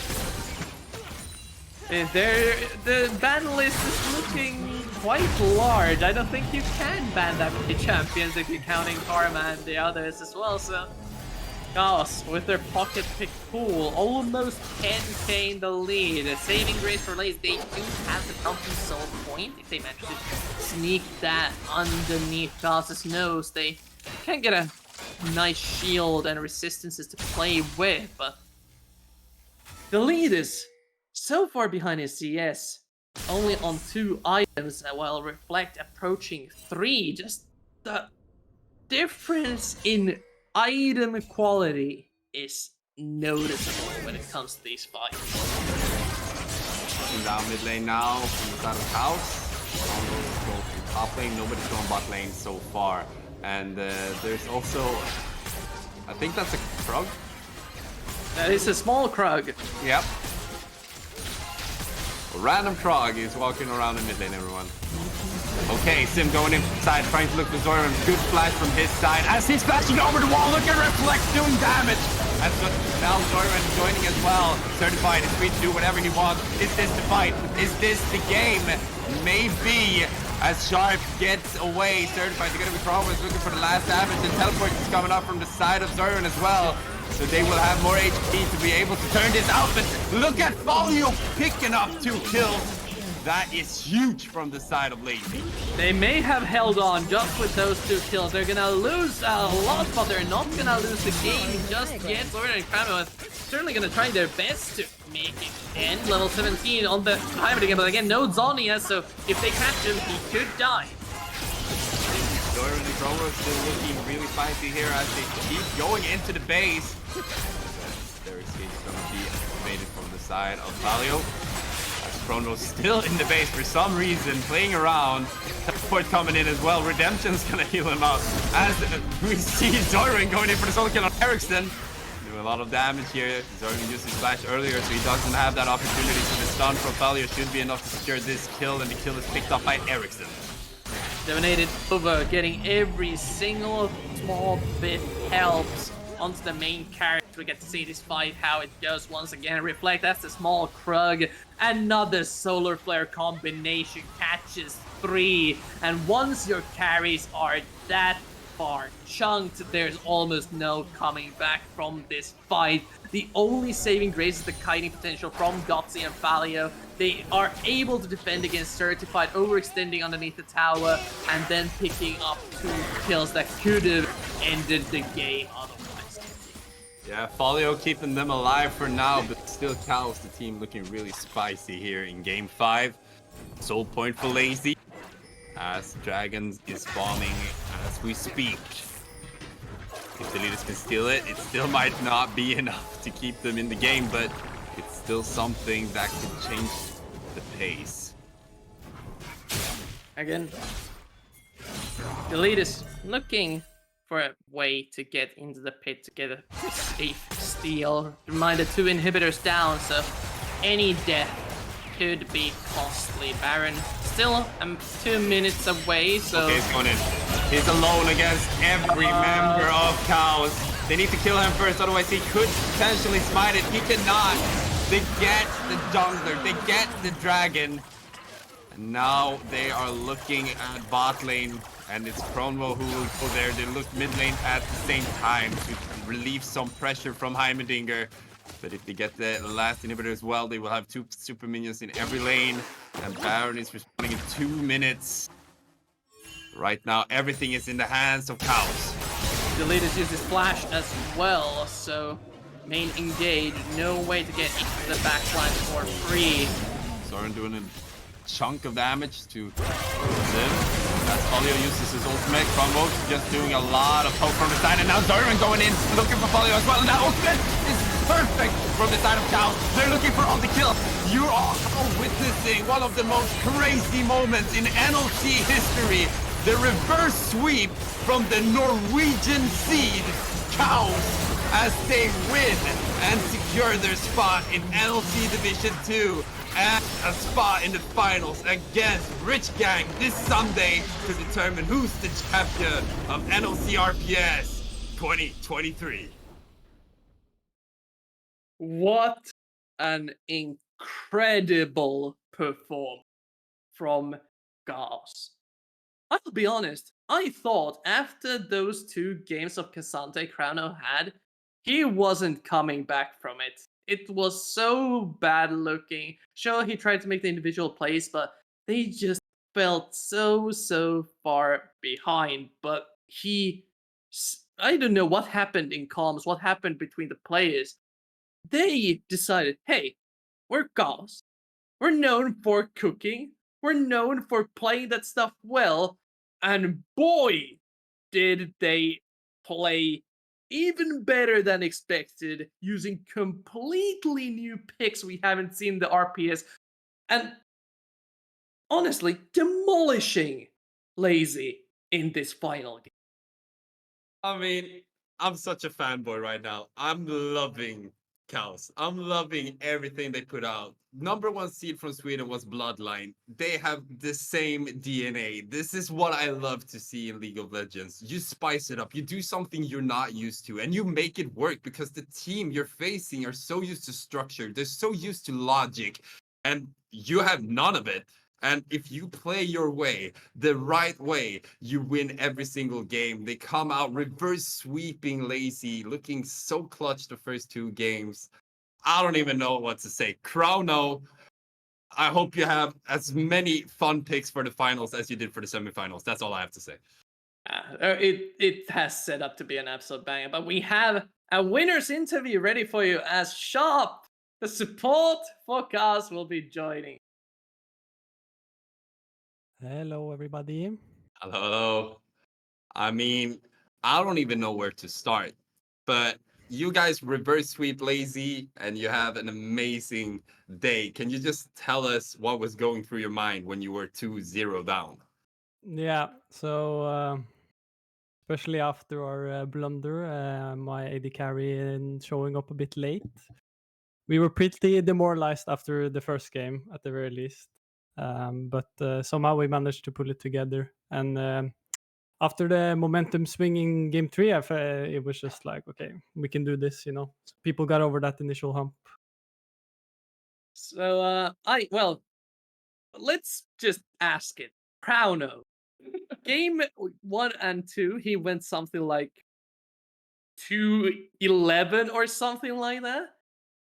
The ban list is looking quite large. I don't think you can ban that many champions if you're counting Karma and the others as well. So KAOS with their pocket pick pool, almost 10k in the lead. A saving grace for Lays. They do have the Mountain Soul point. If they manage to sneak that underneath KAOS's nose, they can get a nice shield and resistances to play with. But the lead is so far behind his CS, only on 2 items, while Reflect approaching 3. Just the difference in item quality is noticeable when it comes to these fights.
Down mid lane now from the side of KAOS. Almost go to top lane. Nobody's going bot lane so far. And there's also, I think that's a Krug.
That is a small Krug.
Yep. A random Krug is walking around in mid lane, everyone. Okay, Sim going inside, trying to look for Zoran. Good flash from his side as he's flashing over the wall. Look at Reflect doing damage. And so now Zoran joining as well. Certified is free to do whatever he wants. Is this the fight? Is this the game? Maybe. As Sharp gets away, Certified together with Cromwell is looking for the last damage, and Teleport is coming up from the side of Zoran as well. So they will have more HP to be able to turn this out. But look at Folio picking up 2 kills. That is huge from the side of Lazy.
They may have held on just with those 2 kills. They're gonna lose a lot, but they're not gonna lose the game just yet. Zoran and Cromwell certainly gonna try their best to make it end. Level 17 on the Heimerdinger, but again, no Zonia, so if they catch him, he could die.
Zoran and Cromwell still looking really spicy here as they keep going into the base. Their escape is gonna be activated from the side of Valio. Chrono's still in the base for some reason, playing around. Teleport coming in as well. Redemption's gonna heal him out. As we see Zoran going in for the solo kill on Ericsson. Doing a lot of damage here. Zoran used his flash earlier, so he doesn't have that opportunity. So the stun from Thalia should be enough to secure this kill, and the kill is picked up by Ericsson.
Dominated over, getting every single small bit helps onto the main character. We get to see this fight, how it goes once again. Reflect, that's the small Krug. Another Solar Flare combination catches 3. And once your carries are that far chunked, there's almost no coming back from this fight. The only saving grace is the kiting potential from Gutsy and Falio. They are able to defend against Certified, overextending underneath the tower, and then picking up 2 kills that could have ended the game otherwise.
Yeah, Folio keeping them alive for now, but still KAOS, the team looking really spicy here in game 5. Soul point for Lazy, as Dragons is spawning as we speak. If the leaders can steal it, it still might not be enough to keep them in the game, but it's still something that could change the pace.
Again, the lead is looking for a way to get into the pit to get a safe steal. Reminder, 2 inhibitors down, so any death could be costly. Baron still 2 minutes away, so...
Okay, he's going in. He's alone against every member of KAOS. They need to kill him first, otherwise he could potentially smite it. He cannot. They get the jungler, they get the dragon. And now they are looking at bot lane, and it's Kronwo who will go there. They look mid lane at the same time to relieve some pressure from Heimerdinger. But if they get the last inhibitor as well, they will have 2 super minions in every lane. And Baron is responding in 2 minutes. Right now, everything is in the hands of KAOS.
The leaders use his flash as well, so main engage, no way to get into the backline for free.
Soren doing a chunk of damage to Ziv. As Polio uses his ultimate, Kronwo just doing a lot of poke from the side, and now Zoran going in, looking for Polio as well, and that ultimate is perfect from the side of KAOS. They're looking for all the kills. You are witnessing one of the most crazy moments in NLC history. The reverse sweep from the Norwegian seed, KAOS, as they win and secure their spot in NLC Division 2 and a spot in the finals against Rich Gang this Sunday to determine who's the champion of NLC RPS 2023.
What an incredible performance from KAOS. I'll be honest, I thought after those 2 games of Cassante Crowno had, he wasn't coming back from it. It was so bad looking. Sure, he tried to make the individual plays, but they just felt so far behind. But I don't know what happened in comms, what happened between the players. They decided, hey, we're KAOS. We're known for cooking. We're known for playing that stuff well. And boy, did they play even better than expected, using completely new picks we haven't seen in the RPS. And honestly, demolishing Lazy in this final game.
I mean, I'm such a fanboy right now. I'm loving KAOS. I'm loving everything they put out. Number 1 seed from Sweden was Bloodline. They have the same DNA. This is what I love to see in League of Legends. You spice it up. You do something you're not used to, and you make it work because the team you're facing are so used to structure. They're so used to logic, and you have none of it. And if you play your way, the right way, you win every single game. They come out reverse sweeping Lazy, looking so clutch the first 2 games. I don't even know what to say. Crowno, I hope you have as many fun picks for the finals as you did for the semifinals. That's all I have to say.
It has set up to be an absolute banger, but we have a winner's interview ready for you as Sharp, the support for KAOS, will be joining.
Hello, everybody.
Hello. I mean, I don't even know where to start, but you guys reverse sweep Lazy and you have an amazing day. Can you just tell us what was going through your mind when you were 2-0 down?
Yeah, so especially after our blunder, my AD carry and showing up a bit late. We were pretty demoralized after the first game, at the very least. But somehow we managed to pull it together. And after the momentum swinging game 3, it was just like, okay, we can do this, you know. So people got over that initial hump.
So, let's just ask it. Crowno. Game 1 and 2, he went something like 2-11 or something like that.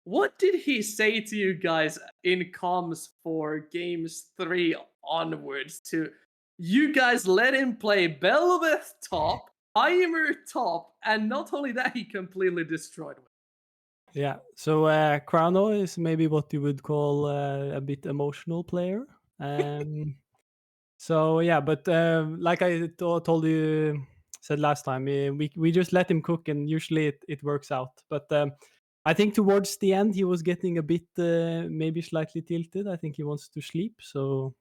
What did he say to you guys in comms for games 3 onwards? To you guys let him play Belveth top, Heimer top, and not only that, he completely destroyed him.
Yeah, so Chrono is maybe what you would call a bit emotional player. So yeah, but like I told you, said last time, we just let him cook, and usually it works out. But I think towards the end he was getting a bit maybe slightly tilted. I think he wants to sleep, so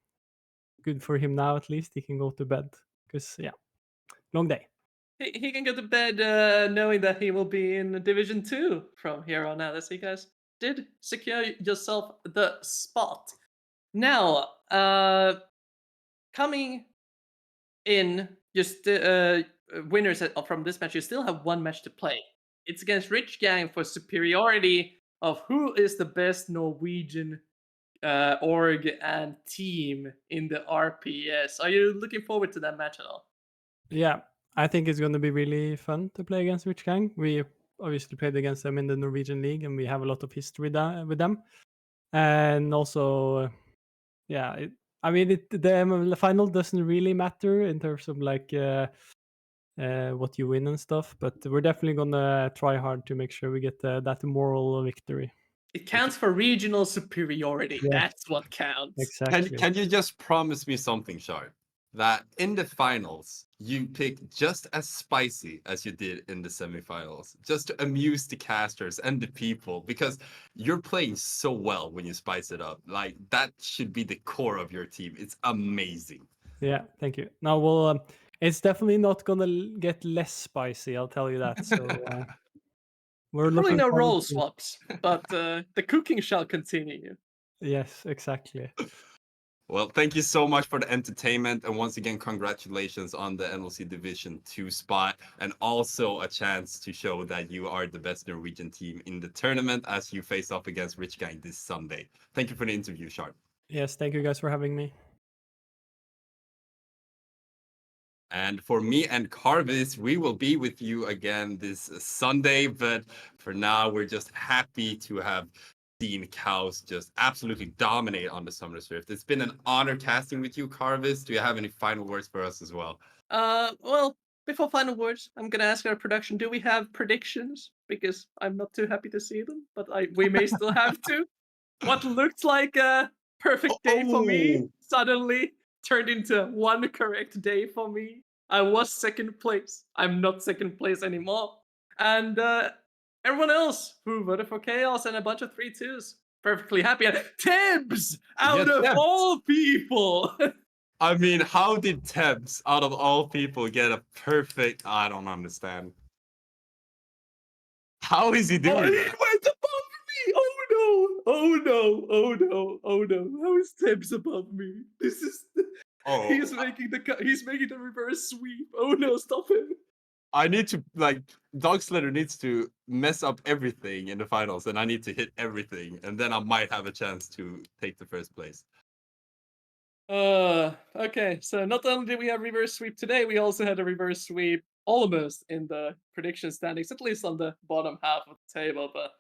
good for him now. At least he can go to bed because yeah, long day.
He can go to bed knowing that he will be in Division 2 from here on out, as you guys did secure yourself the spot. Now, coming in, just winners from this match, you still have 1 match to play. It's against Rich Gang for superiority of who is the best Norwegian org and team in the RPS. Are you looking forward to that match at all?
Yeah, I think it's going to be really fun to play against Rich Gang. We obviously played against them in the Norwegian League, and we have a lot of history with them. And also, yeah, the final doesn't really matter in terms of like what you win and stuff, but we're definitely gonna try hard to make sure we get that moral victory.
It counts for regional superiority.
Yeah.
That's what counts.
Exactly.
Can you just promise me something, Shard? That in the finals, you pick just as spicy as you did in the semifinals, just to amuse the casters and the people, because you're playing so well when you spice it up. Like, that should be the core of your team. It's amazing.
Yeah, thank you. Now, well, it's definitely not gonna get less spicy. I'll tell you that. So we're
Probably
looking
no
forward
role
to-
swaps, but the cooking shall continue.
Yes, exactly.
Well, thank you so much for the entertainment. And once again, congratulations on the NLC Division 2 spot, and also a chance to show that you are the best Norwegian team in the tournament as you face off against Rich Gang this Sunday. Thank you for the interview, Sharp.
Yes, thank you guys for having me.
And for me and Carvis, we will be with you again this Sunday. But for now, we're just happy to have seen KAOS just absolutely dominate on the Summer's Rift. It's been an honor casting with you, Carvis. Do you have any final words for us as well?
Well, before final words, I'm gonna ask our production: do we have predictions? Because I'm not too happy to see them, but we may still have to. What looked like a perfect day for me suddenly turned into one correct day for me. I was second place. I'm not second place anymore. And everyone else who voted for KAOS and a bunch of 3-2s, perfectly happy. And Tibbs, out
Yes,
of
Tibbs.
all people.
I mean, how did Tebs, out of all people, get a perfect? I don't understand. How is he doing
Oh, he
that?
went above me. Oh no. Oh no. Oh no. Oh no. How is Tibbs above me? This is
Oh,
he's making the reverse sweep. Oh no, stop him.
I need to, like, Dog Slayer needs to mess up everything in the finals, and I need to hit everything, and then I might have a chance to take the first place.
Okay, so not only did we have reverse sweep today, we also had a reverse sweep almost in the prediction standings, at least on the bottom half of the table. But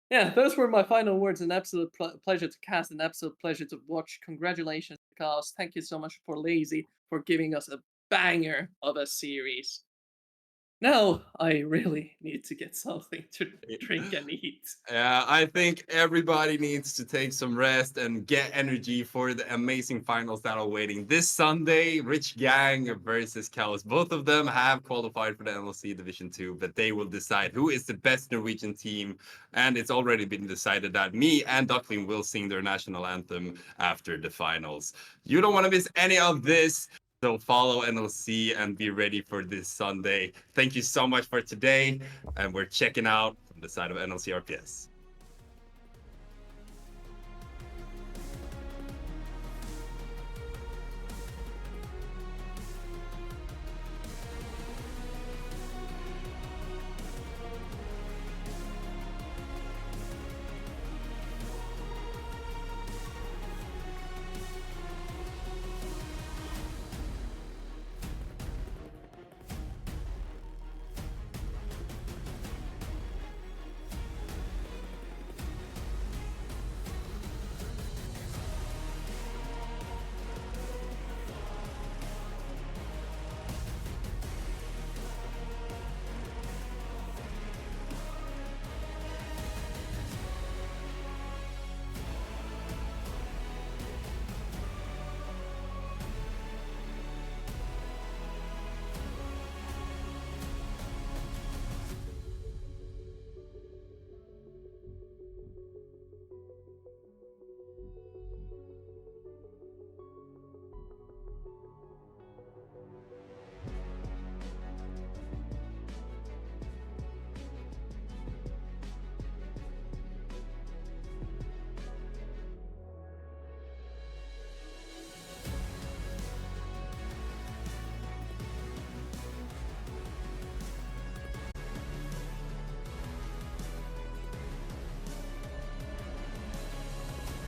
yeah, those were my final words. An absolute pleasure to cast, an absolute pleasure to watch. Congratulations, KAOS. Thank you so much for Lazy for giving us a banger of a series. Now I really need to get something to drink and eat.
Yeah, I think everybody needs to take some rest and get energy for the amazing finals that are waiting this Sunday. Rich Gang versus KAOS. Both of them have qualified for the NLC Division 2, but they will decide who is the best Norwegian team. And it's already been decided that me and Duckling will sing their national anthem after the finals. You don't want to miss any of this. So follow NLC and be ready for this Sunday. Thank you so much for today. And we're checking out from the side of NLC RPS.